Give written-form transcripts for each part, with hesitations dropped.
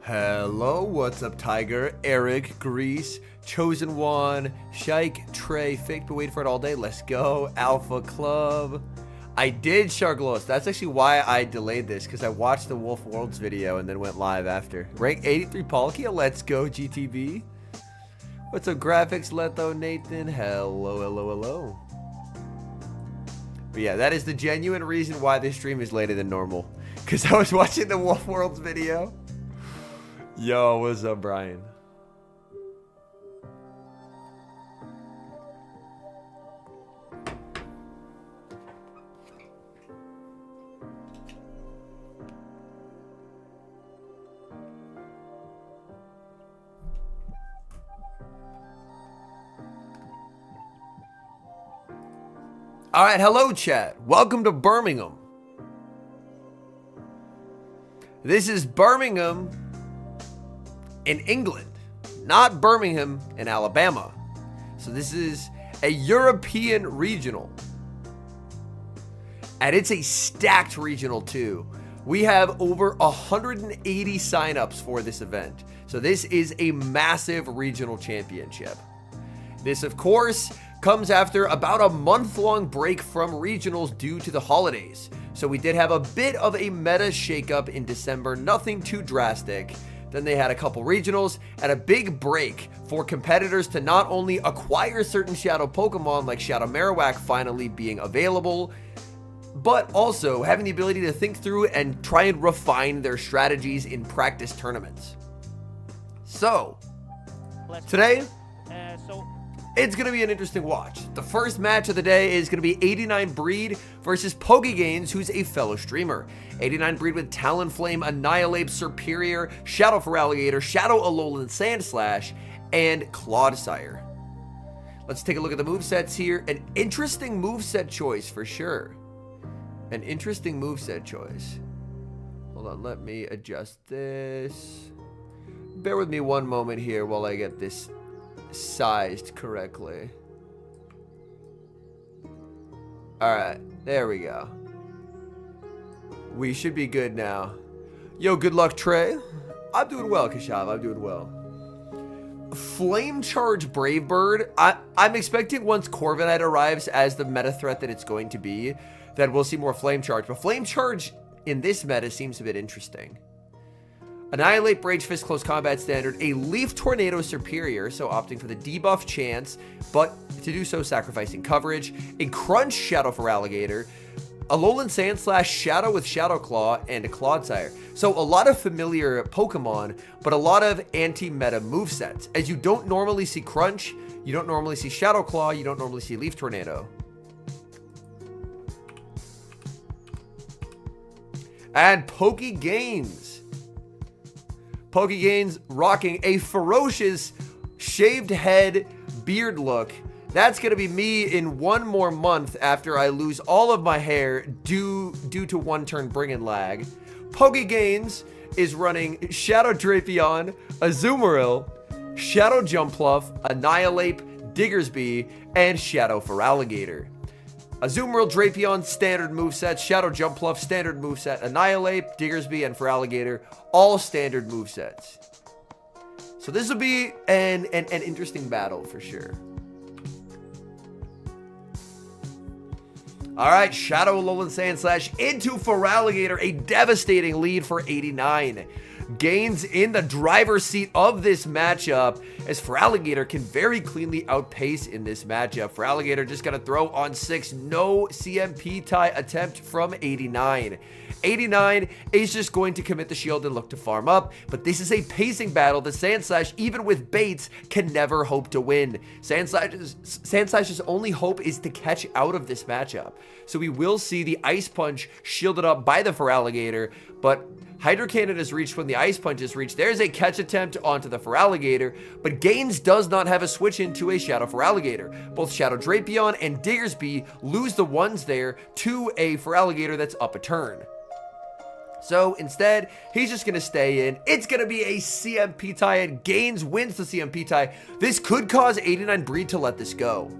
Hello, what's up, Tiger? Eric, Grease, Chosen One, Shike, Trey, Fake, but wait for it all day. Let's go. Alpha Club. I did Sharglos. That's actually why I delayed this, because I watched the Wolf Worlds video and then went live after. Rank 83 Palkia. Let's go, GTB. What's up, Graphics, Letho, Nathan? Hello, hello, hello. But yeah, that is the genuine reason why this stream is later than normal, because I was watching the Wolf Worlds video. Yo, what's up, Brian? All right, hello, chat. Welcome to Birmingham. This is Birmingham in England, not Birmingham in Alabama. So this is a European regional, and it's a stacked regional too. We have over 180 signups for this event. So this is a massive regional championship. This, of course, comes after about a month-long break from regionals due to the holidays. So we did have a bit of a meta shakeup in December, nothing too drastic. Then they had a couple regionals and a big break for competitors to not only acquire certain Shadow Pokemon like Shadow Marowak finally being available, but also having the ability to think through and try and refine their strategies in practice tournaments. So, today, it's going to be an interesting watch. The first match of the day is going to be 89 Breed versus Pokegains, who's a fellow streamer. 89 Breed with Talonflame, Annihilate, Serperior, Shadow Feraligatr, Shadow Alolan Sandslash, and Clodsire. Let's take a look at the movesets here. An interesting moveset choice for sure. An interesting moveset choice. Hold on, let me adjust this. Bear with me one moment here while I get this sized correctly. Alright, there we go. We should be good now. Yo, good luck, Trey. I'm doing well, Kashav. I'm doing well. Flame Charge Brave Bird. I'm expecting once Corviknight arrives as the meta threat that it's going to be, that we'll see more Flame Charge. But Flame Charge in this meta seems a bit interesting. Annihilate, Rage Fist, Close Combat Standard, a Leaf Tornado Superior, so opting for the debuff chance, but to do so sacrificing coverage, a Crunch Shadow Feraligatr, Alolan Sandslash, Shadow with Shadow Claw, and a Clodsire. So a lot of familiar Pokemon, but a lot of anti-meta movesets. As you don't normally see Crunch, you don't normally see Shadow Claw, you don't normally see Leaf Tornado. And Pokegains. Pokegains rocking a ferocious shaved head beard look. That's going to be me in one more month after I lose all of my hair due to one turn bring-in lag. Pokegains is running Shadow Drapion, Azumarill, Shadow Jumpluff, Annihilate, Diggersby, and Shadow Feraligatr. Azumarill, Drapion, standard moveset, Shadow Jumpluff, standard moveset, Annihilate, Diggersby, and Feraligatr, all standard movesets. So this will be an interesting battle for sure. Alright, Shadow Alolan Sandslash into Feraligatr, a devastating lead for 89. Gains in the driver's seat of this matchup, as Feraligatr can very cleanly outpace in this matchup. Feraligatr just got to throw on 6. No CMP tie attempt from 89. 89 is just going to commit the shield and look to farm up, but this is a pacing battle that Sandslash, even with baits, can never hope to win. Sandslash's only hope is to catch out of this matchup. So we will see the Ice Punch shielded up by the Feraligatr, but Hydro Cannon is reached when the Ice Punch is reached. There's a catch attempt onto the Feraligatr, but Gains does not have a switch into a Shadow Feraligatr. Both Shadow Drapion and Diggersby lose the ones there to a Feraligatr that's up a turn. So instead, he's just going to stay in. It's going to be a CMP tie, and Gains wins the CMP tie. This could cause 89 Breed to let this go.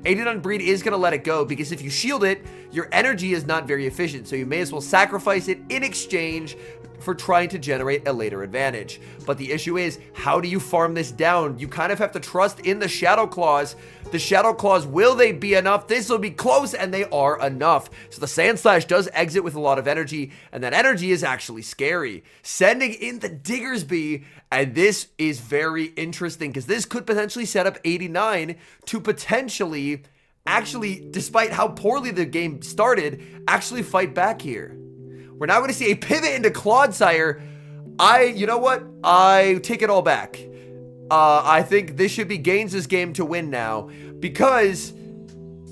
89 Breed is going to let it go because if you shield it, your energy is not very efficient. So you may as well sacrifice it in exchange for trying to generate a later advantage. But the issue is, how do you farm this down? You kind of have to trust in the Shadow Claws. The Shadow Claws, will they be enough? This will be close, and they are enough. So the Sand Slash does exit with a lot of energy, and that energy is actually scary. Sending in the Diggersby, and this is very interesting, because this could potentially set up 89 to potentially, actually, despite how poorly the game started, actually fight back here. We're now going to see a pivot into Clodsire. You know what? I take it all back. I think this should be Gaines's game to win now, because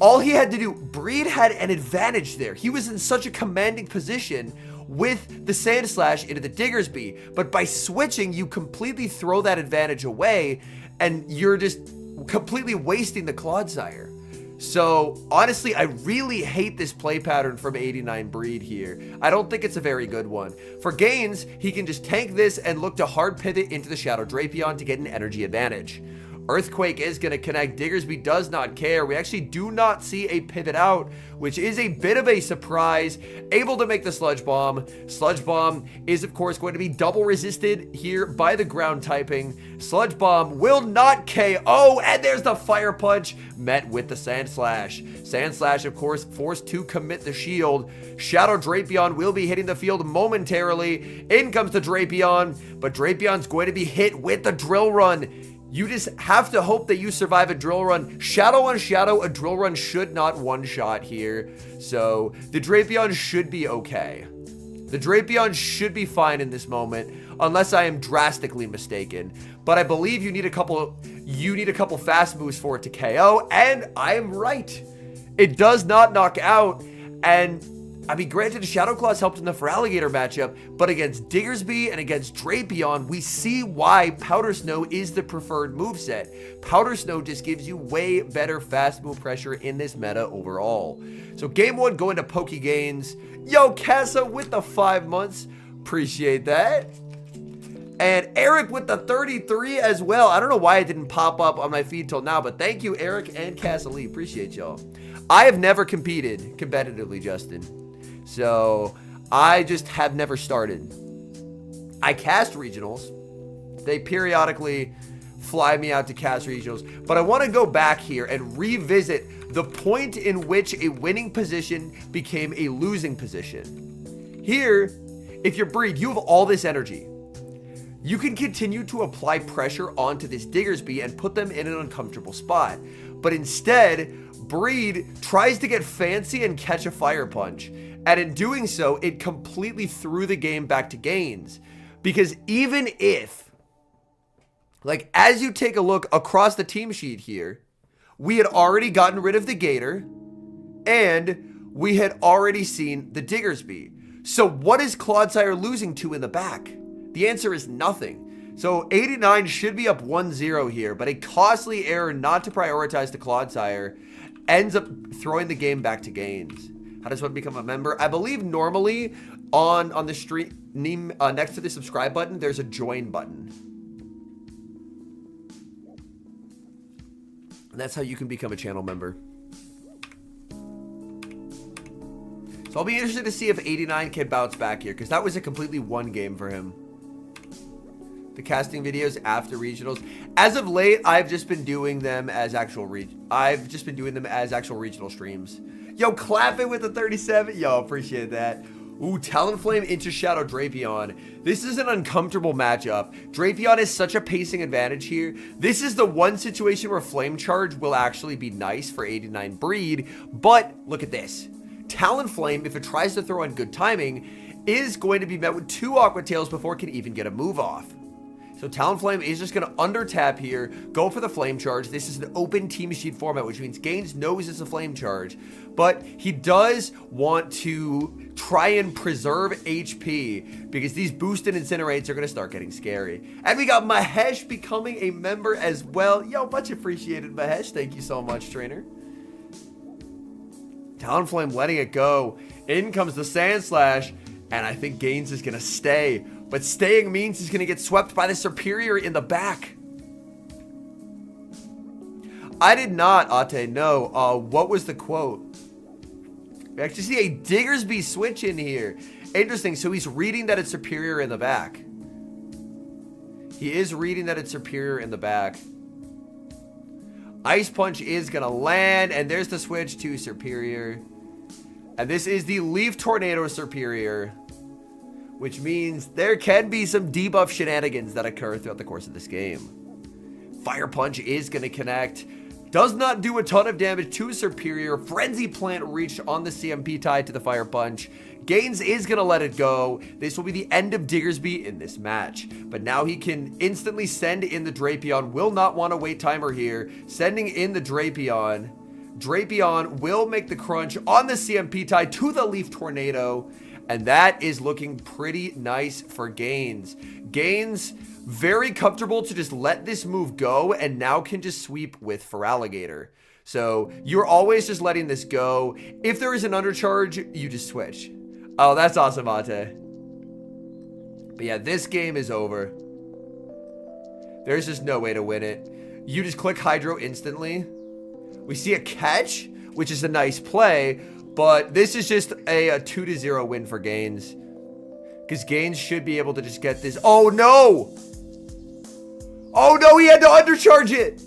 all he had to do, Breed had an advantage there. He was in such a commanding position with the Sand Slash into the Diggersby, but by switching, you completely throw that advantage away, and you're just completely wasting the Clodsire. So, honestly, I really hate this play pattern from 89 Breed here. I don't think it's a very good one. For Gaines, he can just tank this and look to hard pivot into the Shadow Drapion to get an energy advantage. Earthquake is going to connect. Diggersby does not care. We actually do not see a pivot out, which is a bit of a surprise. Able to make the Sludge Bomb. Sludge Bomb is, of course, going to be double resisted here by the ground typing. Sludge Bomb will not KO, and there's the Fire Punch met with the Sand Slash. Sand Slash, of course, forced to commit the shield. Shadow Drapion will be hitting the field momentarily. In comes the Drapion, but Drapion's going to be hit with the Drill Run. You just have to hope that you survive a drill run. Shadow on shadow, a drill run should not one-shot here. So the Drapion should be okay. The Drapion should be fine in this moment, unless I am drastically mistaken. But I believe you need a couple fast moves for it to KO, and I am right. It does not knock out, and I mean, granted, Shadow Claws helped in the Feraligatr matchup, but against Diggersby and against Drapion, we see why Powder Snow is the preferred moveset. Powder Snow just gives you way better fast move pressure in this meta overall. So game 1 going to Pokey Gaines. Yo, Casa with the 5 months. Appreciate that. And Eric with the 33 as well. I don't know why it didn't pop up on my feed till now, but thank you, Eric and Casa Lee. Appreciate y'all. I have never competed competitively, Justin. So, I just have never started. I cast regionals. They periodically fly me out to cast regionals. But I want to go back here and revisit the point in which a winning position became a losing position. Here, if you're Breed, you have all this energy. You can continue to apply pressure onto this Diggersby and put them in an uncomfortable spot. But instead, Breed tries to get fancy and catch a Fire Punch. And in doing so, it completely threw the game back to Gaines. Because even if, like, as you take a look across the team sheet here, we had already gotten rid of the Gator, and we had already seen the Diggersby. So what is Clodsire losing to in the back? The answer is nothing. So 89 should be up 1-0 here, but a costly error not to prioritize the Clodsire ends up throwing the game back to Gaines. How does one become a member? I believe normally on the stream next to the subscribe button, there's a join button. And that's how you can become a channel member. So I'll be interested to see if 89 can bounce back here, because that was a completely one game for him. The casting videos after regionals. As of late, I've just been doing them as actual regional streams. Yo, clapping with the 37. Yo, appreciate that. Ooh, Talonflame into Shadow Drapion. This is an uncomfortable matchup. Drapion has such a pacing advantage here. This is the one situation where Flame Charge will actually be nice for 89 Breed. But look at this. Talonflame, if it tries to throw on good timing, is going to be met with 2 Aqua Tails before it can even get a move off. So Talonflame is just going to under tap here, go for the Flame Charge. This is an open team sheet format, which means Gaines knows it's a Flame Charge. But he does want to try and preserve HP, because these boosted Incinerates are going to start getting scary. And we got Mahesh becoming a member as well. Yo, much appreciated, Mahesh. Thank you so much, trainer. Talonflame letting it go. In comes the Sand Slash, and I think Gaines is going to stay. But staying means he's going to get swept by the Superior in the back. I did not, Ate, no. What was the quote? We actually see a Diggersby switch in here. Interesting. So he's reading that it's superior in the back. He is reading that it's superior in the back. Ice Punch is going to land, and there's the switch to superior. And this is the Leaf Tornado superior, which means there can be some debuff shenanigans that occur throughout the course of this game. Fire Punch is going to connect. Does not do a ton of damage to superior. Frenzy Plant reached on the CMP tied to the Fire Punch. Gaines is going to let it go. This will be the end of Diggersby in this match. But now he can instantly send in the Drapion. Will not want to wait timer here. Sending in the Drapion. Drapion will make the crunch on the CMP tie to the Leaf Tornado. And that is looking pretty nice for Gaines. Gaines, very comfortable to just let this move go and now can just sweep with Feraligatr. So you're always just letting this go. If there is an undercharge, you just switch. Oh, that's awesome, Ate. But yeah, this game is over. There's just no way to win it. You just click Hydro instantly. We see a catch, which is a nice play, but this is just a 2-0 win for Gaines. Because Gaines should be able to just get this. Oh, no! Oh, no, he had to undercharge it!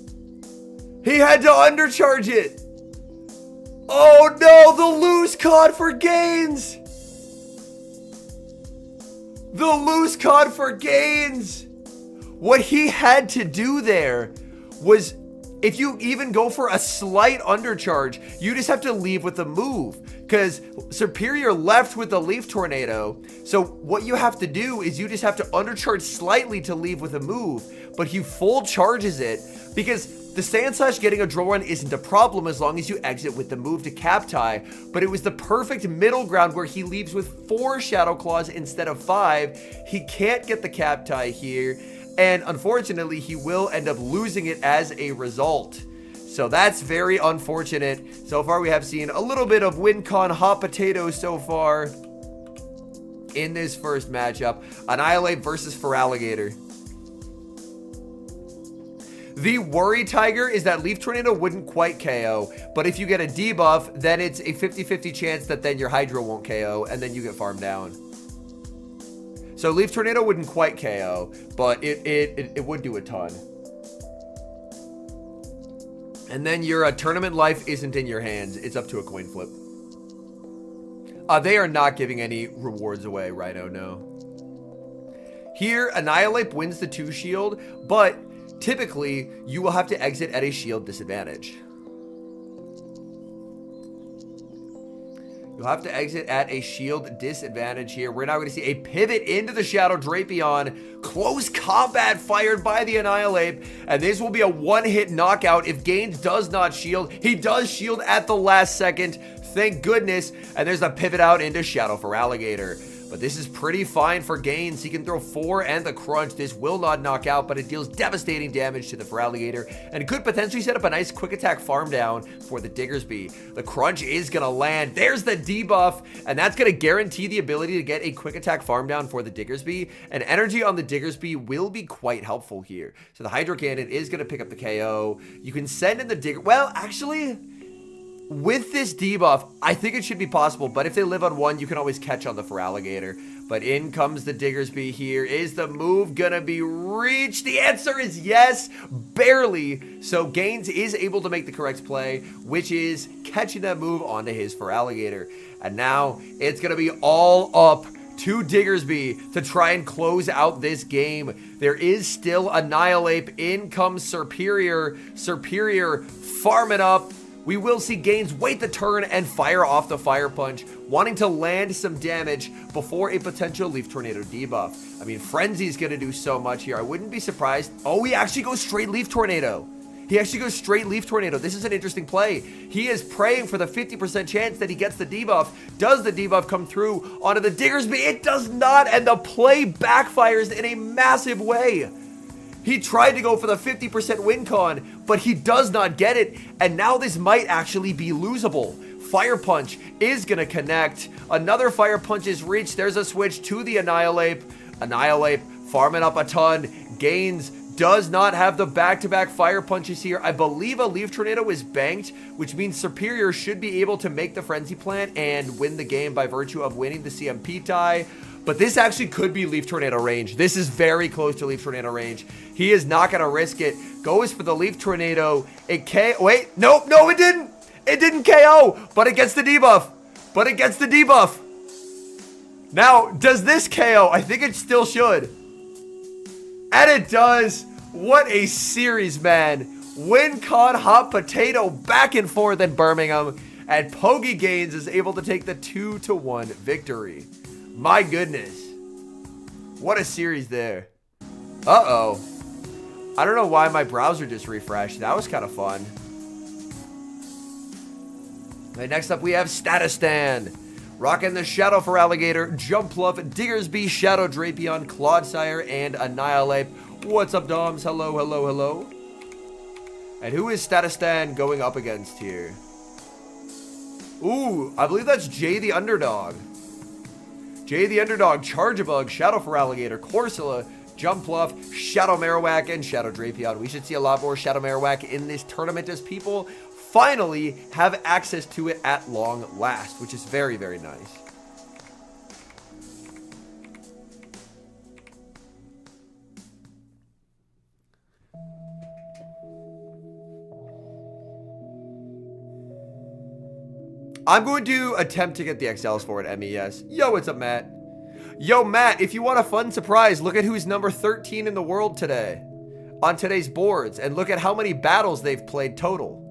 He had to undercharge it! Oh, no, the loose cod for Gaines! The loose cod for Gaines! What he had to do there was, if you even go for a slight undercharge, you just have to leave with the move. Because Superior left with the Leaf Tornado. So what you have to do is you just have to undercharge slightly to leave with a move. But he full charges it because the Sand Slash getting a draw run isn't a problem as long as you exit with the move to cap tie. But it was the perfect middle ground where he leaves with 4 Shadow Claws instead of 5. He can't get the cap tie here. And unfortunately, he will end up losing it as a result. So that's very unfortunate. So far, we have seen a little bit of WinCon hot potatoes so far in this first matchup. Annihilate versus Feraligatr. The worry, Tiger, is that Leaf Tornado wouldn't quite KO. But if you get a debuff, then it's a 50-50 chance that then your Hydro won't KO, and then you get farmed down. So Leaf Tornado wouldn't quite KO, but it would do a ton. And then your tournament life isn't in your hands. It's up to a coin flip. They are not giving any rewards away, Rhino, no. Here, Annihilate wins the 2 shield, but typically you will have to exit at a shield disadvantage. You'll have to exit at a shield disadvantage here. We're now going to see a pivot into the Shadow Drapion. Close combat fired by the Annihilate. And this will be a one-hit knockout if Gaines does not shield. He does shield at the last second. Thank goodness. And there's a pivot out into Shadow Feraligatr. But this is pretty fine for Gaines. He can throw 4 and the crunch. This will not knock out, but it deals devastating damage to the Feraligatr and could potentially set up a nice quick attack farm down for the Diggersby. The crunch is going to land. There's the debuff, and that's going to guarantee the ability to get a quick attack farm down for the Diggersby. And energy on the Diggersby will be quite helpful here. So the Hydro Cannon is going to pick up the KO. You can send in the Digger. Well, actually, with this debuff, I think it should be possible, but if they live on 1, you can always catch on the Feraligatr. But in comes the Diggersby here. Is the move gonna be reached? The answer is yes, barely. So Gaines is able to make the correct play, which is catching that move onto his Feraligatr. And now it's gonna be all up to Diggersby to try and close out this game. There is still Annihilate. In comes Superior. Superior farm it up. We will see Gaines wait the turn and fire off the Fire Punch, wanting to land some damage before a potential Leaf Tornado debuff. I mean, Frenzy's going to do so much here. I wouldn't be surprised. Oh, he actually goes straight Leaf Tornado. He actually goes straight Leaf Tornado. This is an interesting play. He is praying for the 50% chance that he gets the debuff. Does the debuff come through onto the Diggersby? It does not, and the play backfires in a massive way. He tried to go for the 50% win con, but he does not get it, and now this might actually be losable. Fire Punch is going to connect. Another Fire Punch is reached. There's a switch to the Annihilate. Annihilate farming up a ton. Gaines does not have the back-to-back fire punches here. I believe a Leaf Tornado is banked, which means Superior should be able to make the Frenzy Plant and win the game by virtue of winning the CMP tie. But this actually could be Leaf Tornado range. This is very close to Leaf Tornado range. He is not going to risk it. Goes for the Leaf Tornado. Wait, nope, no, it didn't. It didn't KO, but it gets the debuff. Now, does this KO? I think it still should. And it does. What a series, man. Win con hot potato back and forth in Birmingham. And Pogi Gains is able to take the 2-1 victory. My goodness. What a series there. Uh-oh. I don't know why my browser just refreshed. That was kind of fun. Right, next up we have Statistan. Rocking the Shadow for Alligator, Jumpluff, Diggersby, Shadow Drapion, Clodsire, and Annihilate. What's up, Doms? Hello, hello, hello. And who is Statistan going up against here? Ooh, I believe that's Jay the Underdog. Jay the Underdog, Charjabug, Shadow for Alligator, Corsola, Jumpluff, Shadow Marowak, and Shadow Drapion. We should see a lot more Shadow Marowak in this tournament as people finally have access to it at long last, which is very, very nice. I'm going to attempt to get the XLs for it, MES. Yo, what's up, Matt? Yo, Matt, if you want a fun surprise, look at who's number 13 in the world today on today's boards, and look at how many battles they've played total.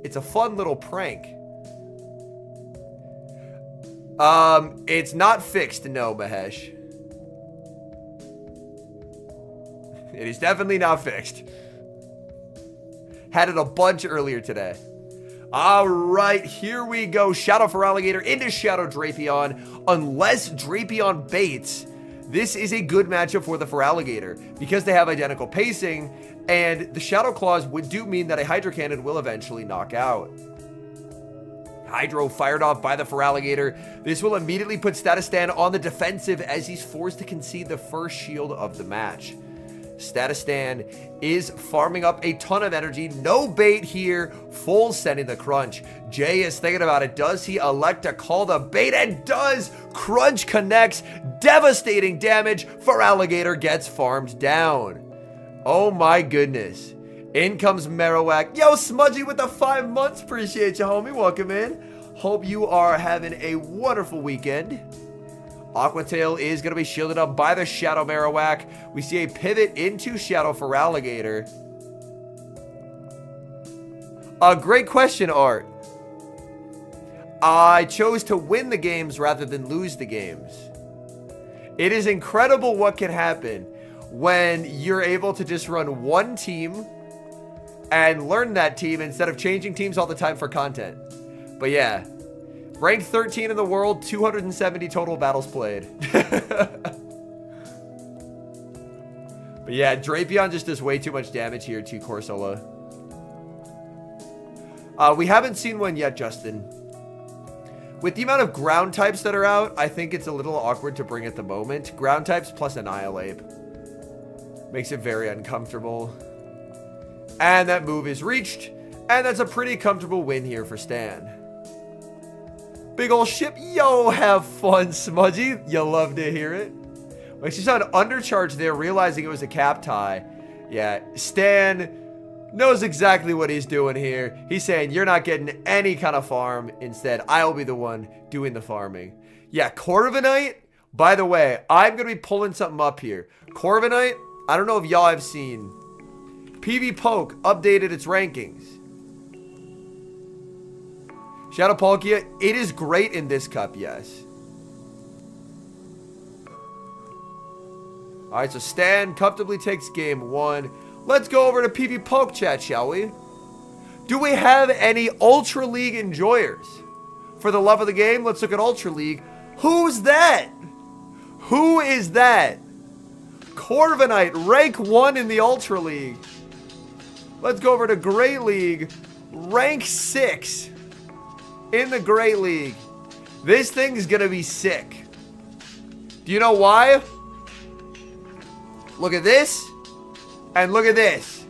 It's a fun little prank. It's not fixed, no, Mahesh. It is definitely not fixed. Had it a bunch earlier today. All right, here we go. Shadow for Alligator into Shadow Drapion. Unless Drapion baits, this is a good matchup for the Feraligatr because they have identical pacing, and the Shadow Claws do mean that a Hydro Cannon will eventually knock out. Hydro fired off by the Feraligatr. This will immediately put Statistan on the defensive as he's forced to concede the first shield of the match. Statistan is farming up a ton of energy. No bait here. Full sending the crunch. Jay is thinking about it. Does he elect to call the bait? And does. Crunch connects. Devastating damage. Feraligatr gets farmed down. Oh my goodness. In comes Marowak. Yo, Smudgy with the 5 months. Appreciate you, homie. Welcome in. Hope you are having a wonderful weekend. Aquatail is going to be shielded up by the Shadow Marowak. We see a pivot into Shadow Feraligatr. A great question, Art. I chose to win the games rather than lose the games. It is incredible what can happen when you're able to just run one team and learn that team instead of changing teams all the time for content. But yeah. Ranked 13 in the world, 270 total battles played. But yeah, Drapion just does way too much damage here to Corsola. We haven't seen one yet, Justin. With the amount of ground types that are out, I think it's a little awkward to bring at the moment. Ground types plus Annihilate. Makes it very uncomfortable. And that move is reached. And that's a pretty comfortable win here for Stan. Big ol' ship. Yo, have fun, Smudgy. You love to hear it. When she saw an undercharge there, realizing it was a cap tie. Yeah, Stan knows exactly what he's doing here. He's saying, you're not getting any kind of farm. Instead, I'll be the one doing the farming. Yeah, Corviknight. By the way, I'm going to be pulling something up here. Corviknight, I don't know if y'all have seen. PV Poke updated its rankings. Shadow Palkia, it is great in this cup, yes. Alright, so Stan comfortably takes game 1. Let's go over to PV Poke chat, shall we? Do we have any Ultra League enjoyers? For the love of the game, let's look at Ultra League. Who's that? Who is that? Corviknight, rank 1 in the Ultra League. Let's go over to Great League, rank 6. In the Great League. This thing's gonna be sick. Do you know why? Look at this. And look at this.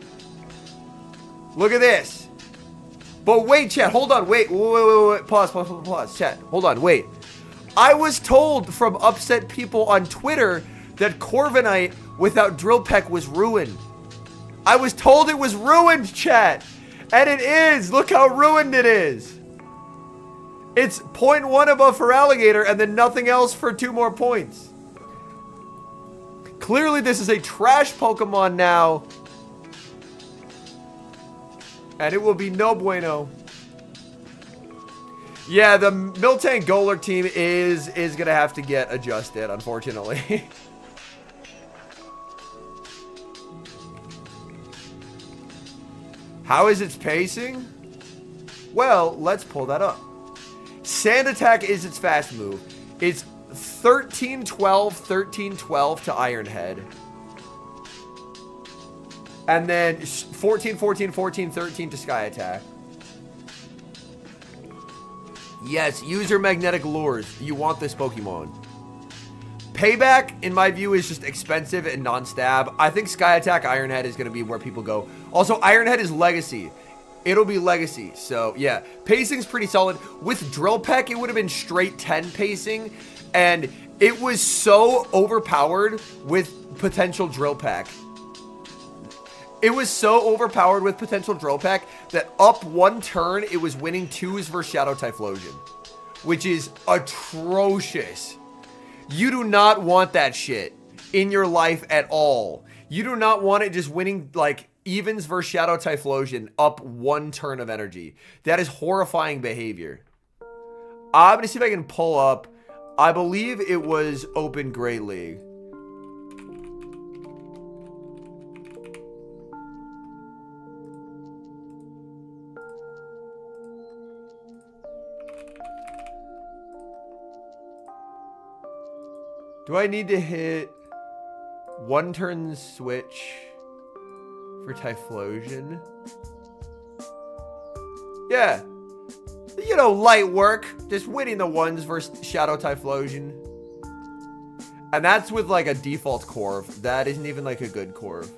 Look at this. But wait, chat. Hold on. Wait. Pause. Chat. Hold on. Wait. I was told from upset people on Twitter that Corviknight without Drill Peck was ruined. I was told it was ruined, chat. And it is. Look how ruined it is. It's 0.1 above for Alligator and then nothing else for 2 more points. Clearly, this is a trash Pokemon now. And it will be no bueno. Yeah, the Miltank Golurk team is going to have to get adjusted, unfortunately. How is its pacing? Well, let's pull that up. Sand Attack is its fast move. It's 13-12, 13-12 to Iron Head. And then 14, 14, 14, 13 to Sky Attack. Yes, use your magnetic lures. You want this Pokemon. Payback, in my view, is just expensive and non-stab. I think Sky Attack, Iron Head is going to be where people go. Also, Iron Head is Legacy. It'll be Legacy. So, yeah. Pacing's pretty solid. With Drill Peck, it would have been straight 10 pacing. And it was so overpowered with potential Drill Peck. It was so overpowered with potential Drill Peck that up 1 turn, it was winning 2s versus Shadow Typhlosion. Which is atrocious. You do not want that shit in your life at all. You do not want it just winning, like, evens versus Shadow Typhlosion up 1 turn of energy. That is horrifying behavior. I'm going to see if I can pull up. I believe it was Open Great League. Do I need to hit 1 turn switch for Typhlosion? Yeah. You know, light work. Just winning the 1s versus Shadow Typhlosion. And that's with like a default Corv. That isn't even like a good Corv.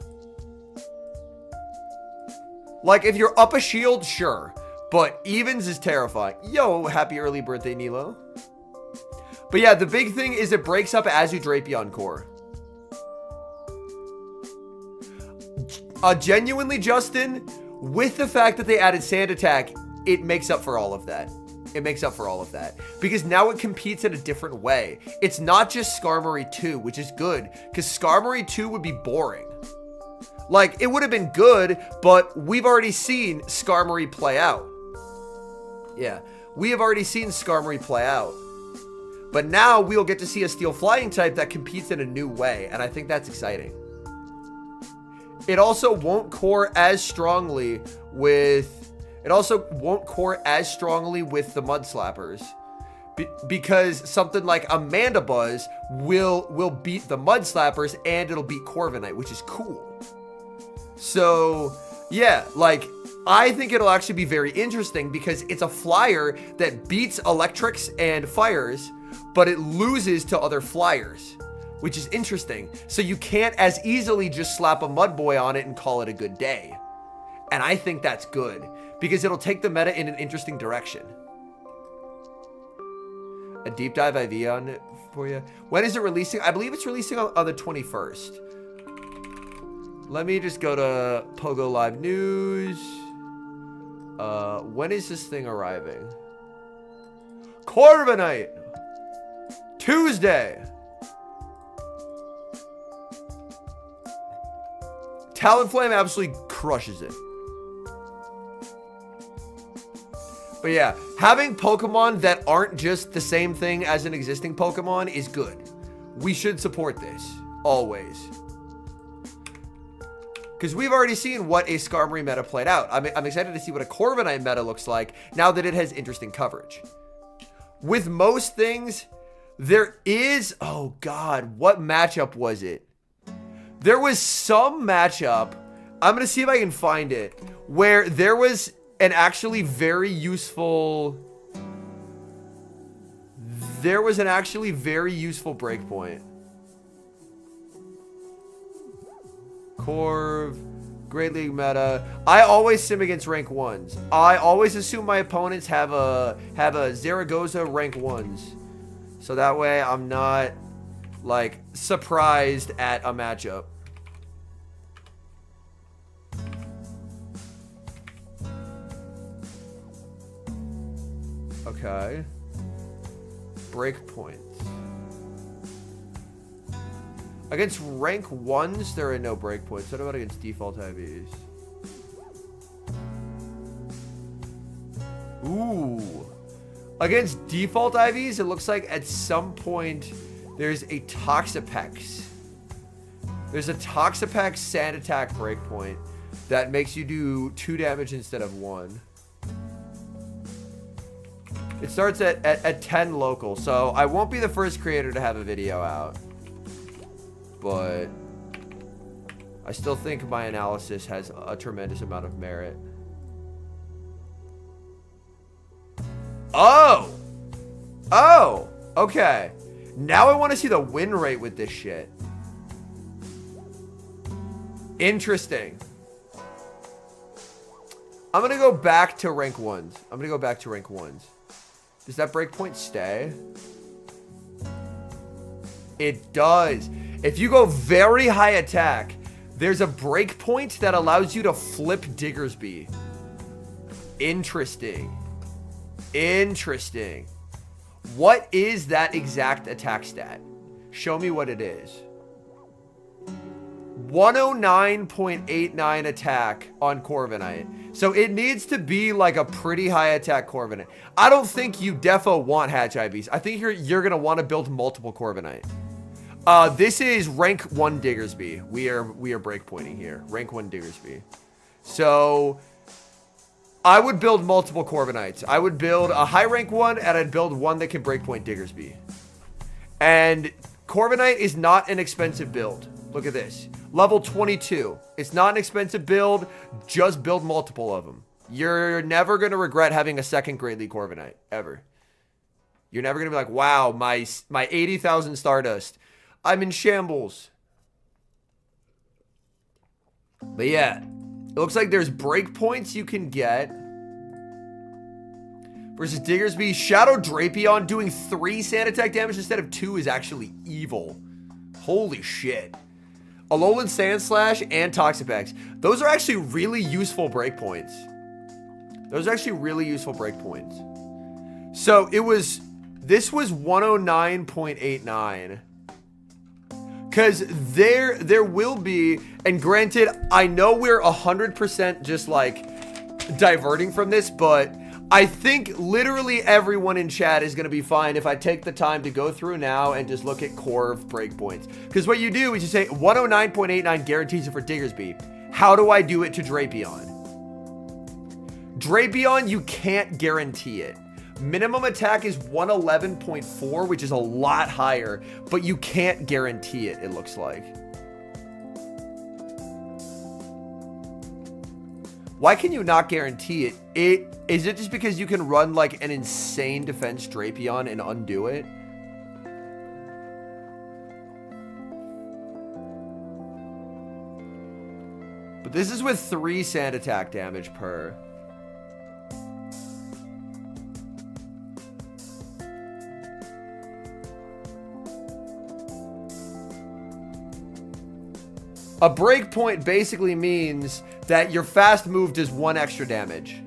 Like if you're up a shield, sure. But evens is terrifying. Yo, happy early birthday, Nilo. But yeah, the big thing is it breaks up Azudrapion Core. Genuinely, Justin, with the fact that they added Sand Attack, it makes up for all of that. It makes up for all of that. Because now it competes in a different way. It's not just Skarmory 2, which is good. Because Skarmory 2 would be boring. Like, it would have been good, but we've already seen Skarmory play out. Yeah, we have already seen Skarmory play out. But now we'll get to see a Steel Flying type that competes in a new way, and I think that's exciting. It also won't core as strongly with... It also won't core as strongly with the Mud Slappers. Because something like Amanda Buzz will beat the Mud Slappers, and it'll beat Corviknight, which is cool. So, yeah, like... I think it'll actually be very interesting because it's a flyer that beats electrics and fires, but it loses to other flyers, which is interesting. So you can't as easily just slap a Mud Boy on it and call it a good day. And I think that's good because it'll take the meta in an interesting direction. A deep dive IV on it for you. When is it releasing? I believe it's releasing on the 21st. Let me just go to Pogo Live News. When is this thing arriving? Corviknight! Tuesday! Talonflame absolutely crushes it. But yeah, having Pokemon that aren't just the same thing as an existing Pokemon is good. We should support this, always. Because we've already seen what a Skarmory meta played out. I'm excited to see what a Corviknight meta looks like now that it has interesting coverage. With most things, there is... Oh, God. What matchup was it? There was some matchup. I'm going to see if I can find it. Where there was an actually very useful... There was an actually very useful breakpoint. Corv. Great League meta. I always sim against rank 1s. I always assume my opponents have a Zaragoza rank 1s. So that way I'm not like surprised at a matchup. Okay. Breakpoints. Against rank 1s, there are no breakpoints. What about against default IVs? Ooh. Against default IVs, it looks like at some point there's a Toxapex. There's a Toxapex sand attack breakpoint that makes you do 2 damage instead of 1. It starts at 10 local, so I won't be the first creator to have a video out. But I still think my analysis has a tremendous amount of merit. Oh! Oh! Okay. Now I want to see the win rate with this shit. Interesting. I'm going to go back to rank 1s. I'm going to go back to rank 1s. Does that breakpoint stay? It does. If you go very high attack, there's a breakpoint that allows you to flip Diggersby. Interesting. Interesting. What is that exact attack stat? Show me what it is. 109.89 attack on Corviknight. So it needs to be like a pretty high attack Corviknight. I don't think you defo want hatch IVs. I think you're going to want to build multiple Corviknight. This is rank 1 Diggersby. We are breakpointing here. Rank 1 Diggersby. So I would build multiple Corviknights. I would build a high rank 1 and I'd build one that can breakpoint Diggersby. And Corviknight is not an expensive build. Look at this. Level 22. It's not an expensive build. Just build multiple of them. You're never going to regret having a second Great League Corviknight. Ever. You're never going to be like, wow, my 80,000 Stardust. I'm in shambles. But yeah. It looks like there's breakpoints you can get. Versus Diggersby. Shadow Drapion doing 3 sand attack damage instead of 2 is actually evil. Holy shit. Alolan Sand Slash and Toxapex. Those are actually really useful breakpoints. Those are actually really useful breakpoints. So this was 109.89. Because there will be, and granted, I know we're 100% just like diverting from this, but I think literally everyone in chat is going to be fine if I take the time to go through now and just look at Corv breakpoints. Because what you do is you say 109.89 guarantees it for Diggersby. How do I do it to Drapion? Drapion, you can't guarantee it. Minimum attack is 111.4, which is a lot higher, but you can't guarantee it, it looks like. Why can you not guarantee it? Is it just because you can run like an insane defense Drapion and undo it? But this is with 3 sand attack damage per. A breakpoint basically means that your fast move does 1 extra damage,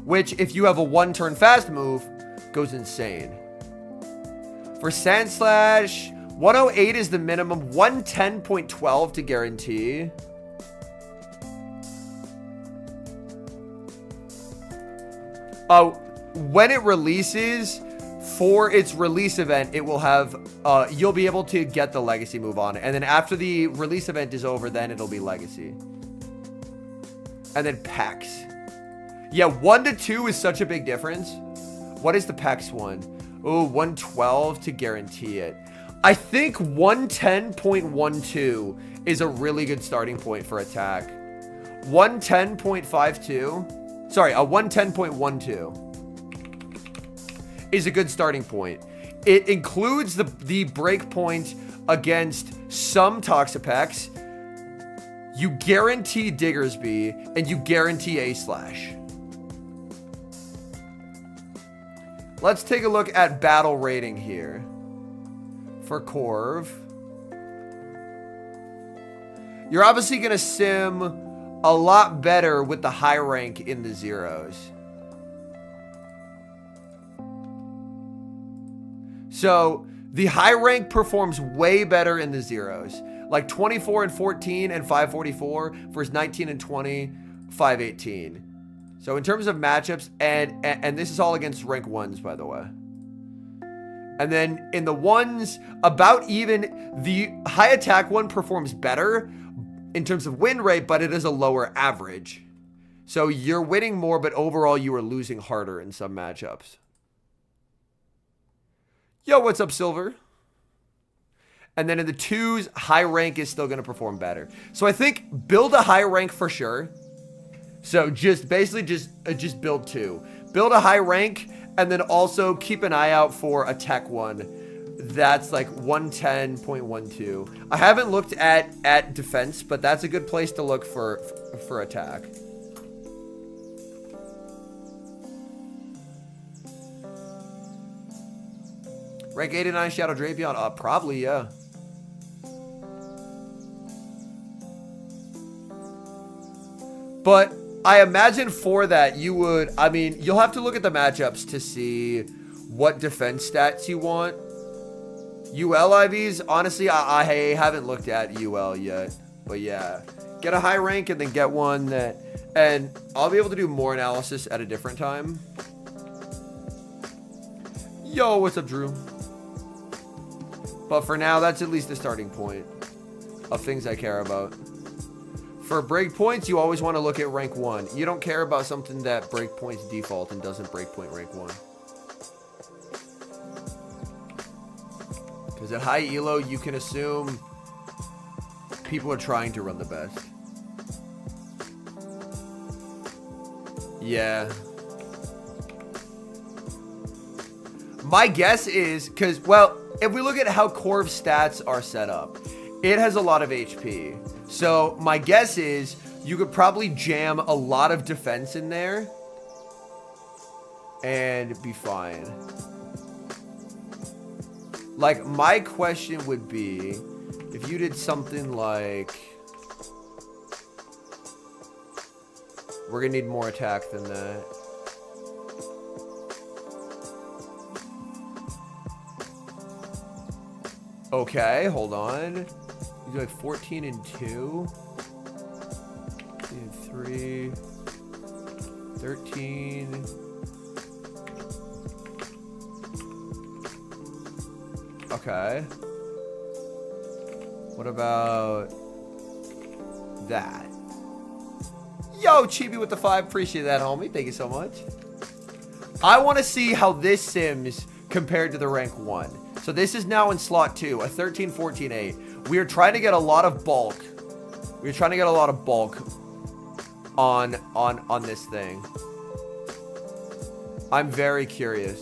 which if you have a 1-turn fast move, goes insane. For Sand Slash, 108 is the minimum, 110.12 to guarantee. When it releases, for its release event, it will have, you'll be able to get the legacy move on it. And then after the release event is over, then it'll be legacy. And then PAX. Yeah, 1 to 2 is such a big difference. What is the PAX one? Oh, 112 to guarantee it. I think 110.12 is a really good starting point for attack. 110.52. Sorry, a 110.12. is a good starting point. It includes the breakpoint against some Toxapex. you guarantee Diggersby, and you guarantee A-Slash. Let's take a look at battle rating here for Corv. You're obviously going to sim a lot better with the high rank in the zeros. So the high rank performs way better in the zeros. Like 24 and 14 and 544 versus 19 and 20, 518. So in terms of matchups, and this is all against rank 1s, by the way. And then in the 1s, about even, the high attack one performs better in terms of win rate, but it is a lower average. So you're winning more, but overall you are losing harder in some matchups. Yo, what's up, Silver? And then in the 2s, high rank is still going to perform better. So I think build a high rank for sure. So just basically just build 2. Build a high rank, and then also keep an eye out for a tech one. That's like 110.12. I haven't looked at defense, but that's a good place to look for attack. Rank 89 Shadow Drapion? Probably, yeah. But I imagine for that you would, I mean, you'll have to look at the matchups to see what defense stats you want. UL IVs, honestly, I haven't looked at UL yet. But yeah, get a high rank and then get one that, and I'll be able to do more analysis at a different time. Yo, what's up, Drew? But for now, that's at least the starting point of things I care about. For breakpoints, you always want to look at rank 1. You don't care about something that breakpoints default and doesn't breakpoint rank 1. Because at high elo, you can assume people are trying to run the best. Yeah. My guess is, because, well, if we look at how Corv's stats are set up, it has a lot of HP. So my guess is you could probably jam a lot of defense in there and be fine. Like, my question would be, if you did something like, we're gonna need more attack than that. Okay, hold on. You do like 14 and 2. 14 and 3. 13. Okay. What about that? Yo, Chibi with the 5. Appreciate that, homie. Thank you so much. I want to see how this sims compared to the rank 1. So this is now in slot 2, a 13, 14, 8. We are trying to get a lot of bulk. We're trying to get a lot of bulk on this thing. I'm very curious.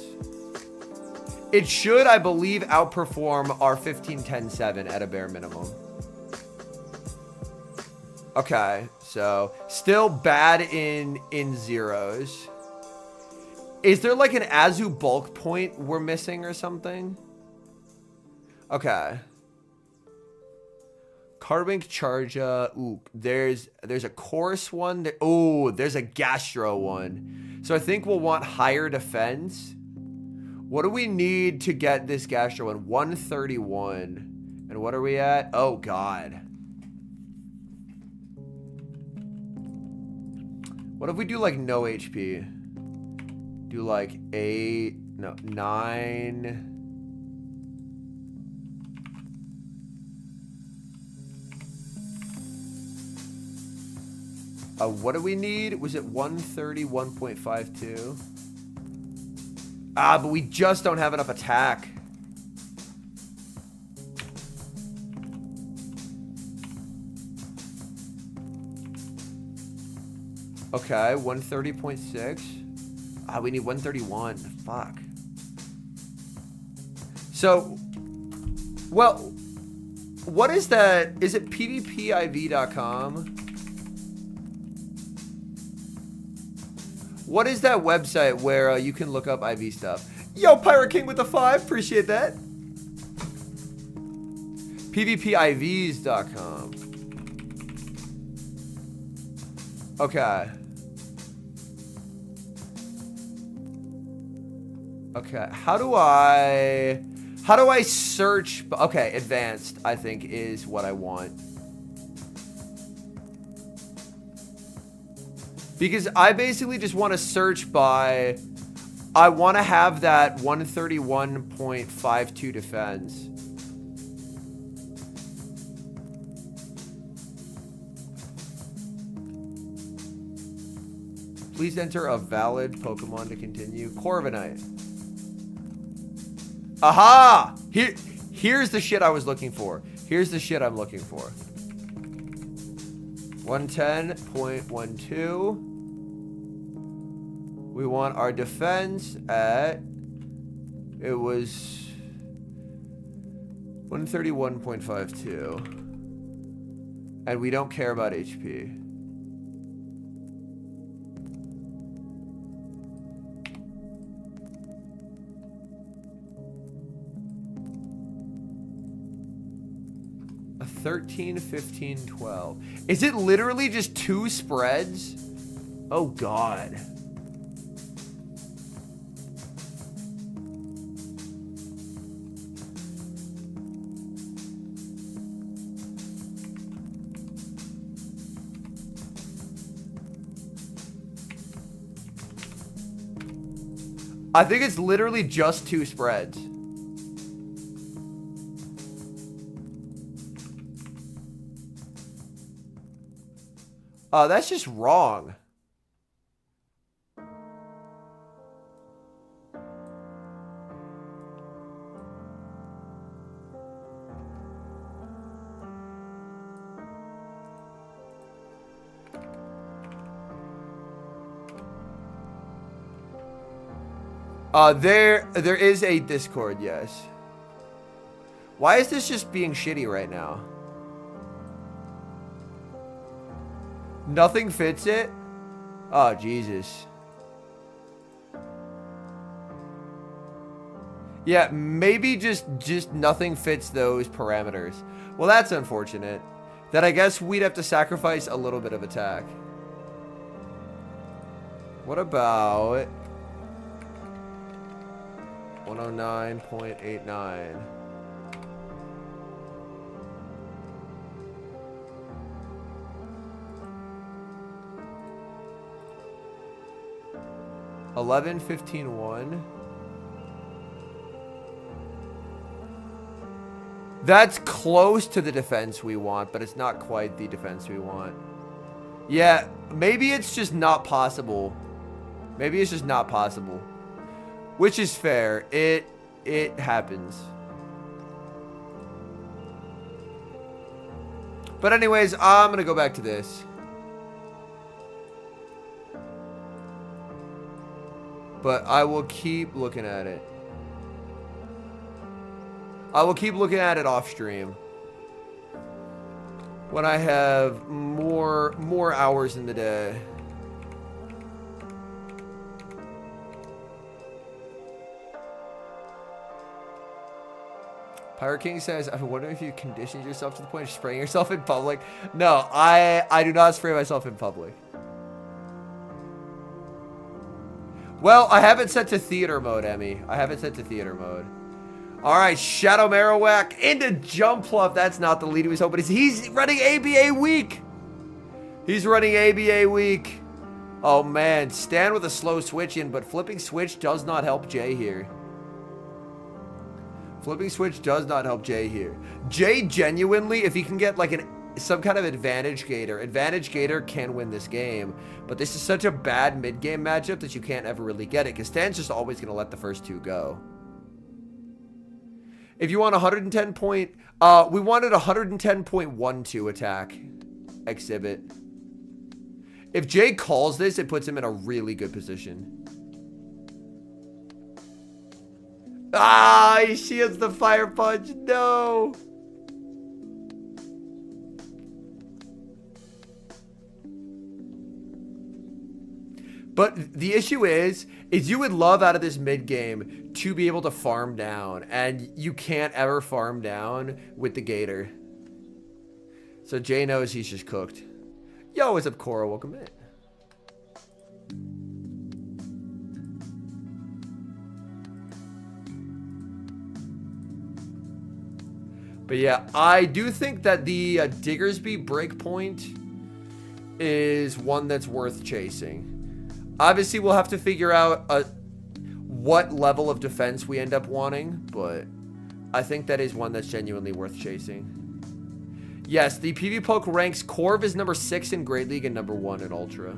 It should, I believe, outperform our 15, 10, 7 at a bare minimum. Okay, so still bad in zeros. Is there like an Azu bulk point we're missing or something? Okay. Carbink Charja. Ooh, there's a course one. Oh, there's a Gastro one. So I think we'll want higher defense. What do we need to get this Gastro one? 131. And what are we at? Oh, God. What if we do like no HP? Do like 8, no, 9. What do we need? Was it 131.52? Ah, but we just don't have enough attack. Okay, 130.6. Ah, we need 131. Fuck. So, well, What is that? Is it pvpiv.com? What is that website where you can look up IV stuff? Yo, Pirate King with the 5. Appreciate that. pvpivs.com. Okay. Okay. How do I search? Okay, advanced, I think, is what I want. Because I basically just want to search by, I want to have that 131.52 defense. Please enter a valid Pokemon to continue. Corviknight. Aha! Here's the shit I was looking for. Here's the shit I'm looking for. 110.12. We want our defense at, it was 131.52. And we don't care about HP. A 13, 15, 12. Is it literally just 2 spreads? Oh God. I think it's literally just 2 spreads. That's just wrong. There is a Discord, yes. Why is this just being shitty right now? Nothing fits it? Oh, Jesus. Yeah, maybe just nothing fits those parameters. Well, that's unfortunate. Then I guess we'd have to sacrifice a little bit of attack. What about 109.89? $11, 15, 1. That's close to the defense we want, but it's not quite the defense we want. Yeah, maybe it's just not possible. Maybe it's just not possible. Which is fair. It happens. But anyways, I'm gonna go back to this. But I will keep looking at it. I will keep looking at it off stream. When I have more hours in the day. Pirate King says, I wonder if you conditioned yourself to the point of spraying yourself in public. No, I do not spray myself in public. Well, I have it set to theater mode, Emmy. I have it set to theater mode. All right, Shadow Marowak into Jumpluff. That's not the lead he was hoping. He's running ABA weak. He's running ABA weak. Oh, man. Stand with a slow switch in, but flipping switch does not help Jay here. Flipping switch does not help Jay here. Jay genuinely, if he can get like some kind of advantage gator can win this game. But this is such a bad mid-game matchup that you can't ever really get it, because Stan's just always going to let the first 2 go. If you want 110 point, we wanted 110.12 attack exhibit. If Jay calls this, it puts him in a really good position. Ah, he shields the fire punch. No. But the issue is you would love out of this mid game to be able to farm down, and you can't ever farm down with the Gator. So Jay knows he's just cooked. Yo, what's up, Cora? Welcome in. But yeah, I do think that the Diggersby breakpoint is one that's worth chasing. Obviously, we'll have to figure out what level of defense we end up wanting, but I think that is one that's genuinely worth chasing. Yes, the PvPoke ranks Corv as number 6 in Great League and number 1 in Ultra.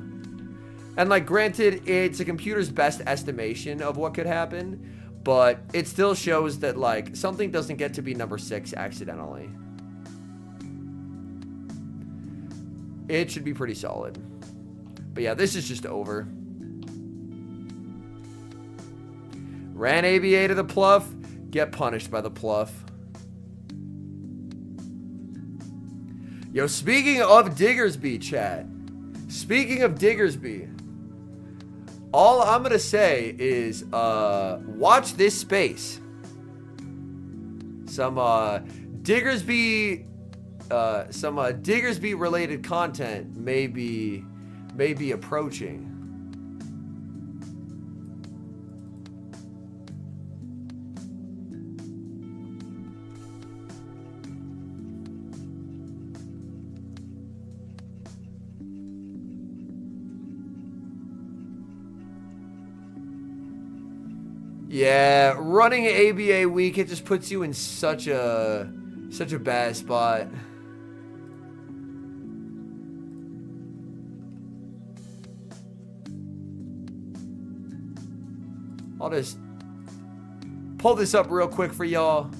And like, granted, it's a computer's best estimation of what could happen, but it still shows that like something doesn't get to be number 6 accidentally. It should be pretty solid. But yeah, this is just over. Ran ABA to the Pluff. Get punished by the Pluff. Yo, speaking of Diggersby, chat. Speaking of Diggersby. All I'm going to say is watch this space. Some Diggersby Diggersby related content may be approaching. Yeah, running ABA week, it just puts you in such a bad spot. I'll just pull this up real quick for y'all.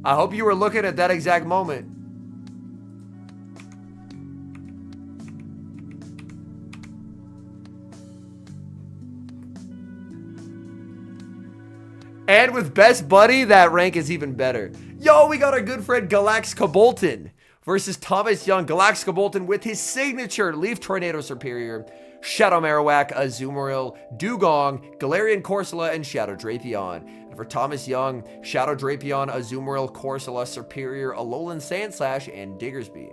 I hope you were looking at that exact moment. And with Best Buddy, that rank is even better. Yo, we got our good friend Galax Bolton versus Thomas Young. Galax Bolton with his signature Leaf Tornado Superior, Shadow Marowak, Azumarill, Dugong, Galarian Corsola, and Shadow Drapion. And for Thomas Young, Shadow Drapion, Azumarill, Corsola, Superior, Alolan Sandslash, and Diggersby.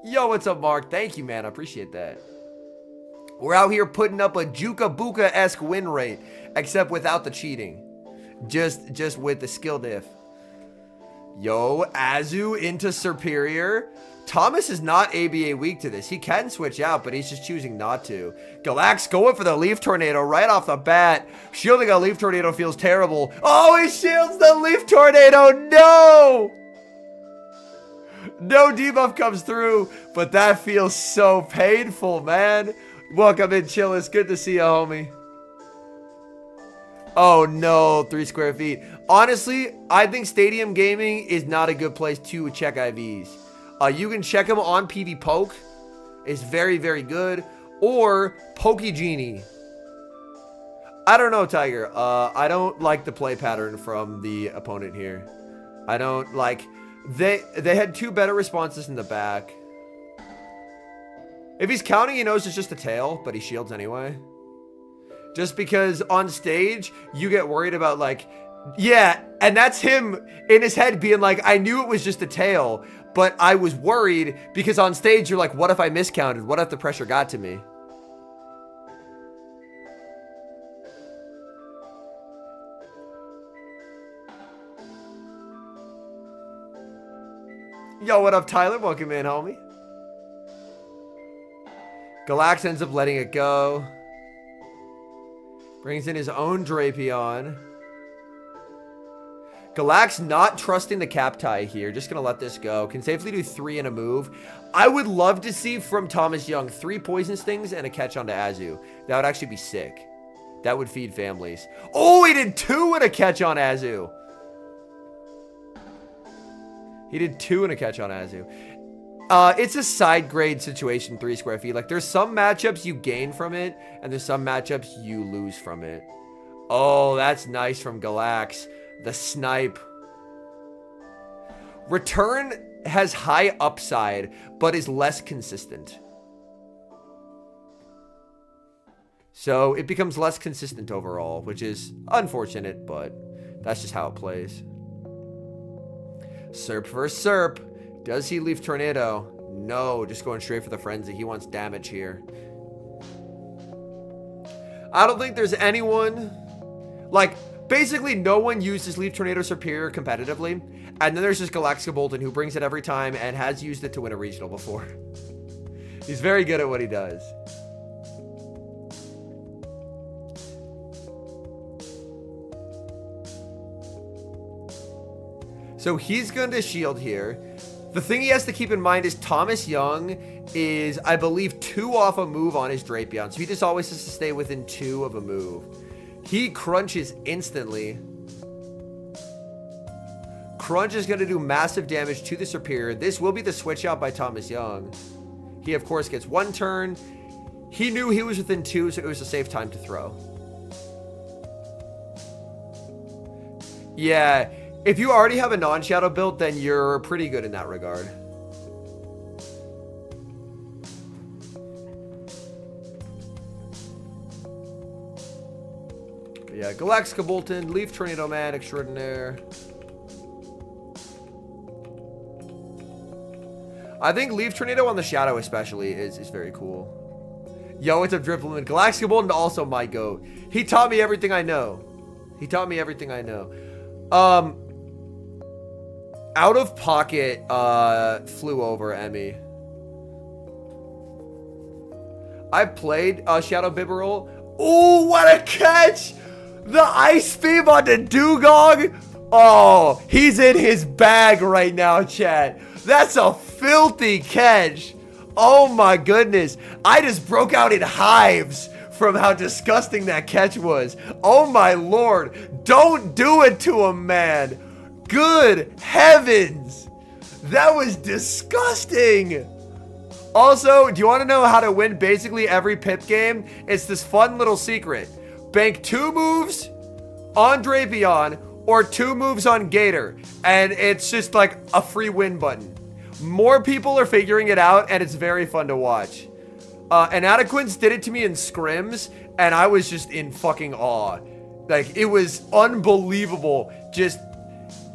Yo, what's up, Mark? Thank you, man. I appreciate that. We're out here putting up a Juka Buka-esque win rate, except without the cheating. Just with the skill diff. Yo, Azu into Superior. Thomas is not ABA weak to this. He can switch out, but he's just choosing not to. Galax going for the Leaf Tornado right off the bat. Shielding a Leaf Tornado feels terrible. Oh, he shields the Leaf Tornado. No! No debuff comes through, but that feels so painful, man. Welcome in, Chillis. Good to see you, homie. Oh no, 3 square feet. Honestly, I think Stadium Gaming is not a good place to check IVs. You can check them on PvPoke. It's very, very good. Or PokeGenie. I don't know, Tiger. I don't like the play pattern from the opponent here. I don't like... They had 2 better responses in the back. If he's counting, he knows it's just a tail, but he shields anyway. Just because on stage, you get worried about like, yeah, and that's him in his head being like, I knew it was just a tail, but I was worried because on stage, you're like, what if I miscounted? What if the pressure got to me? Yo, what up, Tyler? Welcome in, homie. Galax ends up letting it go. Brings in his own Drapion. Galax not trusting the cap tie here. Just going to let this go. Can safely do 3 in a move. I would love to see from Thomas Young 3 Poison Stings and a catch onto Azu. That would actually be sick. That would feed families. Oh, he did 2 and a catch on Azu. He did 2 and a catch on Azu. It's a side grade situation, 3 square feet. Like, there's some matchups you gain from it, and there's some matchups you lose from it. Oh, that's nice from Galax. The snipe. Return has high upside, but is less consistent. So it becomes less consistent overall, which is unfortunate, but that's just how it plays. Serp versus Serp. Does he leave Tornado? No, just going straight for the Frenzy. He wants damage here. I don't think there's anyone... Like, basically no one uses Leaf Tornado Superior competitively. And then there's just Galaxica Bolton who brings it every time and has used it to win a regional before. He's very good at what he does. So he's going to shield here. The thing he has to keep in mind is Thomas Young is, I believe, 2 off a move on his Drapion. So he just always has to stay within 2 of a move. He crunches instantly. Crunch is going to do massive damage to the Superior. This will be the switch out by Thomas Young. He, of course, gets 1 turn. He knew he was within 2, so it was a safe time to throw. Yeah. If you already have a non-shadow build, then you're pretty good in that regard. But yeah, Galaxica Bolton, Leaf Tornado Man Extraordinaire. I think Leaf Tornado on the Shadow especially is very cool. Yo, it's a Driploman. Galaxica Bolton also my GOAT. He taught me everything I know. He taught me everything I know. Out of pocket flew over Emmy. I played Shadow Bibarel. Oh, what a catch! The Ice Beam on the Dugong. Oh, he's in his bag right now, chat. That's a filthy catch. Oh my goodness. I just broke out in hives from how disgusting that catch was. Oh my lord. Don't do it to him, man. Good heavens. That was disgusting. Also, do you want to know how to win basically every pip game? It's this fun little secret. Bank 2 moves on Drapion or 2 moves on Gator. And it's just like a free win button. More people are figuring it out and it's very fun to watch. Anacore did it to me in scrims and I was just in fucking awe. Like, it was unbelievable. Just...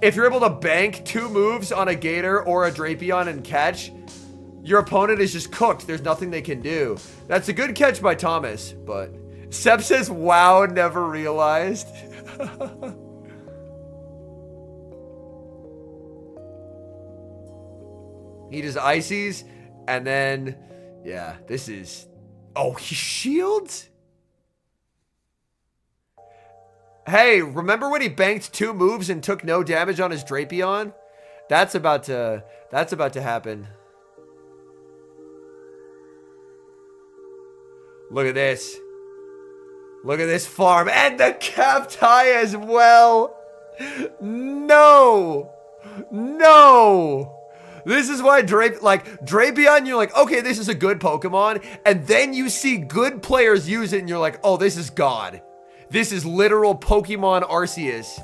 If you're able to bank 2 moves on a Gator or a Drapion and catch, your opponent is just cooked. There's nothing they can do. That's a good catch by Thomas, but... Sep says, wow, never realized. He just ices, and then... Yeah, this is... Oh, he shields? Hey, remember when he banked 2 moves and took no damage on his Drapion? That's about to happen. Look at this. Look at this farm. And the cap tie as well. No. No. This is why Drapion, you're like, okay, this is a good Pokemon. And then you see good players use it and you're like, oh, this is God. This is literal Pokemon Arceus.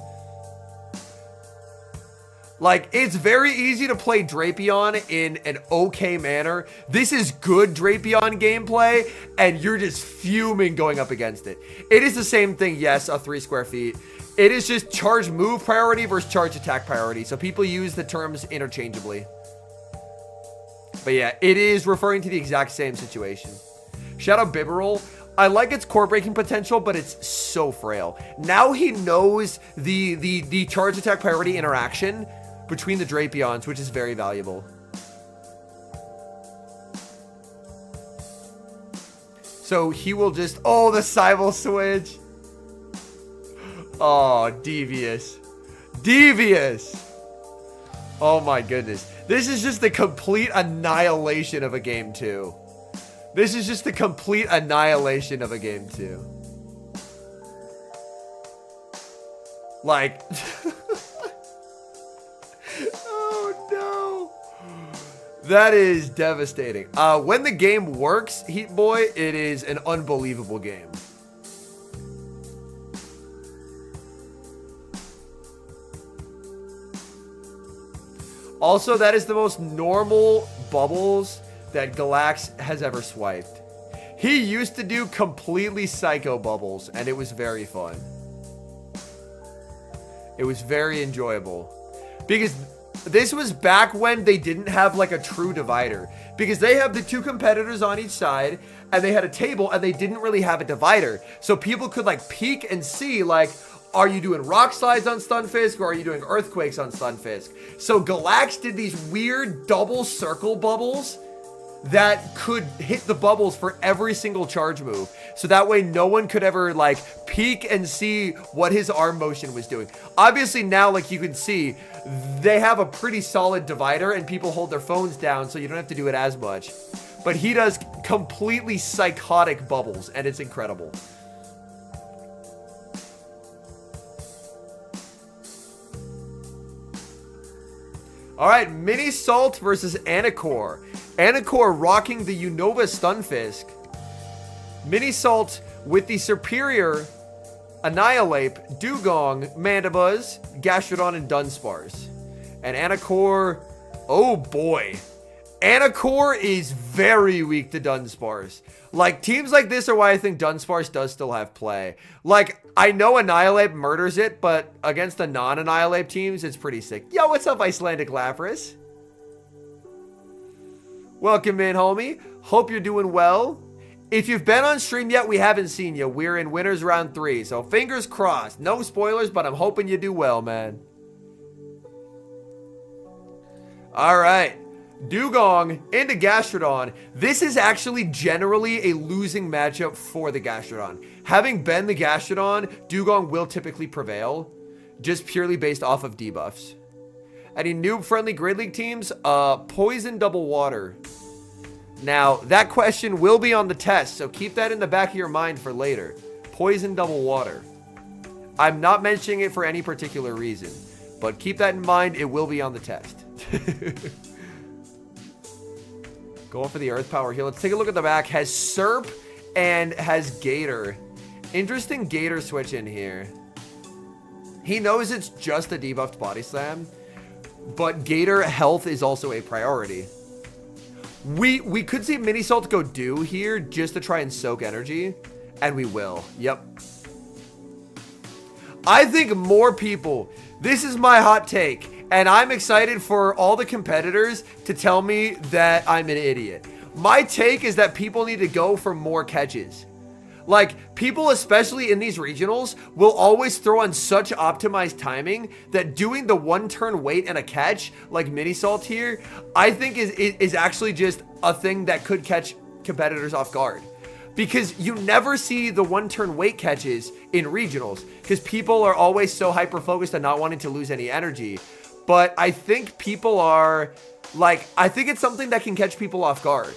Like, it's very easy to play Drapion in an okay manner. This is good Drapion gameplay, and you're just fuming going up against it. It is the same thing, yes, a 3 square feet. It is just charge move priority versus charge attack priority. So people use the terms interchangeably. But yeah, it is referring to the exact same situation. Shadow Bibarel. I like its core breaking potential, but it's so frail. Now he knows the charge attack priority interaction between the Drapions, which is very valuable. So he will just... Oh, the Cybele switch. Oh, devious. Devious. Oh my goodness. This is just the complete annihilation of a game 2. This is just the complete annihilation of a game 2. Like... Oh no. That is devastating. When the game works, Heat Boy, it is an unbelievable game. Also, that is the most normal bubbles that Galax has ever swiped. He used to do completely psycho bubbles, and it was very fun. It was very enjoyable. Because this was back when they didn't have like a true divider. Because they have the 2 competitors on each side, and they had a table, and they didn't really have a divider. So people could like peek and see like, are you doing rock slides on Stunfisk, or are you doing earthquakes on Stunfisk? So Galax did these weird double circle bubbles that could hit the bubbles for every single charge move. So that way no one could ever like peek and see what his arm motion was doing. Obviously now, like you can see, they have a pretty solid divider and people hold their phones down, so you don't have to do it as much. But he does completely psychotic bubbles, and it's incredible. All right, Mini Salt versus Anacore. Anacore rocking the Unova Stunfisk. Mini Salt with the superior Annihilate, Dugong, Mandibuzz, Gastrodon, and Dunsparce. And Anacore, oh boy. Anacore is very weak to Dunsparce. Like, teams like this are why I think Dunsparce does still have play. Like, I know Annihilate murders it, but against the non-Annihilate teams, it's pretty sick. Yo, what's up, Icelandic Lapras? Welcome in, homie. Hope you're doing well. If you've been on stream yet, we haven't seen you. We're in winners round 3, so fingers crossed. No spoilers, but I'm hoping you do well, man. All right. Dugong into Gastrodon. This is actually generally a losing matchup for the Gastrodon. Having been the Gastrodon, Dugong will typically prevail, just purely based off of debuffs. Any noob-friendly Great League teams? Poison Double Water. Now, that question will be on the test, so keep that in the back of your mind for later. Poison Double Water. I'm not mentioning it for any particular reason, but keep that in mind. It will be on the test. Going for the Earth Power here. Let's take a look at the back. Has Serp and has Gator. Interesting Gator switch in here. He knows it's just a debuffed Body Slam, but Gator health is also a priority. We could see Mini Salt go do here just to try and soak energy, and we will. Yep. I think more people, this is my hot take, and I'm excited for all the competitors to tell me that I'm an idiot. My take is that people need to go for more catches. Like, people, especially in these regionals, will always throw on such optimized timing that doing the 1-turn wait and a catch, like Mini Salt here, I think is actually just a thing that could catch competitors off guard. Because you never see the 1-turn wait catches in regionals, because people are always so hyper-focused on not wanting to lose any energy. But I think people are, like, I think it's something that can catch people off guard.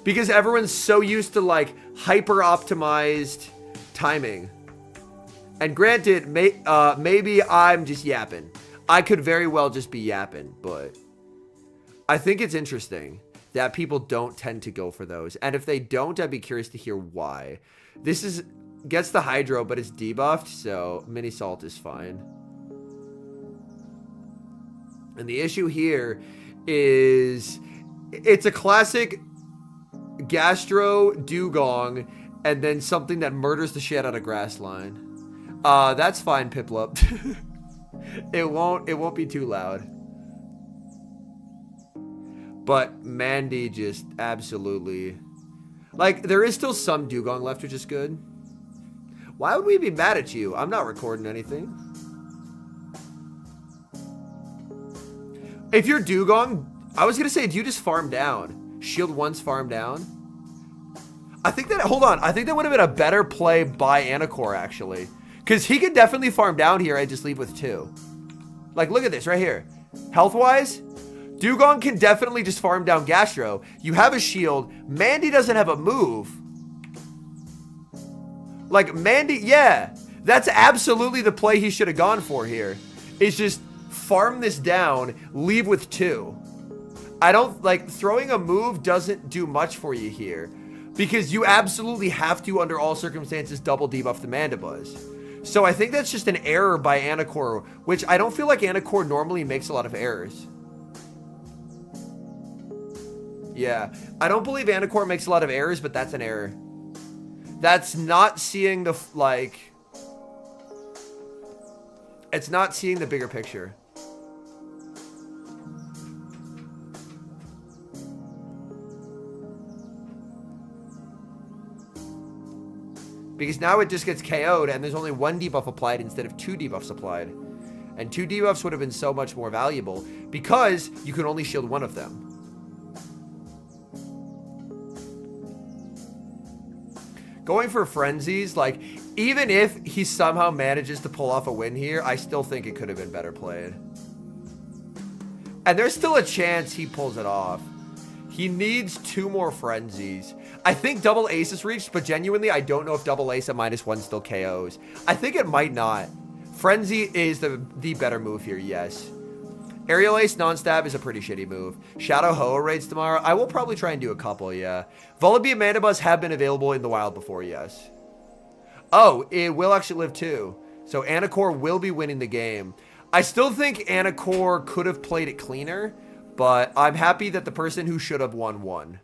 Because everyone's so used to, like, hyper-optimized timing. And granted, maybe I'm just yapping. I could very well just be yapping, but I think it's interesting that people don't tend to go for those. And if they don't, I'd be curious to hear why. This gets the Hydro, but it's debuffed, so Mini Salt is fine. And the issue here is it's a classic Gastro Dugong and then something that murders the shit out of Grassline. That's fine, Piplup. It won't be too loud. But Mandy just absolutely, like, there is still some Dugong left, which is good. Why would we be mad at you? I'm not recording anything. If you're Dugong, I was gonna say, do you just farm down? Shield once, farm down. I think that, hold on, I think that would have been a better play by Anacore, actually. Because he could definitely farm down here and just leave with 2. Like, look at this right here. Health-wise, Dugong can definitely just farm down Gastro. You have a shield. Mandy doesn't have a move. Like, Mandy, yeah. That's absolutely the play he should have gone for here. Is just farm this down, leave with 2. I don't, like, throwing a move doesn't do much for you here. Because you absolutely have to, under all circumstances, double debuff the Mandibuzz. So I think that's just an error by Anacore, which I don't feel like Anacore normally makes a lot of errors. Yeah, I don't believe Anacore makes a lot of errors, but that's an error. That's not seeing the, like... It's not seeing the bigger picture. Because now it just gets KO'd and there's only one debuff applied instead of 2 debuffs applied. And 2 debuffs would have been so much more valuable because you can only shield one of them. Going for frenzies, like, even if he somehow manages to pull off a win here, I still think it could have been better played. And there's still a chance he pulls it off. He needs 2 more frenzies. I think double ace is reached, but genuinely, I don't know if double ace at -1 still KOs. I think it might not. Frenzy is the better move here, yes. Aerial ace non-stab is a pretty shitty move. Shadow Hoa raids tomorrow. I will probably try and do a couple, yeah. Vullaby and Mandibuzz have been available in the wild before, yes. Oh, it will actually live too. So Anacore will be winning the game. I still think Anacore could have played it cleaner, but I'm happy that the person who should have won.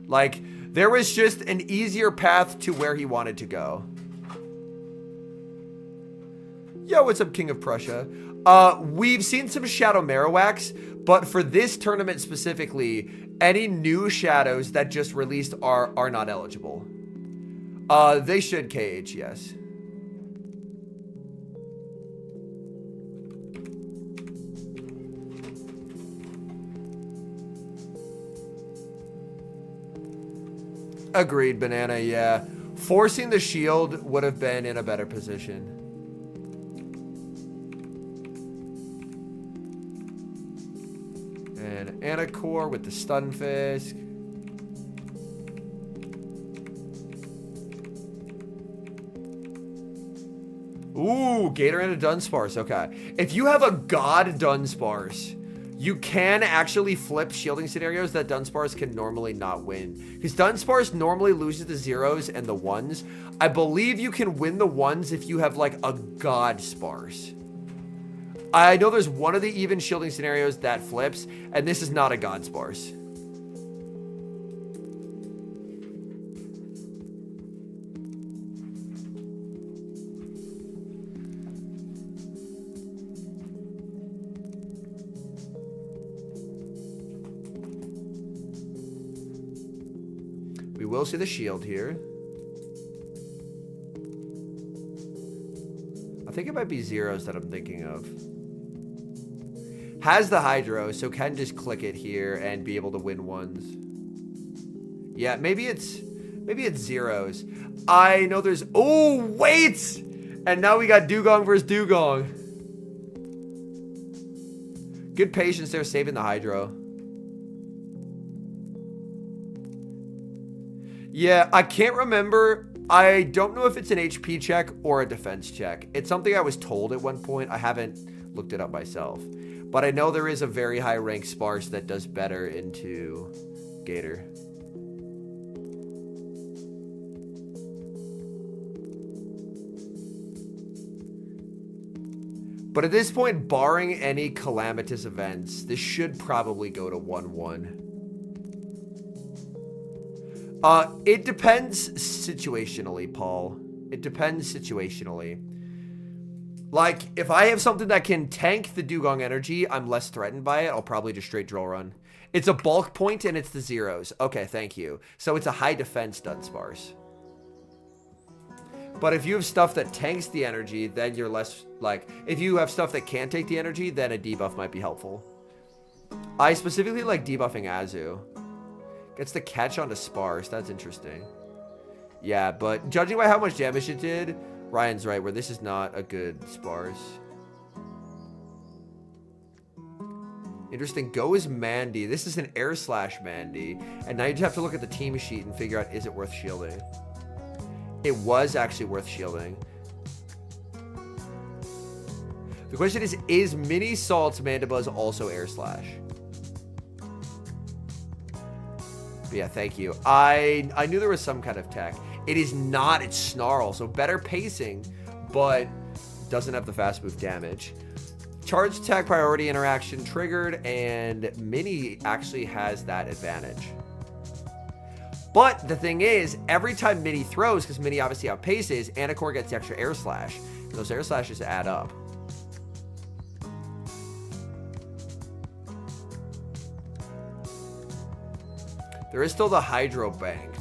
Like, there was just an easier path to where he wanted to go. Yo, what's up, King of Prussia? We've seen some Shadow Marowaks, but for this tournament specifically, any new Shadows that just released are not eligible. They should KH, yes. Agreed, Banana, yeah. Forcing the shield would have been in a better position. And Anacore with the Stunfisk. Ooh, Gator and a Dunsparce, okay. If you have a God Dunsparce, you can actually flip shielding scenarios that Dunsparce can normally not win. Because Dunsparce normally loses the 0s and the 1s. I believe you can win the 1s if you have, like, a God Sparse. I know there's one of the even shielding scenarios that flips, and this is not a God Sparse. We will see the shield here. I think it might be 0s that I'm thinking of. Has the Hydro, so can just click it here and be able to win 1s. Yeah, maybe it's 0s. I know there's... Oh, wait! And now we got Dugong versus Dugong. Good patience there, saving the Hydro. Yeah, I can't remember. I don't know if it's an HP check or a defense check. It's something I was told at one point. I haven't looked it up myself. But I know there is a very high rank Sparse that does better into Gator. But at this point, barring any calamitous events, this should probably go to 1-1. It depends situationally, Paul. It depends situationally. Like, if I have something that can tank the Dugong energy, I'm less threatened by it. I'll probably just straight drill run. It's a bulk point and it's the 0s. Okay, thank you. So it's a high defense Dunsparce. But if you have stuff that tanks the energy, then you're less, like, if you have stuff that can't take the energy, then a debuff might be helpful. I specifically like debuffing Azu. Gets the catch onto Sparse. That's interesting. Yeah, but judging by how much damage it did, Ryan's right, where this is not a good Sparse. Interesting. Go is Mandy. This is an Air Slash Mandy. And now you just have to look at the team sheet and figure out, is it worth shielding? It was actually worth shielding. The question is Mini Salt's Mandibuzz also Air Slash? But yeah, thank you. I knew there was some kind of tech. It is not, it's Snarl. So better pacing, but doesn't have the fast move damage. Charge attack priority interaction triggered, and Mini actually has that advantage. But the thing is, every time Mini throws, because Mini obviously outpaces, Anacore gets the extra air slash. And those air slashes add up. There is still the Hydro banked.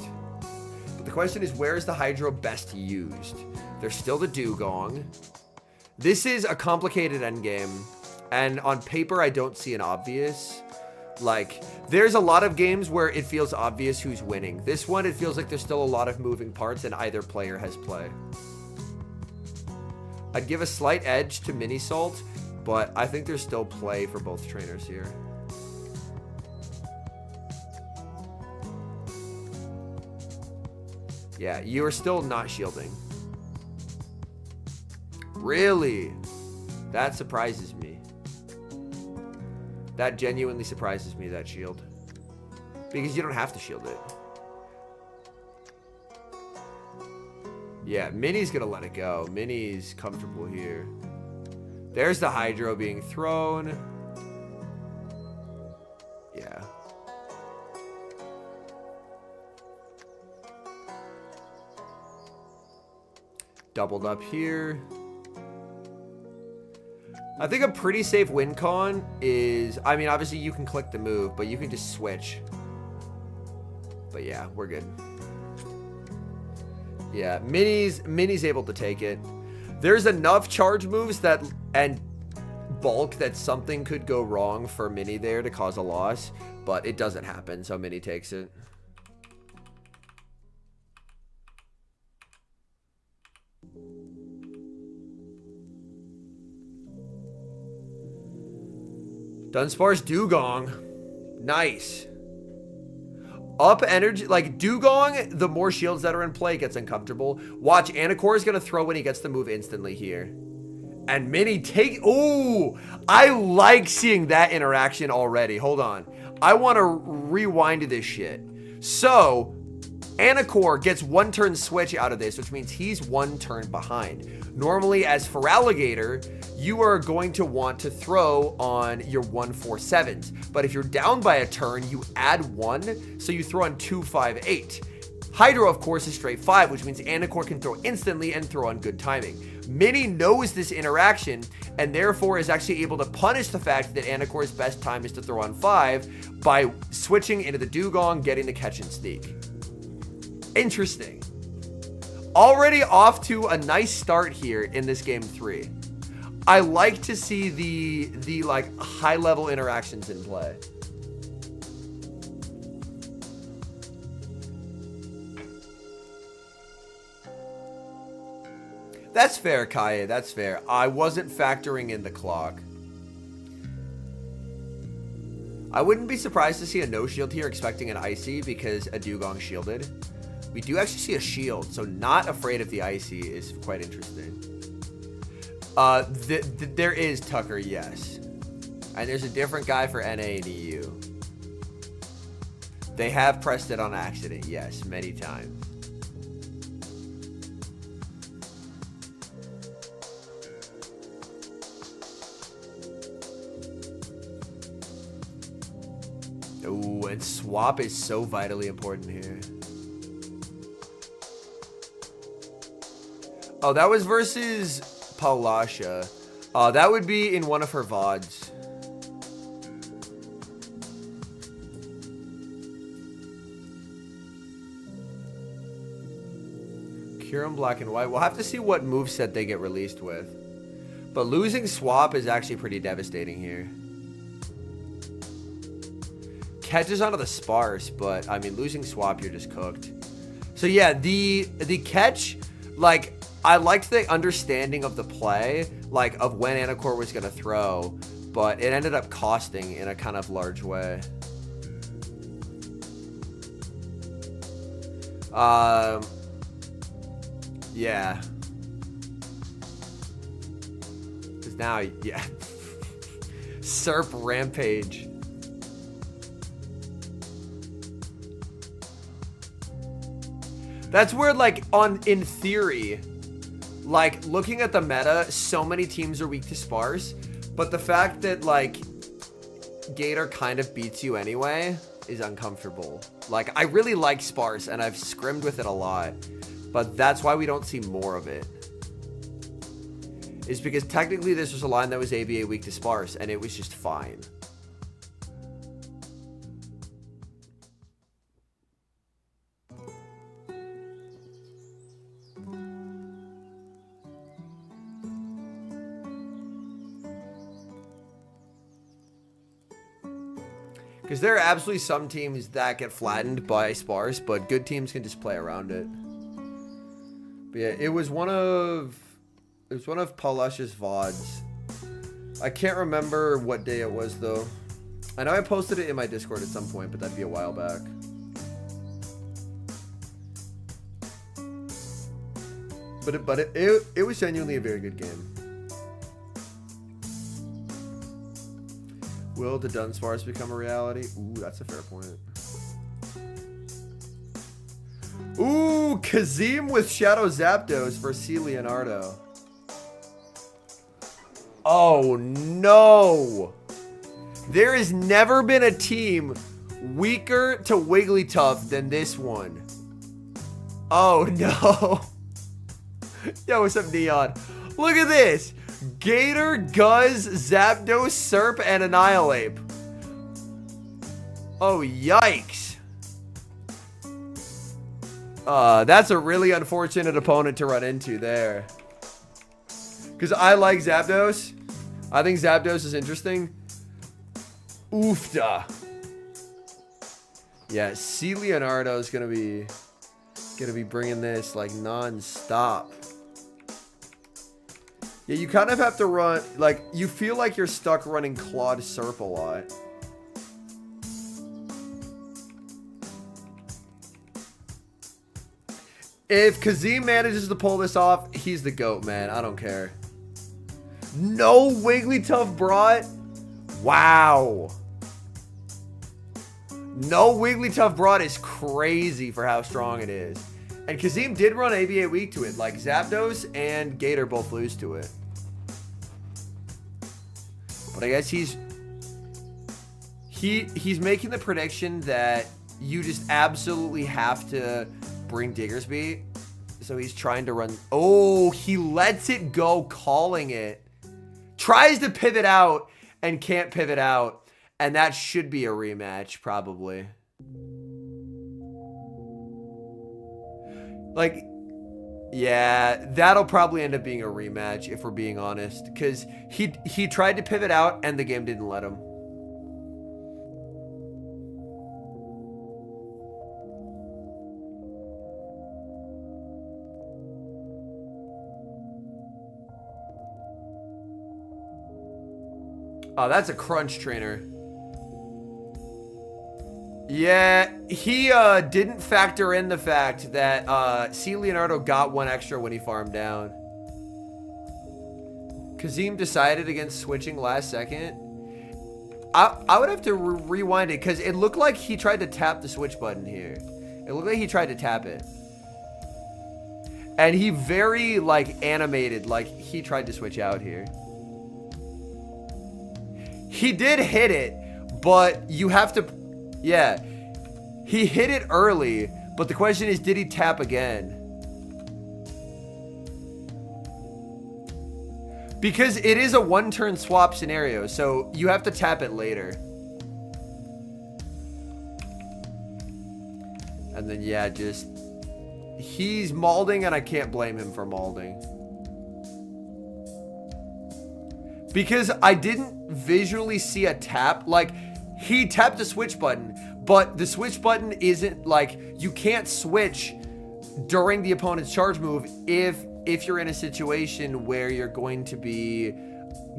But the question is, where is the Hydro best used? There's still the Dugong. This is a complicated endgame, and on paper, I don't see an obvious. Like, there's a lot of games where it feels obvious who's winning. This one, it feels like there's still a lot of moving parts, and either player has play. I'd give a slight edge to Mini Salt, but I think there's still play for both trainers here. Yeah, you are still not shielding. Really? That surprises me. That genuinely surprises me, that shield. Because you don't have to shield it. Yeah, Mini's gonna let it go. Mini's comfortable here. There's the Hydro being thrown. Yeah. Doubled up here. I think a pretty safe win con is, I mean, obviously you can click the move, but you can just switch. But yeah, we're good. Yeah, Mini's able to take it. There's enough charge moves that and bulk that something could go wrong for Mini there to cause a loss, but it doesn't happen, so Mini takes it. Dunsparce Dugong. Nice. Up energy. Like, Dugong, the more shields that are in play, gets uncomfortable. Watch, Anacore is going to throw when he gets the move instantly here. And Mini take... Ooh! I like seeing that interaction already. Hold on. I want to rewind this shit. So, Anacore gets one turn switch out of this, which means he's one turn behind. Normally, as for Alligator, you are going to want to throw on your 1-4-7s. But if you're down by a turn, you add 1, so you throw on 2-5-8. Hydro, of course, is straight 5, which means Anacore can throw instantly and throw on good timing. Mini knows this interaction, and therefore is actually able to punish the fact that Anacore's best time is to throw on 5 by switching into the Dugong, getting the catch and sneak. Interesting. Already off to a nice start here in this game 3. I like to see the like high level interactions in play. That's fair, Kaye. That's fair. I wasn't factoring in the clock. I wouldn't be surprised to see a no shield here, expecting an icy because a Dugong shielded. We do actually see a shield, so not afraid of the icy is quite interesting. There is Tucker, yes. And there's a different guy for NA and EU. They have pressed it on accident, yes, many times. Ooh, and swap is so vitally important here. Oh, that was versus Paulasha. That would be in one of her VODs. Kyurem Black and White. We'll have to see what moveset they get released with. But losing swap is actually pretty devastating here. Catches onto the sparse, but I mean, losing swap, you're just cooked. So yeah, the catch, like, I liked the understanding of the play, like, of when Anacore was going to throw, but it ended up costing in a kind of large way. Yeah. Because now, yeah. Serp Rampage. That's where, like, in theory, like, looking at the meta, so many teams are weak to sparse, but the fact that, like, Gator kind of beats you anyway is uncomfortable. Like, I really like sparse, and I've scrimmed with it a lot, but that's why we don't see more of it. Is because technically this was a line that was ABA weak to sparse, and it was just fine. Because there are absolutely some teams that get flattened by sparse, but good teams can just play around it. But yeah, it was one of Paulash's VODs. I can't remember what day it was though. I know I posted it in my Discord at some point, but that'd be a while back. But it was genuinely a very good game. Will the Dunsparce become a reality? Ooh, that's a fair point. Ooh, Kazim with Shadow Zapdos for C. Leonardo. Oh, no. There has never been a team weaker to Wigglytuff than this one. Oh, no. Yo, what's up, Neon? Look at this. Gator, Guzz, Zapdos, Serp, and Annihilate. Oh, yikes. That's a really unfortunate opponent to run into there. Because I like Zapdos. I think Zapdos is interesting. Oofda. Yeah, C. Leonardo is gonna be bringing this like non-stop. Yeah, you kind of have to run, like, you feel like you're stuck running Clawed Serp a lot. If Kazim manages to pull this off, he's the GOAT, man. I don't care. No Wigglytuff brought? Wow. No Wigglytuff brought is crazy for how strong it is. And Kazim did run ABA weak to it. Like, Zapdos and Gator both lose to it. But I guess he's making the prediction that you just absolutely have to bring Diggersby. So he's trying to run. Oh, he lets it go, calling it. Tries to pivot out and can't pivot out. And that should be a rematch, probably. Like, yeah, that'll probably end up being a rematch if we're being honest. Because he tried to pivot out and the game didn't let him. Oh, that's a crunch trainer. Yeah, he didn't factor in the fact that C. Leonardo got one extra when he farmed down. Kazim decided against switching last second. I would have to rewind it because it looked like he tried to tap the switch button here. It looked like he tried to tap it. And he very, like, animated, like he tried to switch out here. He did hit it, but you have to... Yeah, he hit it early, but the question is, did he tap again? Because it is a one-turn swap scenario, so you have to tap it later. And then, yeah, just... He's malding, and I can't blame him for malding. Because I didn't visually see a tap. Like, he tapped the switch button, but the switch button isn't, like, you can't switch during the opponent's charge move if you're in a situation where you're going to be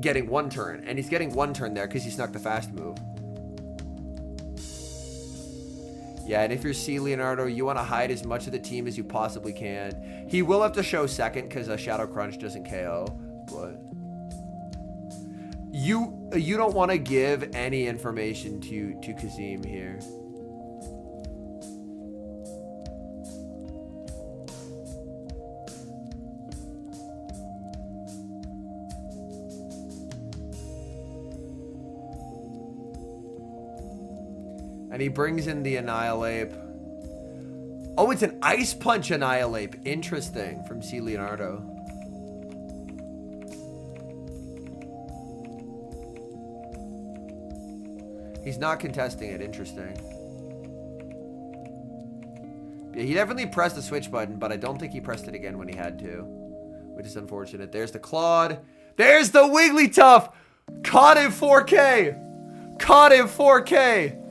getting one turn. And he's getting one turn there because he snuck the fast move. Yeah, and if you're C. Leonardo, you want to hide as much of the team as you possibly can. He will have to show second because a Shadow Crunch doesn't KO, but... You don't want to give any information to Kazim here. And he brings in the Annihilate. Oh, it's an Ice Punch Annihilate. Interesting. From C. Leonardo. He's not contesting it. Interesting. Yeah, he definitely pressed the switch button, but I don't think he pressed it again when he had to. Which is unfortunate. There's the Claude. There's the Wigglytuff! Caught in 4K! Caught in 4K!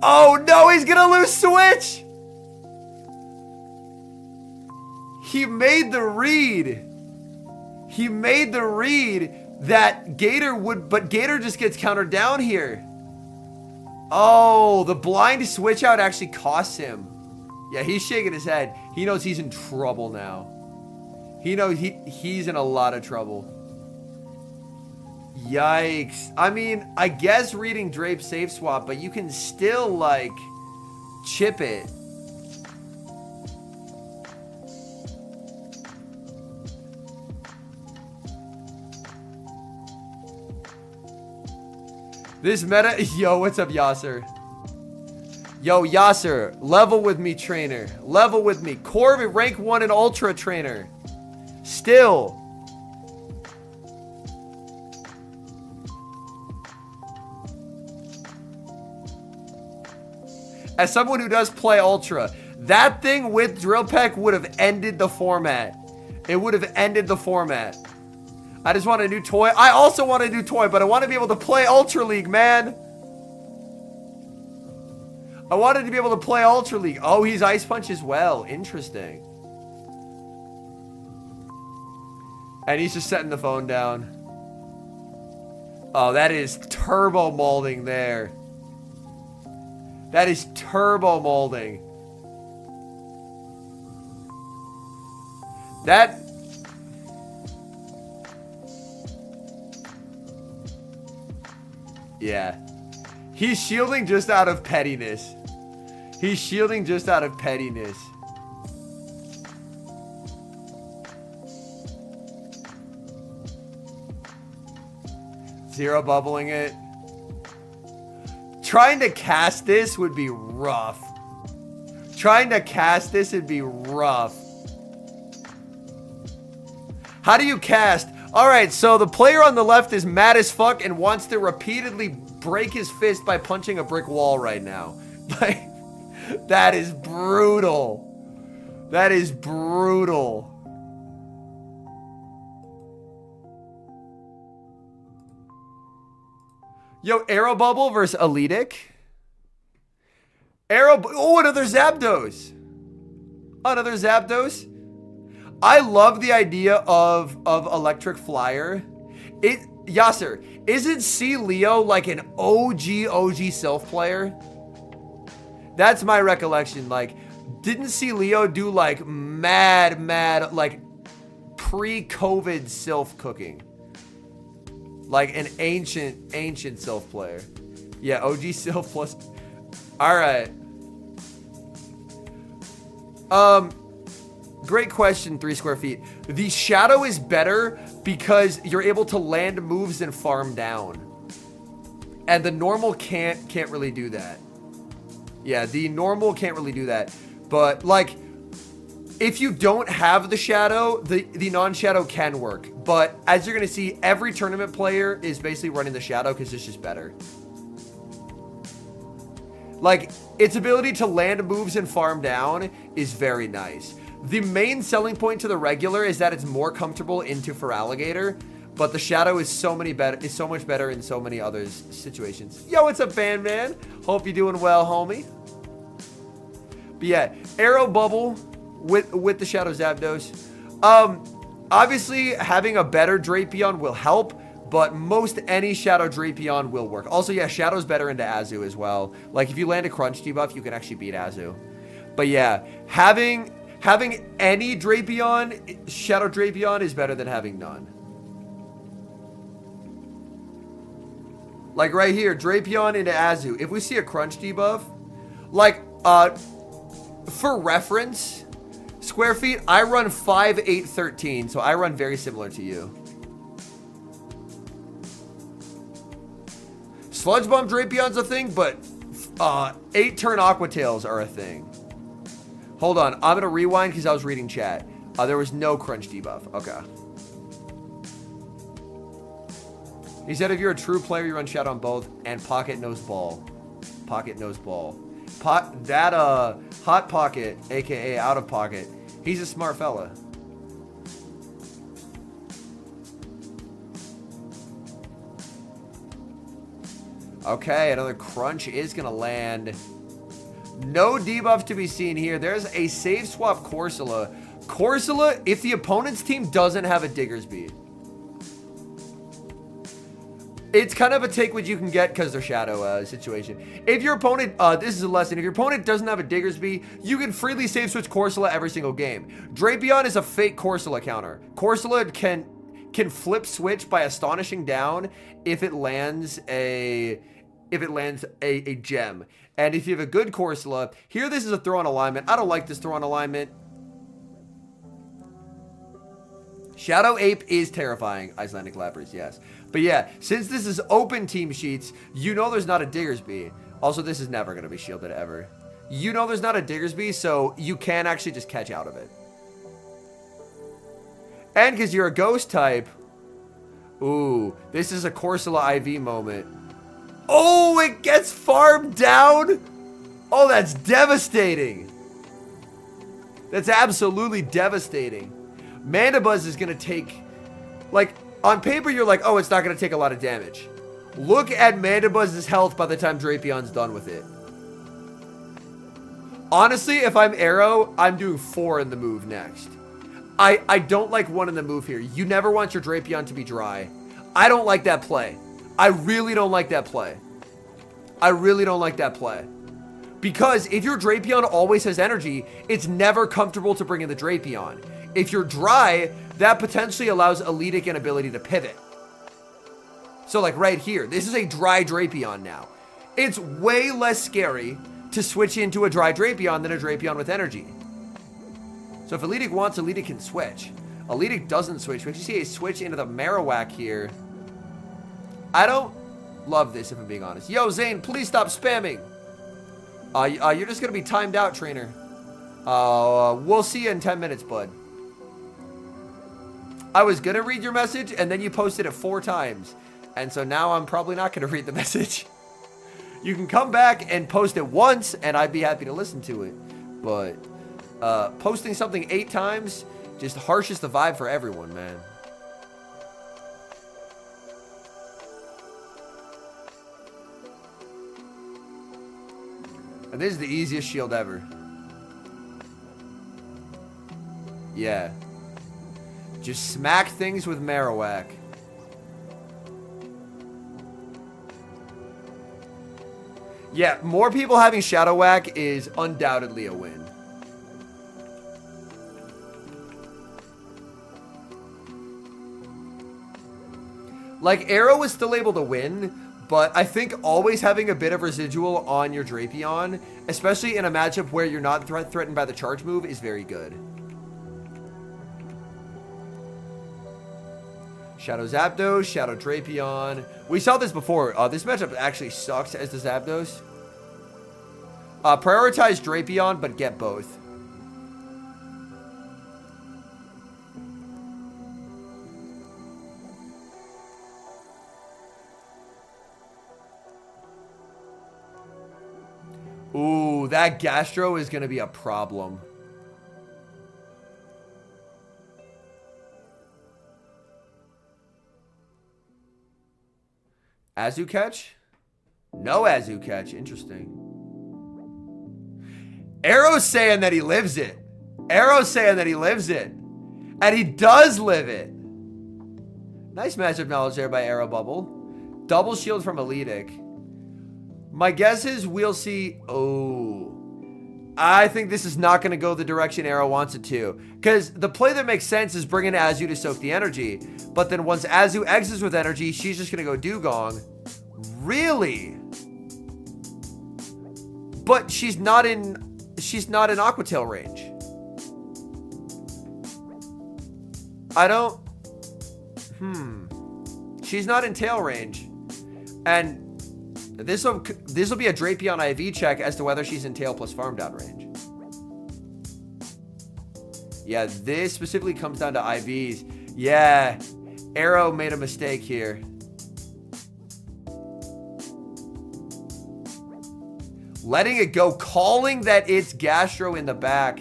Oh no, he's gonna lose switch! He made the read. He made the read that Gator would, but Gator just gets countered down here. Oh, the blind switch out actually costs him. Yeah, he's shaking his head. He knows he's in trouble now. He knows he's in a lot of trouble. Yikes. I mean, I guess reading Drape safe swap, but you can still, like, chip it. This meta... Yo, what's up, Yasser? Yo, Yasser, level with me, trainer. Level with me. Corviknight rank 1 and Ultra trainer. Still. As someone who does play Ultra, that thing with Drill Peck would have ended the format. It would have ended the format. I just want a new toy. I also want a new toy, but I want to be able to play Ultra League, man. I wanted to be able to play Ultra League. Oh, he's Ice Punch as well. Interesting. And he's just setting the phone down. Oh, that is turbo molding there. That is turbo molding. That... Yeah. He's shielding just out of pettiness. He's shielding just out of pettiness. Zero bubbling it. Trying to cast this would be rough. Trying to cast this would be rough. How do you cast? Alright, so the player on the left is mad as fuck and wants to repeatedly break his fist by punching a brick wall right now. Like, that is brutal. That is brutal. Yo, Arrow Bubble versus Elic. Oh, another Zapdos. Another Zapdos. I love the idea of Electric Flyer. Yasser, isn't C Leo like an OG self player? That's my recollection. Like, didn't C Leo do like mad like pre-COVID self cooking? Like an ancient self player. Yeah, OG self plus. All right. Great question, 3 square feet. The shadow is better because you're able to land moves and farm down. And the normal can't really do that. Yeah, the normal can't really do that. But like, if you don't have the shadow, the non-shadow can work. But as you're gonna see, every tournament player is basically running the shadow because it's just better. Like, its ability to land moves and farm down is very nice. The main selling point to the regular is that it's more comfortable into for alligator, but the shadow is so much better in so many other situations. Yo, what's up, man? Hope you're doing well, homie. But yeah, Arrow Bubble with the Shadow Zapdos. Obviously, having a better Drapion will help, but most any Shadow Drapion will work. Also, yeah, Shadow's better into Azu as well. Like, if you land a Crunch debuff, you can actually beat Azu. But yeah, having any Drapion, Shadow Drapion, is better than having none. Like right here, Drapion into Azu. If we see a Crunch debuff, like, for reference, square feet, I run 5, 8, 13, so I run very similar to you. Sludge Bomb Drapion's a thing, but 8-turn Aqua Tails are a thing. Hold on, I'm gonna rewind because I was reading chat. There was no crunch debuff. Okay. He said if you're a true player, you run Shadow on both, and Pocket knows ball. Pocket knows ball. Hot Pocket, aka Out of Pocket, he's a smart fella. Okay, another crunch is gonna land. No debuff to be seen here. There's a save swap Corsola. Corsola, if the opponent's team doesn't have a Diggersby, it's kind of a take what you can get because they're Shadow situation. If your opponent, this is a lesson, if your opponent doesn't have a Diggersby, you can freely save switch Corsola every single game. Drapion is a fake Corsola counter. Corsola can flip switch by astonishing down if it lands a gem. And if you have a good Corsola, here this is a throw on alignment. I don't like this throw on alignment. Shadow Ape is terrifying. Icelandic Lapras, yes. But yeah, since this is open team sheets, you know there's not a Diggersby. Also, this is never going to be shielded ever. You know there's not a Diggersby, so you can actually just catch out of it. And because you're a ghost type, ooh, this is a Corsola IV moment. Oh, it gets farmed down. Oh, that's devastating. That's absolutely devastating. Mandibuzz is going to take, like, on paper, you're like, oh, it's not going to take a lot of damage. Look at Mandibuzz's health by the time Drapion's done with it. Honestly, if I'm Arrow, I'm doing 4 in the move next. I don't like 1 in the move here. You never want your Drapion to be dry. I don't like that play. I really don't like that play. I really don't like that play. Because if your Drapion always has energy, it's never comfortable to bring in the Drapion. If you're dry, that potentially allows Elic an ability to pivot. So like right here, this is a dry Drapion now. It's way less scary to switch into a dry Drapion than a Drapion with energy. So if Elic wants, Elic can switch. Elic doesn't switch. We actually see a switch into the Marowak here. I don't love this, if I'm being honest. Yo, Zane, please stop spamming. You're just going to be timed out, trainer. We'll see you in 10 minutes, bud. I was going to read your message, and then you posted it 4 times. And so now I'm probably not going to read the message. You can come back and post it once, and I'd be happy to listen to it. But posting something 8 times just harshes the vibe for everyone, man. And this is the easiest shield ever. Yeah. Just smack things with Marowak. Yeah, more people having Shadow Whack is undoubtedly a win. Like, Arrow is still able to win, but I think always having a bit of residual on your Drapion, especially in a matchup where you're not threatened by the charge move, is very good. Shadow Zapdos, Shadow Drapion. We saw this before. This matchup actually sucks as the Zapdos. Prioritize Drapion, but get both. Ooh, that Gastro is going to be a problem. Azu catch? No Azu catch. Interesting. Arrow's saying that he lives it. Arrow's saying that he lives it. And he does live it. Nice matchup knowledge there by Arrow Bubble. Double shield from Elic. My guess is we'll see... Oh. I think this is not going to go the direction Arrow wants it to. Because the play that makes sense is bringing Azu to soak the energy. But then once Azu exits with energy, she's just going to go Dugong. Really? But she's not in Aqua Tail range. I don't... She's not in tail range. And This will be a Drapion IV check as to whether she's in tail plus farm down range. Yeah, this specifically comes down to IVs. Yeah, Arrow made a mistake here. Letting it go, calling that it's Gastro in the back,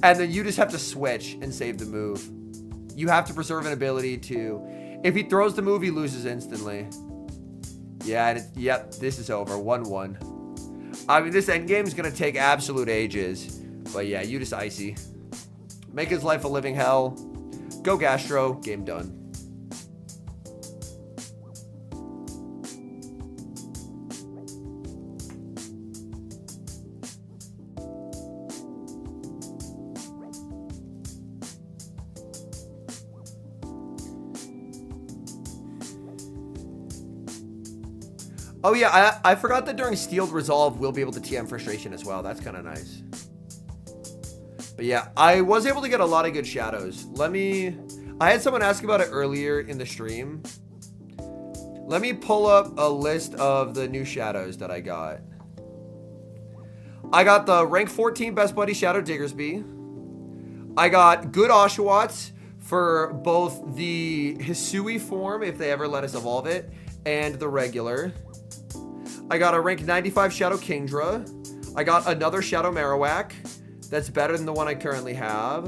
and then you just have to switch and save the move. You have to preserve an ability to... If he throws the move, he loses instantly. Yeah, yep, this is over. 1-1. I mean, this endgame is going to take absolute ages. But yeah, you just icy. Make his life a living hell. Go Gastro. Game done. Oh yeah, I forgot that during Steeled Resolve, we'll be able to TM Frustration as well. That's kind of nice. But yeah, I was able to get a lot of good shadows. I had someone ask about it earlier in the stream. Let me pull up a list of the new shadows that I got. I got the rank 14 Best Buddy Shadow Diggersby. I got good Oshawotts for both the Hisui form, if they ever let us evolve it, and the regular. I got a rank 95 Shadow Kingdra. I got another Shadow Marowak. That's better than the one I currently have.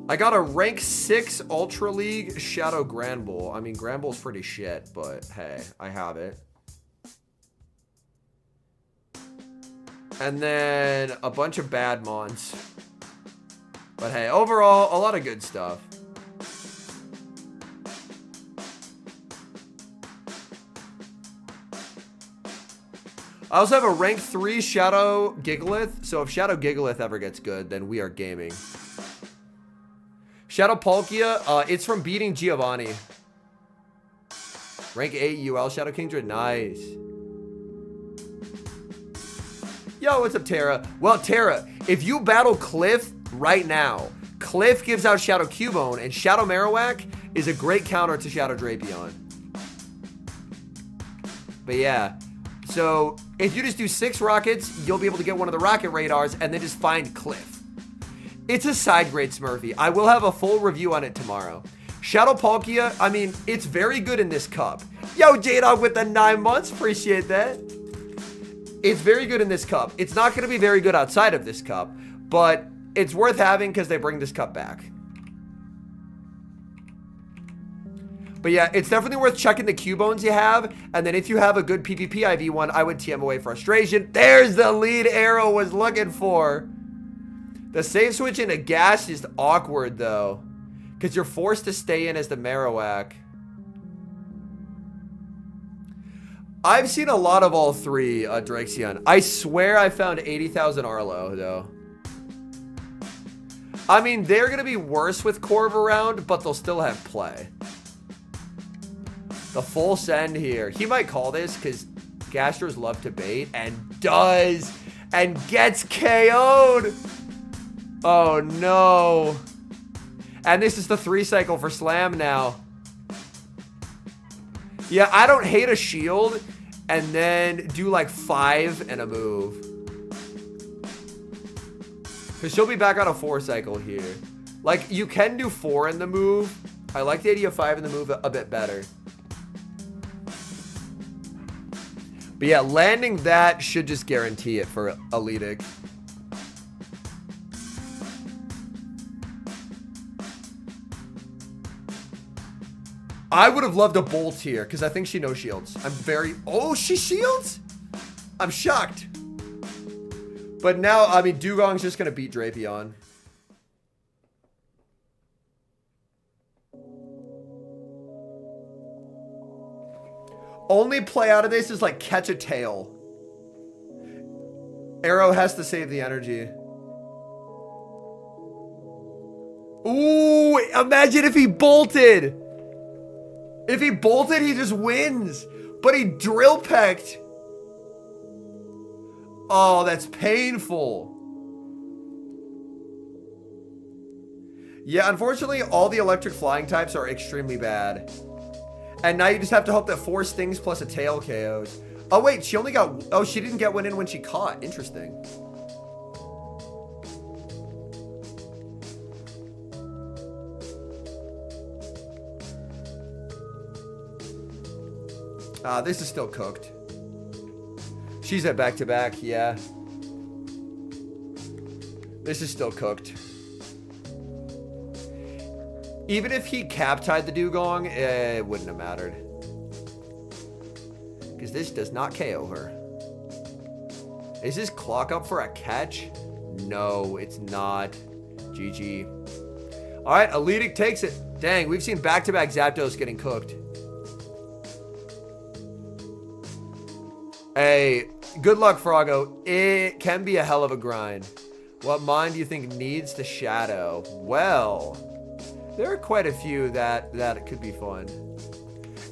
I got a rank 6 Ultra League Shadow Granbull. I mean, Granbull's pretty shit, but hey, I have it. And then a bunch of bad mons. But hey, overall, a lot of good stuff. I also have a rank 3 Shadow Gigalith, so if Shadow Gigalith ever gets good, then we are gaming. Shadow Palkia, it's from beating Giovanni. Rank 8 UL Shadow Kingdra, nice. Yo, what's up, Tara? Well, Tara, if you battle Cliff right now, Cliff gives out Shadow Cubone, and Shadow Marowak is a great counter to Shadow Drapion. But yeah, so if you just do 6 rockets, you'll be able to get one of the rocket radars and then just find Cliff. It's a side grade Smurfy. I will have a full review on it tomorrow. Shadow Palkia, I mean, it's very good in this cup. Yo, J-Dog with the 9 months. Appreciate that. It's very good in this cup. It's not going to be very good outside of this cup, but it's worth having because they bring this cup back. But yeah, it's definitely worth checking the Cubones you have. And then if you have a good PvP IV one, I would TM away Frustration. There's the lead Arrow was looking for. The save switch into Gas is awkward, though, because you're forced to stay in as the Marowak. I've seen a lot of all 3, Draxion. I swear I found 80,000 Arlo, though. I mean, they're going to be worse with Corv around, but they'll still have play. The full send here. He might call this because Gastros love to bait, and does, and gets KO'd. Oh no. And this is the 3 cycle for Slam now. Yeah, I don't hate a shield and then do like 5 and a move. Because she'll be back on a 4 cycle here. Like, you can do 4 in the move. I like the idea of 5 in the move a bit better. But yeah, landing that should just guarantee it for Elic. I would have loved a Bolt here because I think she knows shields. Oh, she shields? I'm shocked. But now, I mean, Dugong's just going to beat Drapion. Only play out of this is like catch a tail. Arrow has to save the energy. Ooh, imagine if he bolted. If he bolted, he just wins. But he drill pecked. Oh, that's painful. Yeah, unfortunately, all the electric flying types are extremely bad. And now you just have to hope that 4 stings plus a tail KOs. Oh, wait, she only got... Oh, she didn't get one in when she caught. Interesting. This is still cooked. She's at back-to-back, yeah. This is still cooked. Even if he cap-tied the dugong, it wouldn't have mattered. Because this does not KO her. Is this clock up for a catch? No, it's not. GG. Alright, Elic takes it. Dang, we've seen back-to-back Zapdos getting cooked. Hey, good luck, Froggo. It can be a hell of a grind. What mine do you think needs the shadow? Well, there are quite a few that it could be fun.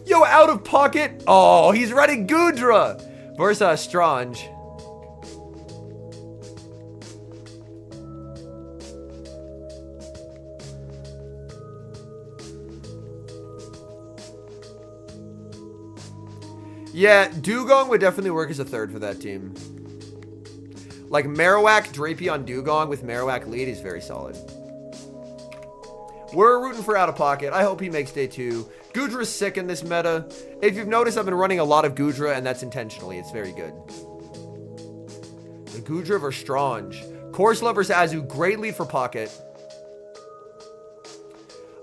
Yo, out of pocket. Oh, he's running Gudra versus Strange. Yeah, Dugong would definitely work as a third for that team. Like Marowak, Drapion, Dugong with Marowak lead is very solid. We're rooting for out of pocket. I hope he makes day 2. Gudra's sick in this meta. If you've noticed, I've been running a lot of Gudra, and that's intentionally. It's very good. The Gudra versus Strange. Corsola versus Azu. Great lead for pocket.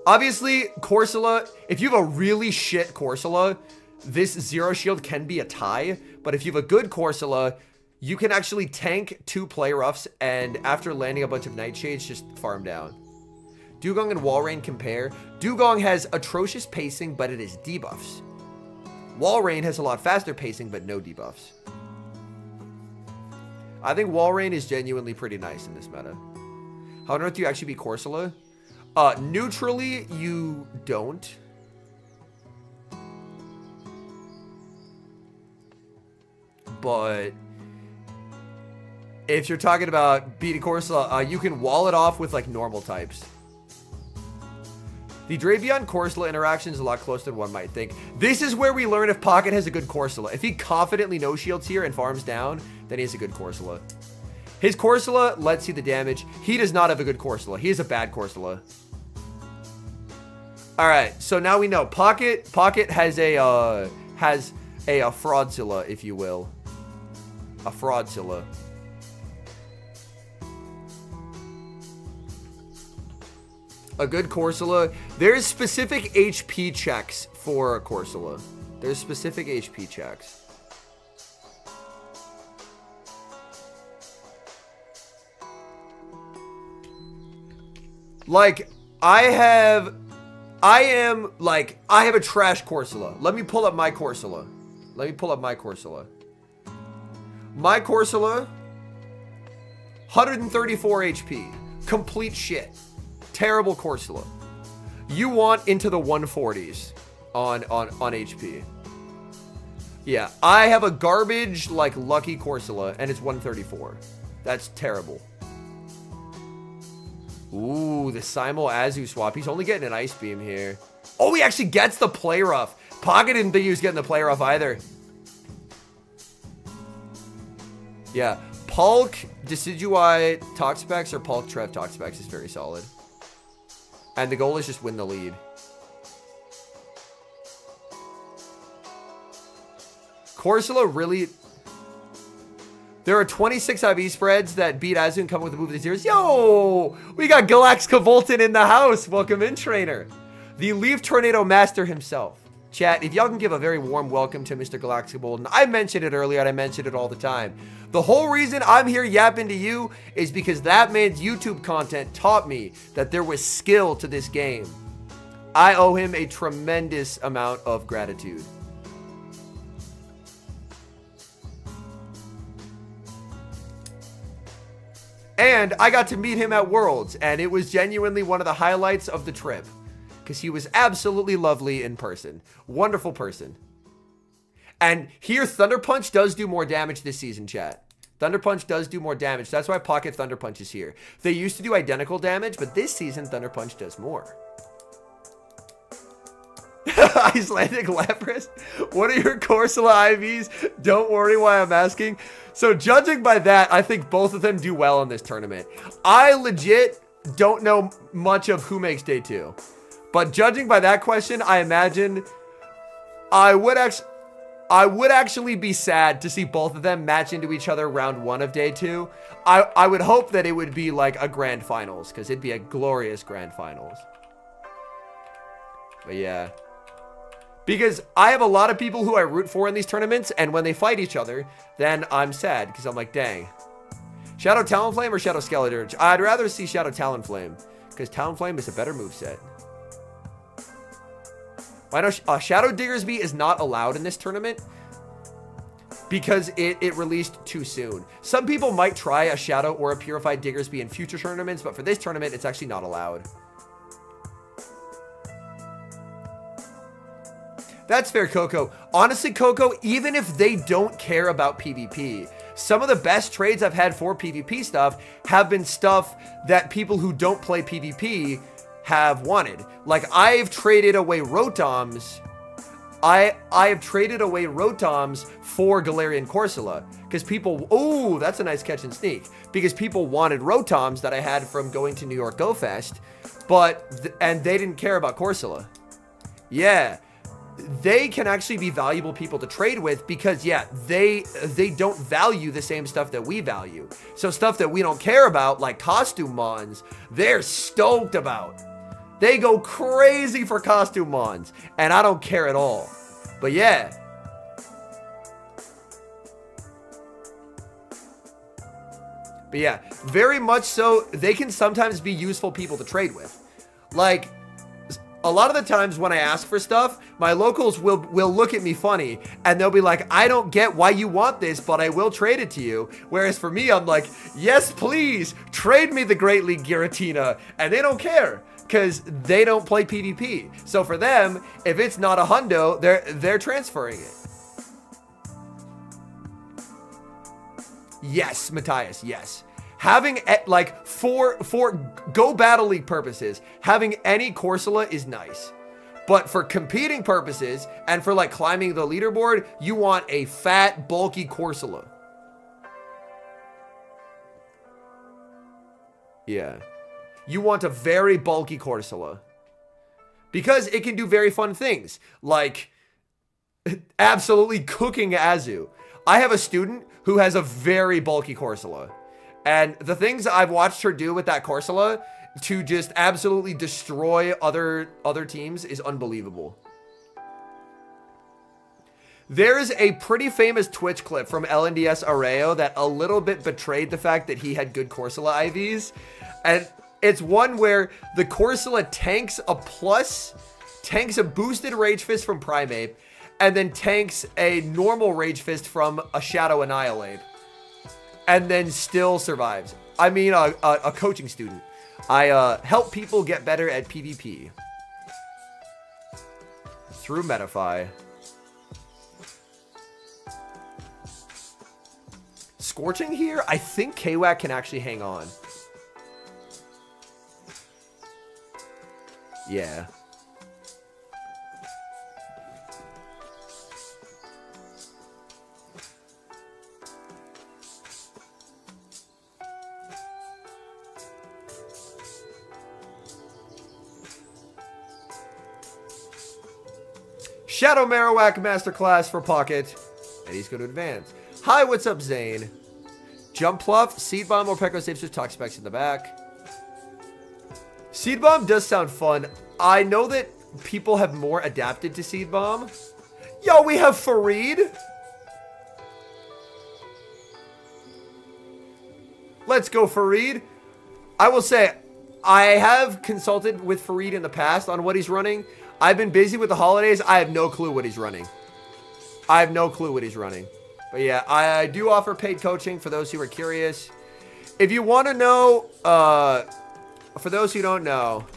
Obviously, Corsola, if you have a really shit Corsola, this Zero Shield can be a tie, but if you have a good Corsola, you can actually tank 2 play roughs, and after landing a bunch of Nightshades, just farm down. Dugong and Walrein compare. Dugong has atrocious pacing, but it is debuffs. Walrein has a lot faster pacing, but no debuffs. I think Walrein is genuinely pretty nice in this meta. How on earth do you actually beat Corsola? Neutrally, you don't. But if you're talking about beating Corsola, you can wall it off with like normal types. The Drapion Corsola interaction is a lot closer than one might think. This is where we learn if Pocket has a good Corsola. If he confidently no shields here and farms down, then he has a good Corsola. His Corsola lets see the damage. He does not have a good Corsola. He has a bad Corsola. All right, so now we know Pocket has a Fraudzilla, if you will. A Fraudzilla. A good Corsola. There's specific HP checks for a Corsola. There's specific HP checks. Like, I have a trash Corsola. Let me pull up my Corsola. My Corsola, 134 HP. Complete shit. Terrible Corsola. You want into the 140s on HP. Yeah, I have a garbage, like, lucky Corsola, and it's 134. That's terrible. Ooh, the Simul Azu swap. He's only getting an Ice Beam here. Oh, he actually gets the Play Rough. Pocket didn't think he was getting the Play Rough either. Yeah, Pulk, Decidueye, Toxapex, or Pulk, Trev, Toxapex is very solid. And the goal is just win the lead. Corsola really... There are 26 IV spreads that beat Azu and come with a move of the zeros. Yo! We got Galax Volton in the house. Welcome in, trainer. The Leaf Tornado Master himself. Chat, if y'all can give a very warm welcome to Mr. Galax Volton. I mentioned it earlier, and I mentioned it all the time. The whole reason I'm here yapping to you is because that man's YouTube content taught me that there was skill to this game. I owe him a tremendous amount of gratitude. And I got to meet him at Worlds, and it was genuinely one of the highlights of the trip. Because he was absolutely lovely in person. Wonderful person. And here, Thunder Punch does do more damage this season, chat. Thunder Punch does do more damage. That's why Pocket Thunder Punch is here. They used to do identical damage, but this season, Thunder Punch does more. Icelandic Lapras? What are your Corsola IVs? Don't worry why I'm asking. So judging by that, I think both of them do well in this tournament. I legit don't know much of who makes day 2. But judging by that question, I imagine I would actually be sad to see both of them match into each other round 1 of day 2. I would hope that it would be like a grand finals, because it'd be a glorious grand finals. But yeah. Because I have a lot of people who I root for in these tournaments, and when they fight each other, then I'm sad, because I'm like, dang. Shadow Talonflame or Shadow Skeledirge? I'd rather see Shadow Talonflame, because Talonflame is a better moveset. Why no? Shadow Diggersby is not allowed in this tournament because it released too soon. Some people might try a Shadow or a Purified Diggersby in future tournaments, but for this tournament, it's actually not allowed. That's fair, Coco. Honestly, Coco, even if they don't care about PvP, some of the best trades I've had for PvP stuff have been stuff that people who don't play PvP have wanted. Like, I've traded away Rotoms. I have traded away Rotoms for Galarian Corsola because people, oh, that's a nice catch and sneak, because people wanted Rotoms that I had from going to New York Go Fest, and they didn't care about Corsola. Yeah. They can actually be valuable people to trade with because, yeah, they don't value the same stuff that we value. So stuff that we don't care about, like costume mons, they're stoked about. They go crazy for costume mons, and I don't care at all. But yeah. But yeah, very much so, they can sometimes be useful people to trade with. Like, a lot of the times when I ask for stuff, my locals will look at me funny, and they'll be like, I don't get why you want this, but I will trade it to you. Whereas for me, I'm like, yes, please, trade me the Great League Giratina. And they don't care, because they don't play PvP. So for them, if it's not a hundo, they're transferring it. Yes, Matthias, yes. Having, like, for Go Battle League purposes, having any Corsola is nice. But for competing purposes, and for, like, climbing the leaderboard, you want a fat, bulky Corsola. Yeah. You want a very bulky Corsola. Because it can do very fun things. Like, absolutely cooking Azu. I have a student who has a very bulky Corsola. And the things I've watched her do with that Corsola to just absolutely destroy other teams is unbelievable. There's a pretty famous Twitch clip from LNDS Areo that a little bit betrayed the fact that he had good Corsola IVs. And it's one where the Corsola tanks a boosted Rage Fist from Primeape, and then tanks a normal Rage Fist from a Shadow Annihilate. And then still survives. I mean, a coaching student. I help people get better at PvP. Through Metafy. Scorching here? I think KWAC can actually hang on. Yeah. Shadow Marowak Masterclass for Pocket. And he's going to advance. Hi, what's up, Zane? Jump Pluff, Seed Bomb, or Pekko Saves with Talk Specs in the back. Seed Bomb does sound fun. I know that people have more adapted to Seed Bomb. Yo, we have Fareed. Let's go, Fareed. I will say, I have consulted with Fareed in the past on what he's running. I've been busy with the holidays. I have no clue what he's running. But yeah, I do offer paid coaching for those who are curious. If you want to know, for those who don't know,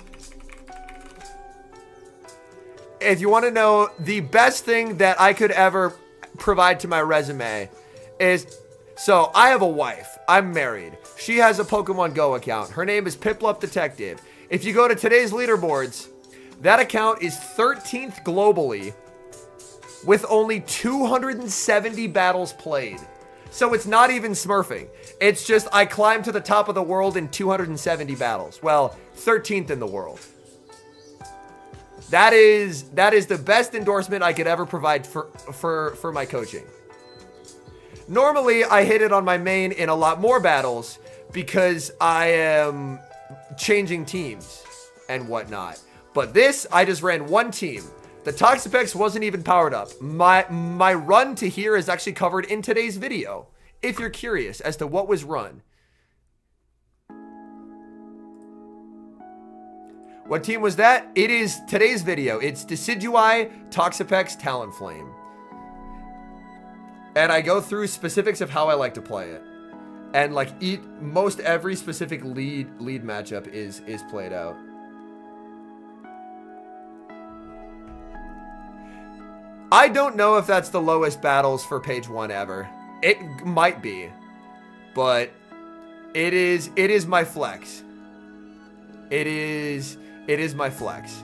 if you want to know the best thing that I could ever provide to my resume is So, I have a wife. I'm married. She has a Pokemon Go account. Her name is Piplup Detective. If you go to today's leaderboards, that account is 13th globally with only 270 battles played. So it's not even smurfing. It's just I climbed to the top of the world in 270 battles. Well, 13th in the world. That is the best endorsement I could ever provide for my coaching. Normally, I hit it on my main in a lot more battles because I am changing teams and whatnot. But this, I just ran one team. The Toxapex wasn't even powered up. My run to here is actually covered in today's video, if you're curious as to what was run. What team was that? It is today's video. It's Decidueye, Toxapex, Talonflame. And I go through specifics of how I like to play it. And like most every specific lead matchup is played out. I don't know if that's the lowest battles for page 1 ever. It might be. But it is my flex. It is my flex.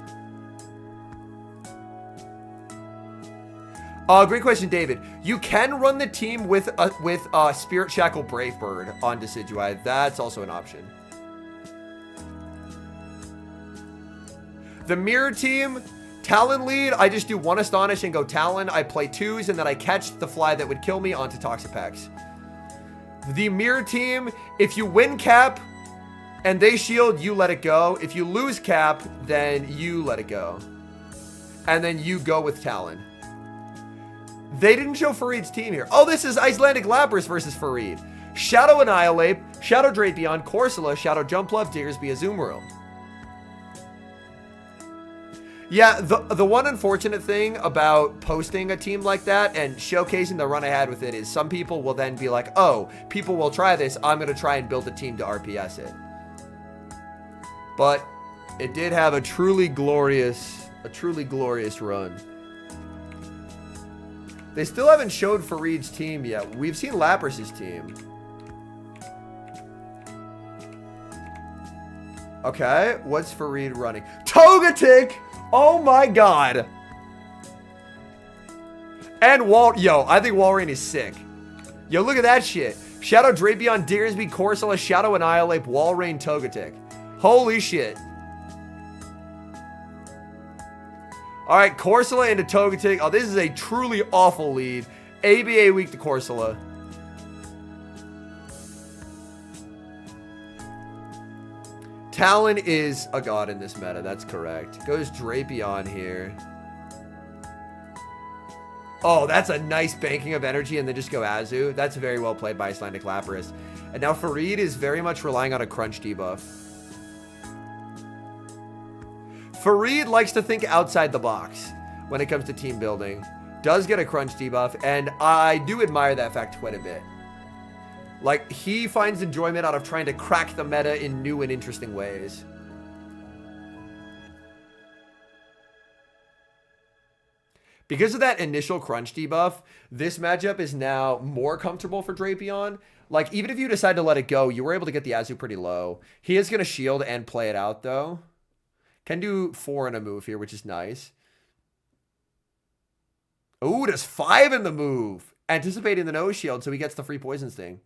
Great question, David. You can run the team with Spirit Shackle Brave Bird on Decidueye. That's also an option. The mirror team, Talon lead, I just do 1 Astonish and go Talon. I play 2s and then I catch the fly that would kill me onto Toxapex. The mirror team, if you win cap and they shield, you let it go. If you lose cap, then you let it go. And then you go with Talon. They didn't show Fareed's team here. Oh, this is Icelandic Lapras versus Fareed. Shadow Annihilate, Shadow Drapion, Corsola, Shadow Jumpluff, Diggersby, Azumarill. Yeah, the one unfortunate thing about posting a team like that and showcasing the run I had with it is some people will then be like, oh, people will try this. I'm going to try and build a team to RPS it. But it did have a truly glorious run. They still haven't showed Fareed's team yet. We've seen Lapras' team. Okay, what's Fareed running? Togetic! Oh my god! And yo, I think Walrein is sick. Yo, look at that shit. Shadow Drapion, Diggersby, Corsola, Shadow Annihilate, Walrein, Togetic. Holy shit. Alright, Corsola into Togetic. Oh, this is a truly awful lead. ABA weak to Corsola. Talon is a god in this meta. That's correct. Goes Drapion here. Oh, that's a nice banking of energy and then just go Azu. That's very well played by Icelandic Lapras. And now Fareed is very much relying on a crunch debuff. Fareed likes to think outside the box when it comes to team building. Does get a crunch debuff, and I do admire that fact quite a bit. Like, he finds enjoyment out of trying to crack the meta in new and interesting ways. Because of that initial crunch debuff, this matchup is now more comfortable for Drapion. Like, even if you decide to let it go, you were able to get the Azu pretty low. He is going to shield and play it out, though. Can do 4 in a move here, which is nice. Ooh, does 5 in the move. Anticipating the no shield, so he gets the free poison sting.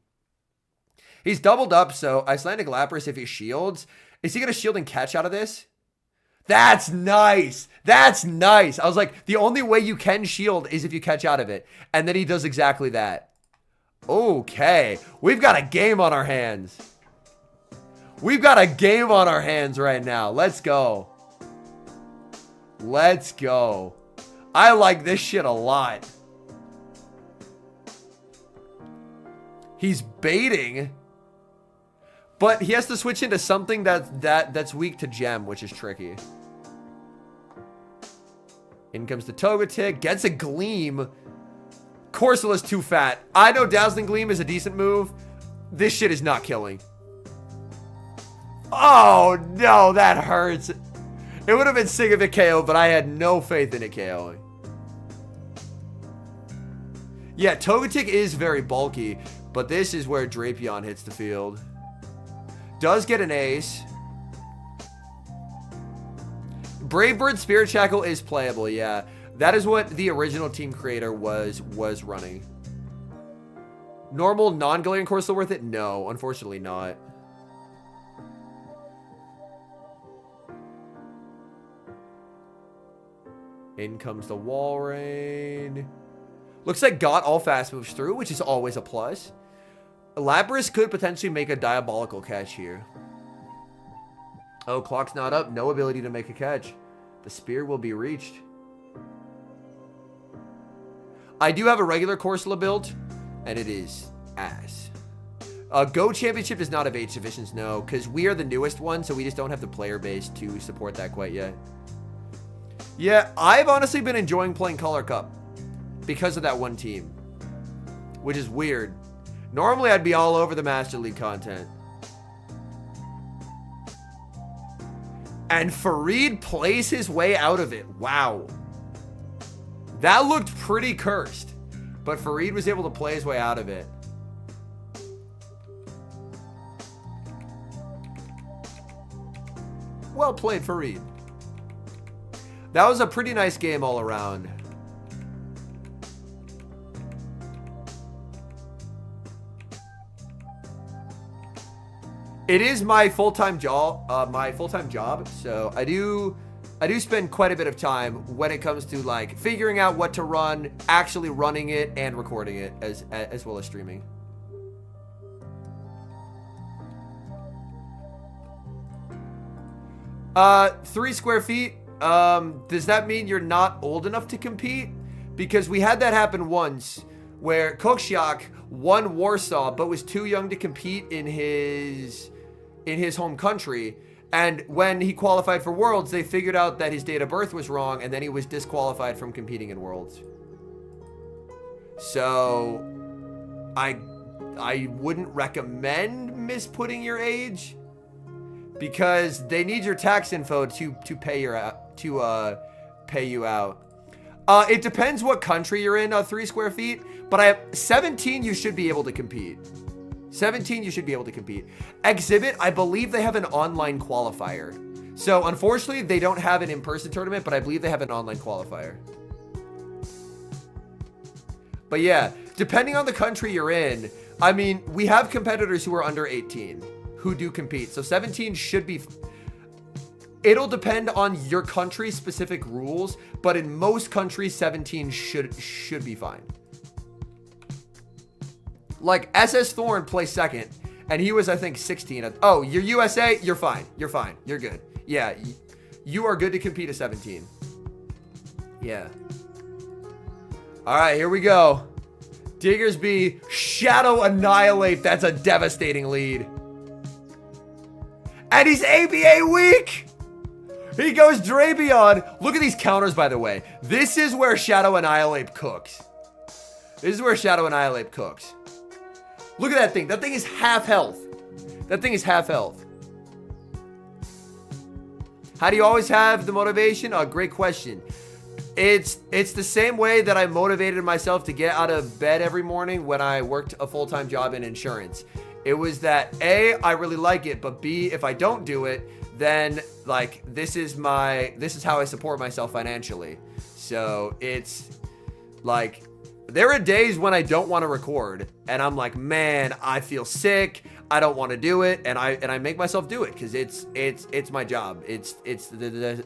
He's doubled up, so Icelandic Lapras, if he shields, is he going to shield and catch out of this? That's nice. That's nice. I was like, the only way you can shield is if you catch out of it. And then he does exactly that. Okay. We've got a game on our hands. We've got a game on our hands right now. Let's go. Let's go. I like this shit a lot. He's baiting. But he has to switch into something that's weak to Gem, which is tricky. In comes the Togetic. Gets a Gleam. Corsola's too fat. I know Dazzling Gleam is a decent move. This shit is not killing. Oh, no, that hurts. It would have been sick if it KO'd, but I had no faith in it KOing. Yeah, Togetic is very bulky. But this is where Drapion hits the field. Does get an ace. Brave Bird Spirit Shackle is playable, yeah. That is what the original team creator was running. Normal non-Galarian core still worth it? No, unfortunately not. In comes the Wall Rain. Looks like got all fast moves through, which is always a plus. Lapras could potentially make a diabolical catch here. Oh, clock's not up. No ability to make a catch. The spear will be reached. I do have a regular Corsola build, and it is ass. Go Championship does not have age divisions, no, because we are the newest one, so we just don't have the player base to support that quite yet. Yeah, I've honestly been enjoying playing Color Cup because of that one team, which is weird. Normally, I'd be all over the Master League content. And Fareed plays his way out of it. Wow. That looked pretty cursed. But Fareed was able to play his way out of it. Well played, Fareed. That was a pretty nice game all around. It is my full-time job. So I do spend quite a bit of time when it comes to like figuring out what to run, actually running it, and recording it as well as streaming. Three square feet. Does that mean you're not old enough to compete? Because we had that happen once where Kokshiak won Warsaw but was too young to compete in his home country, and when he qualified for Worlds, they figured out that his date of birth was wrong, and then he was disqualified from competing in Worlds. So I wouldn't recommend misputting your age, because they need your tax info to pay you out. It depends what country you're in. 3 square feet, but I have 17. You should be able to compete. 17, you should be able to compete. Exhibit, I believe they have an online qualifier. So unfortunately, they don't have an in-person tournament, but I believe they have an online qualifier. But yeah, depending on the country you're in, I mean, we have competitors who are under 18 who do compete. So 17 should be... It'll depend on your country's specific rules, but in most countries, 17 should be fine. Like, SS Thorn plays second, and he was, I think, 16. Oh, you're USA? You're fine. You're fine. You're good. Yeah, you are good to compete at 17. Yeah. All right, here we go. Diggersby, Shadow Annihilate. That's a devastating lead. And he's ABA weak. He goes Drapion. Look at these counters, by the way. This is where Shadow Annihilate cooks. This is where Shadow Annihilate cooks. Look at that thing. That thing is half health. That thing is half health. How do you always have the motivation? Oh, great question. It's the same way that I motivated myself to get out of bed every morning when I worked a full-time job in insurance. It was that A, I really like it, but B, if I don't do it, then like this is how I support myself financially. So it's like, there are days when I don't want to record and I'm like, man, I feel sick. I don't want to do it. And I make myself do it because it's my job. It's the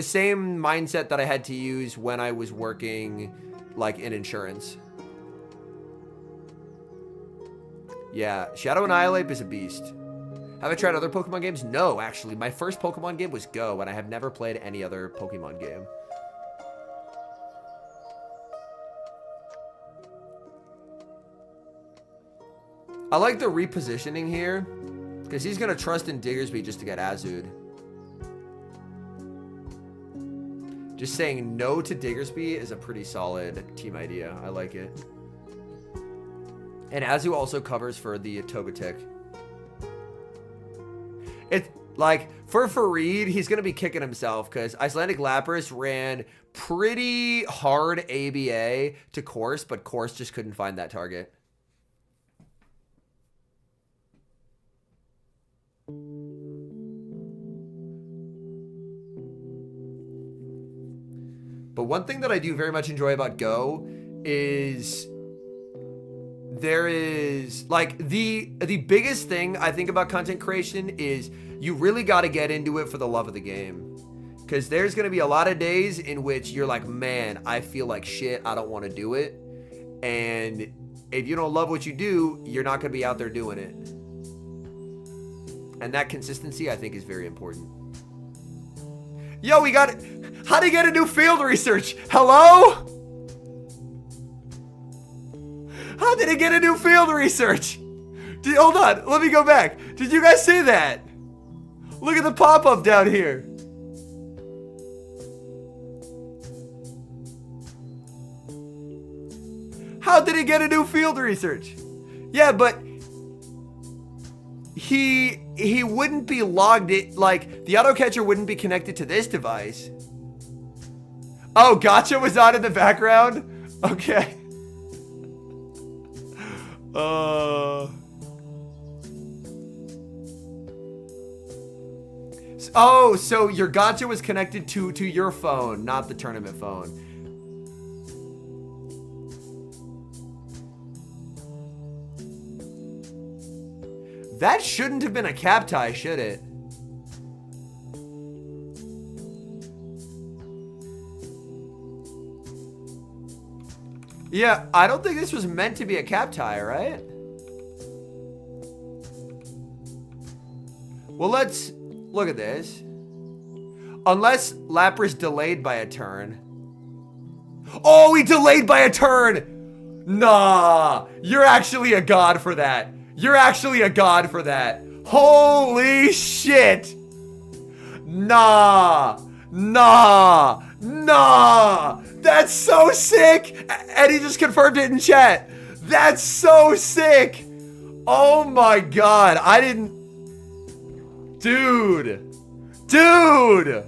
same mindset that I had to use when I was working like in insurance. Yeah, Shadow Annihilate is a beast. Have I tried other Pokemon games? No, actually. My first Pokemon game was Go, and I have never played any other Pokemon game. I like the repositioning here, because he's going to trust in Diggersby just to get Azud. Just saying no to Diggersby is a pretty solid team idea. I like it. And Azu also covers for the Togetic. It's like, for Fareed, he's going to be kicking himself because Icelandic Lapras ran pretty hard ABA to Course, but Course just couldn't find that target. But one thing that I do very much enjoy about Go is there is like the biggest thing I think about content creation is you really got to get into it for the love of the game. Because there's going to be a lot of days in which you're like, man, I feel like shit. I don't want to do it. And if you don't love what you do, you're not going to be out there doing it. And that consistency, I think, is very important. Yo, we got it. How do you get a new field research? Hello? How did it get a new field research? Hold on. Let me go back. Did you guys see that? Look at the pop-up down here. How did he get a new field research? Yeah, but he wouldn't be logged in, like the auto catcher wouldn't be connected to this device. Oh, gotcha was on in the background? Okay. Oh, so your gotcha was connected to your phone, not the tournament phone. That shouldn't have been a cap tie, should it? Yeah, I don't think this was meant to be a cap tie, right? Well, let's look at this. Unless Lapras delayed by a turn. Oh, he delayed by a turn! Nah, you're actually a god for that. You're actually a god for that. Holy shit. Nah. Nah. Nah. That's so sick. And he just confirmed it in chat. That's so sick. Oh my god. I didn't. Dude. Dude.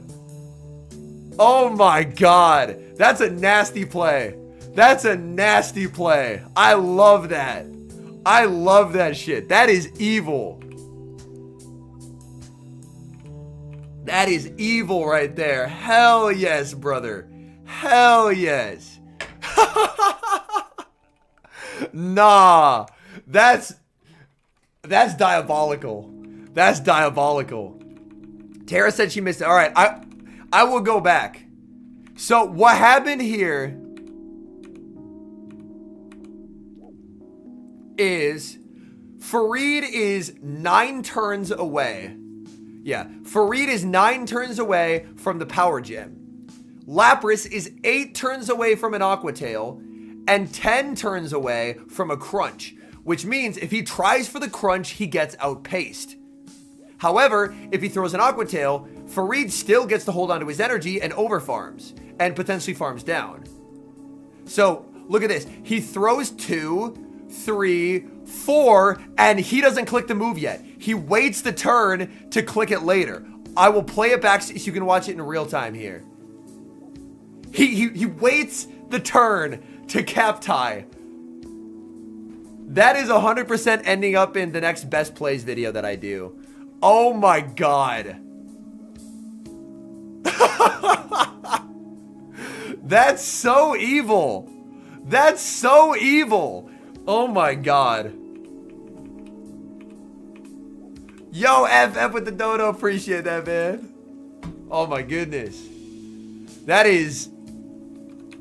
Oh my god. That's a nasty play. That's a nasty play. I love that. I love that shit. That is evil. That is evil right there. Hell yes, brother. Hell yes. Nah. That's diabolical. That's diabolical. Tara said she missed it. All right, I will go back. So what happened here is Fareed is 9 turns away. Yeah, Fareed is 9 turns away from the power gem. Lapras is 8 turns away from an Aqua Tail and 10 turns away from a Crunch, which means if he tries for the Crunch, he gets outpaced. However, if he throws an Aqua Tail, Fareed still gets to hold onto his energy and overfarms and potentially farms down. So look at this. He throws 2, 3, 4, and he doesn't click the move yet. He waits the turn to click it later. I will play it back so you can watch it in real time here. He waits the turn to cap tie. That is 100% ending up in the next best plays video that I do. Oh my god. That's so evil. That's so evil. Oh my god. Yo, FF with the dodo. Appreciate that, man. Oh my goodness. That is...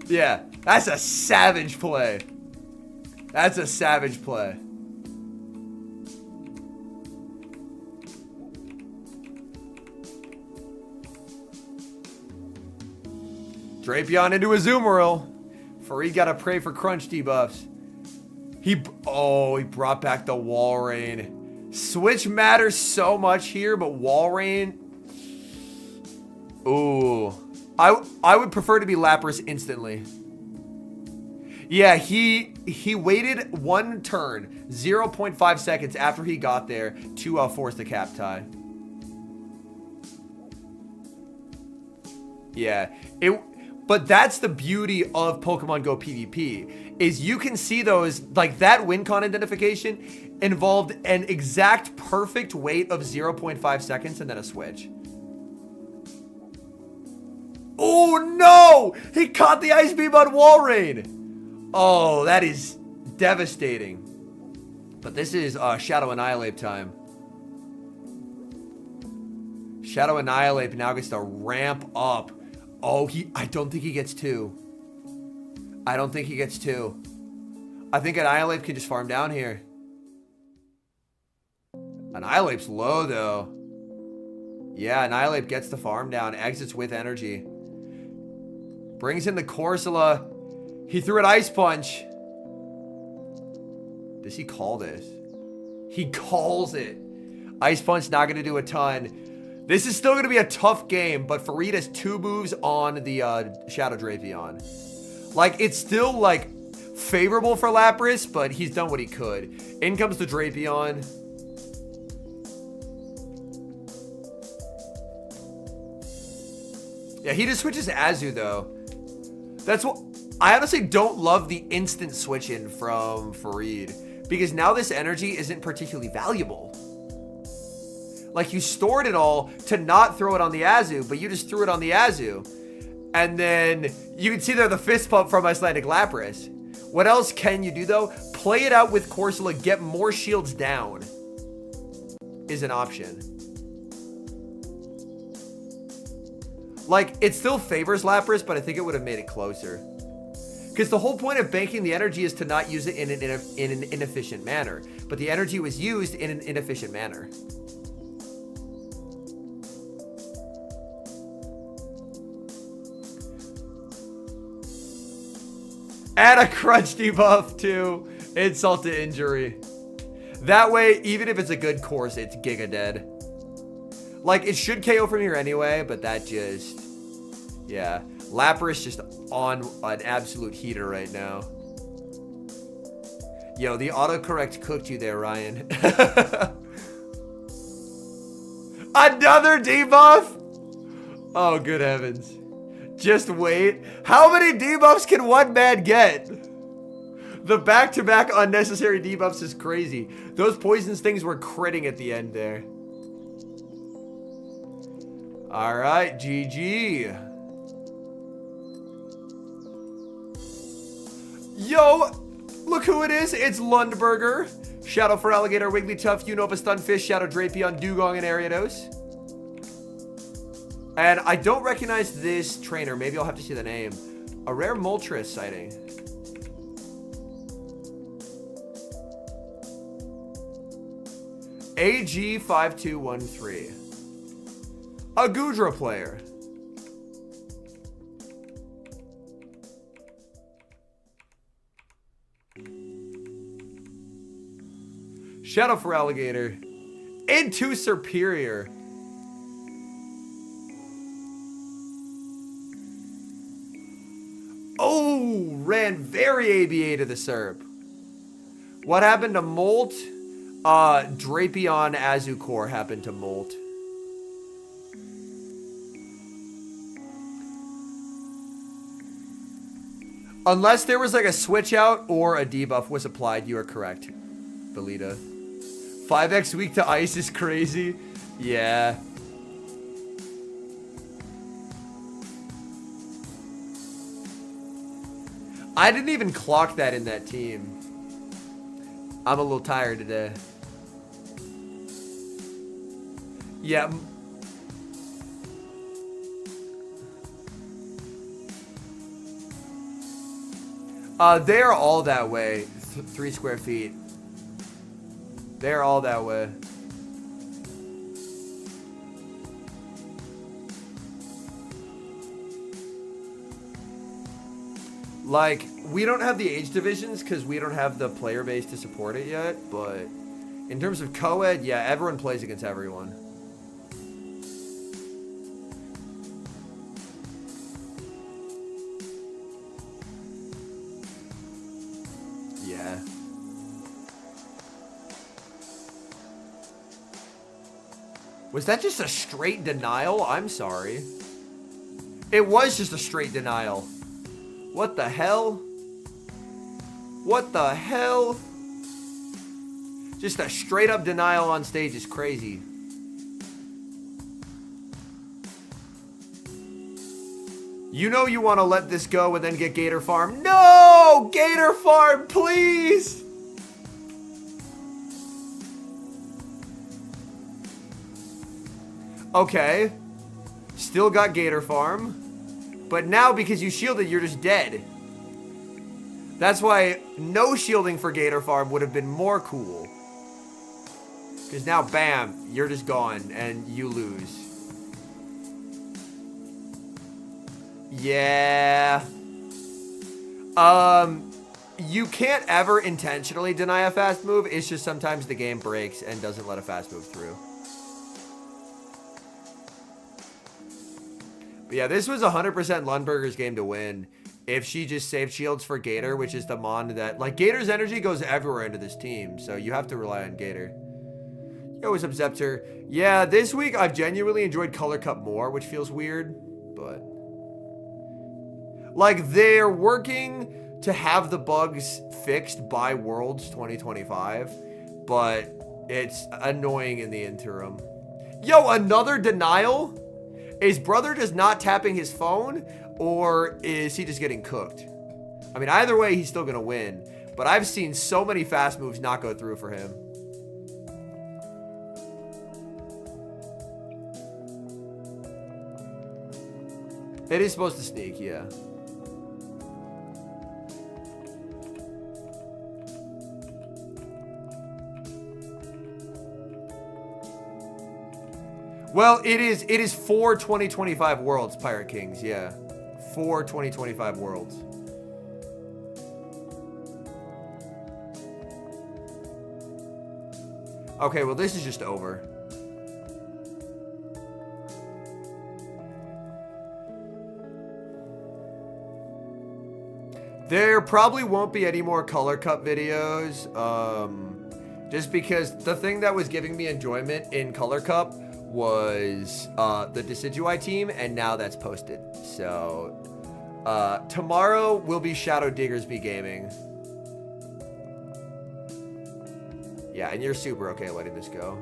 Yeah, that's a savage play. That's a savage play. Drapion into a Zoomeril. Fareed gotta pray for crunch debuffs. He brought back the Walrein. Switch matters so much here, but Walrein... Ooh. I would prefer to be Lapras instantly. Yeah, he waited 1 turn, 0.5 seconds after he got there to force the cap tie. Yeah, but that's the beauty of Pokemon Go PvP, is you can see those, like that win con identification involved an exact perfect wait of 0.5 seconds and then a switch. Oh no! He caught the Ice Beam on Walrein! Oh, that is devastating. But this is Shadow Annihilate time. Shadow Annihilate now gets to ramp up. Oh, I don't think he gets 2. I don't think he gets 2. I think Annihilate can just farm down here. Annihilate's low, though. Yeah, Annihilate gets the farm down. Exits with energy. Brings in the Corsola. He threw an Ice Punch. Does he call this? He calls it. Ice Punch not going to do a ton. This is still going to be a tough game, but Farid has 2 moves on the Shadow Drapion. Like, it's still, like, favorable for Lapras, but he's done what he could. In comes the Drapion. Yeah, he just switches Azu, though. That's what... I honestly don't love the instant switch in from Farid, because now this energy isn't particularly valuable. Like, you stored it all to not throw it on the Azu, but you just threw it on the Azu. And then you can see there the fist pump from Icelandic Lapras. What else can you do, though? Play it out with Corsola, get more shields down is an option. Like, it still favors Lapras, but I think it would have made it closer. Because the whole point of banking the energy is to not use it in an inefficient manner. But the energy was used in an inefficient manner. And a crunch debuff too. Insult to injury. That way, even if it's a good course, it's giga dead. Like, it should KO from here anyway, but that just... Yeah. Lapras just on an absolute heater right now. Yo, the autocorrect cooked you there, Ryan. Another debuff? Oh, good heavens. Just wait. How many debuffs can one man get? The back-to-back unnecessary debuffs is crazy. Those poisons things were critting at the end there. All right, GG. Yo, look who it is. It's Lundberger. Shadow for Alligator, Wigglytuff, Unova, Stunfish, Shadow Drapion, Dugong, and Ariados. And I don't recognize this trainer. Maybe I'll have to see the name. A rare Moltres sighting. AG5213. A Gudra player. Shadow for Alligator. Into Superior. Oh, ran very ABA to the SERP. What happened to Molt? Drapion Azucore happened to Molt. Unless there was like a switch out or a debuff was applied, you are correct, Belita. 5x weak to ice is crazy. Yeah. I didn't even clock that in that team. I'm a little tired today. Yeah. They are all that way. 3 square feet. They're all that way. Like, we don't have the age divisions because we don't have the player base to support it yet, but in terms of co-ed, yeah, everyone plays against everyone. Yeah. Was that just a straight denial? I'm sorry. It was just a straight denial. What the hell? What the hell? Just a straight up denial on stage is crazy. You know you want to let this go and then get Gator Farm. No! Gator Farm, please! Okay. Still got Gator Farm. But now because you shielded, you're just dead. That's why no shielding for Gator Farm would have been more cool. Because now, bam, you're just gone and you lose. Yeah. You can't ever intentionally deny a fast move. It's just sometimes the game breaks and doesn't let a fast move through. But yeah, this was 100% Lundberger's game to win. If she just saved shields for Gator, which is the Mon that... Like, Gator's energy goes everywhere into this team, so you have to rely on Gator. Yo, what's up, Zepter? Yeah, this week I've genuinely enjoyed Color Cup more, which feels weird, but... Like, they're working to have the bugs fixed by Worlds 2025, but it's annoying in the interim. Yo, another denial? Is brother just not tapping his phone, or is he just getting cooked? I mean, either way, he's still going to win, but I've seen so many fast moves not go through for him. It is supposed to sneak, yeah. Well, it is for 2025 Worlds, Pirate Kings, yeah. For 2025 Worlds. Okay, well, this is just over. There probably won't be any more Color Cup videos, just because the thing that was giving me enjoyment in Color Cup was the Decidueye team, and now that's posted. So tomorrow will be Shadow Diggersby Gaming. Yeah, and you're super okay letting this go.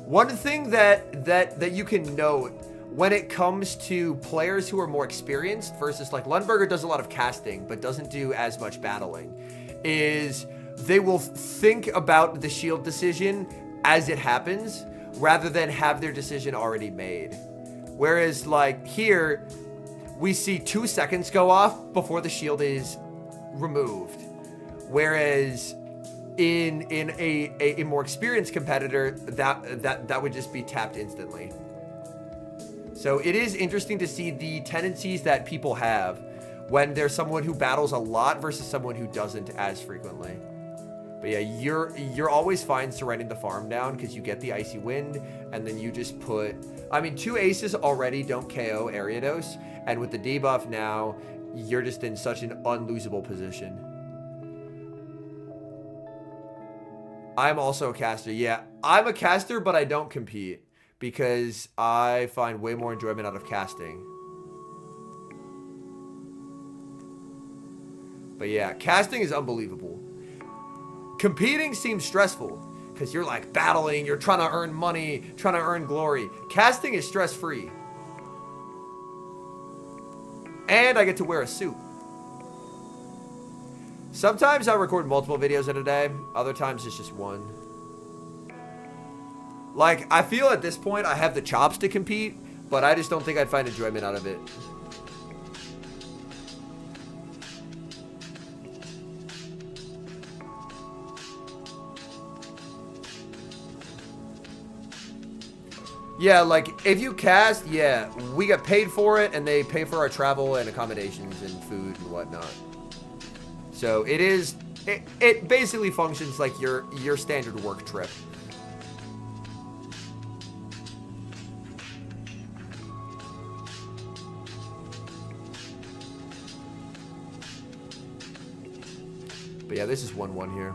One thing that you can note when it comes to players who are more experienced versus, like, Lundberger does a lot of casting but doesn't do as much battling, is they will think about the shield decision as it happens rather than have their decision already made. Whereas, like, here, we see 2 seconds go off before the shield is removed. Whereas in a more experienced competitor, that would just be tapped instantly. So it is interesting to see the tendencies that people have when there's someone who battles a lot versus someone who doesn't as frequently. But yeah, you're always fine surrendering the farm down because you get the Icy Wind, and then you just put... I mean, 2 aces already don't KO Ariados, and with the debuff now, you're just in such an unlosable position. I'm also a caster. Yeah, I'm a caster, but I don't compete because I find way more enjoyment out of casting. But yeah, casting is unbelievable. Competing seems stressful because you're like battling, you're trying to earn money, trying to earn glory. Casting is stress-free. And I get to wear a suit. Sometimes I record multiple videos in a day. Other times it's just one. Like, I feel at this point I have the chops to compete, but I just don't think I'd find enjoyment out of it. Yeah, like, if you cast, yeah, we get paid for it, and they pay for our travel and accommodations and food and whatnot. So it is, it basically functions like your standard work trip. But yeah, this is 1-1 here.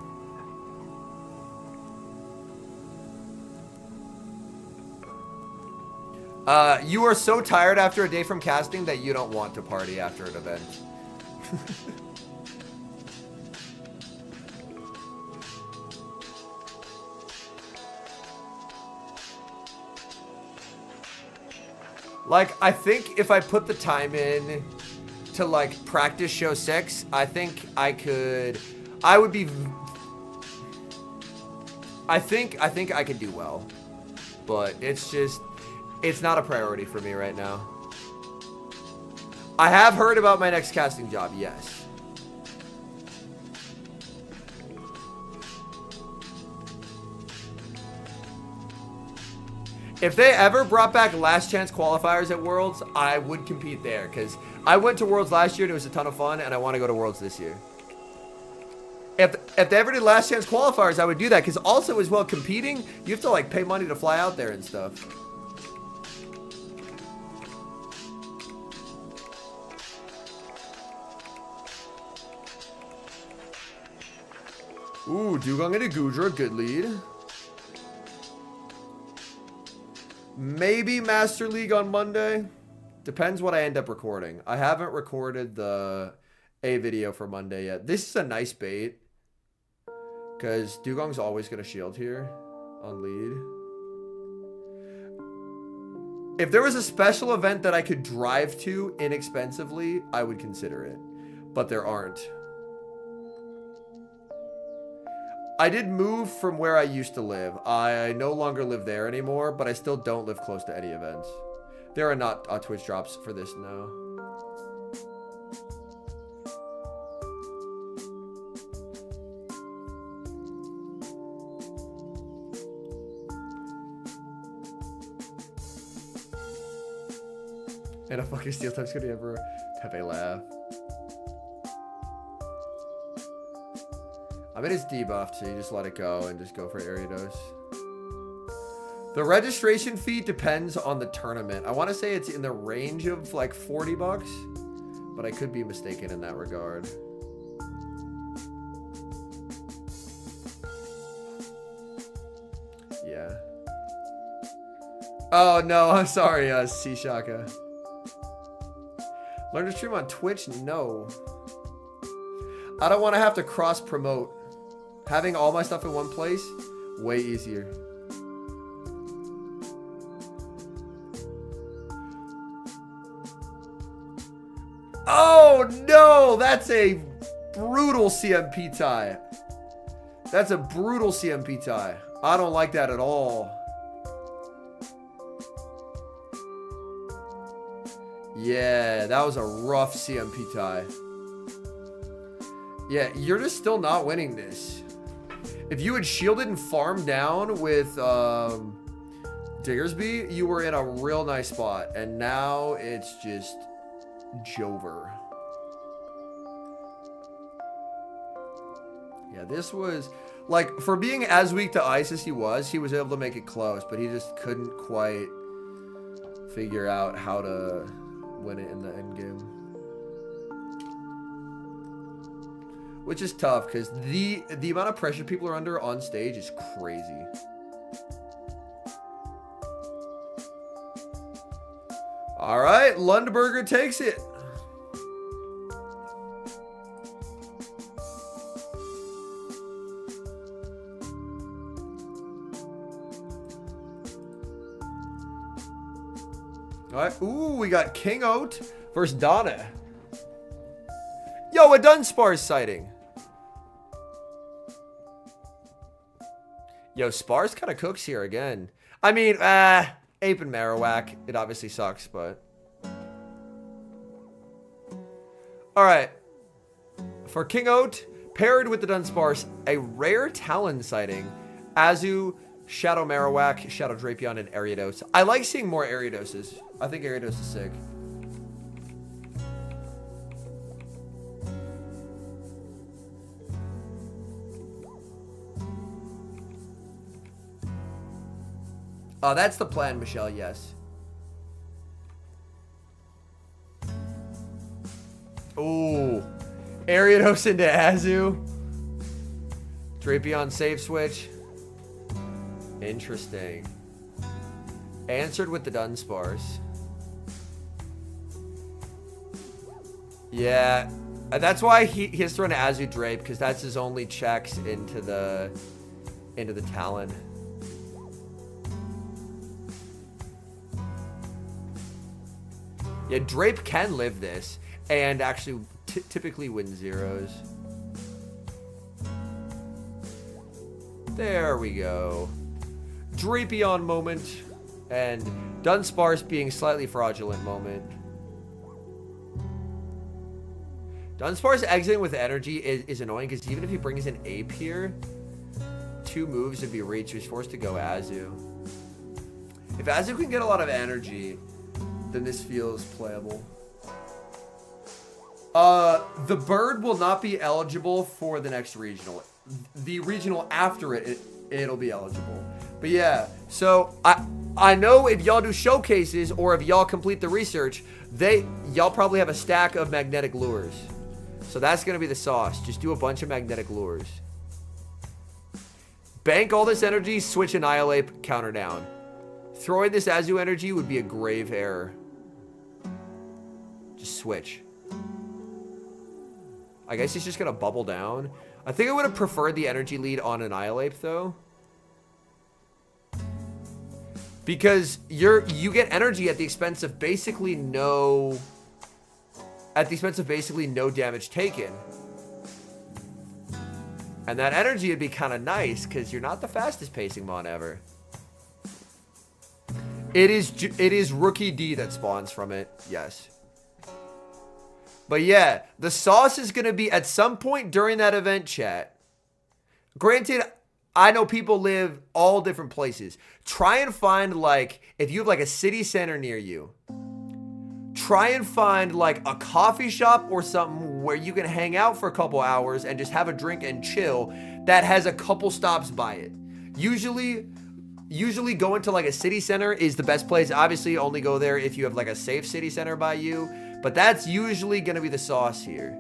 You are so tired after a day from casting that you don't want to party after an event. Like, I think if I put the time in to, like, practice show 6, I think I could... I would be... I think I could do well. But it's just... It's not a priority for me right now. I have heard about my next casting job, yes. If they ever brought back last chance qualifiers at Worlds, I would compete there. Because I went to Worlds last year and it was a ton of fun. And I want to go to Worlds this year. If they ever did last chance qualifiers, I would do that. Because also as well, competing, you have to like pay money to fly out there and stuff. Ooh, Dugong into Gudra, good lead. Maybe Master League on Monday. Depends what I end up recording. I haven't recorded the A video for Monday yet. This is a nice bait. Because Dugong's always going to shield here on lead. If there was a special event that I could drive to inexpensively, I would consider it. But there aren't. I did move from where I used to live. I no longer live there anymore, but I still don't live close to any events. There are not Twitch drops for this, no. And a fucking steel type's gonna ever Pepe laugh. I mean, it's debuffed, so you just let it go and just go for Ariados. The registration fee depends on the tournament. I want to say it's in the range of like 40 bucks, but I could be mistaken in that regard. Yeah. Oh, no, I'm sorry, C-Shaka. Learn to stream on Twitch? No. I don't want to have to cross-promote. Having all my stuff in one place, way easier. Oh, no! That's a brutal CMP tie. That's a brutal CMP tie. I don't like that at all. Yeah, that was a rough CMP tie. Yeah, you're just still not winning this. If you had shielded and farmed down with Diggersby, you were in a real nice spot. And now it's just Jover. Yeah, this was... Like, for being as weak to ice as he was able to make it close. But he just couldn't quite figure out how to win it in the end game. Which is tough, because the amount of pressure people are under on stage is crazy. All right, Lundberg takes it. All right, ooh, we got Kingo versus Donna. Yo, a Dunsparce sighting. Yo, Sparse kind of cooks here again. I mean, Ape and Marowak. It obviously sucks, but... Alright. For Kingo, paired with the Dunsparce, a rare Talon sighting. Azu, Shadow Marowak, Shadow Drapion, and Ariados. I like seeing more Ariadoses. I think Ariados is sick. Oh, that's the plan, Michelle, yes. Ooh. Ariados into Azu. Drapion save switch. Interesting. Answered with the Dunsparce. Yeah. That's why he has thrown Azu Drape, because that's his only checks into the Talon. Yeah, Drape can live this and actually typically win zeros. There we go. Drapion moment and Dunsparce being slightly fraudulent moment. Dunsparce exiting with energy is annoying because even if he brings an Ape here, 2 moves would be reach. He's forced to go Azu. If Azu can get a lot of energy, then this feels playable. The bird will not be eligible for the next regional. The regional after it'll be eligible. But yeah, so I know if y'all do showcases or if y'all complete the research, y'all probably have a stack of magnetic lures. So that's gonna be the sauce. Just do a bunch of magnetic lures. Bank all this energy, switch Annihilate, counter down. Throwing this Azu energy would be a grave error. Just switch. I guess he's just gonna bubble down. I think I would have preferred the energy lead on Annihilate though. Because you get energy at the expense of basically no damage taken. And that energy would be kind of nice because you're not the fastest pacing mon ever. It is Rookie D that spawns from it. Yes. But yeah, the sauce is going to be at some point during that event, chat. Granted, I know people live all different places. Try and find, like, if you have like a city center near you, try and find like a coffee shop or something where you can hang out for a couple hours and just have a drink and chill that has a couple stops by it. Usually going to like a city center is the best place. Obviously, only go there if you have like a safe city center by you. But that's usually going to be the sauce here.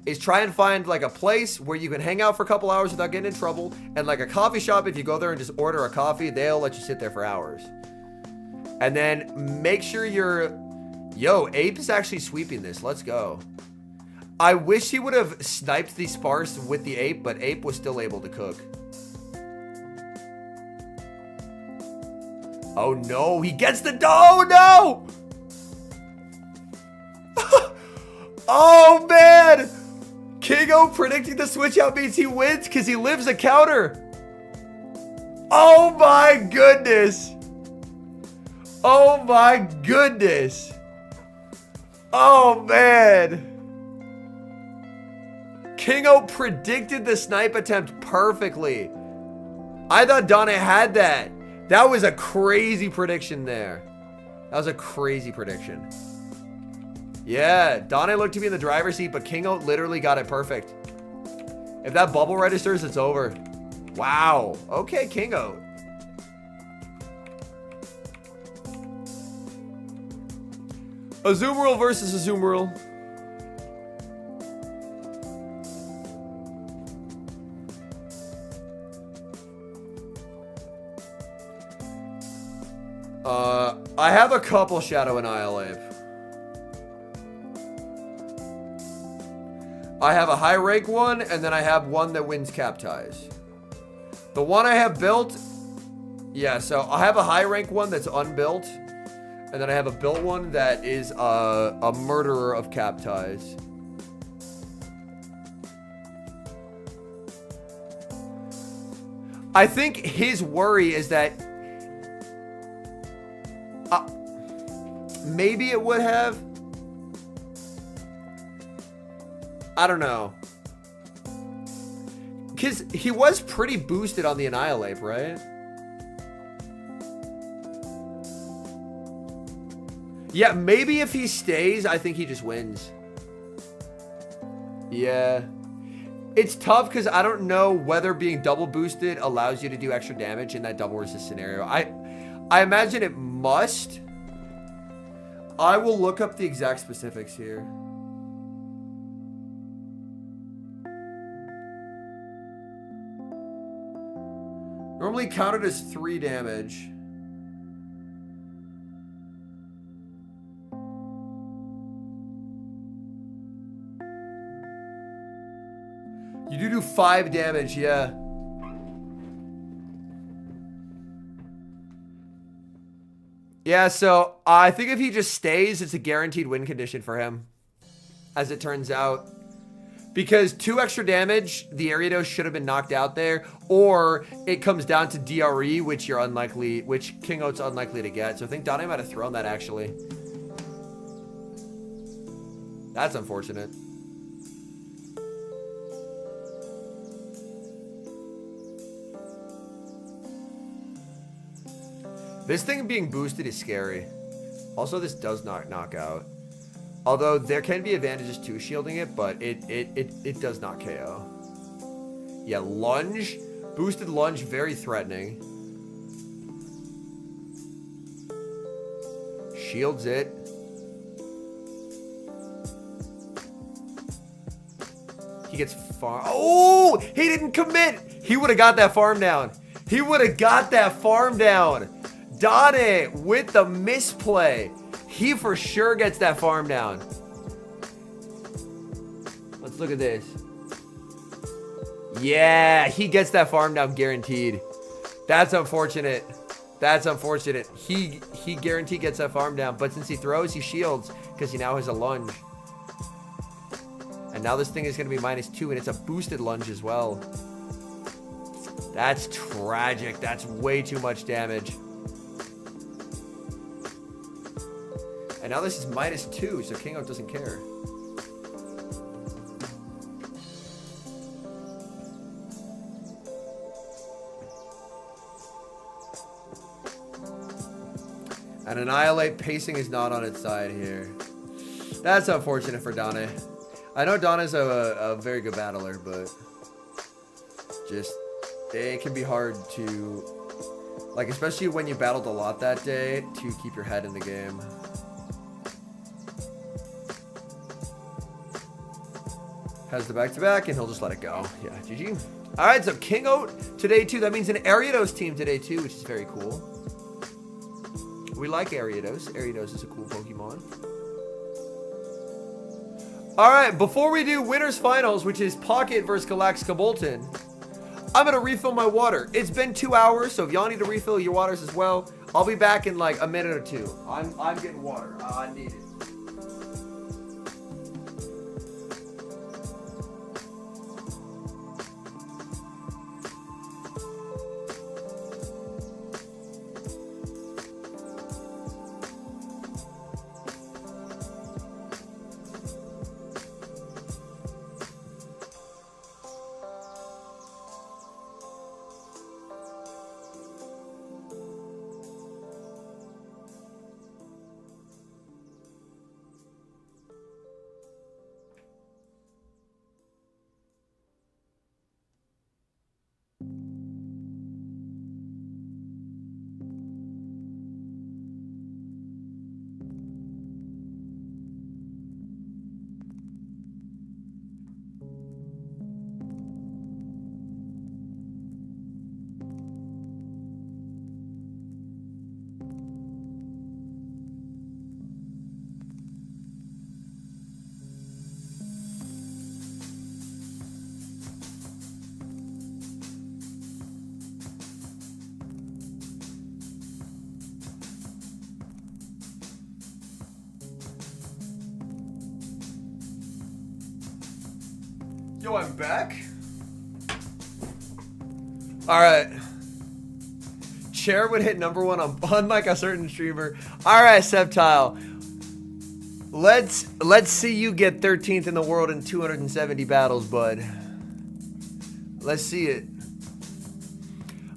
Is try and find like a place where you can hang out for a couple hours without getting in trouble. And like a coffee shop, if you go there and just order a coffee, they'll let you sit there for hours. And then make sure yo, Ape is actually sweeping this. Let's go. I wish he would have sniped the Sparse with the Ape, but Ape was still able to cook. Oh no, he gets the no! Oh man! Kingo predicting the switch out means he wins because he lives a counter. Oh my goodness. Oh my goodness. Oh man. Kingo predicted the snipe attempt perfectly. I thought Donna had that. That was a crazy prediction there. That was a crazy prediction. Yeah, Donna looked to be in the driver's seat, but Kingo literally got it perfect. If that bubble registers, it's over. Wow. Okay, Kingo. Azumarill versus Azumarill. I have a couple Shadow Annihilate. I have a high rank one, and then I have one that wins cap ties. The one I have built, yeah, so I have a high rank one that's unbuilt, and then I have a built one that is a murderer of cap ties. I think his worry is that maybe it would have. I don't know. Because he was pretty boosted on the Annihilate, right? Yeah, maybe if he stays, I think he just wins. Yeah. It's tough because I don't know whether being double boosted allows you to do extra damage in that double resist scenario. I imagine it must. I will look up the exact specifics here. Normally counted as 3 damage. You do 5 damage, yeah. Yeah, so I think if he just stays, it's a guaranteed win condition for him, as it turns out. Because 2 extra damage, the Ariados should have been knocked out there, or it comes down to DRE, which Kingo's unlikely to get. So I think Donna might have thrown that, actually. That's unfortunate. This thing being boosted is scary. Also, this does not knock out. Although there can be advantages to shielding it, but it does not KO. Yeah, lunge. Boosted lunge, very threatening. Shields it. He gets farm. Oh, he didn't commit. He would have got that farm down. He would have got that farm down. Donna with the misplay. He for sure gets that farm down. Let's look at this. Yeah, he gets that farm down guaranteed. That's unfortunate. That's unfortunate. He guaranteed gets that farm down, but since he throws, he shields because he now has a lunge. And now this thing is going to be -2, and it's a boosted lunge as well. That's tragic. That's way too much damage. And now this is -2, so Kingo doesn't care. And Annihilate pacing is not on its side here. That's unfortunate for Donna. I know Donna's a very good battler, but just it can be hard to, like, especially when you battled a lot that day, to keep your head in the game. Has the back-to-back, and he'll just let it go. Yeah, GG. All right, so Kingo today, too. That means an Ariados team today, too, which is very cool. We like Ariados. Ariados is a cool Pokemon. All right, before we do winners finals, which is Pocket versus Galax Kabolton, I'm going to refill my water. It's been 2 hours, so if y'all need to refill your waters as well, I'll be back in like a minute or two. I'm getting water. I need it. Yo, I'm back. All right. Chair would hit #1 on unlike a certain streamer. All right, Septile. Let's see you get 13th in the world in 270 battles, bud. Let's see it.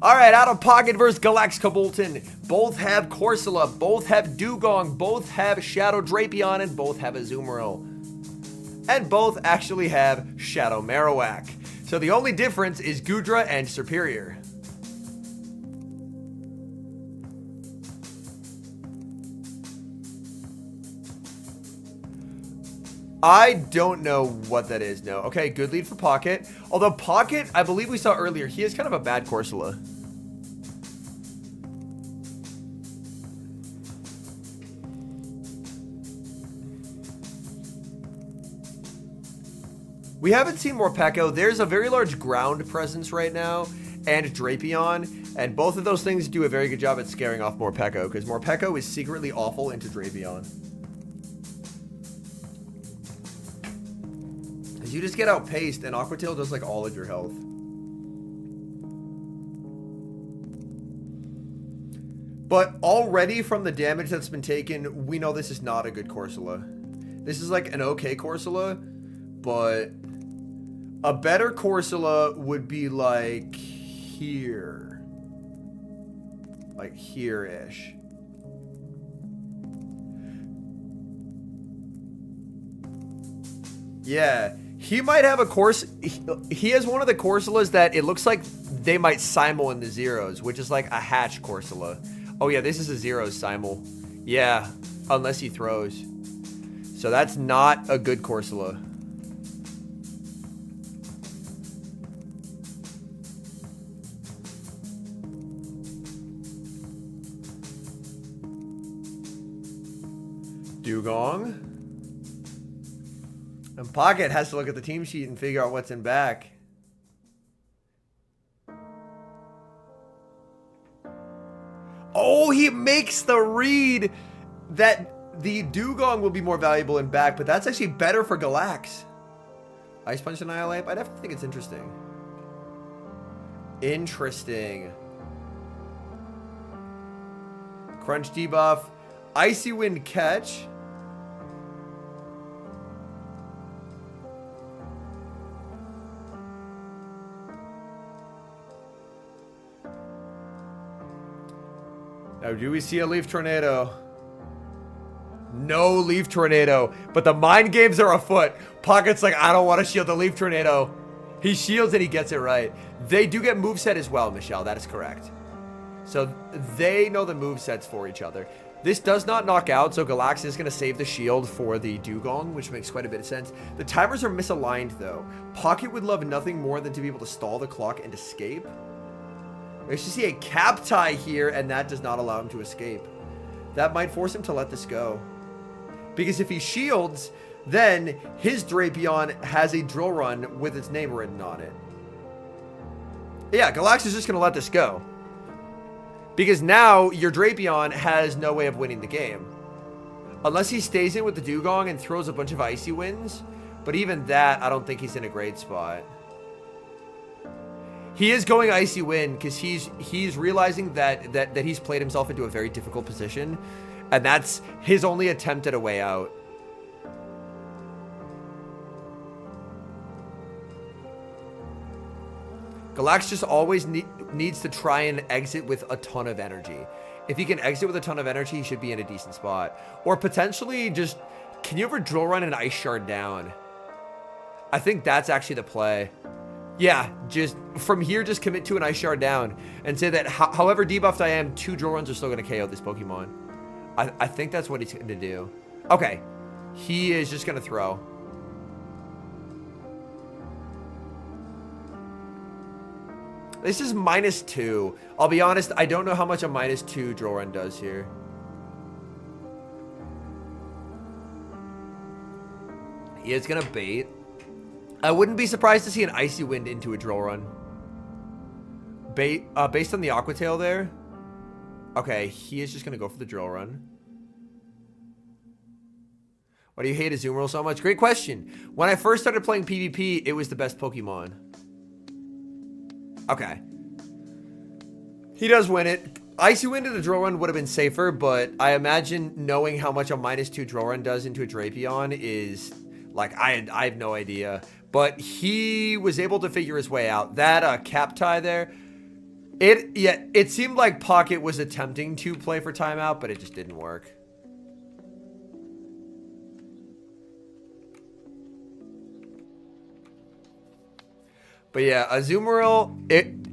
All right, Out of Pocket versus Galax Kabolton. Both have Corsola, both have Dugong, both have Shadow Drapion, and both have Azumarill. And both actually have Shadow Marowak. So the only difference is Gudra and Superior. I don't know what that is, no. Okay, good lead for Pocket. Although Pocket, I believe we saw earlier, he is kind of a bad Corsola. We haven't seen Morpeko. There's a very large ground presence right now, and Drapion, and both of those things do a very good job at scaring off Morpeko, because Morpeko is secretly awful into Drapion. Because you just get outpaced, and Aqua Tail does like all of your health. But already from the damage that's been taken, we know this is not a good Corsola. This is like an okay Corsola, but a better Corsola would be like here. Like here-ish. Yeah, he might have a course. He has one of the Corsolas that it looks like they might simul in the zeros, which is like a hatch Corsola. Oh yeah, this is a zeros simul. Yeah, unless he throws. So that's not a good Corsola. Dugong. And Pocket has to look at the team sheet and figure out what's in back. Oh, he makes the read that the Dugong will be more valuable in back, but that's actually better for Galax. Ice Punch Annihilate? I definitely think it's interesting. Interesting. Crunch debuff. Icy Wind catch. Now, do we see a Leaf Tornado? No Leaf Tornado, but the mind games are afoot. Pocket's like, I don't want to shield the Leaf Tornado. He shields and he gets it right. They do get moveset as well, Michelle. That is correct. So they know the movesets for each other. This does not knock out, so Galax is going to save the shield for the Dugong, which makes quite a bit of sense. The timers are misaligned, though. Pocket would love nothing more than to be able to stall the clock and escape. We actually see a cap tie here, and that does not allow him to escape. That might force him to let this go. Because if he shields, then his Drapion has a drill run with its name written on it. Yeah, Galax is just going to let this go. Because now your Drapion has no way of winning the game. Unless he stays in with the Dugong and throws a bunch of Icy Winds. But even that, I don't think he's in a great spot. He is going Icy Wind because he's realizing that he's played himself into a very difficult position. And that's his only attempt at a way out. Galax just always needs to try and exit with a ton of energy. If he can exit with a ton of energy, he should be in a decent spot. Or potentially just, can you ever drill run an Ice Shard down? I think that's actually the play. Yeah, just from here, just commit to an Ice Shard down and say that however debuffed I am, 2 drill runs are still going to KO this Pokemon. I think that's what he's going to do. Okay, he is just going to throw. This is -2. I'll be honest, I don't know how much a -2 drill run does here. He is going to bait. I wouldn't be surprised to see an Icy Wind into a drill run. Based on the Aqua Tail there. Okay, he is just going to go for the drill run. Why do you hate Azumarill so much? Great question. When I first started playing PvP, it was the best Pokemon. Okay. He does win it. Icy Wind in a drill run would have been safer, but I imagine knowing how much a -2 drill run does into a Drapion is... Like, I have no idea. But he was able to figure his way out. That cap tie there, it seemed like Pocket was attempting to play for timeout, but it just didn't work. But yeah, Azumarill,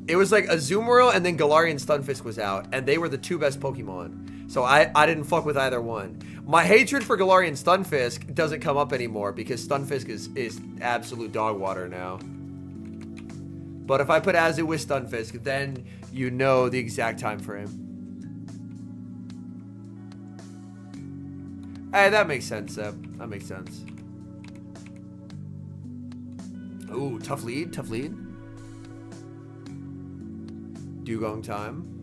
it was like Azumarill and then Galarian Stunfisk was out, and they were the 2 best Pokemon. So I didn't fuck with either one. My hatred for Galarian Stunfisk doesn't come up anymore because Stunfisk is absolute dog water now. But if I put Azu with Stunfisk, then you know the exact time frame. Hey, that makes sense, Seb. That makes sense. Ooh, tough lead, tough lead. Dugong time.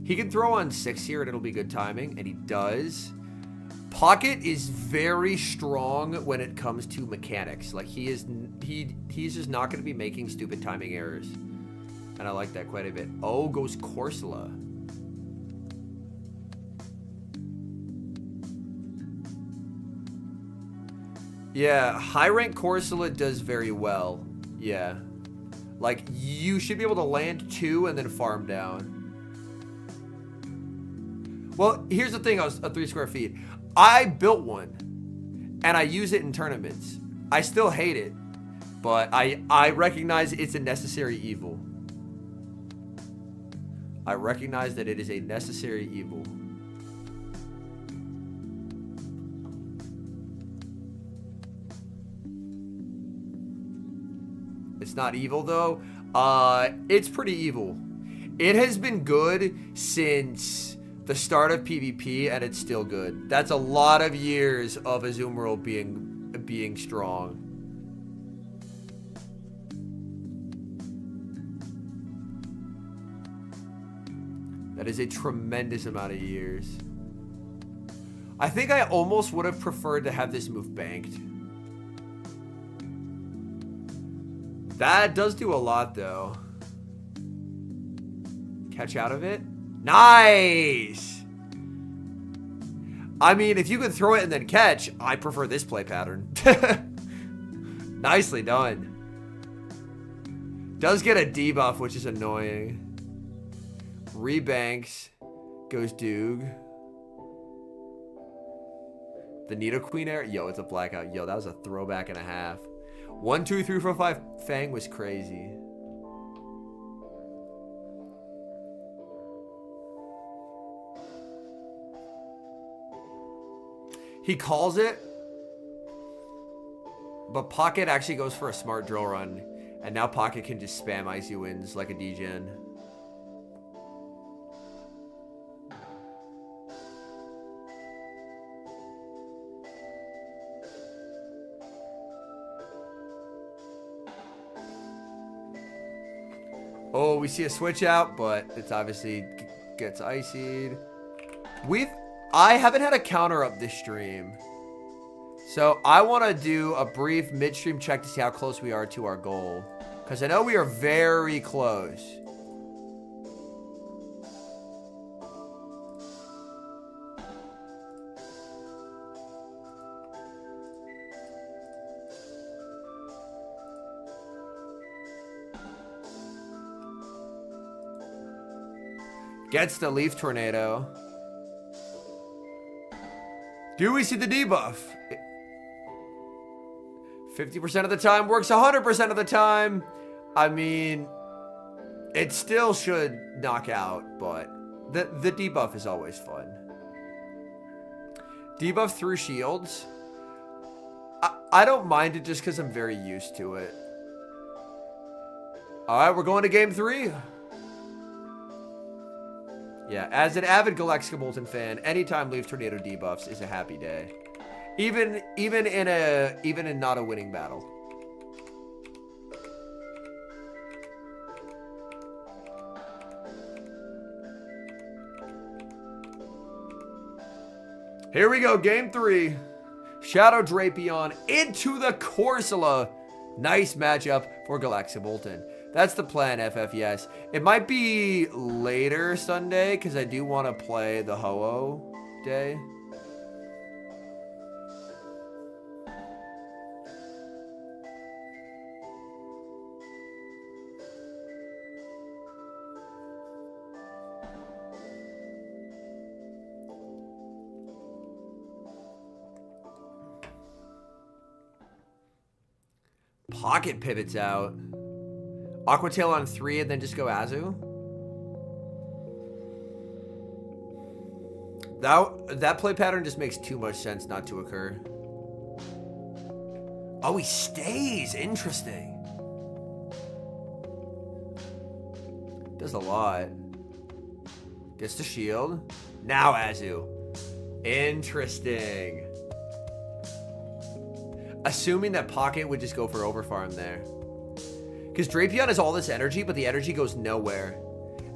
He can throw on 6 here and it'll be good timing, and he does. Pocket is very strong when it comes to mechanics. Like he's just not going to be making stupid timing errors. And I like that quite a bit. Oh, goes Corsola. Yeah, high rank Corsola does very well. Yeah. Like, you should be able to land 2 and then farm down. Well, here's the thing, a 3 square feet. I built one, and I use it in tournaments. I still hate it, but I recognize it's a necessary evil. I recognize that it is a necessary evil. It's not evil, though. It's pretty evil. It has been good since the start of PvP, and it's still good. That's a lot of years of Azumarill being strong. That is a tremendous amount of years. I think I almost would have preferred to have this move banked. That does do a lot, though. Catch out of it. Nice! I mean, if you could throw it and then catch, I prefer this play pattern. Nicely done. Does get a debuff, which is annoying. Rebanks. Goes Doog. The Nidoqueen air. Yo, it's a blackout. Yo, that was a throwback and a half. 1, 2, 3, 4, 5. Fang was crazy. He calls it, but Pocket actually goes for a smart drill run, and now Pocket can just spam Icy Winds like a degen. Oh, we see a switch out, but it's obviously gets Icied. I haven't had a counter up this stream. So I want to do a brief midstream check to see how close we are to our goal. Because I know we are very close. Gets the Leaf Tornado. Do we see the debuff? 50% of the time works 100% of the time. I mean, it still should knock out, but the debuff is always fun. Debuff through shields. I don't mind it just because I'm very used to it. All right, we're going to game 3. Yeah, as an avid Galax Bolton fan, anytime Leaf Tornado debuffs is a happy day. Even in not a winning battle. Here we go, game 3. Shadow Drapion into the Corsola. Nice matchup for Galax Bolton. That's the plan, FFES. It might be later Sunday, because I do want to play the Ho-Oh day. Pocket pivots out. Aqua Tail on 3 and then just go Azu. That play pattern just makes too much sense not to occur. Oh, he stays. Interesting. Does a lot. Gets the shield. Now Azu. Interesting. assuming that Pocket would just go for Overfarm there. Because Drapion has all this energy, but the energy goes nowhere.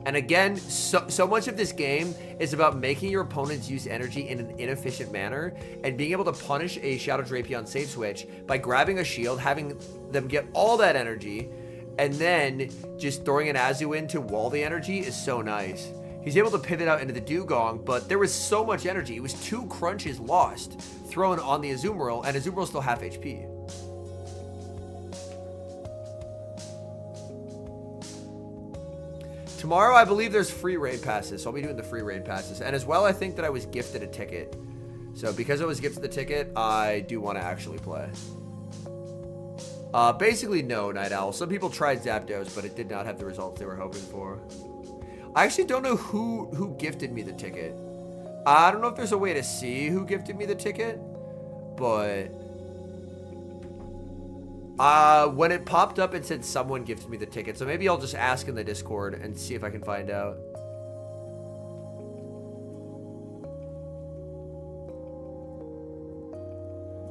And again, so much of this game is about making your opponents use energy in an inefficient manner and being able to punish a Shadow Drapion save switch by grabbing a shield, having them get all that energy, and then just throwing an Azu in to wall the energy is so nice. He's able to pivot out into the Dugong, but there was so much energy. It was 2 crunches lost thrown on the Azumarill, and Azumarill's still half HP. Tomorrow, I believe there's free raid passes, so I'll be doing the free raid passes. And as well, I think that I was gifted a ticket. So because I was gifted the ticket, I do want to actually play. Basically, no, Night Owl. Some people tried Zapdos, but it did not have the results they were hoping for. I actually don't know who gifted me the ticket. I don't know if there's a way to see who gifted me the ticket, but... when it popped up, it said someone gifted me the ticket. So maybe I'll just ask in the Discord and see if I can find out.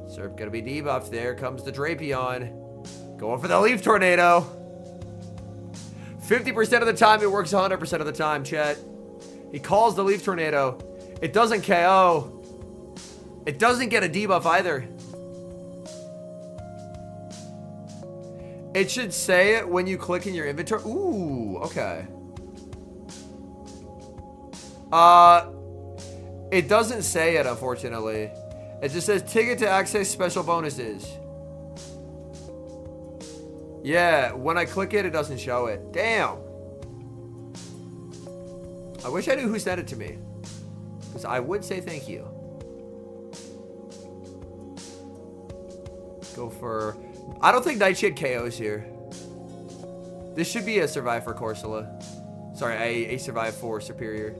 Serp gonna be debuffed. There comes the Drapion. Going for the Leaf Tornado. 50% of the time, it works 100% of the time, chat. He calls the Leaf Tornado. It doesn't KO. It doesn't get a debuff either. It should say it when you click in your inventory. Ooh, okay. It doesn't say it, unfortunately. It just says ticket to access special bonuses. Yeah, when I click it, it doesn't show it. Damn. I wish I knew who sent it to me, because I would say thank you. Go for... I don't think Nightshade KOs here. This should be a survive for Corsola. Sorry, a survive for Superior.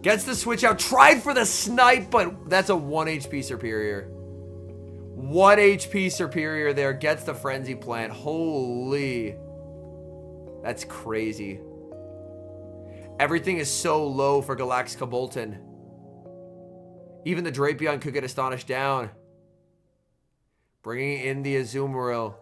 Gets the switch out. Tried for the snipe, but that's a 1 HP Superior. 1 HP Superior there. Gets the Frenzy Plant. Holy. That's crazy. Everything is so low for Galax Bolton. Even the Drapion could get Astonished down. Bringing in the Azumarill.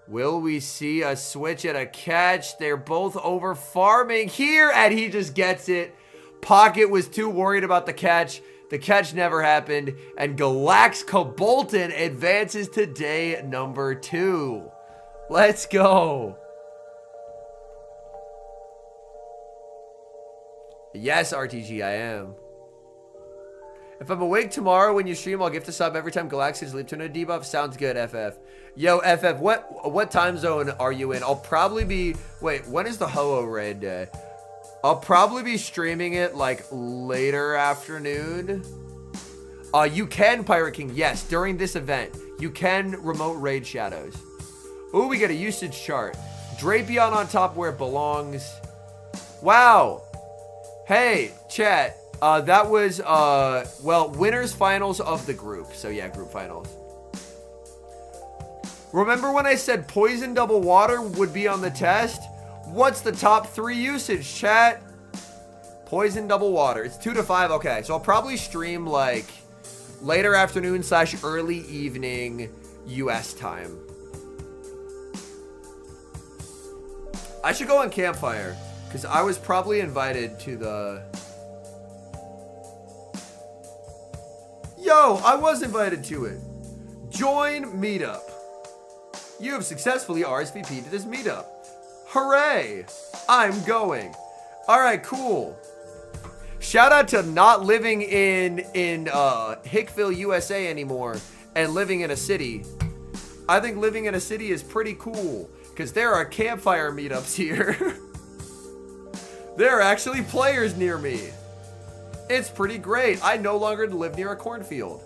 Will we see a switch and a catch? They're both over farming here, and he just gets it. Pocket was too worried about the catch. The catch never happened, and Galax Bolton advances to day number 2. Let's go. Yes, RTG, I am. If I'm awake tomorrow when you stream, I'll gift a sub every time Galax is Leap Tornado debuff. Sounds good, FF. Yo, FF, what time zone are you in? I'll probably be... Wait, when is the Ho-Oh raid day? I'll probably be streaming it, like, later afternoon. You can, Pirate King. Yes, during this event. You can remote raid shadows. Ooh, we get a usage chart. Drapion on top where it belongs. Wow. Hey, chat. That was, well, winners finals of the group. So, yeah, group finals. Remember when I said Poison Double Water would be on the test? What's the top 3 usage, chat? Poison Double Water. It's 2 to 5. Okay, so I'll probably stream, like, later afternoon / early evening US time. I should go on Campfire, because I was probably invited to the... Yo, I was invited to it. Join Meetup. You have successfully RSVP'd to this meetup. Hooray! I'm going. All right, cool. Shout out to not living in Hickville, USA anymore and living in a city. I think living in a city is pretty cool because there are campfire meetups here. There are actually players near me. It's pretty great. I no longer live near a cornfield.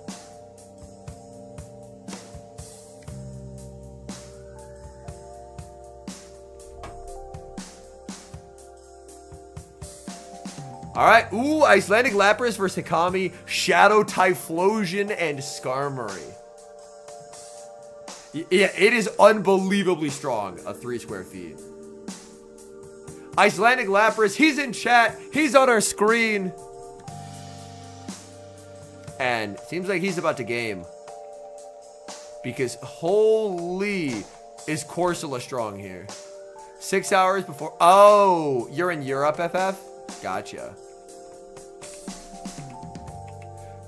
Alright, ooh, Icelandic Lapras versus Hikami, Shadow Typhlosion, and Skarmory. Yeah, it is unbelievably strong, a 3 square feet. Icelandic Lapras, he's in chat, he's on our screen. And seems like he's about to game. Because holy, is Corsola strong here. 6 hours before. Oh, you're in Europe, FF? Gotcha.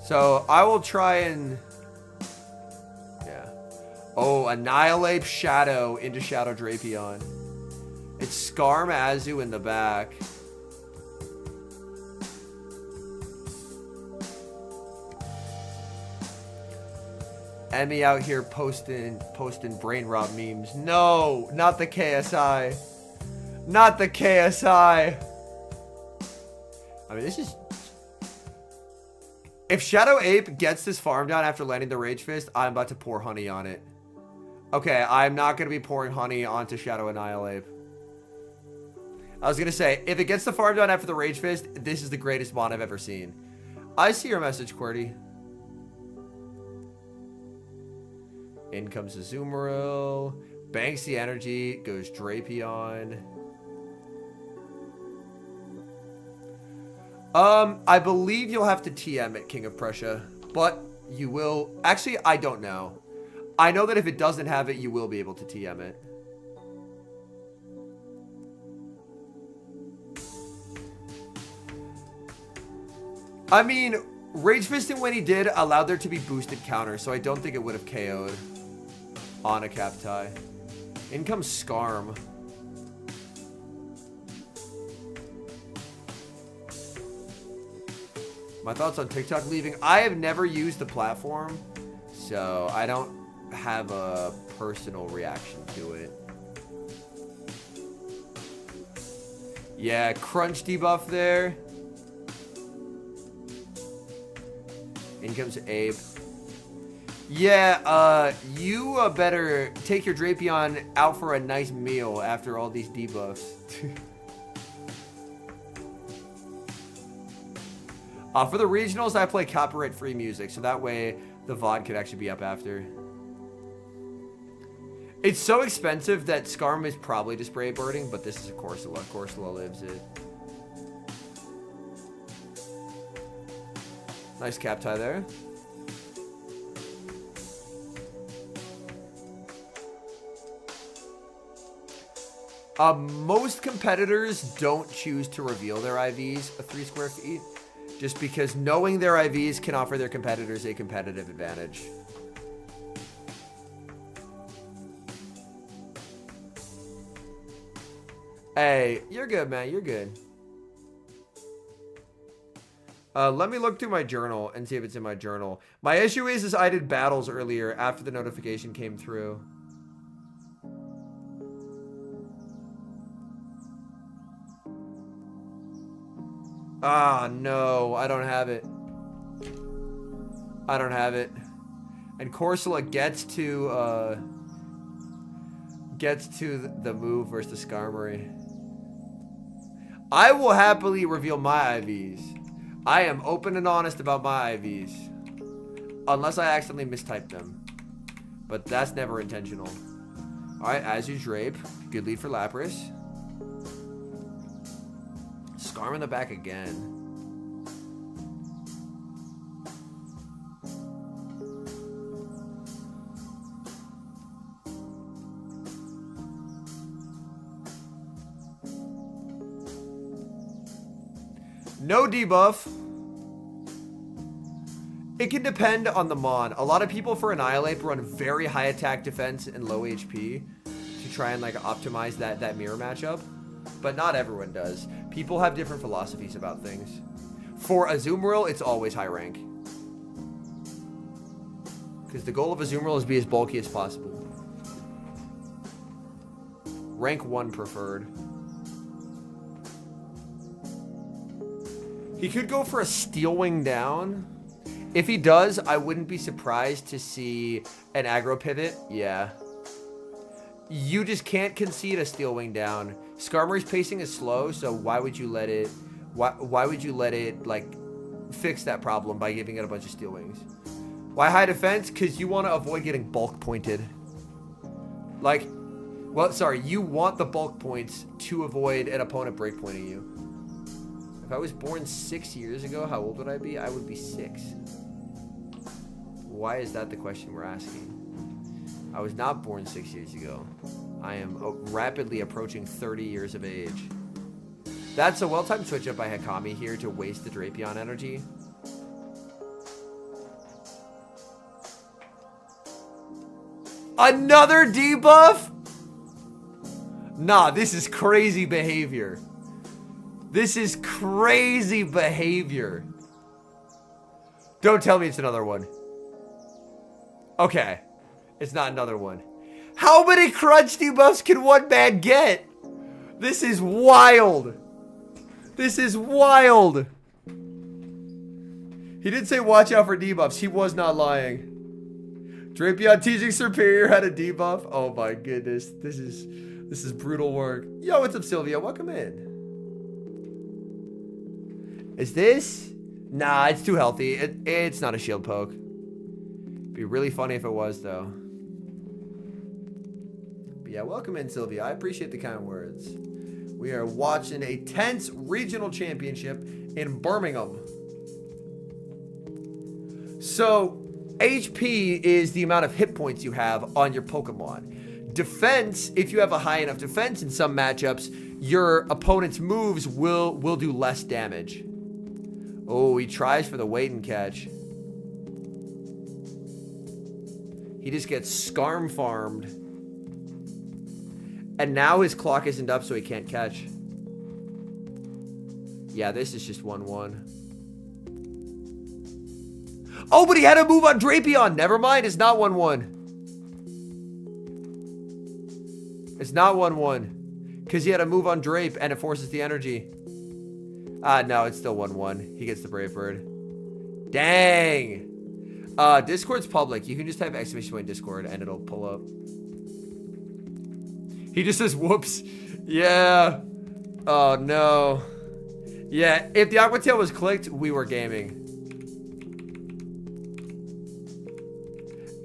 So I will try and... Yeah. Oh, Annihilate Shadow into Shadow Drapion. It's Skarm Azu in the back. Emmy out here posting brain rot memes. No, not the KSI. Not the KSI. I mean, this is... If Shadow Ape gets this farm down after landing the Rage Fist, I'm about to pour honey on it. Okay, I'm not going to be pouring honey onto Shadow Annihilate. I was going to say, if it gets the farm down after the Rage Fist, this is the greatest mod I've ever seen. I see your message, QWERTY. In comes Azumarill. Banks the energy. Goes Drapion. I believe you'll have to TM at King of Prussia. But you will... Actually, I don't know. I know that if it doesn't have it, you will be able to TM it. I mean, Rage Fisting when he did allowed there to be boosted counters, so I don't think it would have KO'd on a Captai. In comes Skarm. My thoughts on TikTok leaving. I have never used the platform, so I don't have a personal reaction to it. Yeah, crunch debuff there. In comes Abe. Yeah, you better take your Drapion out for a nice meal after all these debuffs. For the regionals, I play copyright-free music, so that way the VOD could actually be up after. It's so expensive that Skarm is probably just spray birding, but this is a Corsola. Corsola lives it. Nice Captai there. Most competitors don't choose to reveal their IVs of 3 square feet, just because knowing their IVs can offer their competitors a competitive advantage. Hey, you're good, man. You're good. Let me look through my journal and see if it's in my journal. My issue is I did battles earlier after the notification came through. Ah, no, I don't have it. I don't have it. And Corsola gets to the move versus the Skarmory. I will happily reveal my IVs. I am open and honest about my IVs. Unless I accidentally mistype them. But that's never intentional. Alright, Azu Drape. Good lead for Lapras. Skarm in the back again. No debuff. It can depend on the mon. A lot of people for Annihilate run very high attack defense and low HP to try and like optimize that mirror matchup. But not everyone does. People have different philosophies about things. For Azumarill, it's always high rank. Because the goal of Azumarill is to be as bulky as possible. Rank 1 preferred. He could go for a Steel Wing down. If he does, I wouldn't be surprised to see an aggro pivot. Yeah. You just can't concede a Steel Wing down. Skarmory's pacing is slow, so why would you let it... Why would you let it, like, fix that problem by giving it a bunch of Steel Wings? Why high defense? Because you want to avoid getting bulk pointed. Like, well, sorry, you want the bulk points to avoid an opponent breakpointing you. If I was born 6 years ago, how old would I be? I would be 6. Why is that the question we're asking? I was not born 6 years ago. I am rapidly approaching 30 years of age. That's a well-timed switch up by Hikami here to waste the Drapion energy. Another debuff? Nah, this is crazy behavior. This is crazy behavior. Don't tell me it's another one. Okay. It's not another one. How many crunch debuffs can one man get? This is wild. This is wild. He did say watch out for debuffs. He was not lying. Drapion teaching Superior had a debuff. Oh my goodness. This is brutal work. Yo, what's up, Sylvia? Welcome in. Is this? Nah, it's too healthy. It's not a shield poke. Be really funny if it was, though. But yeah, welcome in, Sylvia. I appreciate the kind words. We are watching a tense regional championship in Birmingham. So, HP is the amount of hit points you have on your Pokemon. Defense, if you have a high enough defense in some matchups, your opponent's moves will do less damage. Oh, he tries for the wait and catch. He just gets Scarm farmed. And now his clock isn't up, so he can't catch. Yeah, this is just 1-1. Oh, but he had a move on Drapion. Never mind, it's not 1-1. It's not 1-1. Because he had a move on Drape, and it forces the energy. No, it's still 1-1. He gets the Brave Bird. Dang. Discord's public. You can just type !point Discord and it'll pull up. He just says whoops. Yeah. Oh no. Yeah, if the Aqua Tail was clicked, we were gaming.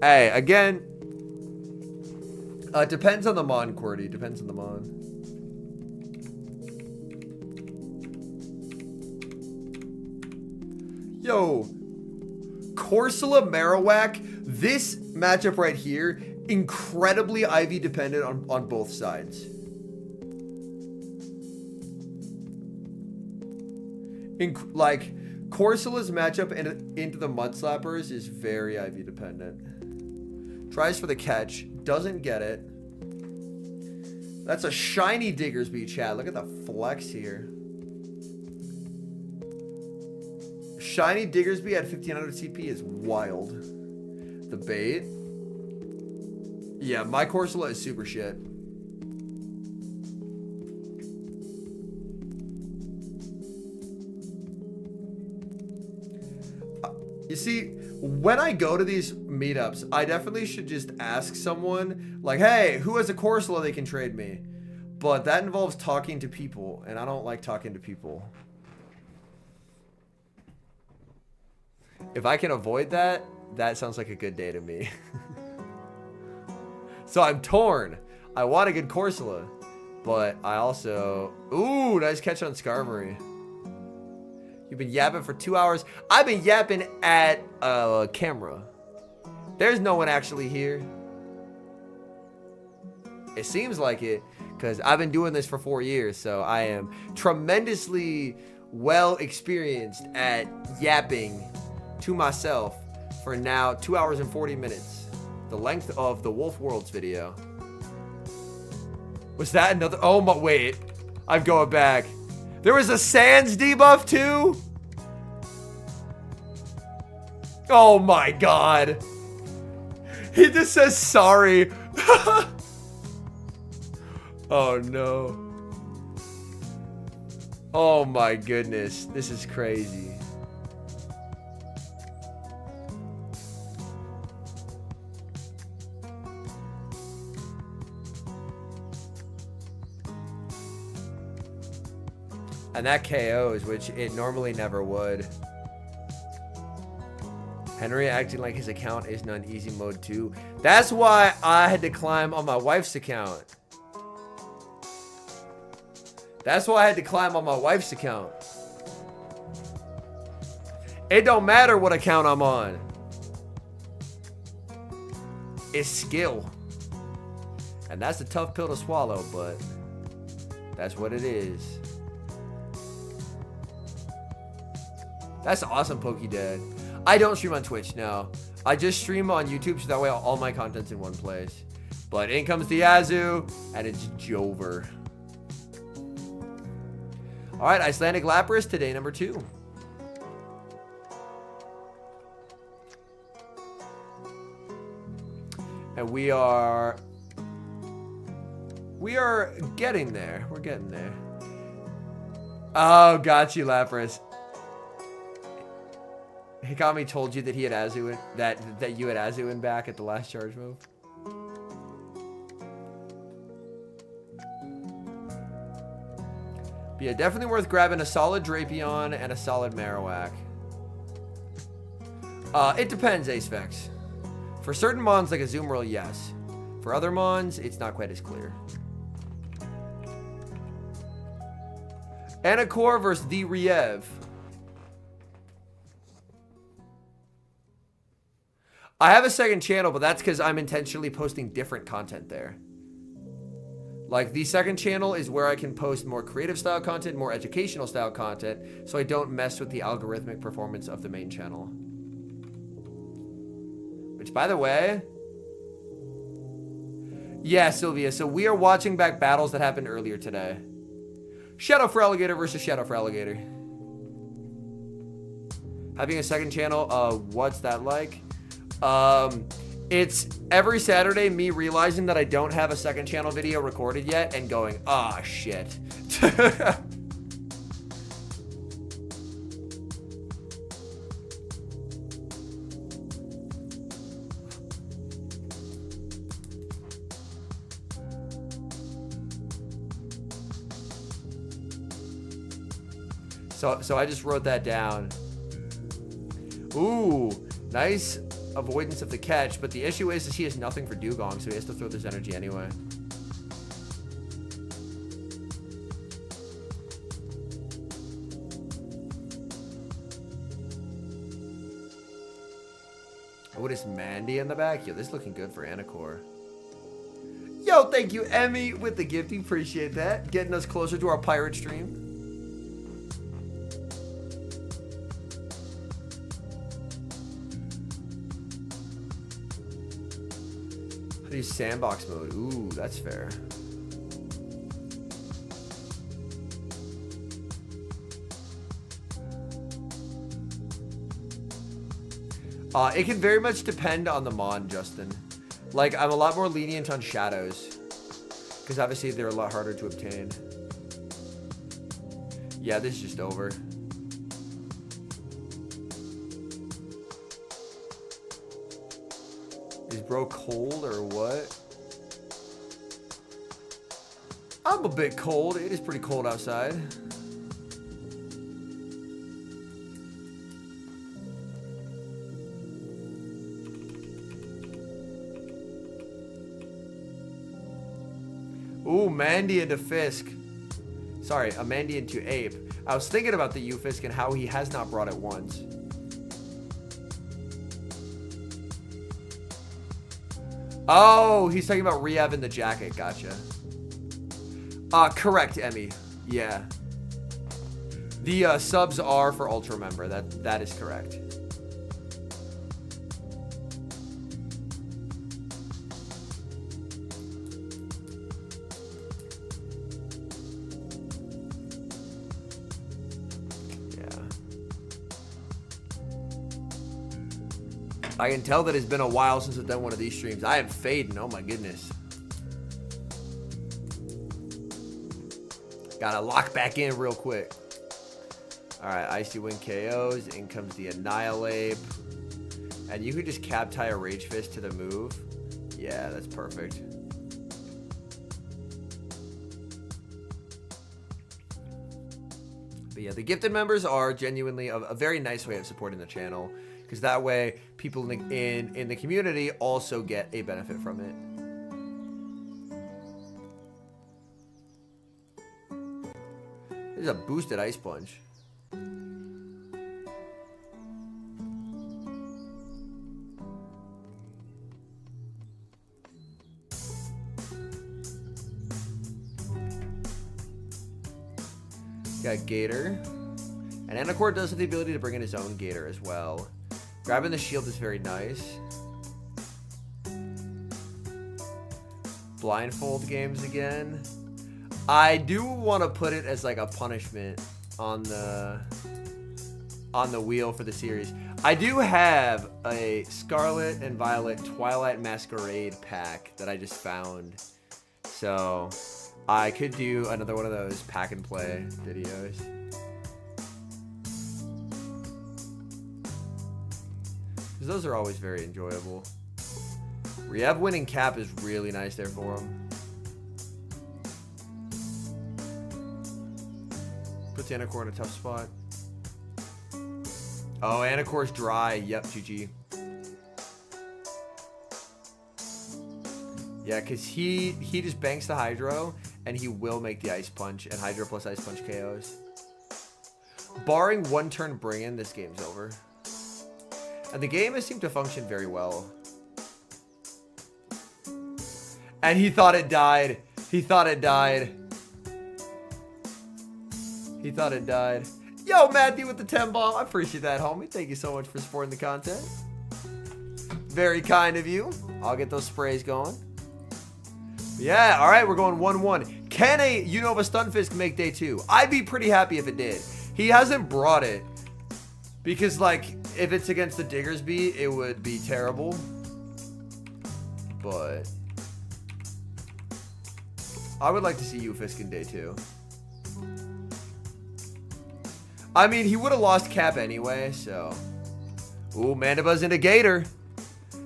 Hey, again. Depends on the Mon, Qwerty. Depends on the Mon. Yo, Corsola Marowak, this matchup right here, incredibly IV dependent on both sides. Like, Corsola's matchup into the Mud Slappers is very IV dependent. Tries for the catch, doesn't get it. That's a shiny Diggersby, chat. Look at the flex here. Shiny Diggersby at 1500 CP is wild. The bait. Yeah, my Corsola is super shit. You see, when I go to these meetups, I definitely should just ask someone, like, hey, who has a Corsola they can trade me? But that involves talking to people, and I don't like talking to people. If I can avoid that, that sounds like a good day to me. So I'm torn. I want a good Corsola, but I also... Ooh, nice catch on Skarmory. You've been yapping for 2 hours. I've been yapping at a camera. There's no one actually here. It seems like it, because I've been doing this for 4 years, so I am tremendously well experienced at yapping to myself for now 2 hours and 40 minutes. The length of the Wolf Worlds video. Was that another? Oh my, wait. I'm going back. There was a Sans debuff too? Oh my god. He just says sorry. Oh no. Oh my goodness. This is crazy. And that KOs, which it normally never would. Henry acting like his account isn't on easy mode too. That's why I had to climb on my wife's account. That's why I had to climb on my wife's account. It don't matter what account I'm on. It's skill. And that's a tough pill to swallow, but that's what it is. That's awesome, Pokedad. I don't stream on Twitch, no. I just stream on YouTube, so that way all my content's in one place. But in comes the Azu, and it's Jover. All right, Icelandic Lapras, today number 2. And we are getting there. We're getting there. Oh, got you, Lapras. Hikami told you that he had Azu in, that you had Azu in back at the last charge move. But yeah, definitely worth grabbing a solid Drapion and a solid Marowak. It depends, Acevex. For certain mons like a Azumarill, yes. For other mons, it's not quite as clear. Anacore versus the Riev. I have a second channel, but that's because I'm intentionally posting different content there. Like, the second channel is where I can post more creative style content, more educational style content, so I don't mess with the algorithmic performance of the main channel. Which, by the way... Yeah, Sylvia, so we are watching back battles that happened earlier today. Shadow for Alligator versus Shadow for Alligator. Having a second channel, what's that like? It's every Saturday me realizing that I don't have a second channel video recorded yet and going, ah, shit. So I just wrote that down. Ooh, nice avoidance of the catch, but the issue is he has nothing for Dugong, so he has to throw this energy anyway. What is Mandy in the back? Yo, this is looking good for Anacore. Yo, thank you, Emmy, with the gifting. Appreciate that. Getting us closer to our pirate stream. Use sandbox mode. Ooh, that's fair. It can very much depend on the mon, Justin. Like, I'm a lot more lenient on shadows, because obviously they're a lot harder to obtain. Yeah, this is just over. Is bro cold or what? I'm a bit cold. It is pretty cold outside. Ooh, Mandy into Fisk. Sorry, a Mandy into Ape. I was thinking about the Ufisk and how he has not brought it once. Oh, he's talking about Riev in the jacket. Gotcha. Correct, Emmy. Yeah. The subs are for Ultra Member. That is correct. I can tell that it's been a while since I've done one of these streams. I am fading. Oh my goodness. Gotta lock back in real quick. Alright, Icy Wind KOs. In comes the Annihilate. And you could just cap tie a Rage Fist to the move. Yeah, that's perfect. But yeah, the gifted members are genuinely a very nice way of supporting the channel. Because that way, people in the community also get a benefit from it. This is a boosted Ice Punch. Got Gator. And Anacore does have the ability to bring in his own Gator as well. Grabbing the shield is very nice. Blindfold games again. I do want to put it as like a punishment on the wheel for the series. I do have a Scarlet and Violet Twilight Masquerade pack that I just found. So I could do another one of those pack and play videos. Because those are always very enjoyable. Riev winning cap is really nice there for him. Puts Anacore in a tough spot. Oh, Anacore's dry. Yep, GG. Yeah, because he just banks the Hydro, and he will make the Ice Punch, and Hydro plus Ice Punch KOs. Barring one turn bring-in, this game's over. And the game has seemed to function very well. And he thought it died. He thought it died. He thought it died. Yo, Matthew with the 10 bomb. I appreciate that, homie. Thank you so much for supporting the content. Very kind of you. I'll get those sprays going. Yeah, all right, we're going 1-1. Can a Unova Stunfisk make day 2? I'd be pretty happy if it did. He hasn't brought it. Because, like, if it's against the Diggersby, it would be terrible. But I would like to see Ufisk in day 2. I mean, he would have lost cap anyway, so. Ooh, Mandibuzz into Gator.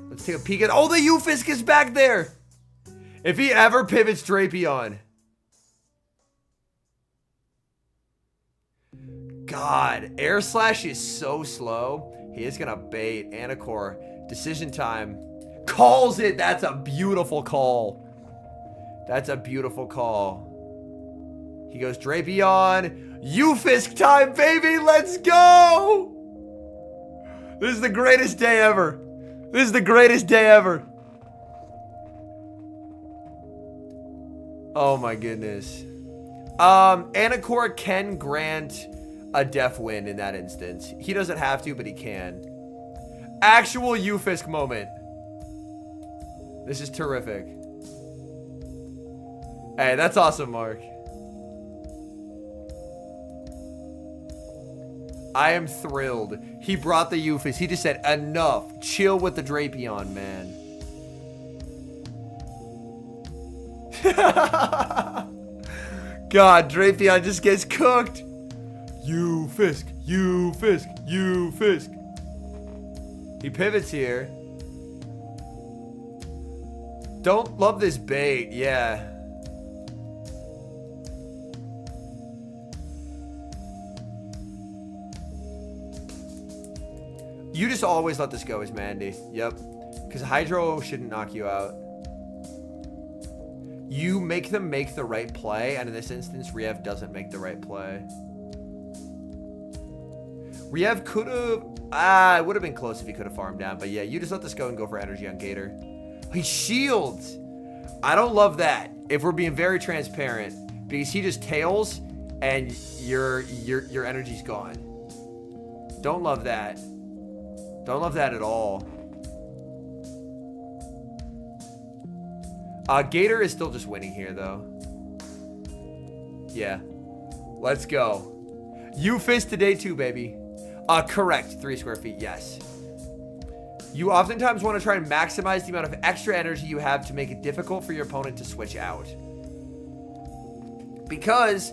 Let's take a peek at. Oh, the Ufisk is back there. If he ever pivots Drapion. God, Air Slash is so slow. He is going to bait. Anacore. Decision time. Calls it. That's a beautiful call. That's a beautiful call. He goes Drapion. Ufisk time, baby. Let's go. This is the greatest day ever. This is the greatest day ever. Oh my goodness. Anacore can grant a def win in that instance. He doesn't have to, but he can. Actual Ufisk moment. This is terrific. Hey, that's awesome, Mark. I am thrilled. He brought the Ufisk. He just said, enough. Chill with the Drapion, man. God, Drapion just gets cooked. Ufisk, Ufisk, Ufisk. He pivots here. Don't love this bait. Yeah. You just always let this go as Mandy. Yep. Because Hydro shouldn't knock you out. You make them make the right play, and in this instance, Riev doesn't make the right play. Riev could have... it would have been close if he could have farmed down, but yeah, you just let this go and go for energy on Gator. He shields! I don't love that, if we're being very transparent, because he just tails, and your energy's gone. Don't love that. Don't love that at all. Gator is still just winning here, though. Yeah. Let's go. Ufisk to day 2, baby. Correct. 3 square feet, yes. You oftentimes want to try and maximize the amount of extra energy you have to make it difficult for your opponent to switch out. Because,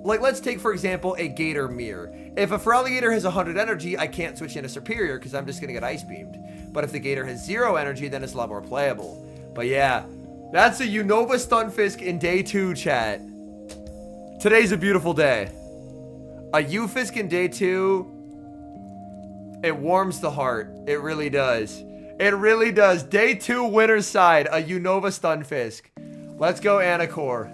like, let's take, for example, a Gator Mirror. If a Feraligatr has 100 energy, I can't switch into Superior because I'm just going to get Ice Beamed. But if the Gator has 0 energy, then it's a lot more playable. But yeah, that's a Unova Stunfisk in day 2, chat. Today's a beautiful day. A Ufisk in day 2, it warms the heart. It really does. It really does. Day 2 winner's side, a Unova Stunfisk. Let's go, Anacore.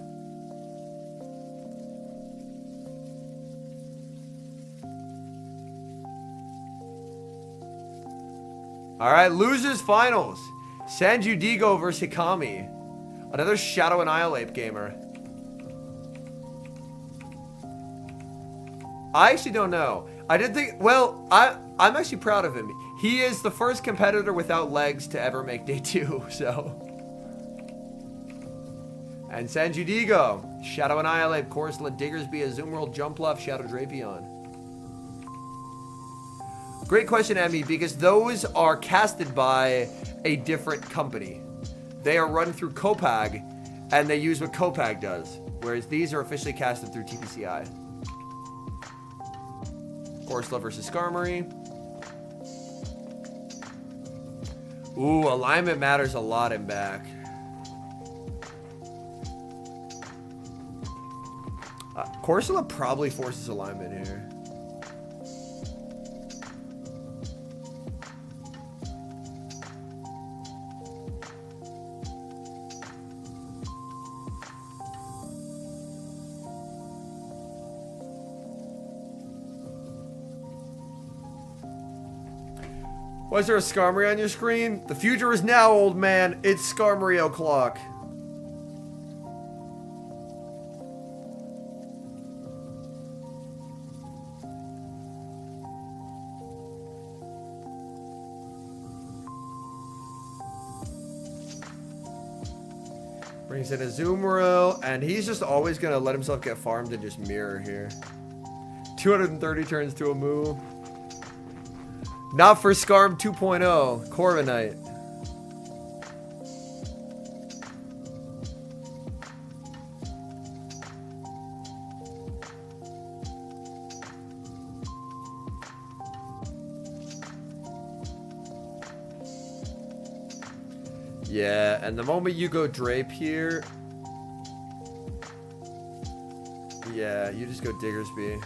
All right, losers finals. Sanju Digo versus Hikami. Another Shadow Annihilate gamer. I actually don't know. I did think, well, I'm actually proud of him. He is the first competitor without legs to ever make day 2, so. And Sanjudigo, Shadow Annihilate, Corsola, Diggersby, Azumarill, Jumpluff, Shadow Drapion. Great question, Emmy, because those are casted by a different company. They are run through Copag, and they use what Copag does, whereas these are officially casted through TPCI. Corsola versus Skarmory. Ooh, alignment matters a lot in back. Corsola probably forces alignment here. Why is there a Skarmory on your screen? The future is now, old man. It's Skarmory o'clock. Brings in a Azumarill, and he's just always going to let himself get farmed and just mirror here. 230 turns to a move. Not for Skarm 2.0, Corviknight. Yeah, and the moment you go Drape here, yeah, you just go Diggersby.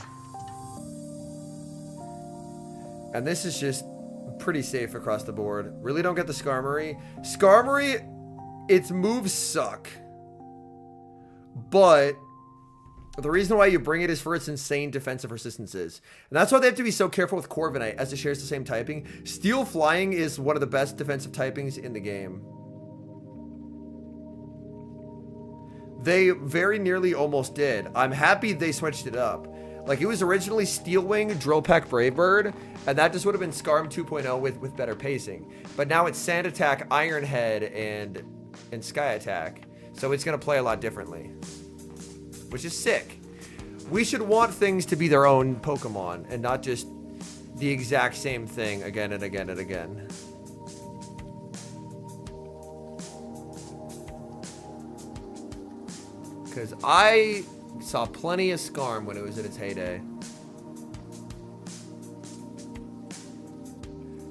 And this is just pretty safe across the board. Really don't get the Skarmory. Skarmory, its moves suck. But the reason why you bring it is for its insane defensive resistances. And that's why they have to be so careful with Corviknight, as it shares the same typing. Steel Flying is one of the best defensive typings in the game. They very nearly almost did. I'm happy they switched it up. Like, it was originally Steel Wing, Drill Peck, Brave Bird, and that just would have been Skarm 2.0 with better pacing. But now it's Sand Attack, Iron Head, and Sky Attack. So it's going to play a lot differently, which is sick. We should want things to be their own Pokemon and not just the exact same thing again and again and again. Because I saw plenty of Skarm when it was in its heyday.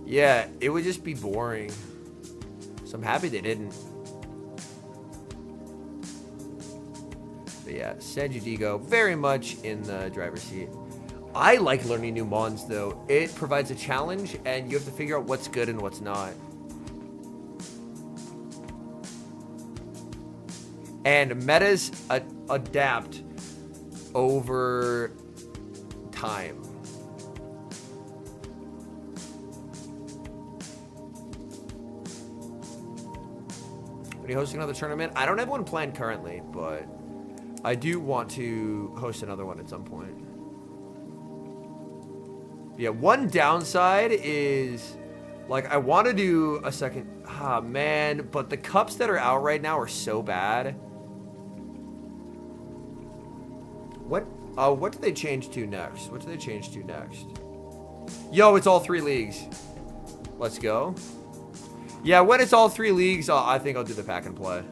Yeah, it would just be boring. So I'm happy they didn't. But yeah, Sanjudigo very much in the driver's seat. I like learning new mons though. It provides a challenge and you have to figure out what's good and what's not. And metas adapt over time. Are you hosting another tournament? I don't have one planned currently, but I do want to host another one at some point. Yeah, one downside is, like, I want to do a second. Ah, man, but the cups that are out right now are so bad. What do they change to next? What do they change to next? Yo, it's all 3 leagues. Let's go. Yeah, when it's all 3 leagues, I think I'll do the pack and play.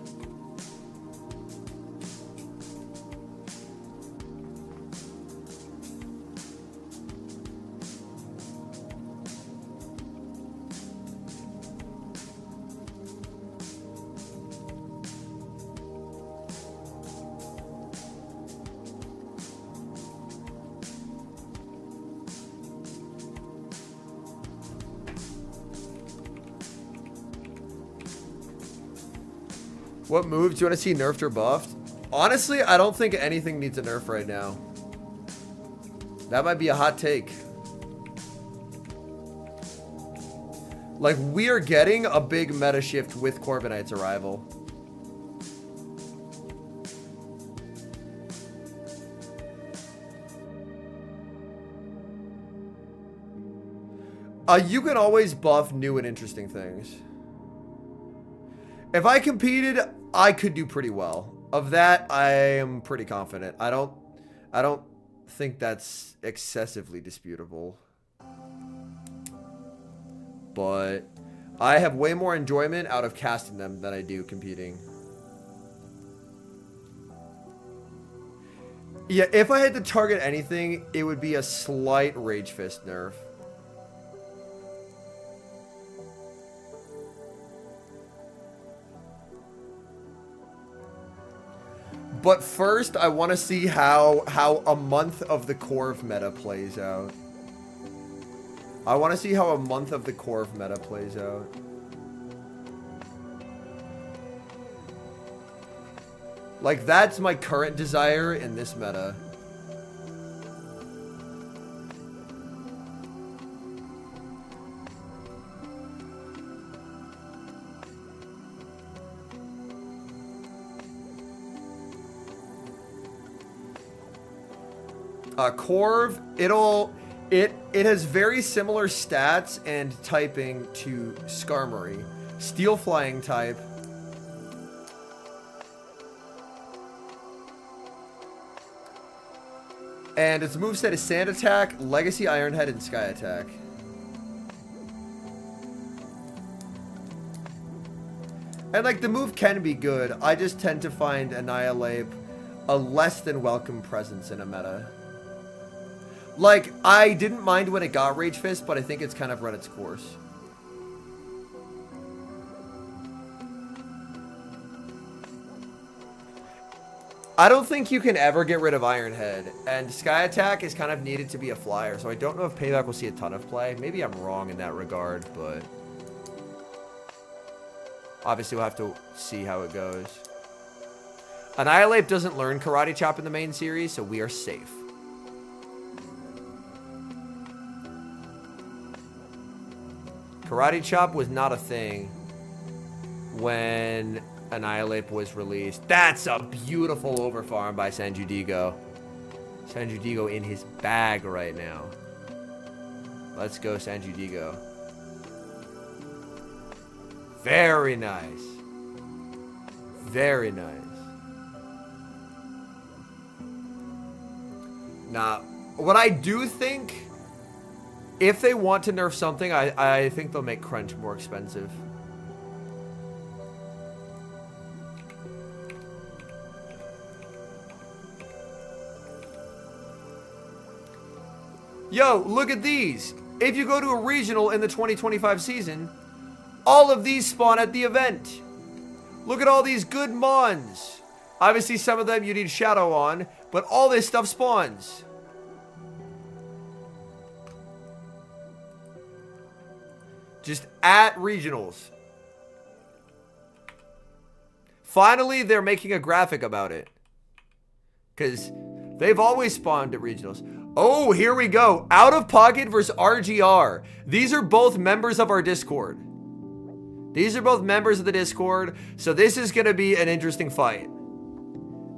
What moves do you want to see nerfed or buffed? Honestly, I don't think anything needs a nerf right now. That might be a hot take. Like, we are getting a big meta shift with Corviknight's arrival. You can always buff new and interesting things. If I competed, I could do pretty well. Of that, I am pretty confident. I don't think that's excessively disputable. But I have way more enjoyment out of casting them than I do competing. Yeah, if I had to target anything, it would be a slight Rage Fist nerf. But first, I want to see how a month of the Corv meta plays out. I want to see how a month of the Corv meta plays out. Like, that's my current desire in this meta. Corv, it has very similar stats and typing to Skarmory. Steel Flying type. And its moveset is Sand Attack, Legacy Iron Head, and Sky Attack. And like, the move can be good. I just tend to find Annihilate a less than welcome presence in a meta. Like, I didn't mind when it got Rage Fist, but I think it's kind of run its course. I don't think you can ever get rid of Iron Head, and Sky Attack is kind of needed to be a flyer, so I don't know if Payback will see a ton of play. Maybe I'm wrong in that regard, but obviously we'll have to see how it goes. Annihilate doesn't learn Karate Chop in the main series, so we are safe. Karate Chop was not a thing when Annihilate was released. That's a beautiful overfarm by Sanjudigo. Sanjudigo in his bag right now. Let's go, Sanjudigo. Very nice. Very nice. Now, what I do think, if they want to nerf something, I think they'll make Crunch more expensive. Yo, look at these. If you go to a regional in the 2025 season, all of these spawn at the event. Look at all these good mons. Obviously, some of them you need Shadow on, but all this stuff spawns. Just at regionals. Finally, they're making a graphic about it. Because they've always spawned at regionals. Oh, here we go. Out of Pocket versus RGR. These are both members of our Discord. These are both members of the Discord. So this is going to be an interesting fight.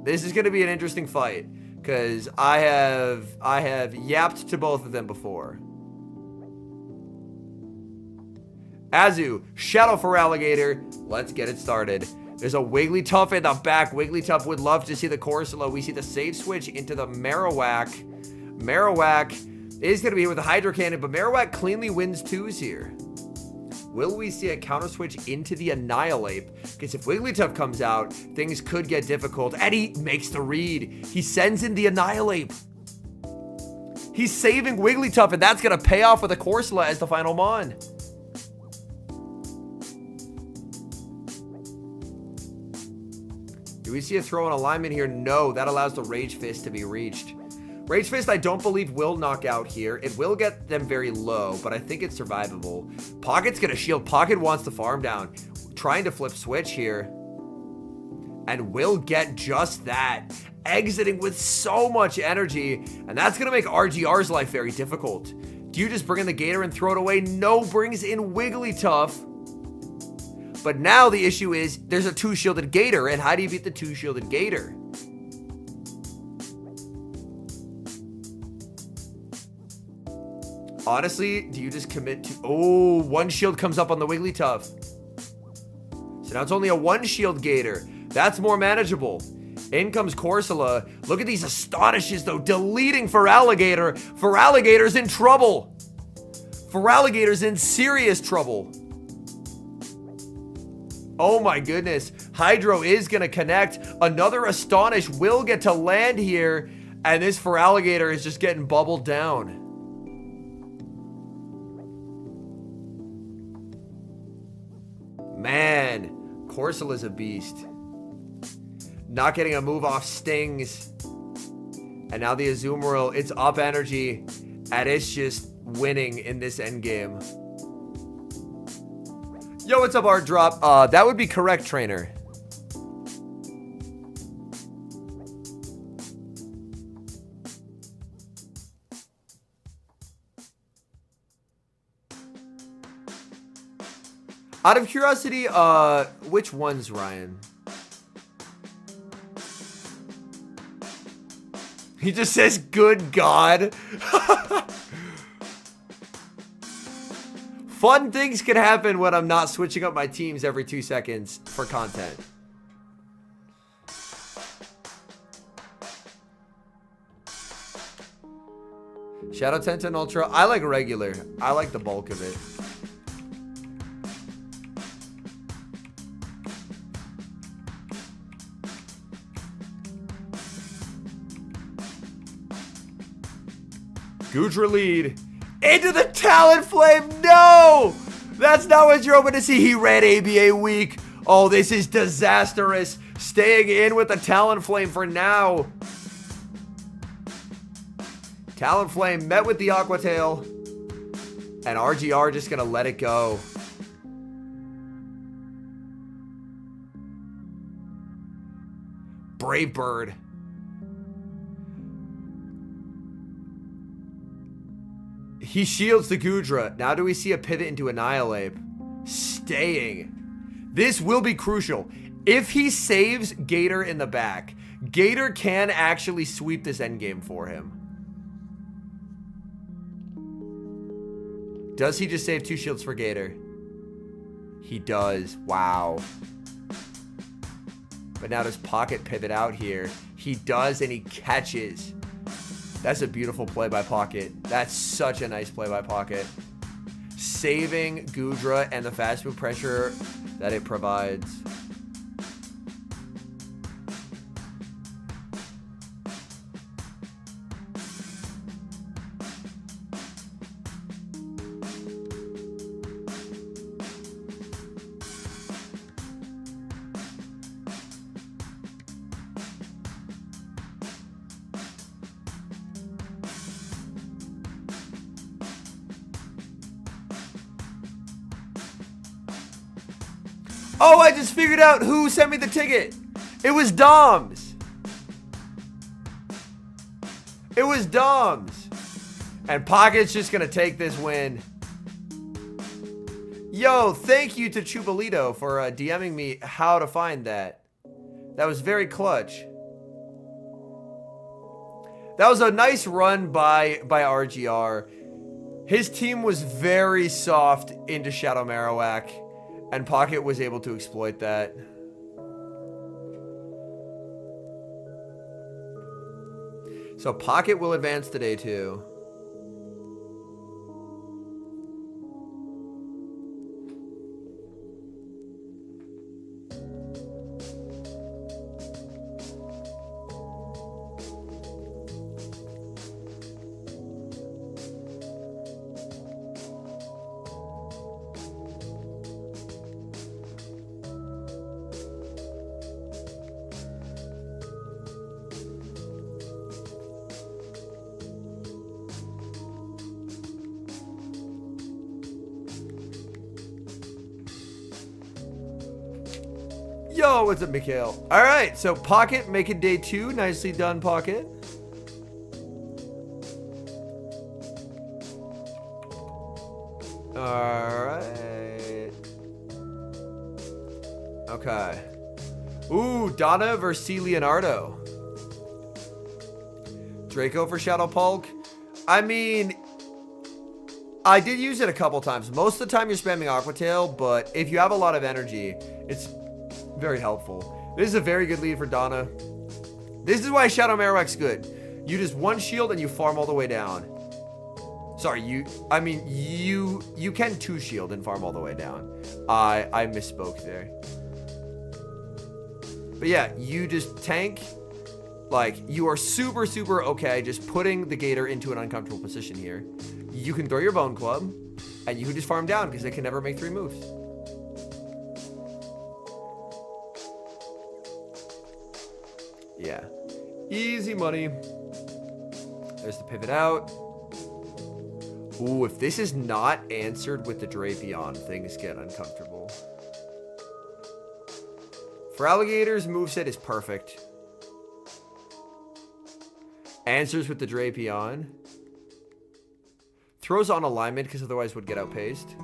This is going to be an interesting fight. Because I have yapped to both of them before. Azu, Shadow for Alligator. Let's get it started. There's a Wigglytuff in the back. Wigglytuff would love to see the Corsola. We see the save switch into the Marowak. Marowak is going to be here with the Hydro Cannon, but Marowak cleanly wins twos here. Will we see a counter switch into the Annihilate? Because if Wigglytuff comes out, things could get difficult. And he makes the read. He sends in the Annihilate. He's saving Wigglytuff, and that's going to pay off with a Corsola as the final mon. Do we see a throw in alignment here? No, that allows the Rage Fist to be reached. Rage Fist, I don't believe will knock out here. It will get them very low, but I think it's survivable. Pocket's gonna shield. Pocket wants the farm down. Trying to flip switch here. And will get just that. Exiting with so much energy, and that's gonna make RGR's life very difficult. Do you just bring in the Gator and throw it away? No, brings in Wigglytuff. But now the issue is there's a two-shielded Gator, and how do you beat the two-shielded Gator? Honestly, do you just commit to... Oh, 1 shield comes up on the Wigglytuff. So now it's only a 1 shield Gator. That's more manageable. In comes Corsola. Look at these Astonishes, though, deleting Feraligatr. Feraligator's in trouble. Feraligator's in serious trouble. Oh my goodness. Hydro is going to connect. Another Astonish will get to land here. And this Feraligatr is just getting bubbled down. Man, Corsola's a beast. Not getting a move off stings. And now the Azumarill, it's up energy. And it's just winning in this endgame. Yo, what's up, Art Drop? That would be correct, trainer. Out of curiosity, which ones, Ryan? He just says, good God. Fun things can happen when I'm not switching up my teams every 2 seconds for content. Shadow Tenten Ultra. I like regular. I like the bulk of it. Goodra lead into the Talonflame. No, that's not what you're hoping to see. He ran ABA weak. Oh, this is disastrous. Staying in with the Talonflame for now. Talonflame met with the Aqua Tail, and RGR just gonna let it go. Brave Bird. He shields the Goodra. Now do we see a pivot into Annihilate? Staying. This will be crucial. If he saves Gator in the back, Gator can actually sweep this endgame for him. Does he just save 2 shields for Gator? He does. Wow. But now does Pocket pivot out here? He does, and he catches. That's a beautiful play by Pocket. That's such a nice play by Pocket. Saving Goodra and the fast move pressure that it provides. Oh, I just figured out who sent me the ticket. It was Doms. It was Doms. And Pocket's just going to take this win. Yo, thank you to Chubalito for DMing me how to find that. That was very clutch. That was a nice run by RGR. His team was very soft into Shadow Marowak. And Pocket was able to exploit that. So Pocket will advance today too. Yo, what's up, Mikhail? All right, so Pocket making day 2. Nicely done, Pocket. All right. Okay. Ooh, Donna versus Leonardo. Draco for Shadow Pulk. I mean, I did use it a couple times. Most of the time you're spamming Aqua Tail, but if you have a lot of energy, it's very helpful. This is a very good lead for Donna. This is why Shadow Marowak's good. You just one shield and you farm all the way down. Sorry, you can two shield and farm all the way down. I misspoke there. But yeah, you just tank. Like, you are super, super okay just putting the Gator into an uncomfortable position here. You can throw your Bone Club, and you can just farm down because they can never make 3 moves. Yeah. Easy money. There's the pivot out. Ooh, if this is not answered with the Drapion, things get uncomfortable. For Alligator's moveset is perfect. Answers with the Drapion. Throws on alignment because otherwise would get outpaced.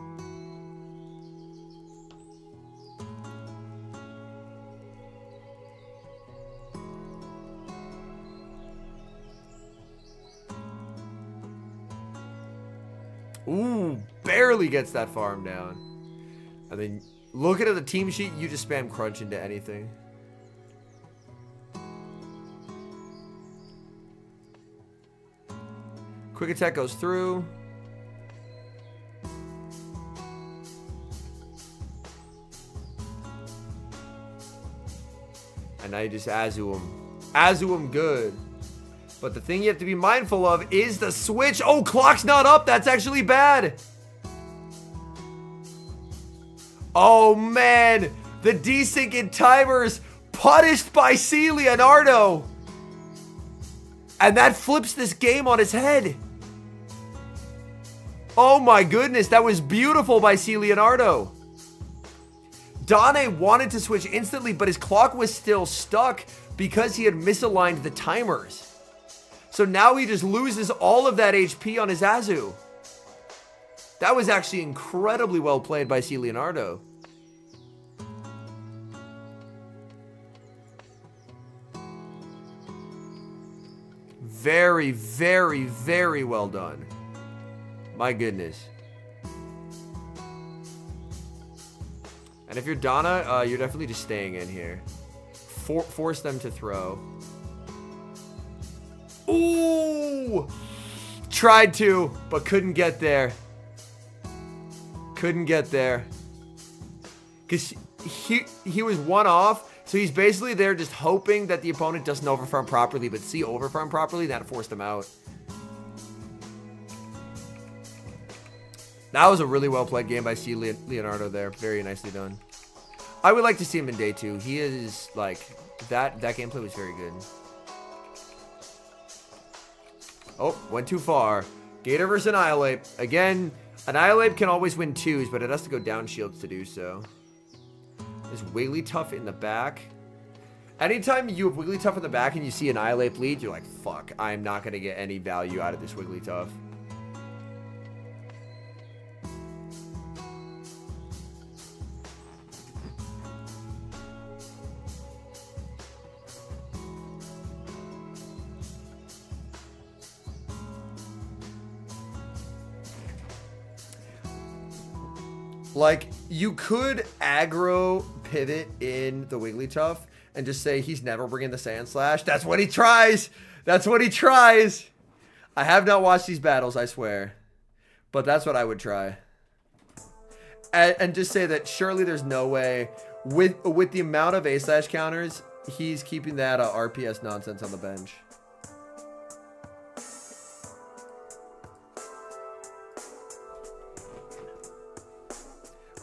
Ooh, barely gets that farm down. And then looking at the team sheet, you just spam crunch into anything. Quick attack goes through. And now you just Azu him. Azu him good. But the thing you have to be mindful of is the switch. Oh, clock's not up. That's actually bad. Oh, man. The desync in timers punished by C. Leonardo. And that flips this game on its head. Oh, my goodness. That was beautiful by C. Leonardo. Donna wanted to switch instantly, but his clock was still stuck because he had misaligned the timers. So now he just loses all of that HP on his Azu. That was actually incredibly well played by C. Leonardo. Very, very, very well done. My goodness. And if you're Donna, you're definitely just staying in here. Force them to throw. Ooh! Tried to, but couldn't get there. Couldn't get there. Because he was one off, so he's basically there just hoping that the opponent doesn't overfarm properly, but see overfarm properly, that forced him out. That was a really well played game by C. Leonardo there. Very nicely done. I would like to see him in day 2. He is, like, that gameplay was very good. Oh, went too far. Gator versus Annihilate. Again, Annihilate can always win 2s, but it has to go down shields to do so. There's Wigglytuff in the back. Anytime you have Wigglytuff in the back and you see Annihilate bleed, you're like, fuck, I'm not going to get any value out of this Wigglytuff. Like, you could aggro pivot in the Wigglytuff and just say he's never bringing the Sand Slash. That's what he tries. That's what he tries. I have not watched these battles, I swear. But that's what I would try. And just say that surely there's no way, with the amount of A-slash counters, he's keeping that RPS nonsense on the bench.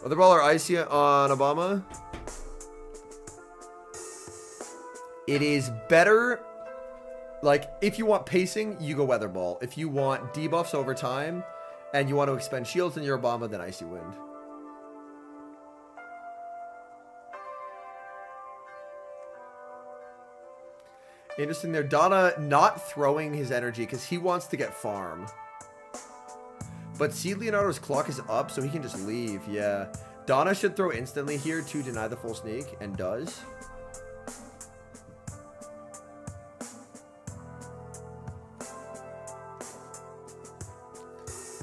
Other baller Icy on Obama. It is better, like, if you want pacing, you go Weather Ball. If you want debuffs over time, and you want to expend shields in your Obama, then Icy Wind. Interesting there. Donna not throwing his energy because he wants to get farm. But see, Leonardo's clock is up, so he can just leave. Yeah. Donna should throw instantly here to deny the full sneak, and does.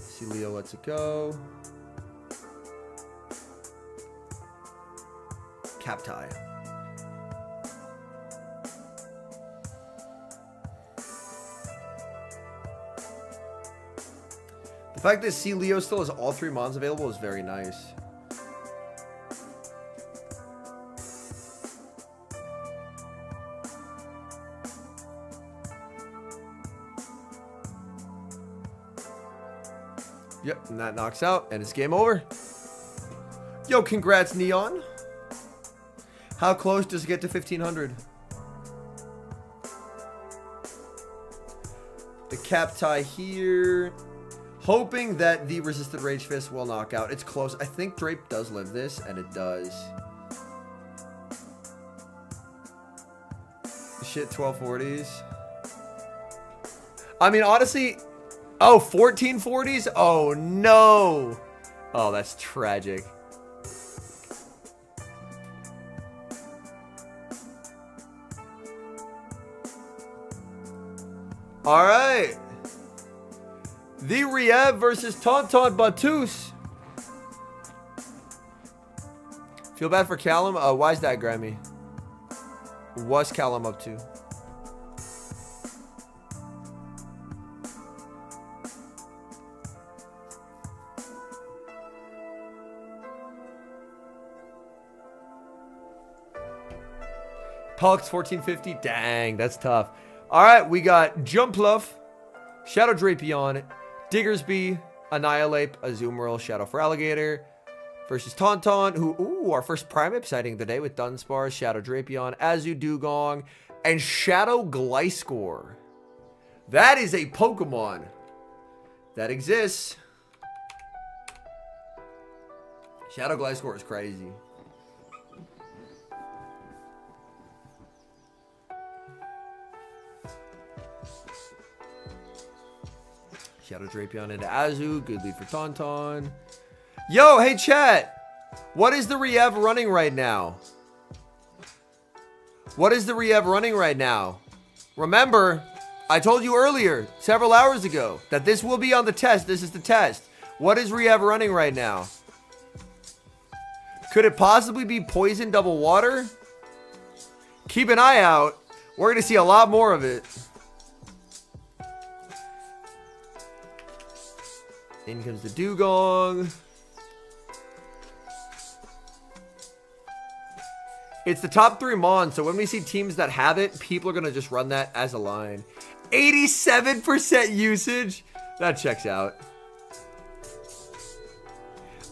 See, Leo lets it go. Cap tie. The fact that C Leo still has all 3 mons available is very nice. Yep, and that knocks out, and it's game over. Yo, congrats, Neon. How close does it get to 1500? The cap tie here. Hoping that the resisted Rage Fist will knock out. It's close. I think Drape does live this, and it does. Shit, 1240s. I mean, honestly... Oh, 1440s? Oh, no. Oh, that's tragic. All right. The Riev versus Tauntaun Batus. Feel bad for Callum. Why is that, Grammy? What's Callum up to? Pulx 1450. Dang, that's tough. All right, we got Jumpluff, Shadow Drapion, Diggersby, Annihilate, Azumarill, Shadow for Alligator versus Tauntaun, who, ooh, our first Primate sighting of the day with Dunsparce, Shadow Drapion, Azu Dugong, and Shadow Gliscor. That is a Pokemon that exists. Shadow Gliscor is crazy. Shadow Drapion into Azu. Good lead for Tauntaun. Yo, hey chat. What is the Riev running right now? What is the Riev running right now? Remember, I told you earlier, several hours ago, that this will be on the test. This is the test. What is Riev running right now? Could it possibly be Poison Double Water? Keep an eye out. We're going to see a lot more of it. In comes the Dugong. It's the top 3 Mon, so when we see teams that have it, people are going to just run that as a line. 87% usage? That checks out.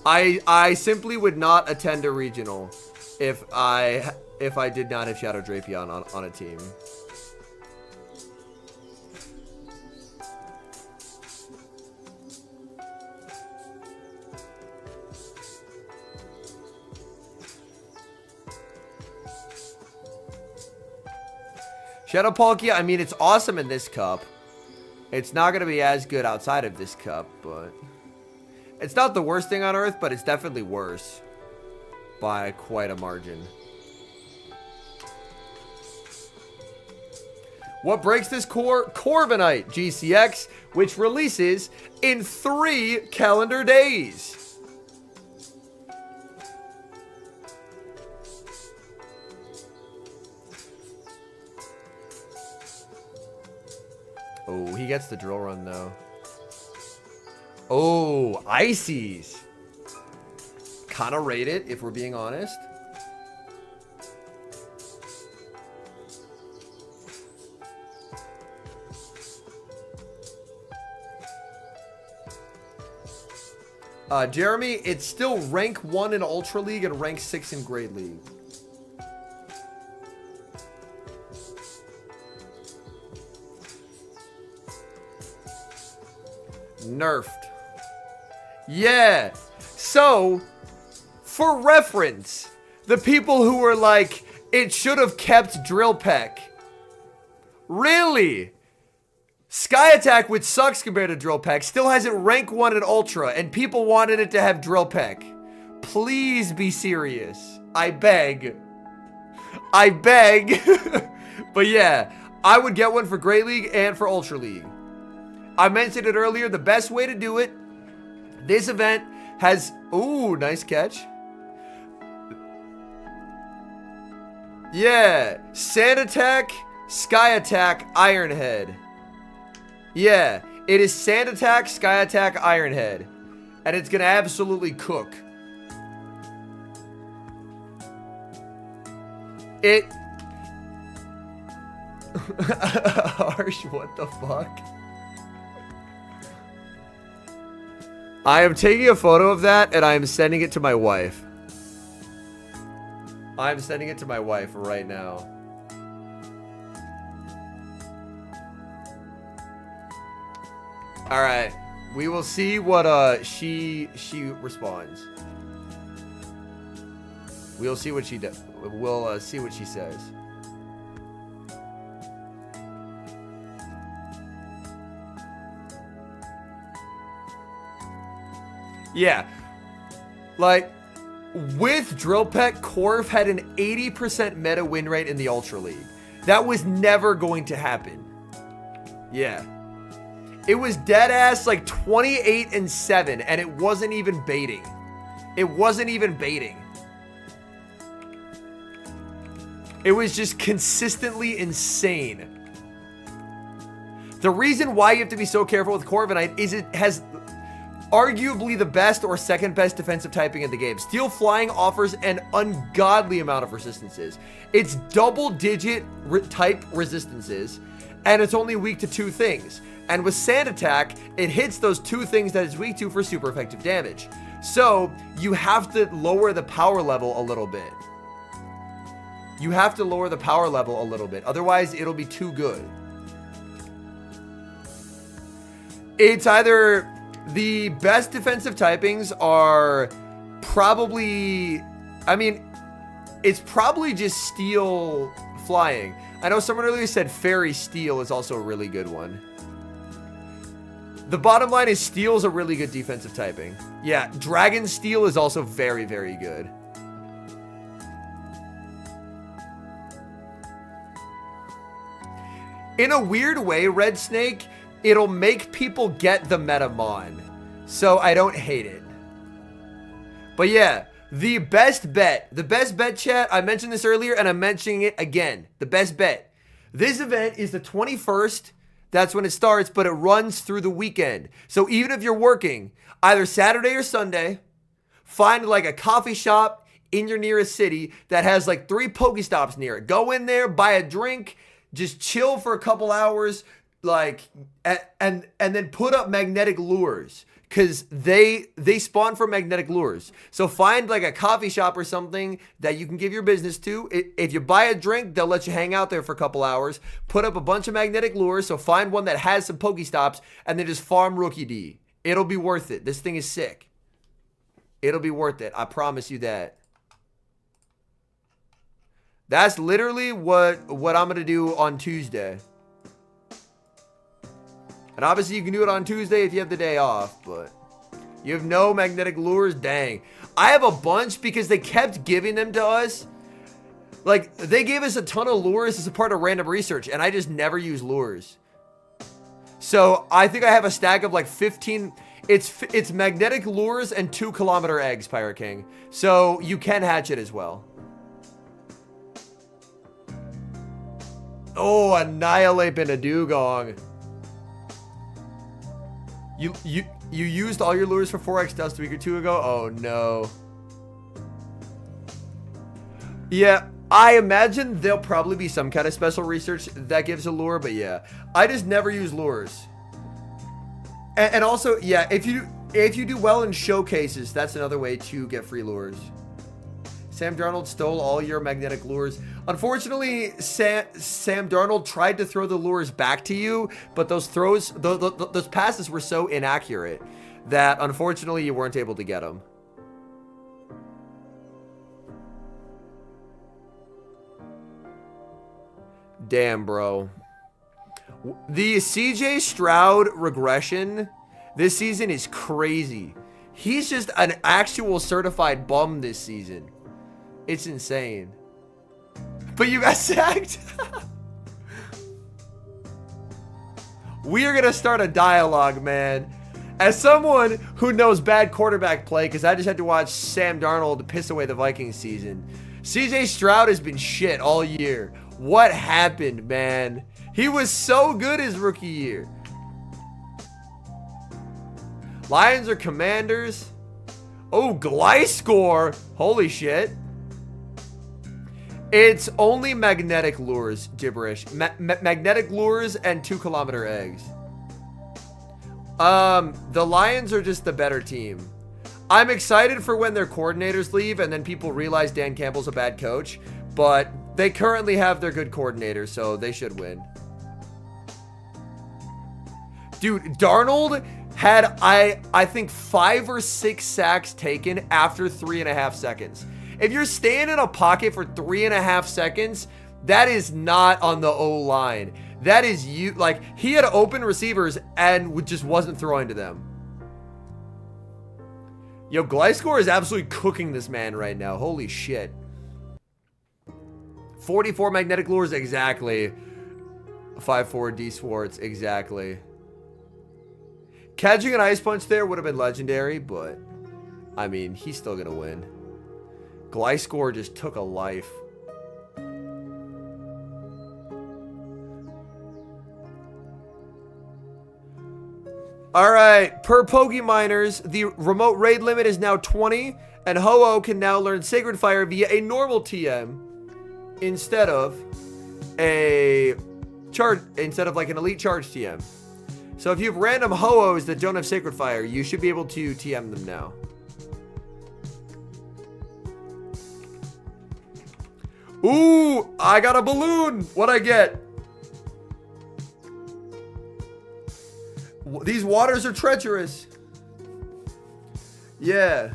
I simply would not attend a regional if I did not have Shadow Drapion on a team. Shadow Palkia, I mean, it's awesome in this cup. It's not going to be as good outside of this cup, but... It's not the worst thing on Earth, but it's definitely worse. By quite a margin. What breaks this core? Corviknight GCX, which releases in 3 calendar days. Oh, he gets the drill run, though. Oh, Ices. Kind of rate it, if we're being honest. Jeremy, it's still rank 1 in Ultra League and rank 6 in Great League. Nerfed. Yeah. So, for reference, the people who were like, it should have kept Drill Peck. Really? Sky Attack, which sucks compared to Drill Peck, still has it rank 1 in Ultra, and people wanted it to have Drill Peck. Please be serious. I beg. I beg. But yeah, I would get one for Great League and for Ultra League. I mentioned it earlier, the best way to do it This event has... Ooh, nice catch. Yeah. Sand Attack, Sky Attack, Iron Head. Yeah. It is Sand Attack, Sky Attack, Iron Head. And it's going to absolutely cook. It... Harsh, what the fuck? I am taking a photo of that and I am sending it to my wife. I'm sending it to my wife right now. Alright. We will see what she responds. We'll see what she does. We'll see what she says. Yeah. Like, with Drill Peck, Corv had an 80% meta win rate in the Ultra League. That was never going to happen. Yeah. It was dead ass like 28-7, and it wasn't even baiting. It wasn't even baiting. It was just consistently insane. The reason why you have to be so careful with Corviknight is it has arguably the best or second best defensive typing in the game. Steel Flying offers an ungodly amount of resistances. It's double-digit type resistances, and it's only weak to 2 things. And with Sand Attack, it hits those 2 things that it's weak to for super effective damage. So, you have to lower the power level a little bit. You have to lower the power level a little bit. Otherwise, it'll be too good. It's either... The best defensive typings are probably... I mean, it's probably just Steel Flying. I know someone earlier said Fairy Steel is also a really good one. The bottom line is Steel is a really good defensive typing. Yeah, Dragon Steel is also very, very good. In a weird way, Red Snake, it'll make people get the Metamon. So I don't hate it. But yeah, the best bet, chat, I mentioned this earlier and I'm mentioning it again. The best bet. This event is the 21st. That's when it starts, but it runs through the weekend. So even if you're working, either Saturday or Sunday, find like a coffee shop in your nearest city that has like 3 Pokestops near it. Go in there, buy a drink, just chill for a couple hours, like, and then put up magnetic lures, because they spawn from magnetic lures. So find like a coffee shop or something that you can give your business to. If you buy a drink, they'll let you hang out there for a couple hours. Put up a bunch of magnetic lures. So find one that has some Pokestops and then just farm Rookie D. It'll be worth it. This thing is sick. It'll be worth it. I promise you that. That's literally what I'm going to do on Tuesday. And obviously you can do it on Tuesday if you have the day off, but you have no magnetic lures? Dang. I have a bunch because they kept giving them to us. Like, they gave us a ton of lures as a part of random research, and I just never use lures. So I think I have a stack of like 15. It's magnetic lures and 2-kilometer eggs, Pirate King. So you can hatch it as well. Oh, Annihilate and a Dugong. You used all your lures for 4x dust a week or 2 ago? Oh, no. Yeah, I imagine there'll probably be some kind of special research that gives a lure, but yeah. I just never use lures. And also, yeah, if you do well in showcases, that's another way to get free lures. Sam Darnold stole all your magnetic lures. Unfortunately, Sam Darnold tried to throw the lures back to you, but those throws, those passes were so inaccurate that unfortunately you weren't able to get them. Damn, bro. The CJ Stroud regression this season is crazy. He's just an actual certified bum this season. It's insane. But you got sacked. We are going to start a dialogue, man. As someone who knows bad quarterback play, because I just had to watch Sam Darnold piss away the Vikings season, CJ Stroud has been shit all year. What happened, man? He was so good his rookie year. Lions or Commanders? Oh, Gliscor. Holy shit. It's only magnetic lures, gibberish. Magnetic lures and 2-kilometer eggs. The Lions are just the better team. I'm excited for when their coordinators leave and then people realize Dan Campbell's a bad coach, but they currently have their good coordinators, so they should win. Dude, Darnold had, I think, 5 or 6 sacks taken after 3.5 seconds. If you're staying in a pocket for 3.5 seconds, that is not on the O-line. That is you. Like, he had open receivers and just wasn't throwing to them. Yo, Gliscor is absolutely cooking this man right now. Holy shit. 44 magnetic lures, exactly. 5-4 D Swartz, exactly. Catching an ice punch there would have been legendary, but I mean, he's still gonna win. Gliscor just took a life. All right, per Pokeminers, the remote raid limit is now 20, and Ho-Oh can now learn Sacred Fire via a normal TM instead of like an elite charge TM. So if you have random Ho-Ohs that don't have Sacred Fire, you should be able to TM them now. Ooh, I got a balloon. What'd I get? These waters are treacherous. Yeah.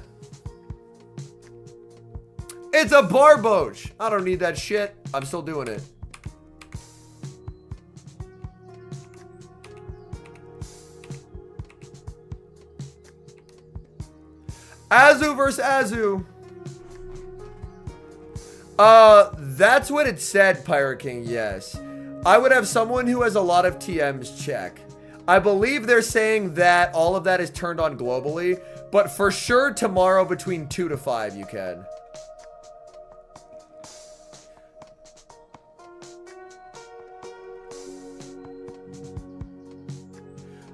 It's a Barboach. I don't need that shit. I'm still doing it. Azu versus Azu. That's what it said, Pirate King, yes. I would have someone who has a lot of TMs check. I believe they're saying that all of that is turned on globally, but for sure tomorrow between 2 to 5 you can.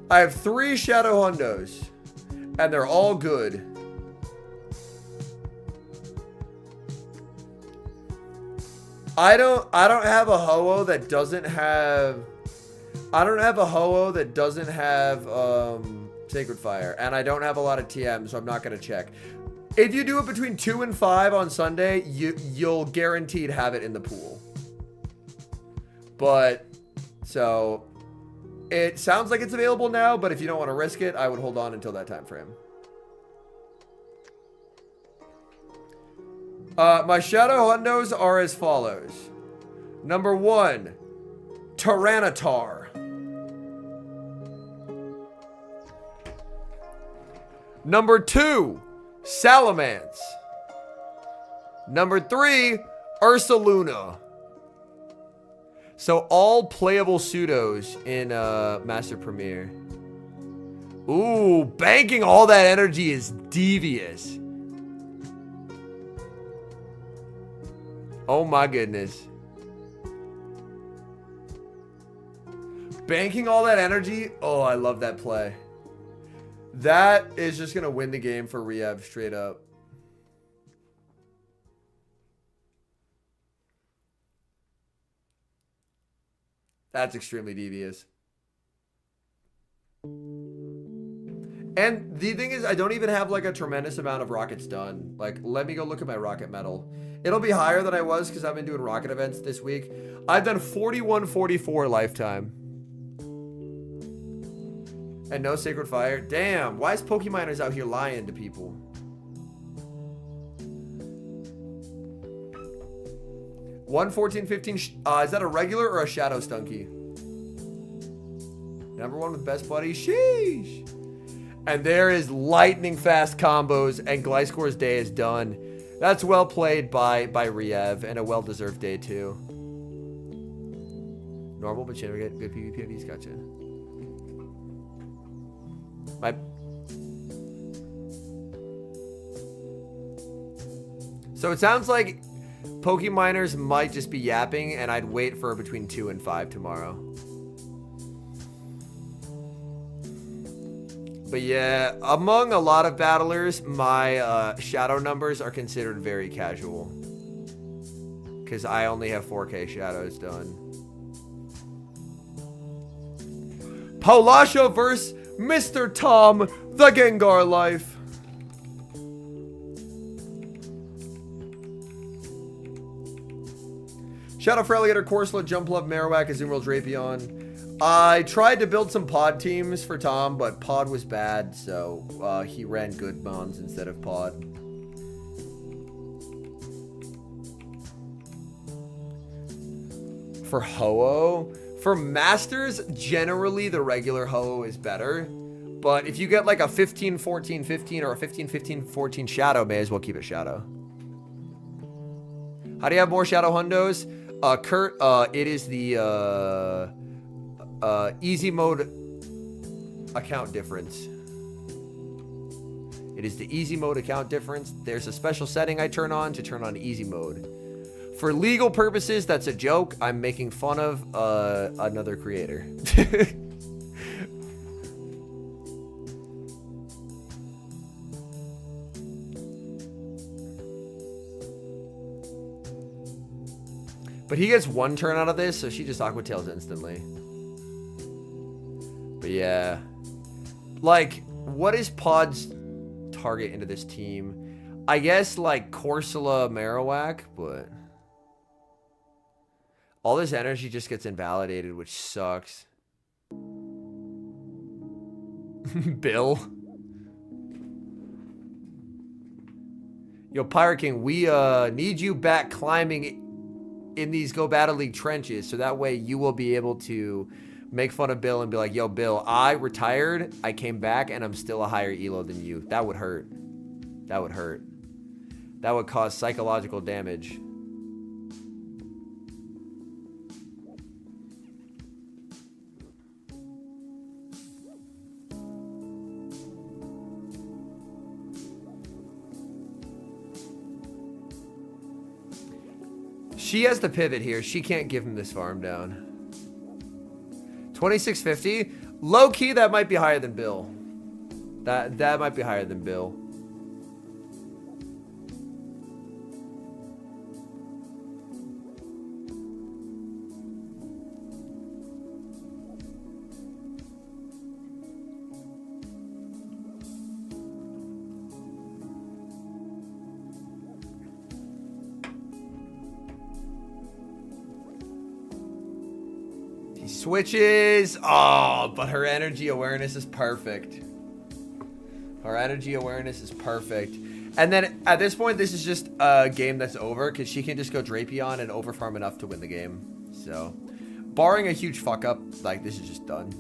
I have 3 Shadow Hundos, and they're all good. I don't have a Ho-Oh that doesn't have Sacred Fire, and I don't have a lot of TM, so I'm not gonna check. If you do it between 2 and 5 on Sunday, you'll guaranteed have it in the pool. But so it sounds like it's available now, but if you don't want to risk it, I would hold on until that time frame. My Shadow Hundos are as follows. Number 1, Tyranitar. Number 2, Salamence. Number 3, Ursaluna. So all playable pseudos in Master Premier. Ooh, banking all that energy is devious. Oh my goodness. Banking all that energy. Oh, I love that play. That is just going to win the game for Riev straight up. That's extremely devious. And the thing is, I don't even have like a tremendous amount of rockets done. Like, let me go look at my rocket medal. It'll be higher than I was because I've been doing rocket events this week. I've done 4144 lifetime. And no Sacred Fire. Damn, why is Pokeminers out here lying to people? One 1415. Is that a regular or a Shadow Stunky? Number 1 with best buddy. Sheesh. And there is lightning fast combos, and Gliscor's day is done. That's well played by Riev, and a well-deserved day too. Normal, but you never get good PvP IVs. Gotcha. So it sounds like Pokeminers might just be yapping, and I'd wait for between 2 and 5 tomorrow. But yeah, among a lot of battlers, my shadow numbers are considered very casual. Because I only have 4K shadows done. Paulasha versus Mr. Tom, the Gengar Life. Shadow for Alligator, Corsola, Jumpluff, Marowak, Azumarill, Drapion. I tried to build some pod teams for Tom, but pod was bad, so he ran good mons instead of pod. For Ho-Oh, for Masters, generally the regular Ho-Oh is better. But if you get like a 15, 14, 15 or a 15, 15, 14 Shadow, may as well keep it Shadow. How do you have more Shadow Hundos? Kurt, it is the easy mode account difference. It is the easy mode account difference. There's a special setting I turn on to turn on easy mode. For legal purposes, that's a joke. I'm making fun of another creator. But he gets one turn out of this, so she just Aqua Tails instantly. But yeah. Like, what is Pod's target into this team? I guess, like, Corsola, Marowak, but... all this energy just gets invalidated, which sucks. Bill? Yo, Pirate King, we need you back climbing in these Go Battle League trenches, so that way you will be able to make fun of Bill and be like, yo, Bill, I retired, I came back, and I'm still a higher elo than you. That would hurt. That would hurt. That would cause psychological damage. She has the pivot here. She can't give him this farm down. 2650. Low key, that might be higher than Bill. That might be higher than Bill. Switches. Oh, but her energy awareness is perfect. Her energy awareness is perfect. And then at this point, this is just a game that's over because she can just go Drapion and overfarm enough to win the game. So, barring a huge fuck up, like, this is just done.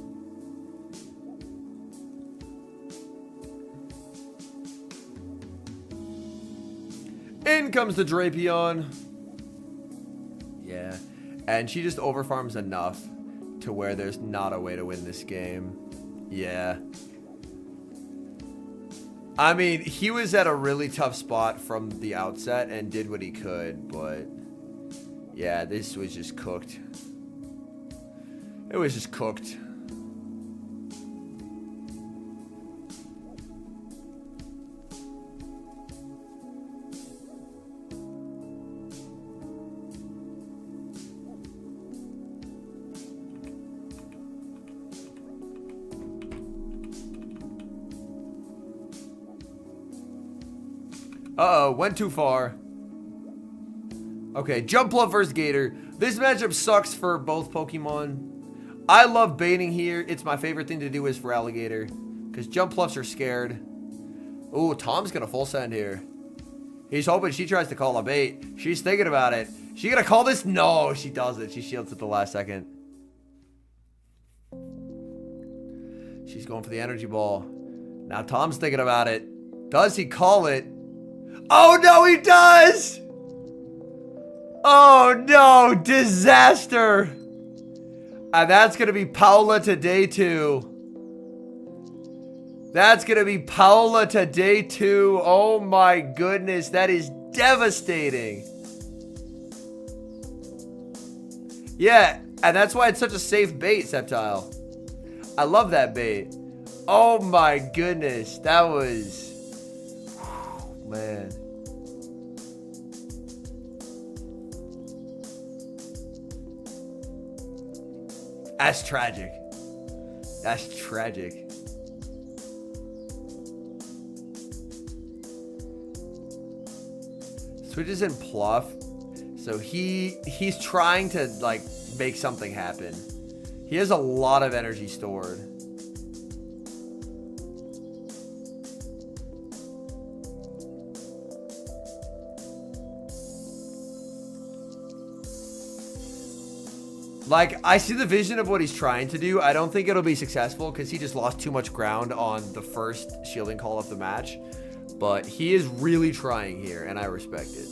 In comes the Drapion. Yeah. And she just overfarms enough to where there's not a way to win this game. Yeah. I mean, he was at a really tough spot from the outset and did what he could, but yeah, this was just cooked. It was just cooked. Uh-oh, went too far. Okay, Jumpluff versus Gator. This matchup sucks for both Pokemon. I love baiting here. It's my favorite thing to do is for Alligator. Because Jumpluffs are scared. Ooh, Tom's gonna full send here. He's hoping she tries to call a bait. She's thinking about it. She gonna call this? No, she doesn't. She shields at the last second. She's going for the energy ball. Now Tom's thinking about it. Does he call it? Oh, no, he does! Oh, no, disaster! And that's going to be Paula to day 2. That's going to be Paula to day 2. Oh, my goodness, that is devastating. Yeah, and that's why it's such a safe bait, Sceptile. I love that bait. Oh my goodness, that was... man. That's tragic. That's tragic. Switches in Pluff. So he's trying to like make something happen. He has a lot of energy stored. Like, I see the vision of what he's trying to do. I don't think it'll be successful because he just lost too much ground on the first shielding call of the match. But he is really trying here, and I respect it.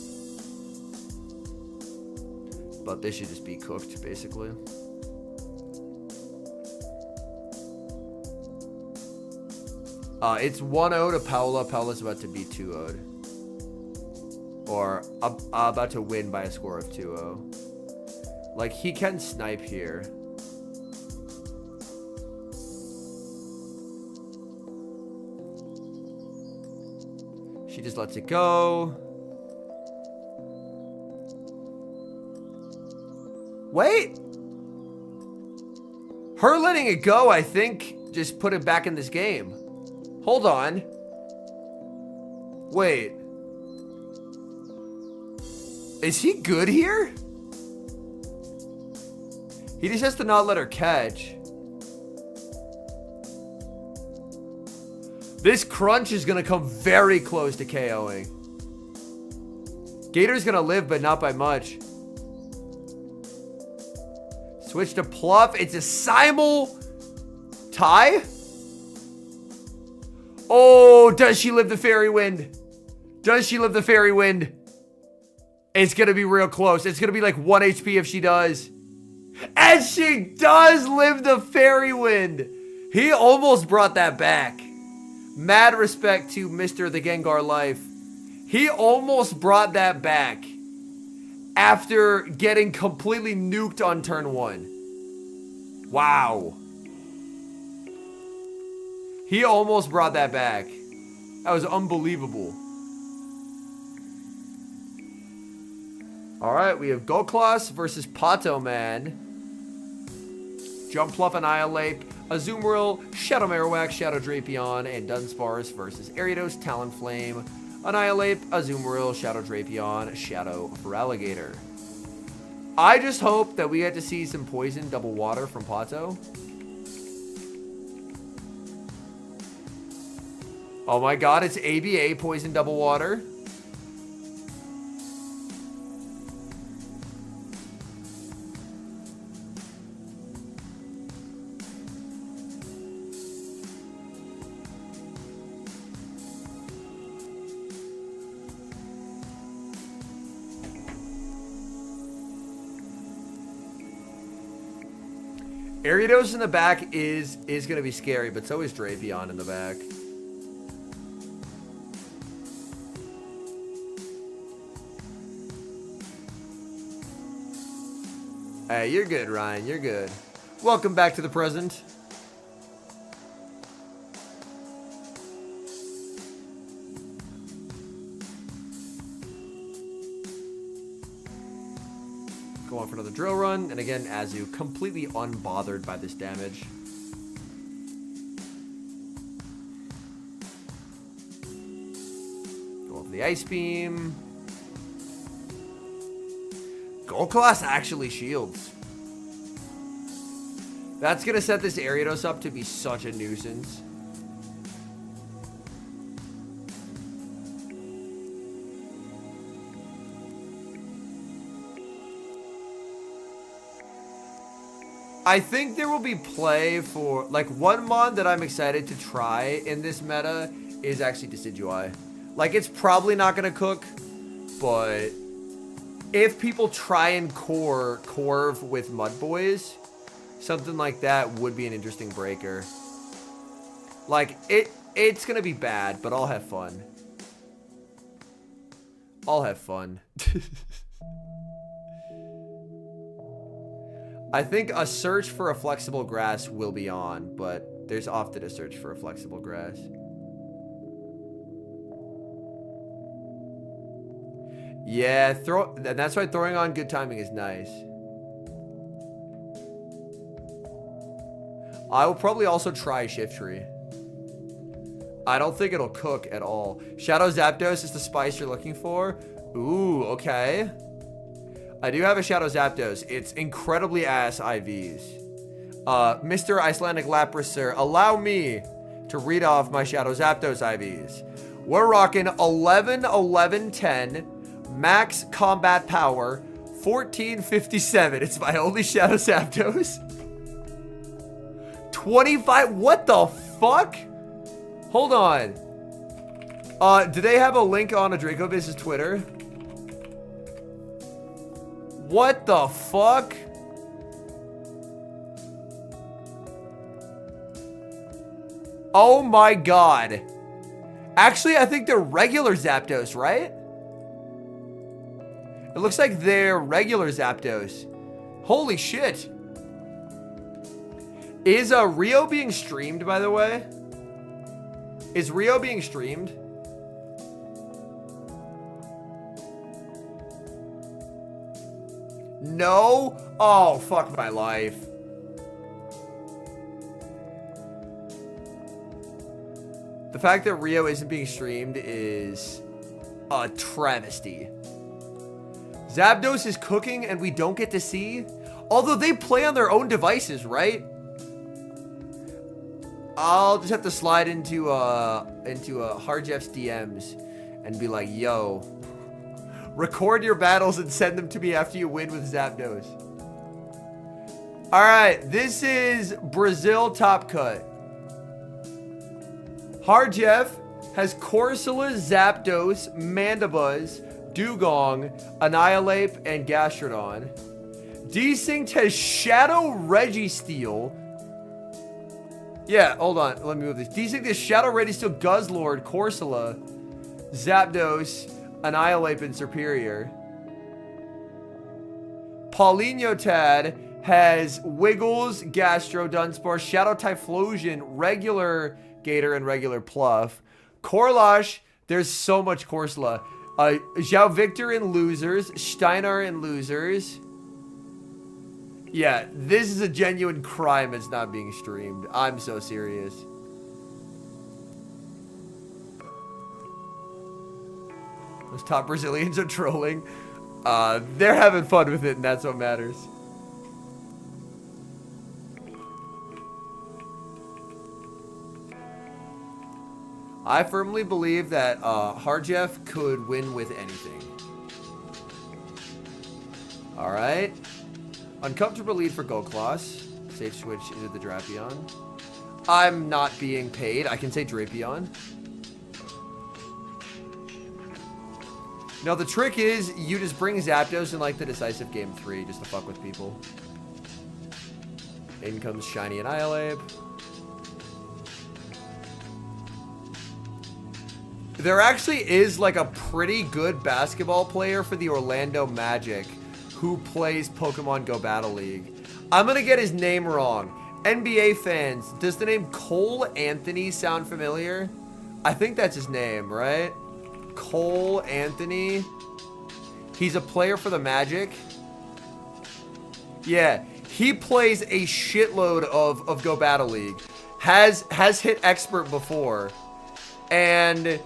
But this should just be cooked, basically. It's 1-0 to Paula. Paula's about to be 2-0'd. Or about to win by a score of 2-0. Like, he can snipe here. She just lets it go. Wait! Her letting it go, I think, just put it back in this game. Hold on. Wait. Is he good here? He just has to not let her catch. This crunch is going to come very close to KOing. Gator's going to live, but not by much. Switch to Pluff. It's a simul tie. Oh, does she live the fairy wind? Does she live the fairy wind? It's going to be real close. It's going to be like 1 HP if she does. And she does live the fairy wind. He almost brought that back. Mad respect to Mr. the Gengar Life. He almost brought that back after getting completely nuked on turn 1. Wow. He almost brought that back. That was unbelievable. Alright, we have Goklas versus Pato Man. Jump Pluff, Annihilate, Azumarill, Shadow Marowak, Shadow Drapion, and Dunsparce versus Ariados, Talonflame, Annihilate, Azumarill, Shadow Drapion, Shadow Feraligatr. I just hope that we get to see some Poison Double Water from Pato. Oh my god, it's ABA Poison Double Water. Ariados in the back is going to be scary, but so is Drapion in the back. Hey, you're good, Ryan. You're good. Welcome back to the present. Go on for another drill run. And again, Azu completely unbothered by this damage. Go for the Ice Beam. Goklas actually shields. That's going to set this Ariados up to be such a nuisance. I think there will be play for, like, one mon that I'm excited to try in this meta is actually Decidueye. Like, it's probably not going to cook, but if people try and Corv with Mud Boys, something like that would be an interesting breaker. Like, it's going to be bad, but I'll have fun. I'll have fun. I think a search for a flexible grass will be on, but there's often a search for a flexible grass. Yeah, and that's why throwing on good timing is nice. I will probably also try Shift Tree. I don't think it'll cook at all. Shadow Zapdos is the spice you're looking for. Ooh, okay. I do have a Shadow Zapdos. It's incredibly ass IVs. Mr. Icelandic Lapras, sir, allow me to read off my Shadow Zapdos IVs. We're rocking 11, 11, 10, max combat power, 1457. It's my only Shadow Zapdos. 25, what the fuck? Hold on. Do they have a link on a Dracoviz's Twitter? What the fuck? Oh my god. Actually, I think they're regular Zapdos, right? It looks like they're regular Zapdos. Holy shit. Is Rio being streamed, by the way? Is Rio being streamed? No? Oh, fuck my life. The fact that Rio isn't being streamed is a travesty. Zapdos is cooking and we don't get to see? Although they play on their own devices, right? I'll just have to slide into Harjeff's DMs and be like, yo, record your battles and send them to me after you win with Zapdos. All right, this is Brazil Top Cut. Harjeff has Corsola, Zapdos, Mandibuzz, Dugong, Annihilate, and Gastrodon. Desync has Shadow Registeel. Yeah, hold on. Let me move this. Desync has Shadow Registeel, Guzzlord, Corsola, Zapdos, Annihilate, and Superior. Paulinotad has Wiggles, Gastro, Dunsparce, Shadow Typhlosion, regular Gator, and regular Pluff. Corlash, there's so much Corsola. Zhao Victor in losers, Steinar in losers. Yeah, this is a genuine crime it's not being streamed. I'm so serious. Those top Brazilians are trolling. They're having fun with it, and that's what matters. I firmly believe that Harjeff could win with anything. All right. Uncomfortable lead for Goldclaws. Safe switch into the Drapion. I'm not being paid. I can say Drapion. Now, the trick is you just bring Zapdos in like the decisive game 3 just to fuck with people. In comes Shiny Annihilate. There actually is like a pretty good basketball player for the Orlando Magic who plays Pokemon Go Battle League. I'm gonna get his name wrong. NBA fans, does the name Cole Anthony sound familiar? I think that's his name, right? Cole Anthony. He's a player for the Magic. Yeah, he plays a shitload of Go Battle League. Has hit expert before. And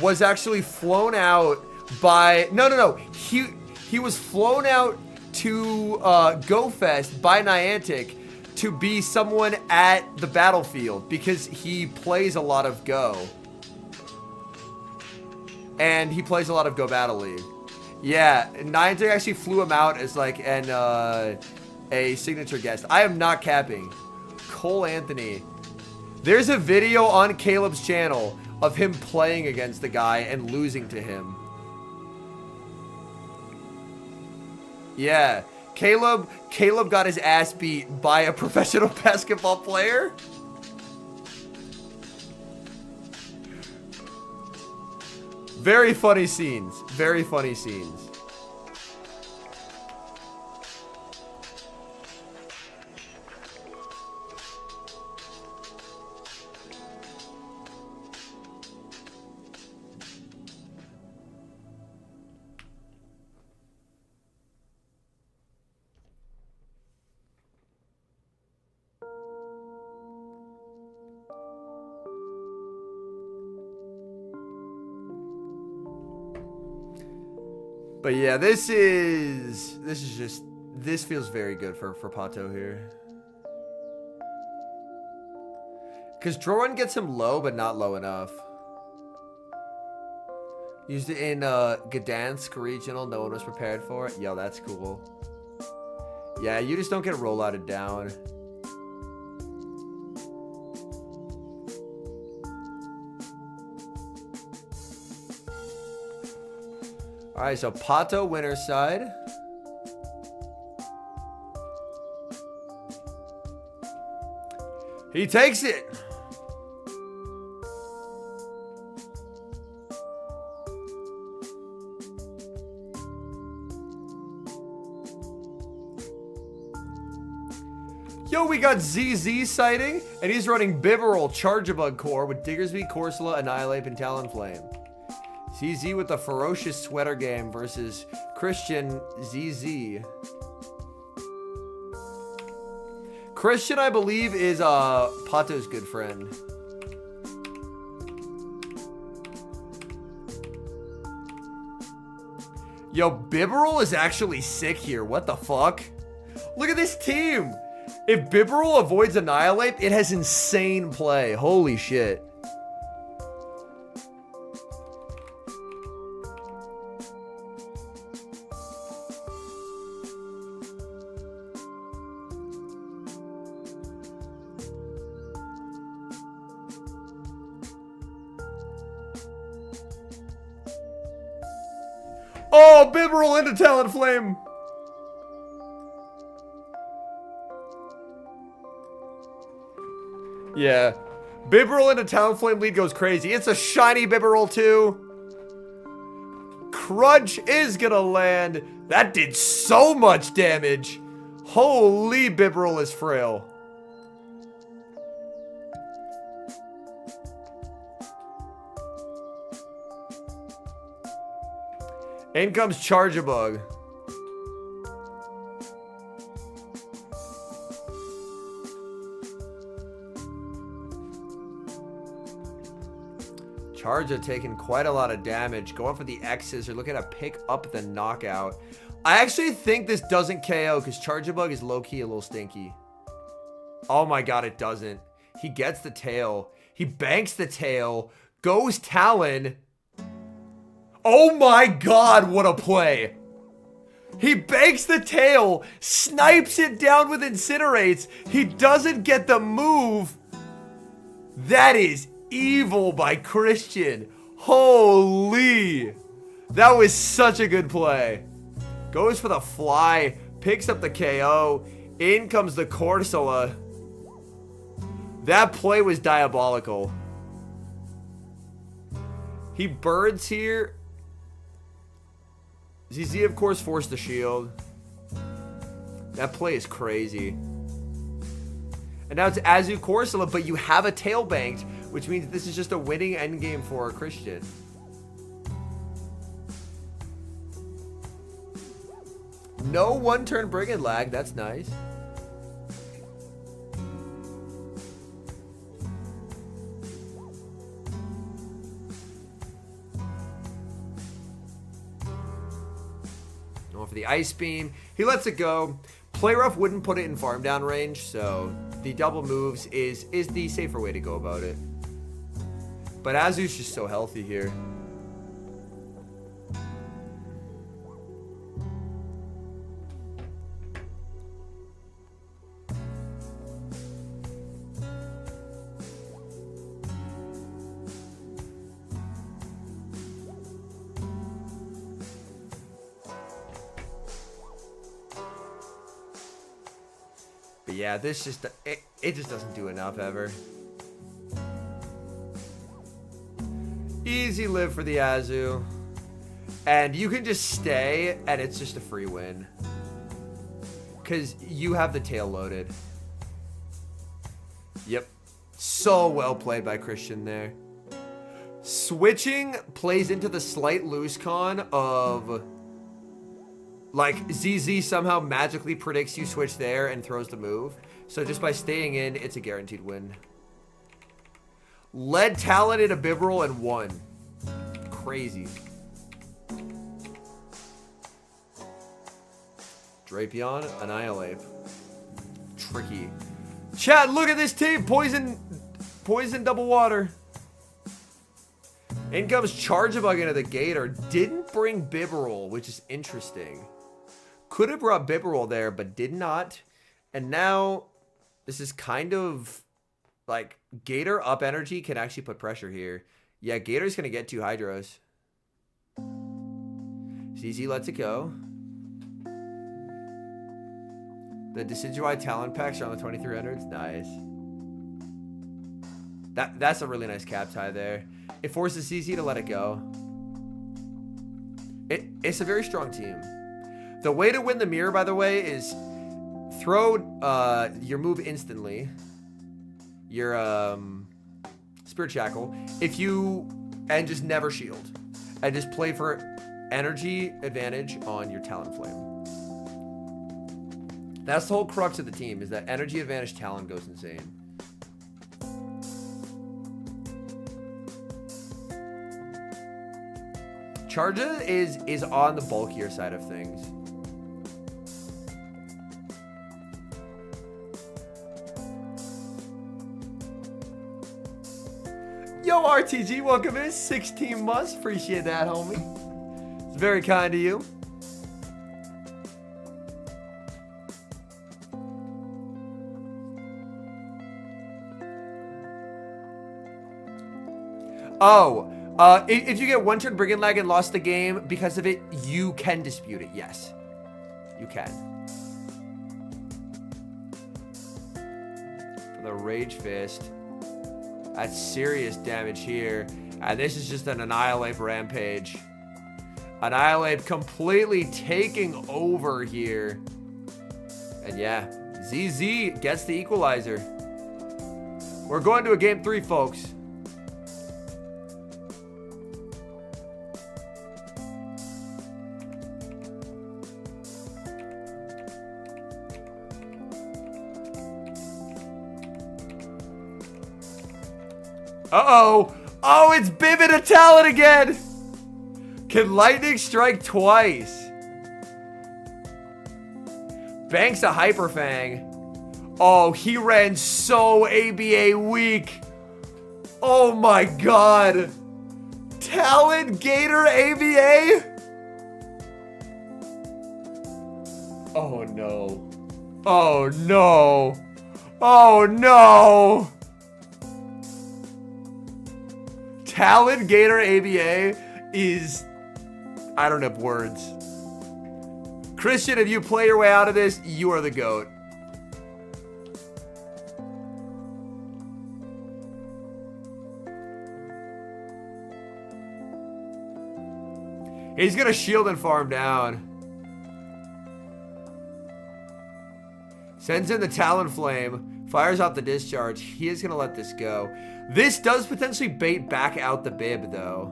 was actually flown out by... No. He was flown out to GoFest by Niantic to be someone at the battlefield because he plays a lot of Go. And he plays a lot of Go Battle League. Yeah, Niantic actually flew him out as like a signature guest. I am not capping. Cole Anthony. There's a video on Caleb's channel of him playing against the guy and losing to him. Yeah, Caleb got his ass beat by a professional basketball player. Very funny scenes. Very funny scenes. But yeah, this feels very good for Pato here. Because Drowan gets him low, but not low enough. Used it in Gdansk regional, no one was prepared for it. Yo, that's cool. Yeah, you just don't get rollouted down. Alright, so Pato winner's side. He takes it. Yo, we got ZZ sighting, and he's running Bibarel Charjabug core with Diggersby, Corsola, Annihilate, and Talonflame. ZZ with the ferocious sweater game versus Christian ZZ. Christian, I believe, is Pato's good friend. Yo, Bibarel is actually sick here. What the fuck? Look at this team. If Bibarel avoids Annihilate, it has insane play. Holy shit. Oh, Bibarel into Talonflame. Yeah. Bibarel into Talonflame lead goes crazy. It's a shiny Bibarel too. Crunch is gonna land. That did so much damage. Holy, Bibarel is frail. In comes Charjabug. Charger taking quite a lot of damage. Going for the X's. They're looking to pick up the knockout. I actually think this doesn't KO because Charjabug is low-key a little stinky. Oh my god, it doesn't. He gets the tail. He banks the tail. Goes Talon. Oh my god, what a play. He banks the tail, snipes it down with Incinerates. He doesn't get the move. That is evil by Christian. Holy. That was such a good play. Goes for the fly, picks up the KO. In comes the Corsola. That play was diabolical. He birds here. ZZ, of course, forced the shield. That play is crazy. And now it's Azu Corsola, but you have a tail banked, which means this is just a winning endgame for Christian. No one-turn Brigand lag. That's nice. For the Ice Beam, he lets it go. Play Rough wouldn't put it in farm down range, so the double moves is the safer way to go about it. But Azu's just so healthy here. Yeah, this just, it just doesn't do enough ever. Easy live for the Azu. And you can just stay, and it's just a free win. Because you have the tail loaded. Yep. So well played by Christian there. Switching plays into the slight loose con of... like, ZZ somehow magically predicts you switch there and throws the move. So just by staying in, it's a guaranteed win. Led Talon into Bibarel and won. Crazy. Drapion, Annihilate. Tricky. Chat, look at this team. Poison double water. In comes Charjabug into the Gator. Didn't bring Bibarel, which is interesting. Could have brought Bibarel there, but did not. And now, this is kind of like Gator up energy can actually put pressure here. Yeah, Gator's going to get 2 Hydros. ZZ lets it go. The Decidueye Talon packs are on the 2300s. Nice. That's a really nice cap tie there. It forces ZZ to let it go. It's a very strong team. The way to win the mirror, by the way, is throw your move instantly. Your Spirit Shackle. And just never shield. And just play for energy advantage on your Talon Flame. That's the whole crux of the team, is that energy advantage Talon goes insane. Charja is on the bulkier side of things. Yo, RTG, welcome in. 16 months. Appreciate that, homie. It's very kind of you. Oh, if you get one turn Brigand Lag and lost the game because of it, you can dispute it. Yes, you can. For the Rage Fist, that's serious damage here. And this is just an Annihilate Rampage. Annihilate completely taking over here. And yeah, ZZ gets the equalizer. We're going to a game 3, folks. Uh-oh. Oh, it's Bib and a Talon again. Can Lightning strike twice? Banks a Hyper Fang. Oh, he ran so ABA weak. Oh my god. Talon Gator ABA? Oh no. Oh no. Oh no. Talon Gator ABA is... I don't have words. Christian, if you play your way out of this, you are the GOAT. He's going to shield and farm down. Sends in the Talon Flame. Fires out the discharge. He is going to let this go. This does potentially bait back out the Bib, though.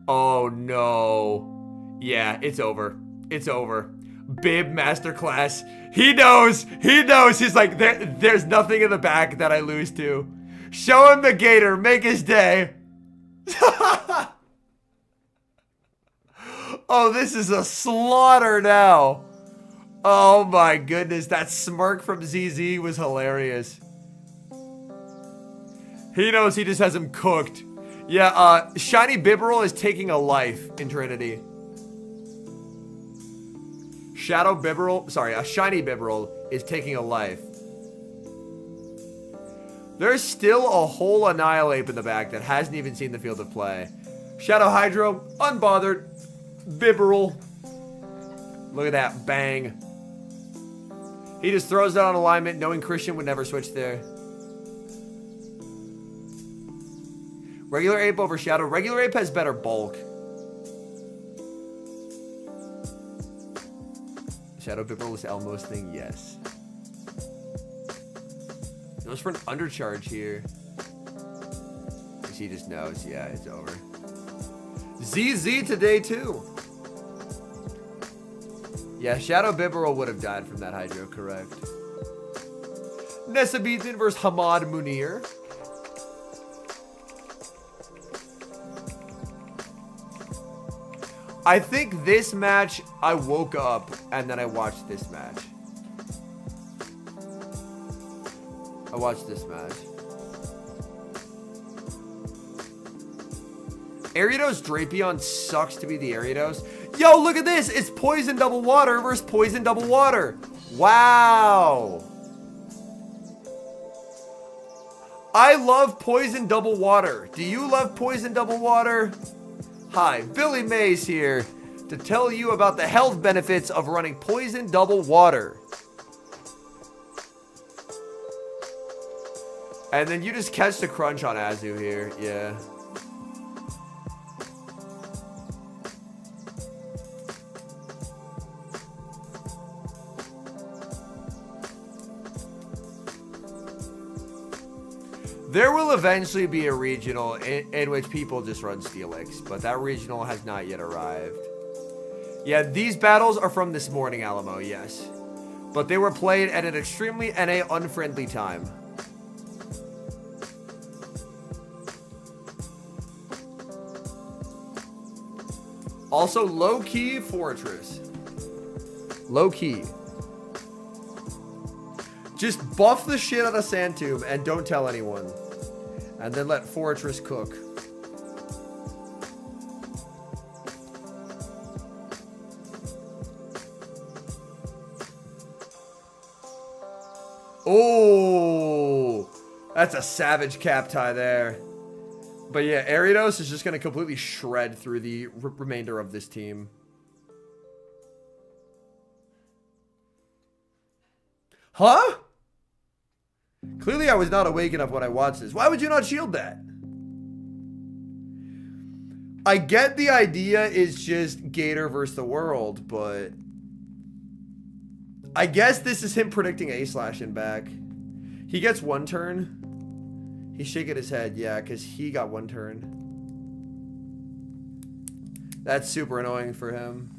Oh, no. Yeah, it's over. It's over. Bib Masterclass. He knows. He knows. He's like, there's nothing in the back that I lose to. Show him the Gator. Make his day. Oh, this is a slaughter now. Oh my goodness, that smirk from ZZ was hilarious. He knows he just has him cooked. Yeah, Shiny Bibarel is taking a life in Trinity. Shadow Bibarel, sorry, a Shiny Bibarel is taking a life. There's still a whole Annihilate in the back that hasn't even seen the field of play. Shadow Hydro, unbothered. Bibarel. Look at that, bang. He just throws that on alignment, knowing Christian would never switch there. Regular Ape over Shadow. Regular Ape has better bulk. Shadow Bibberless Elmo's thing, yes. Goes for an undercharge here. She just knows, yeah, it's over. ZZ today too. Yeah, Shadow Bibarel would have died from that Hydro, correct. Nessa Beaton versus Hammad Munir. I think this match, I woke up and then I watched this match. I watched this match. Ariados Drapion sucks to be the Ariados. Yo, look at this. It's Poison Double Water versus Poison Double Water. Wow. I love Poison Double Water. Do you love Poison Double Water? Hi, Billy Mays here to tell you about the health benefits of running Poison Double Water. And then you just catch the crunch on Azu here. Yeah. There will eventually be a regional in which people just run Steelix, but that regional has not yet arrived. Yeah, these battles are from this morning, Alamo, yes. But they were played at an extremely NA unfriendly time. Also, low-key Fortress. Low-key. Just buff the shit out of Sandtomb and don't tell anyone. And then let Fortress cook. Oh, that's a savage cap tie there. But yeah, Ariados is just going to completely shred through the remainder of this team. Huh? Clearly I was not awake enough when I watched this. Why would you not shield that? I get the idea is just Gator versus the world, but I guess this is him predicting A-Slash in back. He gets one turn. He's shaking his head, yeah, because he got one turn. That's super annoying for him.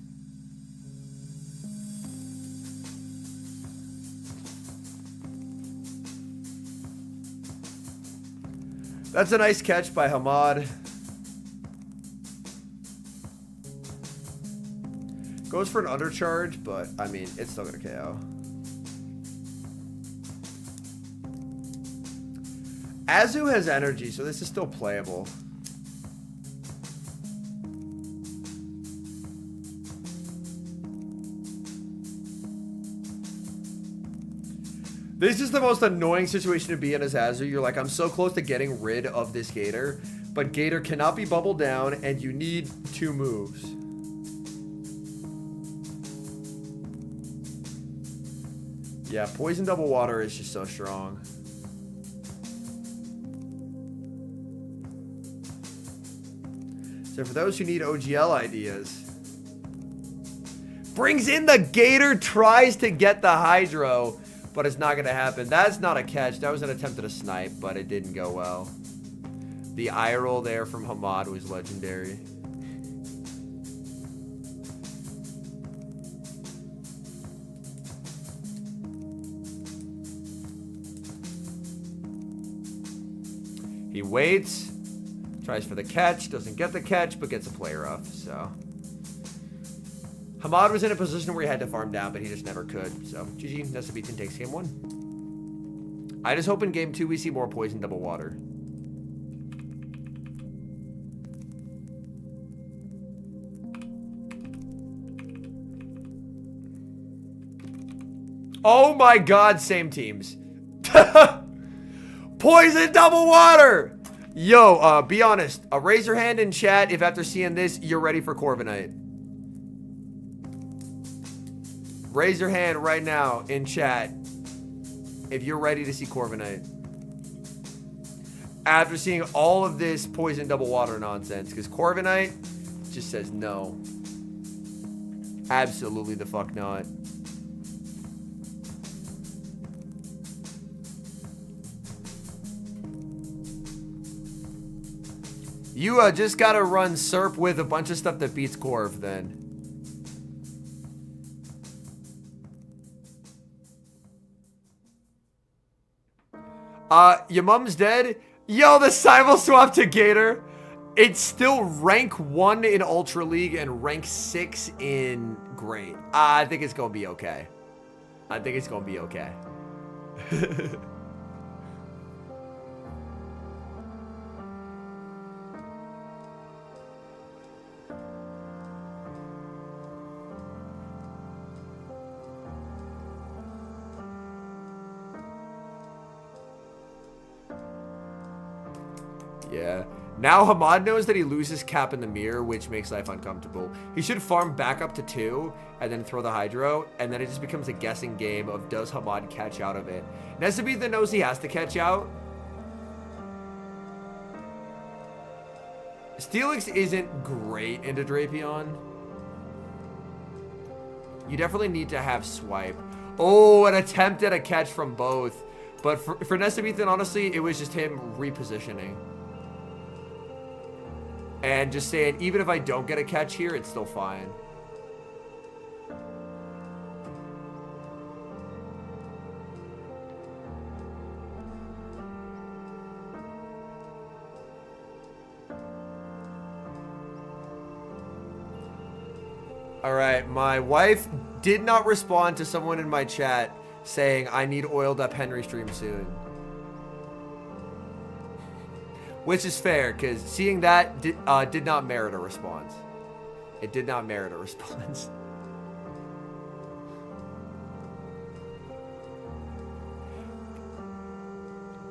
That's a nice catch by Hammad. Goes for an undercharge, but, I mean, it's still going to KO. Azu has energy, so this is still playable. This is the most annoying situation to be in as Azu. You're like, I'm so close to getting rid of this Gator, but Gator cannot be bubbled down, and you need 2 moves. Yeah, Poison Double Water is just so strong. So for those who need OGL ideas, brings in the Gator, tries to get the Hydro, but it's not going to happen. That's not a catch. That was an attempt at a snipe, but it didn't go well. The eye roll there from Hammad was legendary. He waits, tries for the catch, doesn't get the catch, but gets a play rough, so. Hammad was in a position where he had to farm down, but he just never could. So, GG, Nessa Beaton takes game 1. I just hope in game 2 we see more Poison Double Water. Oh my god, same teams. Poison Double Water! Yo, be honest. Raise your hand in chat if after seeing this, you're ready for Corviknight. Raise your hand right now in chat if you're ready to see Corviknight. after seeing all of this poison double water nonsense, because Corviknight just says no. Absolutely the fuck not. You just gotta run Serp with a bunch of stuff that beats Corv then. Your mom's dead? Yo, the Simul swap to Gator. It's still rank 1 in Ultra League and rank 6 in Great. I think it's gonna be okay. I think it's gonna be okay. Yeah. Now Hammad knows that he loses cap in the mirror, which makes life uncomfortable. He should farm back up to 2 and then throw the Hydro, and then it just becomes a guessing game of does Hammad catch out of it. Nessa knows he has to catch out. Steelix isn't great into Drapion. You definitely need to have Swipe. Oh, an attempt at a catch from both. But for Nessa, honestly, it was just him repositioning. And just saying, even if I don't get a catch here, it's still fine. All right, my wife did not respond to someone in my chat saying I need oiled up Henry stream soon. Which is fair, because seeing that did not merit a response. It did not merit a response.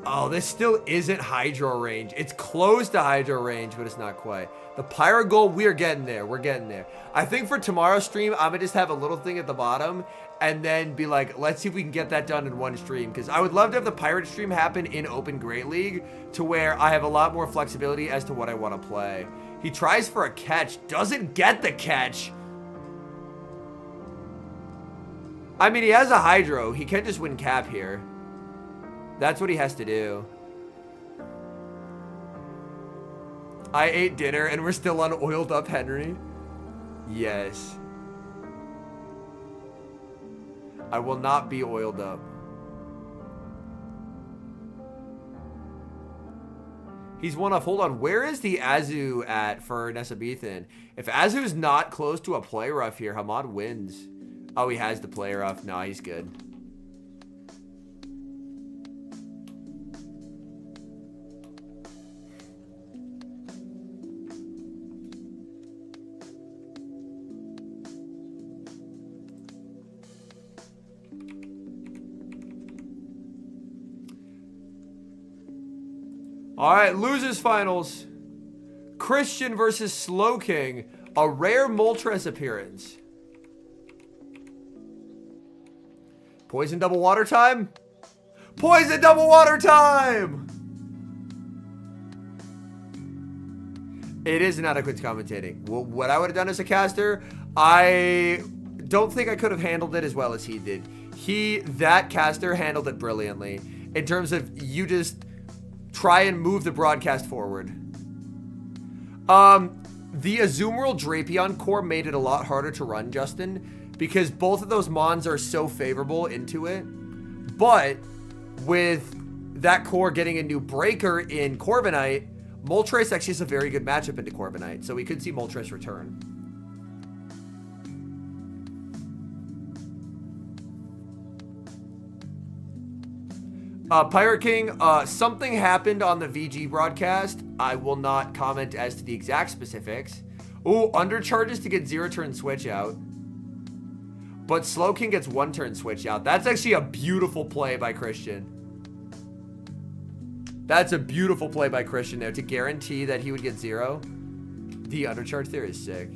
Oh, this still isn't Hydro range. It's close to Hydro range, but it's not quite. The Pyro goal, we are getting there. We're getting there. I think for tomorrow's stream, I'm going to just have a little thing at the bottom and then be like, let's see if we can get that done in one stream. Because I would love to have the Pirate stream happen in Open Great League to where I have a lot more flexibility as to what I want to play. He tries for a catch, doesn't get the catch. I mean, he has a Hydro. He can just win cap here. That's what he has to do. I ate dinner and we're still on oiled up Henry. Yes. I will not be oiled up. He's one off. Hold on. Where is the Azu at for Nessa Beathan? If Azu's not close to a play rough here, Hammad wins. Oh, he has the play rough. No, he's good. All right, losers finals. Christian versus Slow King. A rare Moltres appearance. Poison double water time. Poison double water time. It is inadequate commentating. Well, what I would have done as a caster, I don't think I could have handled it as well as he did. That caster handled it brilliantly. In terms of you just try and move the broadcast forward. The Azumarill Drapion core made it a lot harder to run, Justin, because both of those mons are so favorable into it. But with that core getting a new breaker in Corviknight, Moltres actually is a very good matchup into Corviknight, so we could see Moltres return. Pirate King, something happened on the VG broadcast. I will not comment as to the exact specifics. Ooh, undercharges to get 0-turn switch out. But Slow King gets 1-turn switch out. That's actually a beautiful play by Christian. That's a beautiful play by Christian there to guarantee that he would get 0. The undercharge there is sick.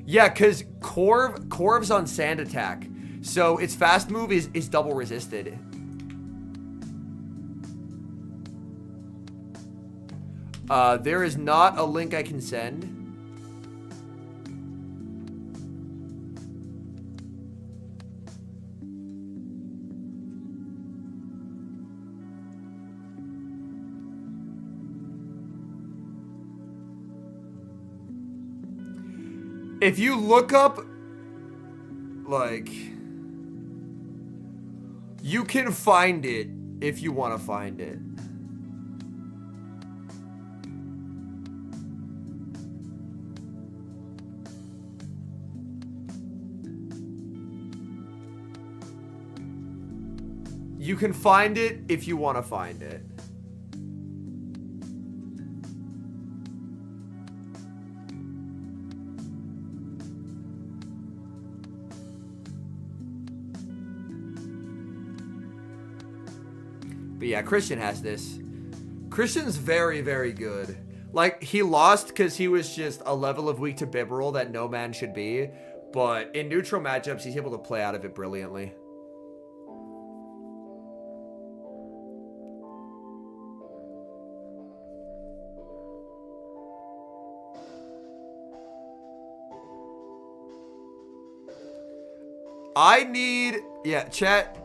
Yeah, because Corv's on Sand Attack. So its fast move is double resisted. There is not a link I can send. If you look up, like, you can find it if you want to find it. You can find it if you want to find it. But yeah, Christian has this. Christian's very, very good. Like, he lost because he was just a level of weak to Bibarel that no man should be. But in neutral matchups, he's able to play out of it brilliantly. I need, yeah, chat.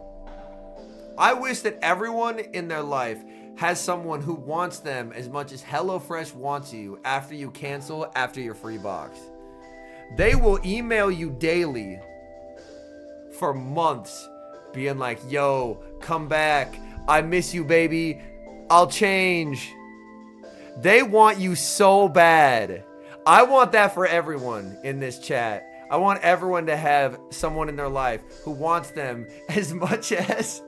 I wish that everyone in their life has someone who wants them as much as HelloFresh wants you after you cancel after your free box. They will email you daily for months being like, yo, come back. I miss you, baby. I'll change. They want you so bad. I want that for everyone in this chat. I want everyone to have someone in their life who wants them as much as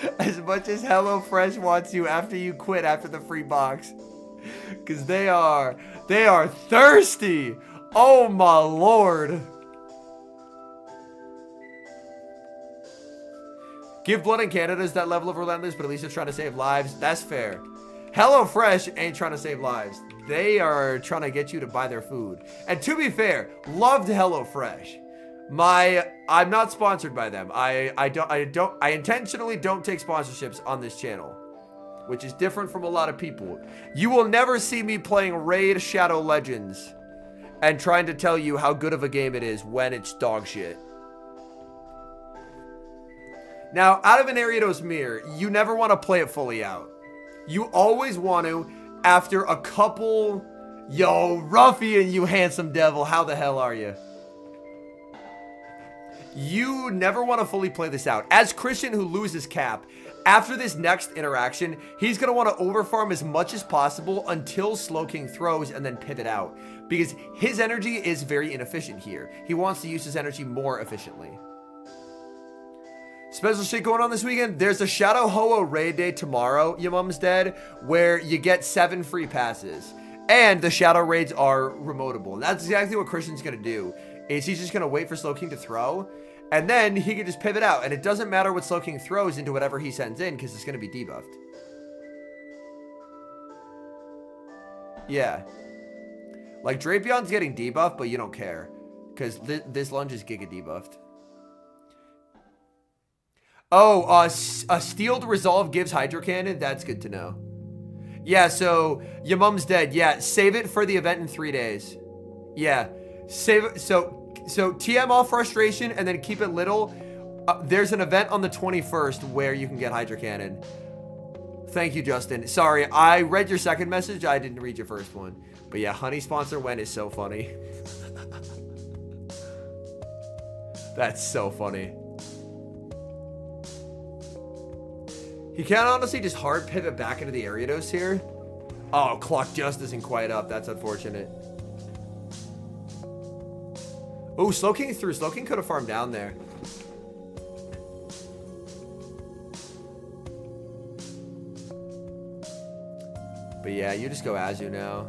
HelloFresh wants you after you quit after the free box. Because they are thirsty. Oh my lord. Give Blood in Canada's that level of relentless, but at least they're trying to save lives. That's fair. HelloFresh ain't trying to save lives. They are trying to get you to buy their food. And to be fair, loved HelloFresh. I'm not sponsored by them. I intentionally don't take sponsorships on this channel, which is different from a lot of people. You will never see me playing Raid Shadow Legends and trying to tell you how good of a game it is when it's dog shit. Now, out of an Ariados mirror, you never want to play it fully out. You always want to, after a couple, yo, Ruffian, you handsome devil, how the hell are you? You never want to fully play this out. As Christian, who loses cap, after this next interaction, he's going to want to overfarm as much as possible until Slowking throws and then pivot out. Because his energy is very inefficient here. He wants to use his energy more efficiently. Special shit going on this weekend. There's a Shadow Ho-Oh raid day tomorrow, your mom's dead, where you get 7 free passes. And the Shadow raids are remotable. And that's exactly what Christian's going to do. Is he's just going to wait for Slowking to throw. And then he can just pivot out. And it doesn't matter what Slowking throws into whatever he sends in, because it's going to be debuffed. Yeah. Like, Drapion's getting debuffed, but you don't care. Because this lunge is giga debuffed. Oh, a Steeled Resolve gives Hydro Cannon? That's good to know. Yeah, so your mom's dead. Yeah, save it for the event in 3 days. Yeah, save it. So TM off Frustration and then keep it little. There's an event on the 21st where you can get Hydro Cannon. Thank you, Justin. Sorry, I read your second message. I didn't read your first one. But yeah, Honey Sponsor When is so funny. That's so funny. He can honestly just hard pivot back into the Ariados here. Oh, clock just isn't quite up. That's unfortunate. Oh, Slowking through. Slowking could have farmed down there. But yeah, you just go Azu now.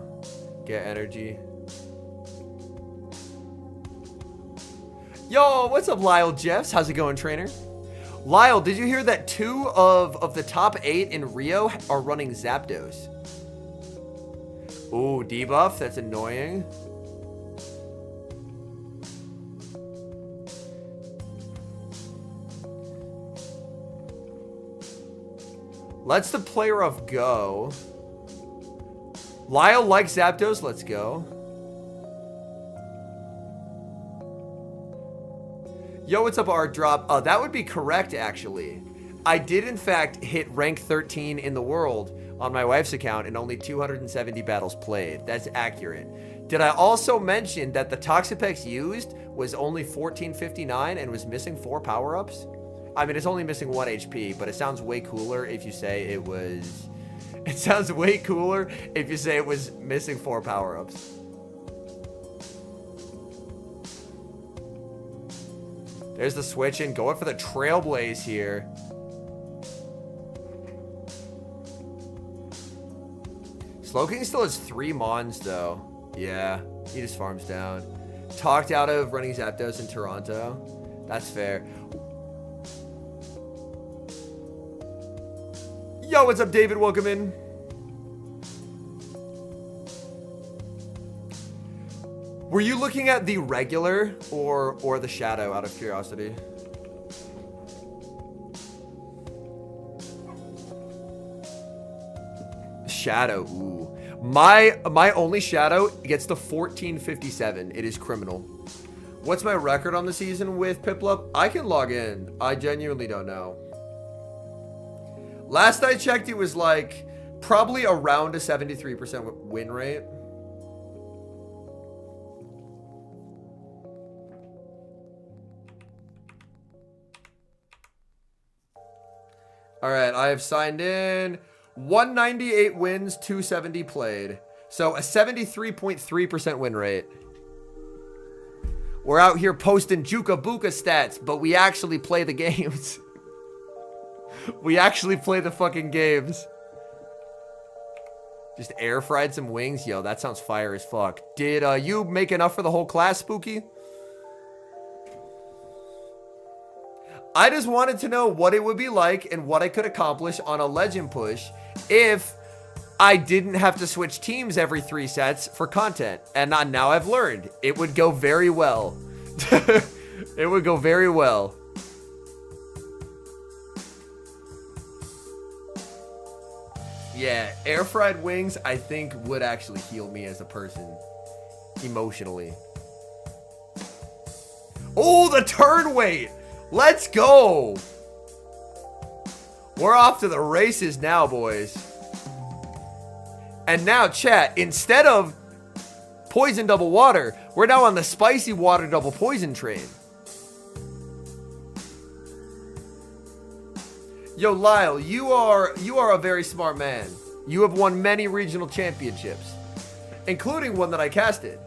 Get energy. Yo, what's up, Lyle Jeffs? How's it going, trainer? Lyle, did you hear that 2 of the top 8 in Rio are running Zapdos? Ooh, debuff. That's annoying. Let's the player of go. Lyle likes Zapdos. Let's go. Yo, what's up, Art Drop? Oh, that would be correct, actually. I did, in fact, hit rank 13 in the world on my wife's account and only 270 battles played. That's accurate. Did I also mention that the Toxapex used was only 1459 and was missing 4 power-ups? I mean, it's only missing 1 HP, but it sounds way cooler if you say it was... It sounds way cooler if you say it was missing 4 power-ups. There's the switch in. Going for the Trailblaze here. Slowking still has 3 Mons, though. Yeah, he just farms down. Talked out of running Zapdos in Toronto. That's fair. Yo, what's up, David? Welcome in. Were you looking at the regular or the shadow out of curiosity? Shadow, ooh. My only shadow gets to 1457. It is criminal. What's my record on the season with Piplup? I can log in. I genuinely don't know. Last I checked, it was like probably around a 73% win rate. All right, I have signed in. 198 wins, 270 played. So a 73.3% win rate. We're out here posting Juka Buka stats, but we actually play the games. We actually play the fucking games. Just air fried some wings. Yo, that sounds fire as fuck. Did you make enough for the whole class, Spooky? I just wanted to know what it would be like and what I could accomplish on a legend push if I didn't have to switch teams every 3 sets for content. And now I've learned. It would go very well. It would go very well. Yeah, air fried wings, I think, would actually heal me as a person. Emotionally. Oh, the turn weight! Let's go! We're off to the races now, boys. And now, chat, instead of poison double water, we're now on the spicy water double poison train. Yo, Lyle, you are a very smart man. You have won many regional championships, including one that I casted.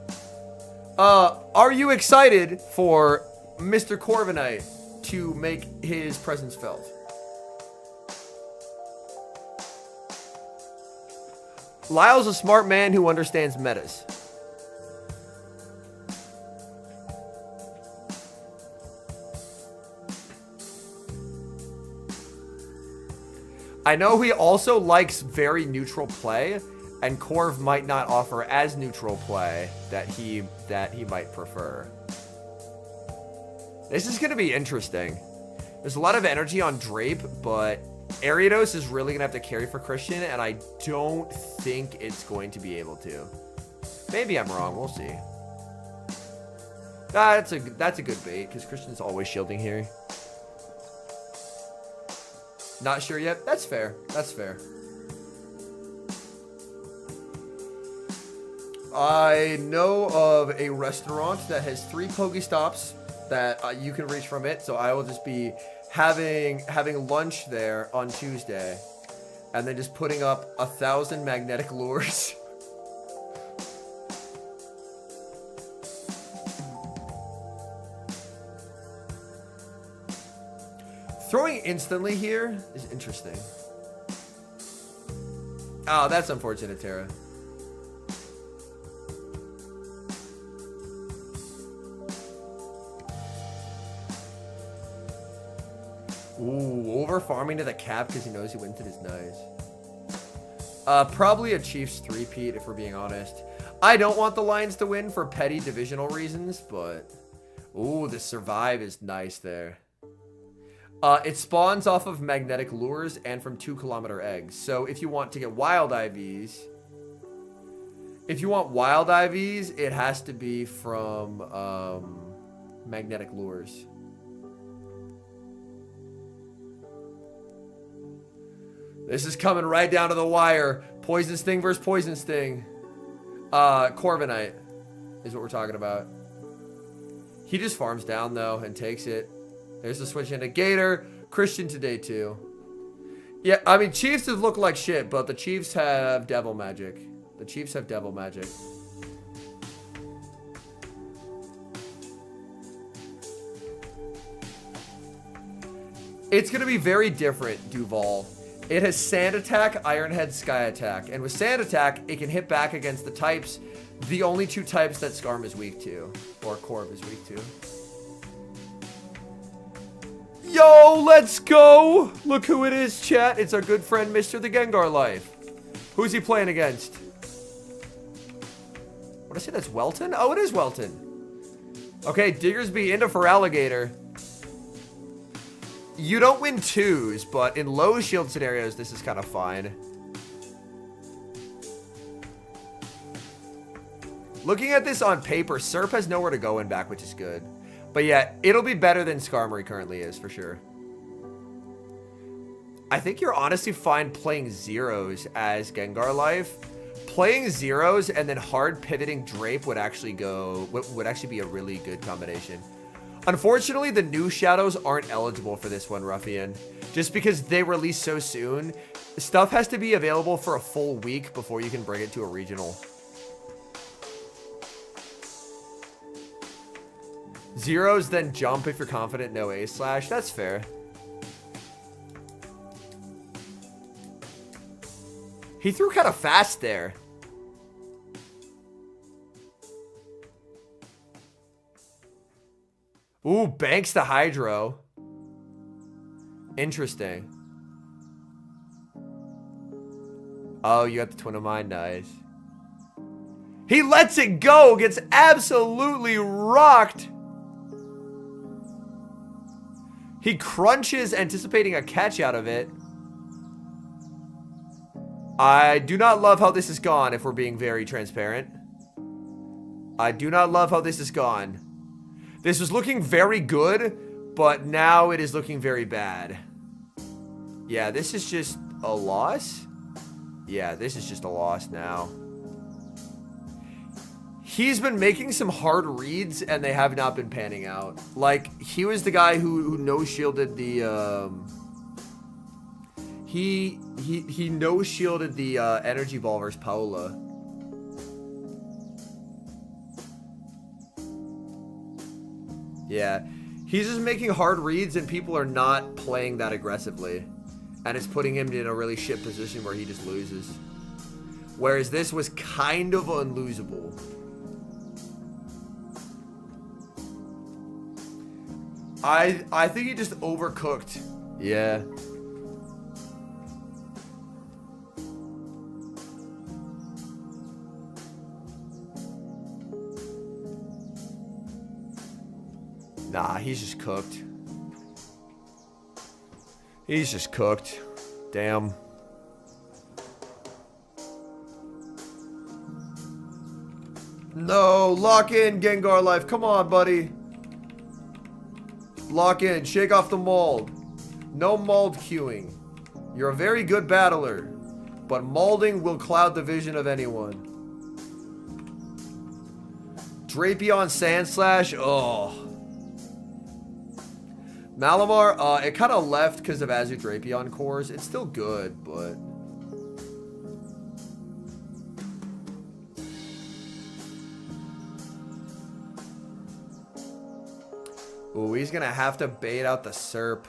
Are you excited for Mr. Corviknight to make his presence felt? Lyle's a smart man who understands metas. I know he also likes very neutral play, and Corv might not offer as neutral play that he might prefer. This is going to be interesting. There's a lot of energy on Drape, but Ariados is really going to have to carry for Christian, and I don't think it's going to be able to. Maybe I'm wrong. We'll see. That's a good bait, because Christian's always shielding here. Not sure yet? That's fair. That's fair. I know of a restaurant that has 3 Pokestops that you can reach from it, so I will just be having lunch there on Tuesday, and then just putting up 1,000 magnetic lures. Throwing instantly here is interesting. Oh, that's unfortunate, Tara. Ooh, over farming to the cap because he knows he wins it is nice. Probably a Chiefs 3-peat if we're being honest. I don't want the Lions to win for petty divisional reasons, but... Ooh, the survive is nice there. It spawns off of magnetic lures and from 2-kilometer eggs. So if you want to get wild IVs, If you want wild IVs, it has to be from magnetic lures. This is coming right down to the wire. Poison Sting versus Poison Sting. Corviknight is what we're talking about. He just farms down, though, and takes it. There's the switch into Gator. Christian today, too. Yeah, I mean, Chiefs look like shit, but the Chiefs have devil magic. The Chiefs have devil magic. It's going to be very different, Duval. It has Sand Attack, Iron Head, Sky Attack. And with Sand Attack, it can hit back against the types. The only two types that Skarm is weak to. Or Corv is weak to. Yo, let's go! Look who it is, chat. It's our good friend, Mr. the Gengar Life. Who's he playing against? What did I say? That's Welton? Oh, it is Welton. Okay, Diggersby into for Alligator. You don't win twos, but in low shield scenarios, this is kind of fine. Looking at this on paper, Serp has nowhere to go in back, which is good. But yeah, it'll be better than Skarmory currently is, for sure. I think you're honestly fine playing zeros as Gengar Life. Playing zeros and then hard pivoting Drape would actually be a really good combination. Unfortunately, the new Shadows aren't eligible for this one, Ruffian. Just because they release so soon, stuff has to be available for a full week before you can bring it to a regional. Zeros, then jump if you're confident, no A slash. That's fair. He threw kind of fast there. Ooh, banks the Hydro. Interesting. Oh, you got the Twin of Mine. Nice. He lets it go. Gets absolutely rocked. He crunches, anticipating a catch out of it. I do not love how this has gone, if we're being very transparent. I do not love how this has gone. This was looking very good, but now it is looking very bad. Yeah, this is just a loss. Yeah, this is just a loss now. He's been making some hard reads, and they have not been panning out. Like, he was the guy who no-shielded the, He no-shielded the, Energy Ball versus Paola. Yeah. He's just making hard reads, and people are not playing that aggressively. And it's putting him in a really shit position where he just loses. Whereas this was kind of unlosable. I think he just overcooked. Yeah. Nah, he's just cooked. He's just cooked. Damn. No, lock in, Gengar Life. Come on, buddy. Lock in. Shake off the mold. No mold queuing. You're a very good battler, but molding will cloud the vision of anyone. Drapion Sandslash. Oh. Malamar, it kind of left because of Azu Drapion cores. It's still good, but... Ooh, he's going to have to bait out the Serp.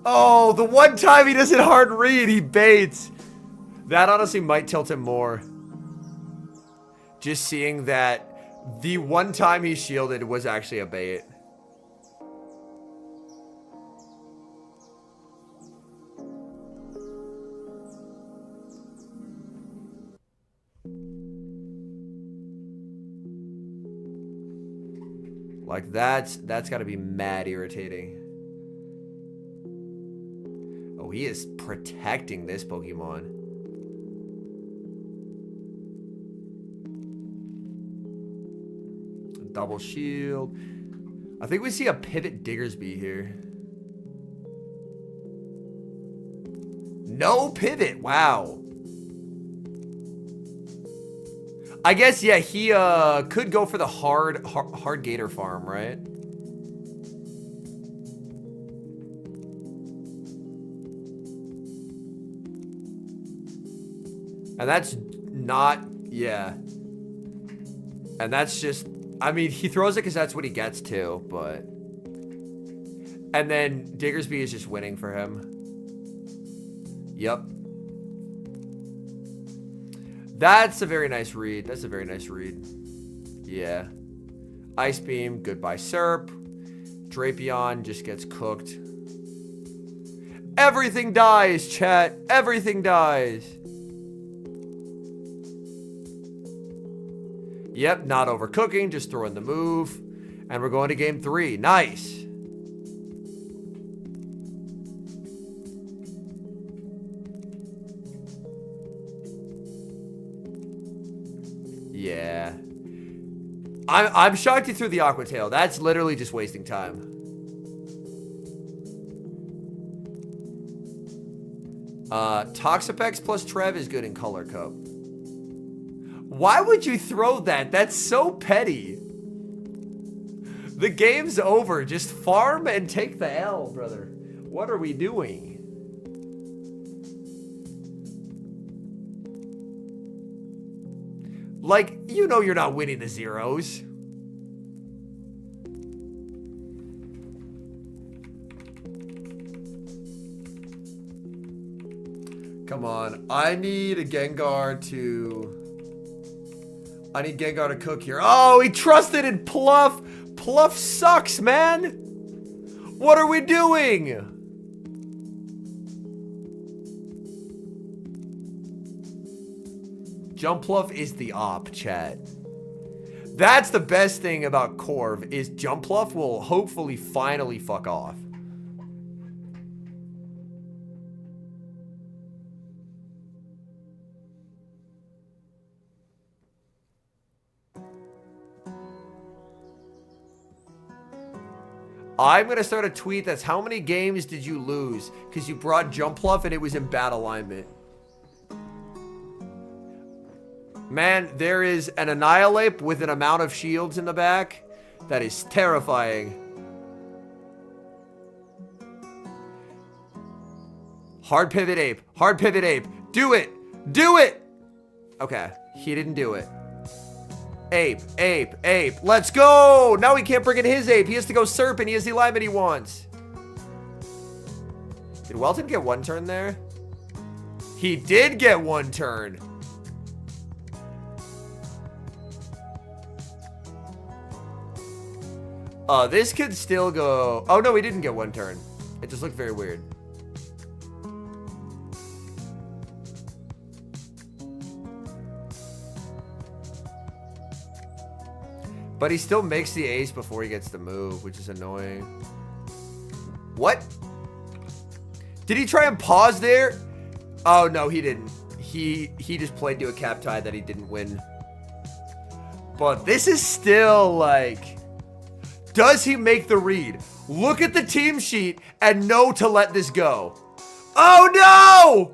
Oh, the one time he doesn't hard read, he baits. That honestly might tilt him more. Just seeing that the one time he shielded was actually a bait. Like, that's got to be mad irritating. Oh, he is protecting this Pokemon. Double shield. I think we see a pivot Diggersby here. No pivot. Wow. I guess, yeah, he could go for the hard Gator farm, right? And that's not, yeah. And that's just, I mean, he throws it because that's what he gets to, but. And then Diggersby is just winning for him. Yep. That's a very nice read. That's a very nice read. Yeah. Ice Beam, goodbye Serp. Drapion just gets cooked. Everything dies, chat. Everything dies. Yep, not overcooking, just throwing the move. And we're going to game 3. Nice. Yeah. I'm shocked he threw the Aqua Tail. That's literally just wasting time. Toxapex plus Trev is good in Color Cup. Why would you throw that? That's so petty. The game's over. Just farm and take the L, brother. What are we doing? Like, you know you're not winning the zeros. Come on. I need Gengar to cook here. Oh, he trusted in Pluff. Pluff sucks, man. What are we doing? Jumpluff is the op, chat. That's the best thing about Corv, is Jumpluff will hopefully finally fuck off. I'm going to start a tweet that's how many games did you lose because you brought Jumpluff and it was in bad alignment. Man, there is an Annihilate with an amount of shields in the back that is terrifying. Hard Pivot Ape. Hard Pivot Ape. Do it. Do it. Okay. He didn't do it. Ape. Ape. Ape. Let's go. Now he can't bring in his Ape. He has to go Serp and he has the alignment he wants. Did Welton get one turn there? He did get one turn. This could still go. Oh, no, he didn't get one turn. It just looked very weird. But he still makes the ace before he gets the move, which is annoying. What? Did he try and pause there? Oh, no, he didn't. He just played to a cap tie that he didn't win. But this is still like... Does he make the read? Look at the team sheet and know to let this go. Oh, no!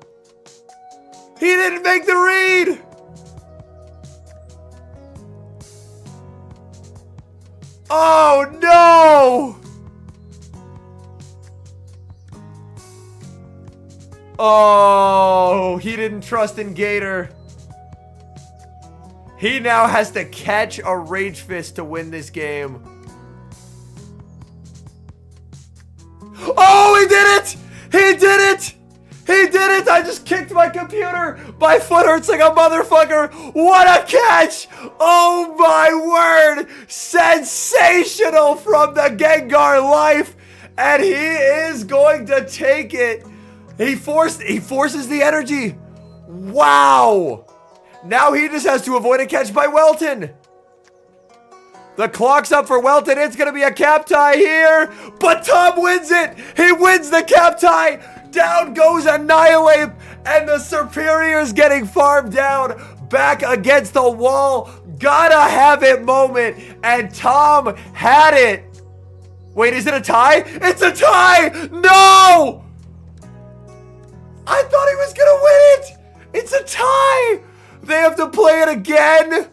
He didn't make the read! Oh, no! Oh, he didn't trust in Gator. He now has to catch a Rage Fist to win this game. Oh, he did it! He did it! He did it! I just kicked my computer! My foot hurts like a motherfucker! What a catch! Oh my word! Sensational from the Gengar life! And he is going to take it! He forces the energy! Wow! Now he just has to avoid a catch by Welton! The clock's up for Welton. It's going to be a cap tie here. But Tom wins it. He wins the cap tie. Down goes Annihilate, and the Superior's getting farmed down. Back against the wall. Gotta have it moment. And Tom had it. Wait, is it a tie? It's a tie! No! I thought he was gonna win it! It's a tie! They have to play it again?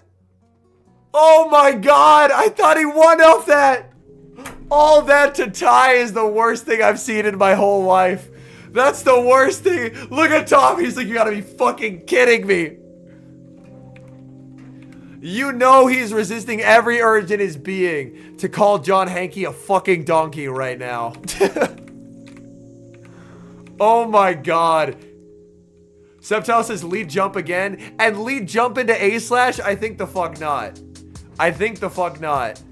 Oh my god, I thought he won off that! All that to tie is the worst thing I've seen in my whole life. That's the worst thing. Look at Tom, he's like, you gotta be fucking kidding me. You know he's resisting every urge in his being to call John Hankey a fucking donkey right now. Oh my god. Septal says lead jump again. And lead jump into A/slash? I think the fuck not. I think the fuck not.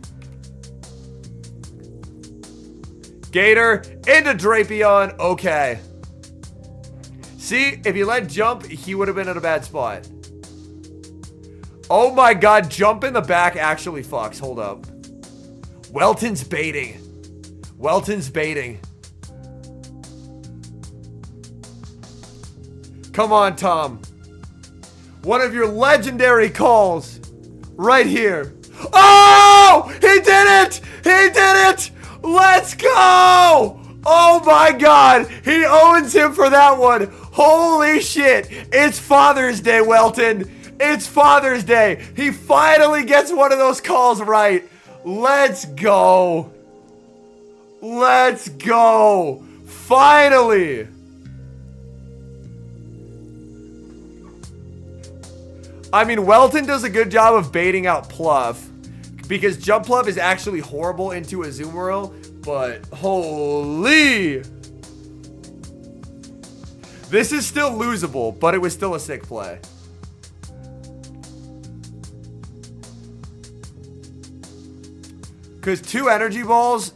Gator into Drapion. Okay. See, if he let jump, he would have been in a bad spot. Oh my god, jump in the back actually fucks. Hold up. Welton's baiting. Welton's baiting. Come on, Tom. One of your legendary calls. Right here. Oh! He did it! He did it! Let's go! Oh my god! He owns him for that one. Holy shit. It's Father's Day, Welton. It's Father's Day. He finally gets one of those calls right. Let's go. Let's go. Finally. I mean, Welton does a good job of baiting out Pluff. Because Jump Pluff is actually horrible into Azumarill. But holy. This is still losable, but it was still a sick play. Because 2 energy balls,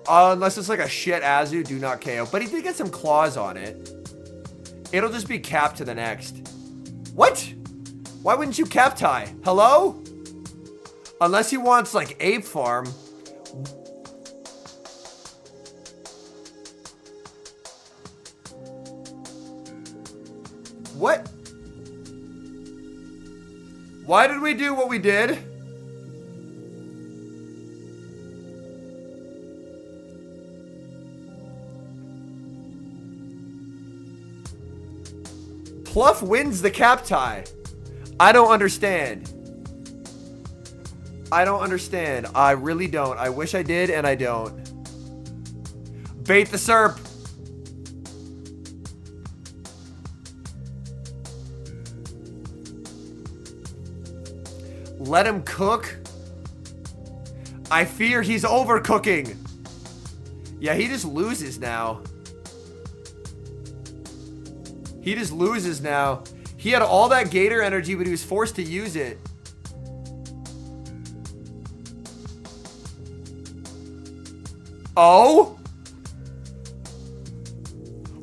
unless it's like a shit Azu, do not KO. But he did get some claws on it. It'll just be capped to the next. What? Why wouldn't you cap tie? Hello? Unless he wants like Ape Farm. What? Why did we do what we did? Pluff wins the cap tie. I don't understand. I don't understand. I really don't. I wish I did, and I don't. Bait the Serp. Let him cook. I fear he's overcooking. Yeah, he just loses now. He just loses now. He had all that Gator energy, but he was forced to use it. Oh?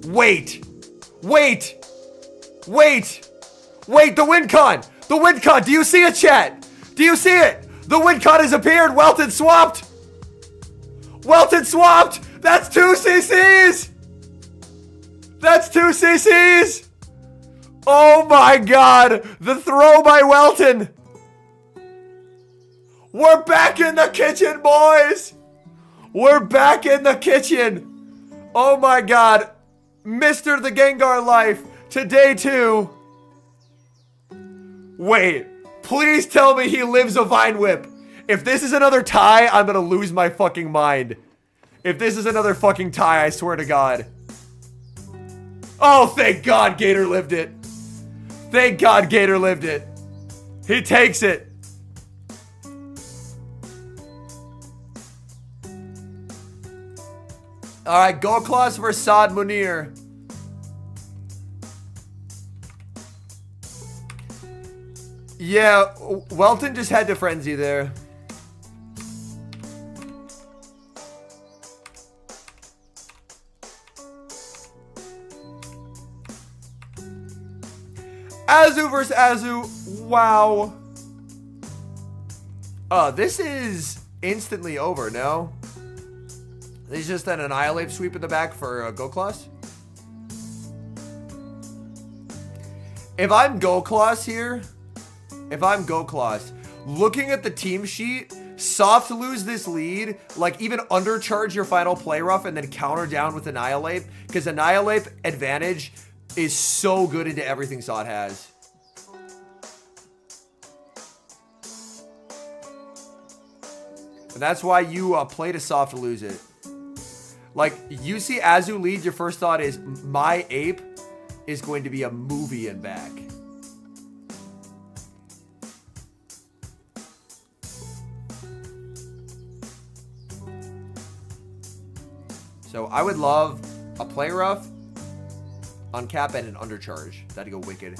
Wait. Wait. Wait. Wait, the win con. The win con. Do you see it, chat? Do you see it? The win con has appeared. Welton swapped. Welton swapped. That's 2 CCs. That's 2 CCs. Oh my god. The throw by Welton. We're back in the kitchen, boys. We're back in the kitchen. Oh my god. Mr. the Gengar life to day 2. Wait. Please tell me he lives a Vine Whip. If this is another tie, I'm gonna lose my fucking mind. If this is another fucking tie, I swear to god. Oh, thank god Gator lived it. Thank god Gator lived it. He takes it. Alright, Goldclaws versus Saad Munir. Yeah, Welton just had to frenzy there. Azu versus Azu. Wow. Oh, this is instantly over, no? There's just an Annihilate sweep in the back for Goldclaws. If I'm Gokloss here, looking at the team sheet, soft lose this lead, like even undercharge your final play rough and then counter down with Annihilate, because Annihilate advantage is so good into everything Sod has. And that's why you play to soft lose it. Like, you see Azu lead, your first thought is, my ape is going to be a movie and back. So I would love a play rough, uncap, and an undercharge. That'd go wicked.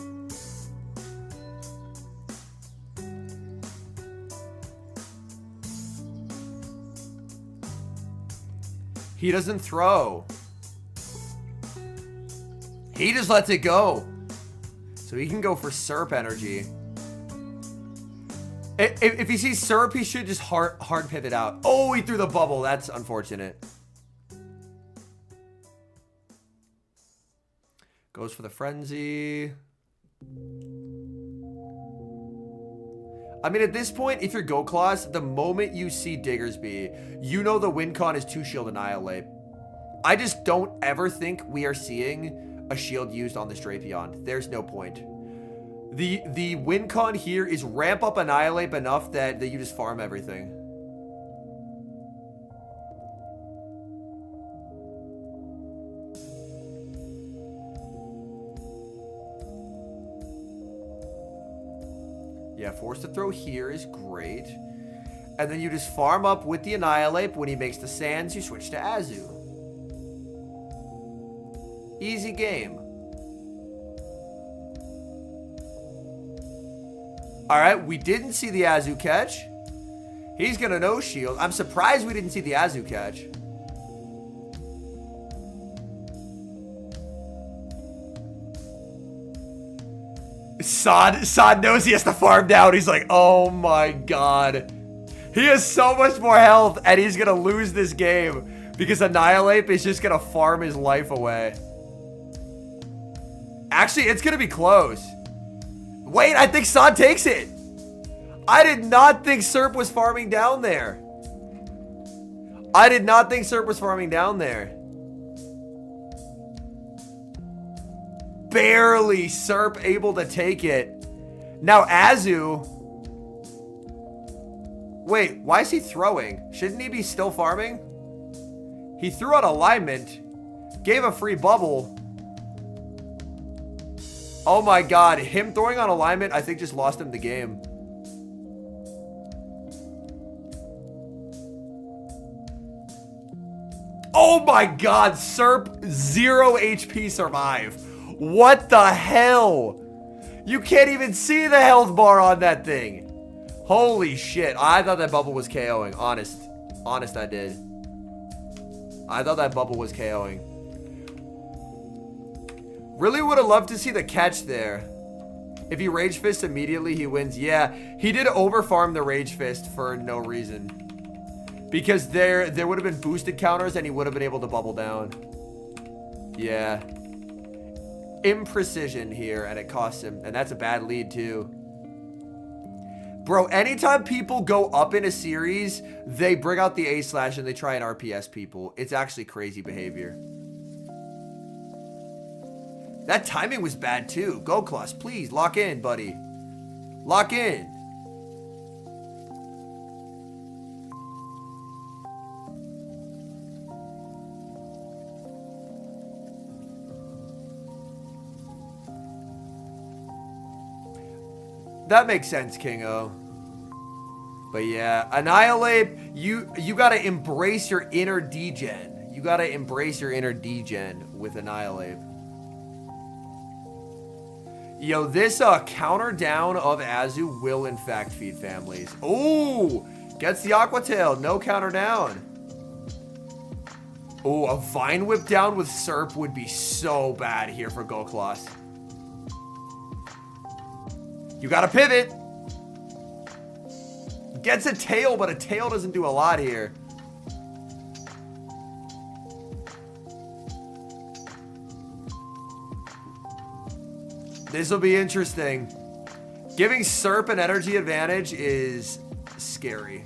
He doesn't throw. He just lets it go. So he can go for Serp energy. If he sees Serp, he should just hard pivot out. Oh, he threw the bubble. That's unfortunate. Goes for the frenzy. I mean, at this point, if you're Gokloss, the moment you see Diggersby, you know the win con is 2 shield Annihilate. I just don't ever think we are seeing a shield used on this Drapion. There's no point. The win con here is ramp up Annihilate enough that you just farm everything. Yeah, forced to throw here is great. And then you just farm up with the Annihilate. When he makes the sands, you switch to Azu. Easy game. Alright, we didn't see the Azu catch. He's gonna no shield. I'm surprised we didn't see the Azu catch. Sod knows he has to farm down. He's like, oh my god. He has so much more health, and he's gonna lose this game because Annihilate is just gonna farm his life away. Actually, it's gonna be close. Wait, I think Sod takes it. I did not think Serp was farming down there. I did not think Serp was farming down there. Barely Serp able to take it. Now Azu. Wait, why is he throwing? Shouldn't he be still farming? He threw out alignment. Gave a free bubble. Oh my god. Him throwing on alignment, I think just lost him the game. Oh my god. Serp 0 HP survive. What the hell? You can't even see the health bar on that thing. Holy shit. I thought that bubble was KOing. Honest I did. I thought that bubble was KOing. Really would have loved to see the catch there. If he Rage Fist immediately, he wins. Yeah, he did overfarm the Rage Fist for no reason. Because there would have been boosted counters and he would have been able to bubble down. Yeah. Imprecision here, and it costs him. And that's a bad lead, too. Bro, anytime people go up in a series, they bring out the A-slash and they try and RPS people. It's actually crazy behavior. That timing was bad, too. Gokloss, please, lock in, buddy. Lock in. That makes sense, Kingo. But yeah, Annihilate, you gotta embrace your inner degen. You gotta embrace your inner degen with Annihilate. Yo, this counter down of Azu will in fact feed families. Oh, gets the Aqua Tail, no counter down. Oh, a Vine Whip down with Serp would be so bad here for Gokloss. You gotta pivot. Gets a tail, but a tail doesn't do a lot here. This will be interesting. Giving Serp an energy advantage is scary.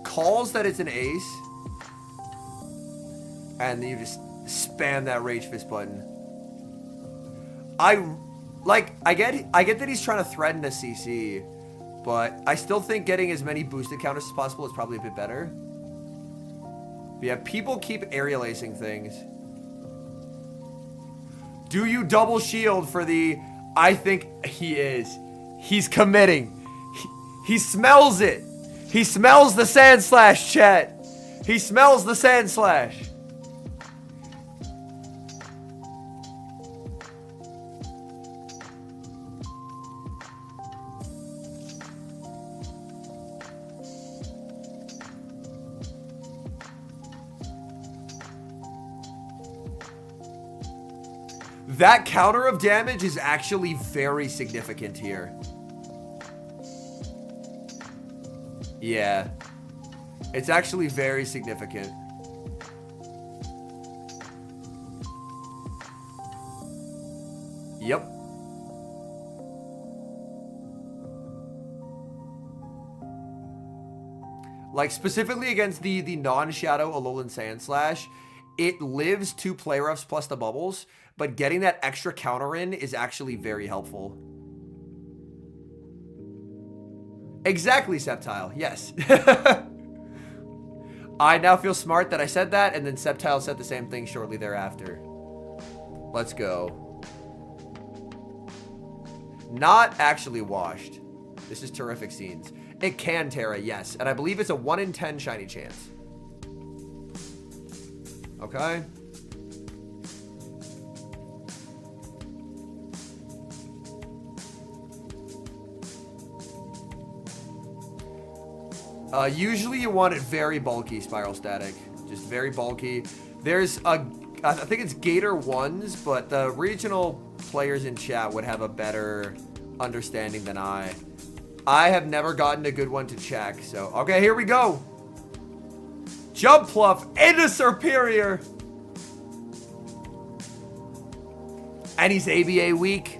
Calls that it's an ace. And then you just spam that Rage Fist button. I get that he's trying to threaten a CC, but I still think getting as many boosted counters as possible is probably a bit better. But yeah, people keep aerial acing things. Do you double shield for the... I think he is. He's committing. He smells it. He smells the Sand Slash, chat. He smells the Sand Slash. That counter of damage is actually very significant here. Yeah. It's actually very significant. Yep. Like, specifically against the non-shadow Alolan Sand Slash, it lives 2 play roughs plus the bubbles, but getting that extra counter in is actually very helpful. Exactly, Sceptile. Yes. I now feel smart that I said that, and then Sceptile said the same thing shortly thereafter. Let's go. Not actually washed. This is terrific scenes. It can Terra, yes. And I believe it's a 1 in 10 shiny chance. Okay. Usually you want it very bulky, Spiral Static. Just very bulky. There's a... I think it's Gator 1s, but the regional players in chat would have a better understanding than I. I have never gotten a good one to check, so... Okay, here we go! Jump Pluff into Superior! And he's ABA weak.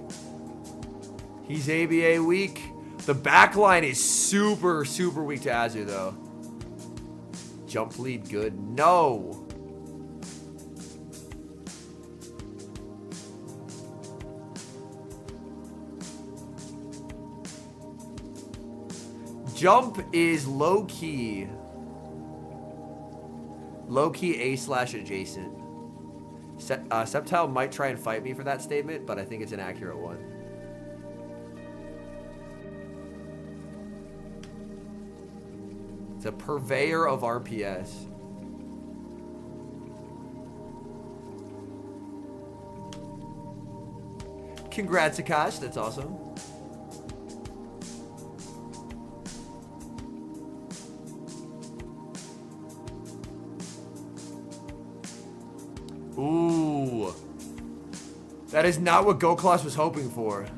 He's ABA weak. The backline is super, super weak to Azu, though. Jump lead good. No! Jump is low-key. Low-key A/adjacent. Sceptile might try and fight me for that statement, but I think it's an accurate one. It's a purveyor of RPS. Congrats, Akash. That's awesome. Ooh. That is not what Goklas was hoping for.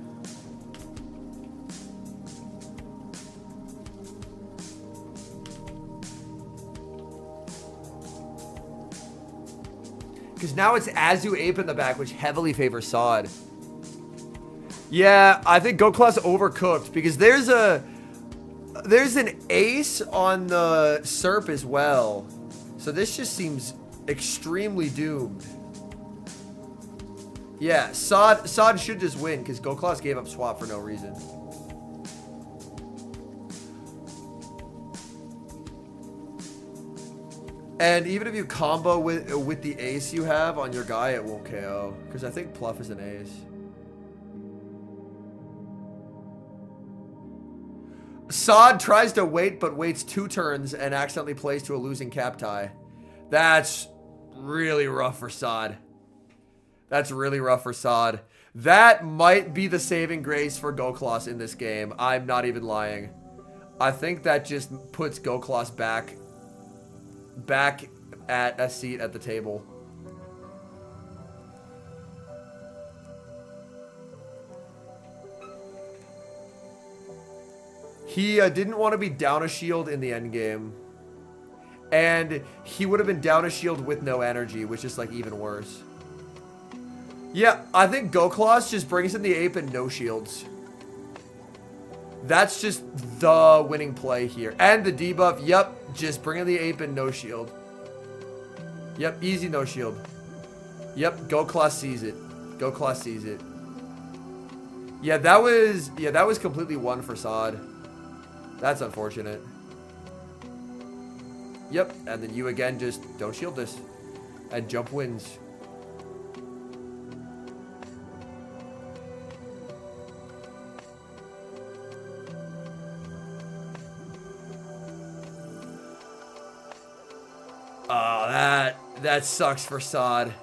Because now it's Azu Ape in the back, which heavily favors Sod. Yeah, I think Goklas overcooked because there's an ace on the Serp as well. So this just seems extremely doomed. Yeah, Sod should just win because Goklas gave up swap for no reason. And even if you combo with the ace you have on your guy, it won't KO. Because I think Pluff is an ace. Sod tries to wait, but waits 2 turns and accidentally plays to a losing cap tie. That's really rough for Sod. That's really rough for Sod. That might be the saving grace for Goklas in this game. I'm not even lying. I think that just puts Goklas back at a seat at the table. He didn't want to be down a shield in the end game. And he would have been down a shield with no energy, which is like even worse. Yeah, I think Gokloss just brings in the ape and no shields. That's just the winning play here. And the debuff, yep, just bring in the ape and no shield. Yep, easy no shield. Yep, Gokloss sees it. Gokloss sees it. Yeah, that was completely one for Sod. That's unfortunate. Yep, and then you again just don't shield this. And jump wins. Oh, that sucks for Sod.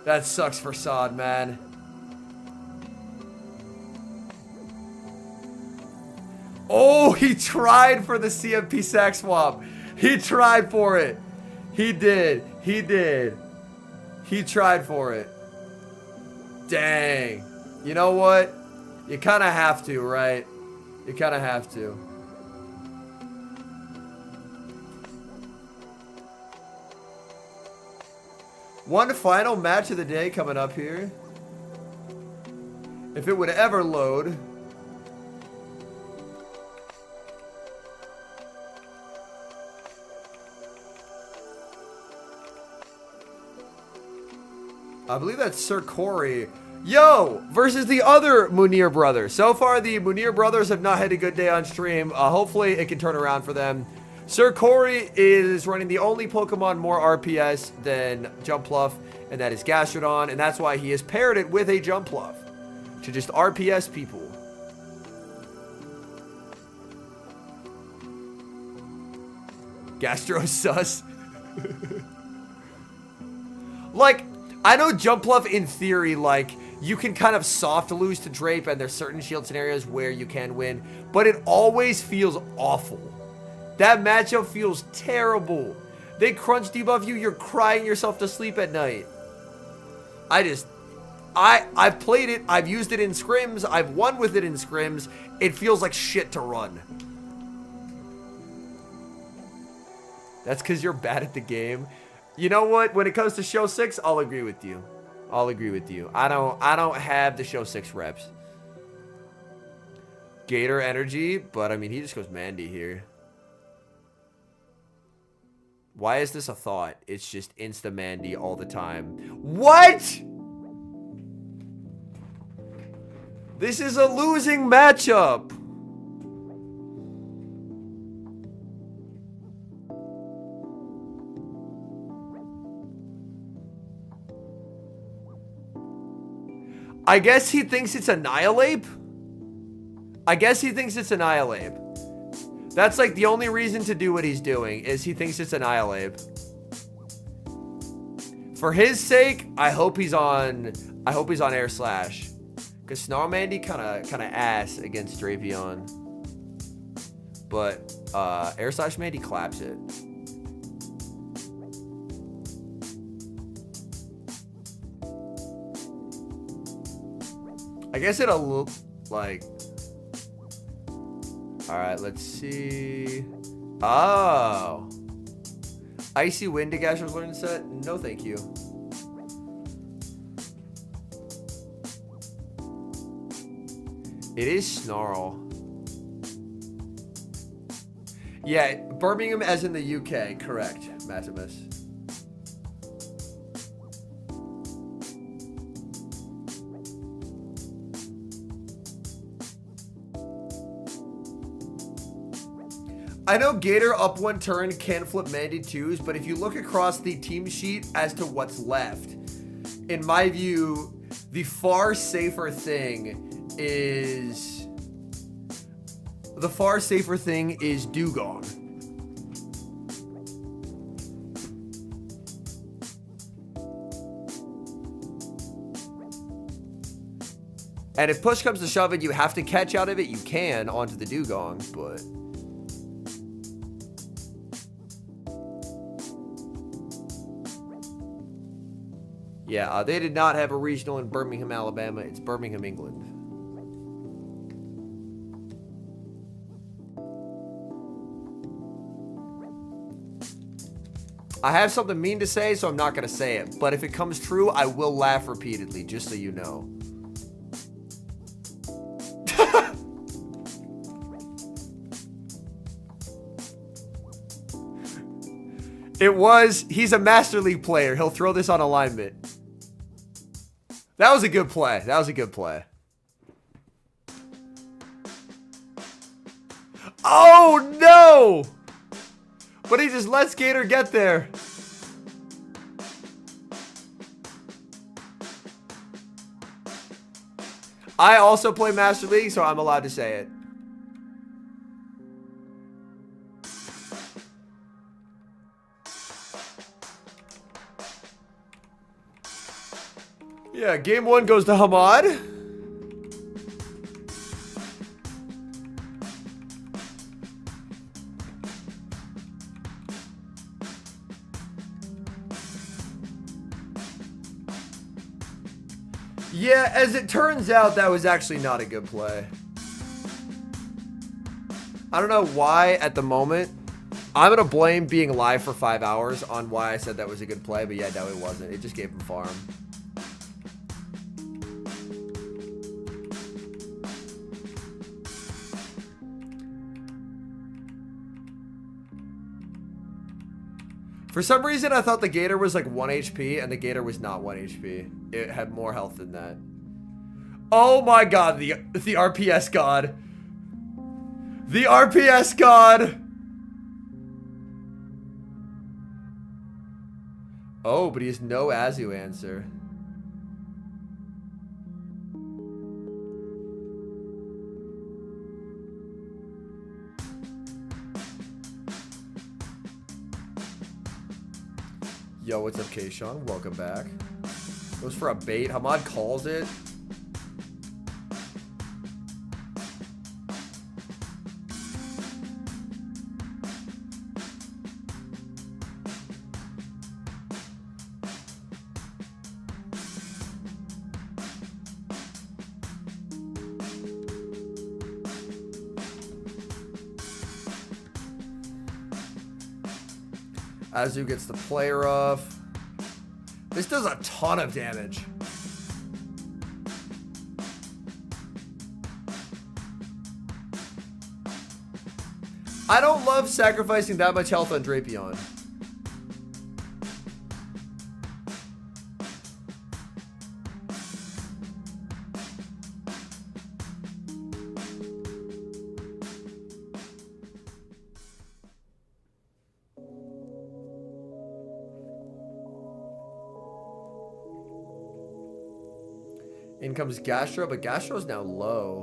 That sucks for Sod, man. Oh, he tried for the CMP sack swap. He tried for it. He did. He did. He tried for it. Dang. You know what? You kind of have to, right? You kind of have to. One final match of the day coming up here. If it would ever load. I believe that's Sir Corey. Yo! Versus the other Munir brothers. So far, the Munir brothers have not had a good day on stream. Hopefully, it can turn around for them. Sir Corey is running the only Pokemon more RPS than Jumpluff, and that is Gastrodon, and that's why he has paired it with a Jumpluff to just RPS people. Gastro sus. Like, I know Jumpluff in theory, like, you can kind of soft lose to Drape, and there's certain shield scenarios where you can win, but it always feels awful. That matchup feels terrible. They crunch debuff you, you're crying yourself to sleep at night. I've played it, I've used it in scrims, I've won with it in scrims. It feels like shit to run. That's because you're bad at the game. You know what? When it comes to Show 6, I'll agree with you. I'll agree with you. I don't have the Show 6 reps. Gator energy, but I mean, he just goes Mandy here. Why is this a thought? It's just insta-Mandy all the time. What? This is a losing matchup. I guess he thinks it's Annihilate? I guess he thinks it's Annihilate. That's like the only reason to do what he's doing is he thinks it's Annihilate. For his sake, I hope he's on Air Slash. Cause Snarlmandy kinda ass against Drapion. But Air Slash Mandy claps it. I guess it'll look like. Alright, let's see. Oh. Icy Wind to Gasher's learning set? No, thank you. It is Snarl. Yeah, Birmingham as in the UK. Correct, Matimus. I know Gator up one turn can flip Mandy 2s, but if you look across the team sheet as to what's left, in my view, the far safer thing is Dugong. And if push comes to shove and you have to catch out of it, you can onto the Dugong, but yeah, they did not have a regional in Birmingham, Alabama. It's Birmingham, England. I have something mean to say, so I'm not going to say it. But if it comes true, I will laugh repeatedly, just so you know. He's a Master League player. He'll throw this on alignment. That was a good play. That was a good play. Oh, no! But he just lets Gator get there. I also play Master League, so I'm allowed to say it. Yeah, game 1 goes to Hammad. Yeah, as it turns out, that was actually not a good play. I don't know why at the moment. I'm going to blame being live for 5 hours on why I said that was a good play, but yeah, no, it wasn't. It just gave him farm. For some reason, I thought the Gator was like 1 HP, and the Gator was not 1 HP. It had more health than that. Oh my god, the RPS god. The RPS god! Oh, but he has no Azu answer. Yo, what's up, Kayshawn? Welcome back. Goes for a bait. Hammad calls it. Azu gets the player off. This does a ton of damage. I don't love sacrificing that much health on Drapion. In comes Gastro, but Gastro's now low.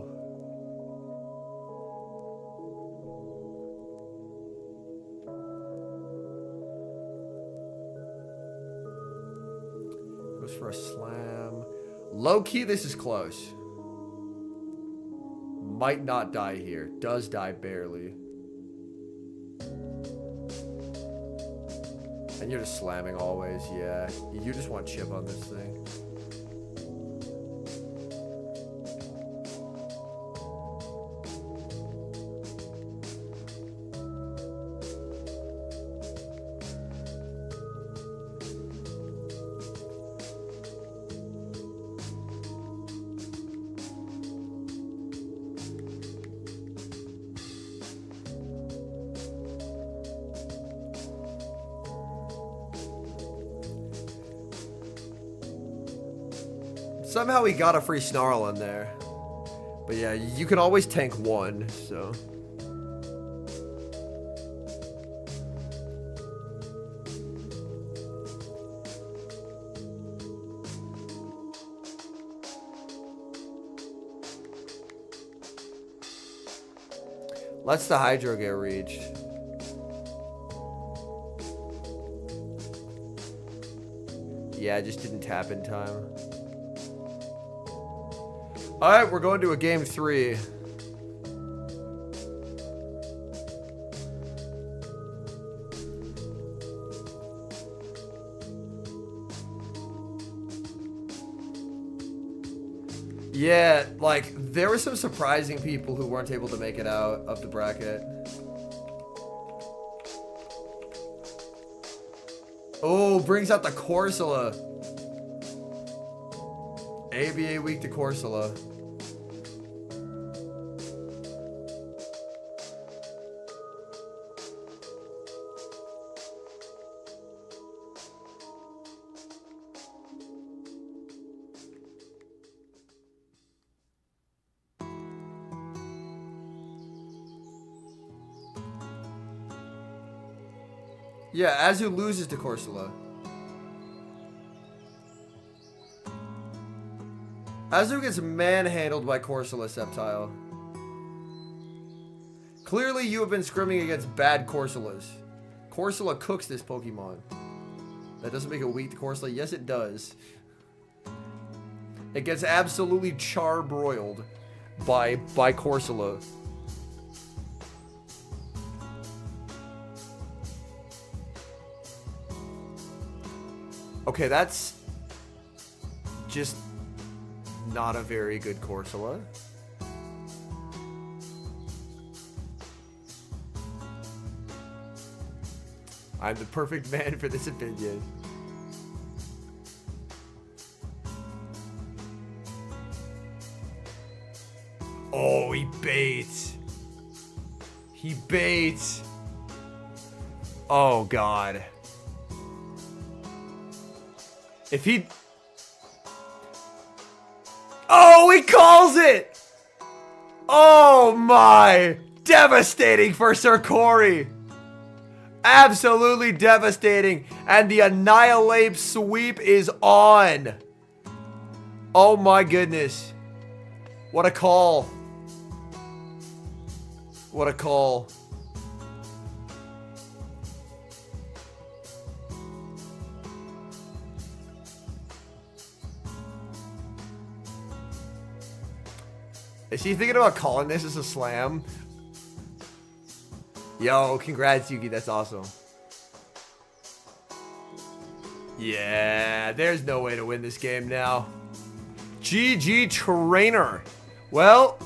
Goes for a slam. Low key, this is close. Might not die here. Does die barely. And you're just slamming always, yeah. You just want chip on this thing. Somehow he got a free snarl in there. But yeah, you can always tank one, so. Let's the Hydro get reached. Yeah, I just didn't tap in time. All right, we're going to a game 3. Yeah, like, there were some surprising people who weren't able to make it out of the bracket. Oh, brings out the Corsola. ABA weak to Corsola. Yeah, Azu loses to Corsola. Azu gets manhandled by Corsola Sceptile. Clearly you have been scrimming against bad Corsolas. Corsola cooks this Pokemon. That doesn't make it weak to Corsola. Yes, it does. It gets absolutely charbroiled by Corsola. Okay, that's just not a very good Corsola. I'm the perfect man for this opinion. Oh, he baits. He baits. Oh, God. If he... Oh, he calls it! Oh, my. Devastating for Sir Corey. Absolutely devastating. And the Annihilate sweep is on. Oh, my goodness. What a call. What a call. Is he thinking about calling this as a slam? Yo, congrats, Yuki. That's awesome. Yeah, there's no way to win this game now. GG Trainer. Well,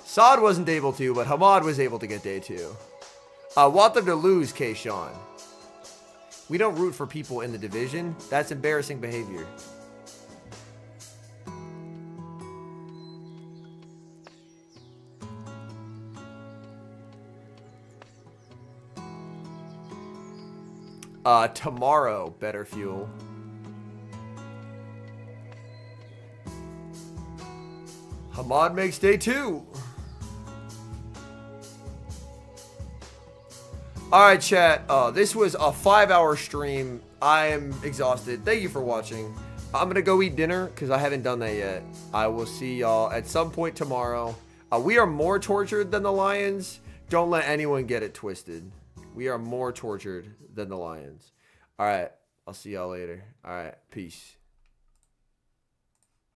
Saad wasn't able to, but Hammad was able to get day 2. Want them to lose, K-Sean. We don't root for people in the division. That's embarrassing behavior. Tomorrow, better fuel. Hammad makes day 2. Alright, chat. This was a 5-hour stream. I am exhausted. Thank you for watching. I'm going to go eat dinner because I haven't done that yet. I will see y'all at some point tomorrow. We are more tortured than the Lions. Don't let anyone get it twisted. We are more tortured than the Lions. All right. I'll see y'all later. All right. Peace.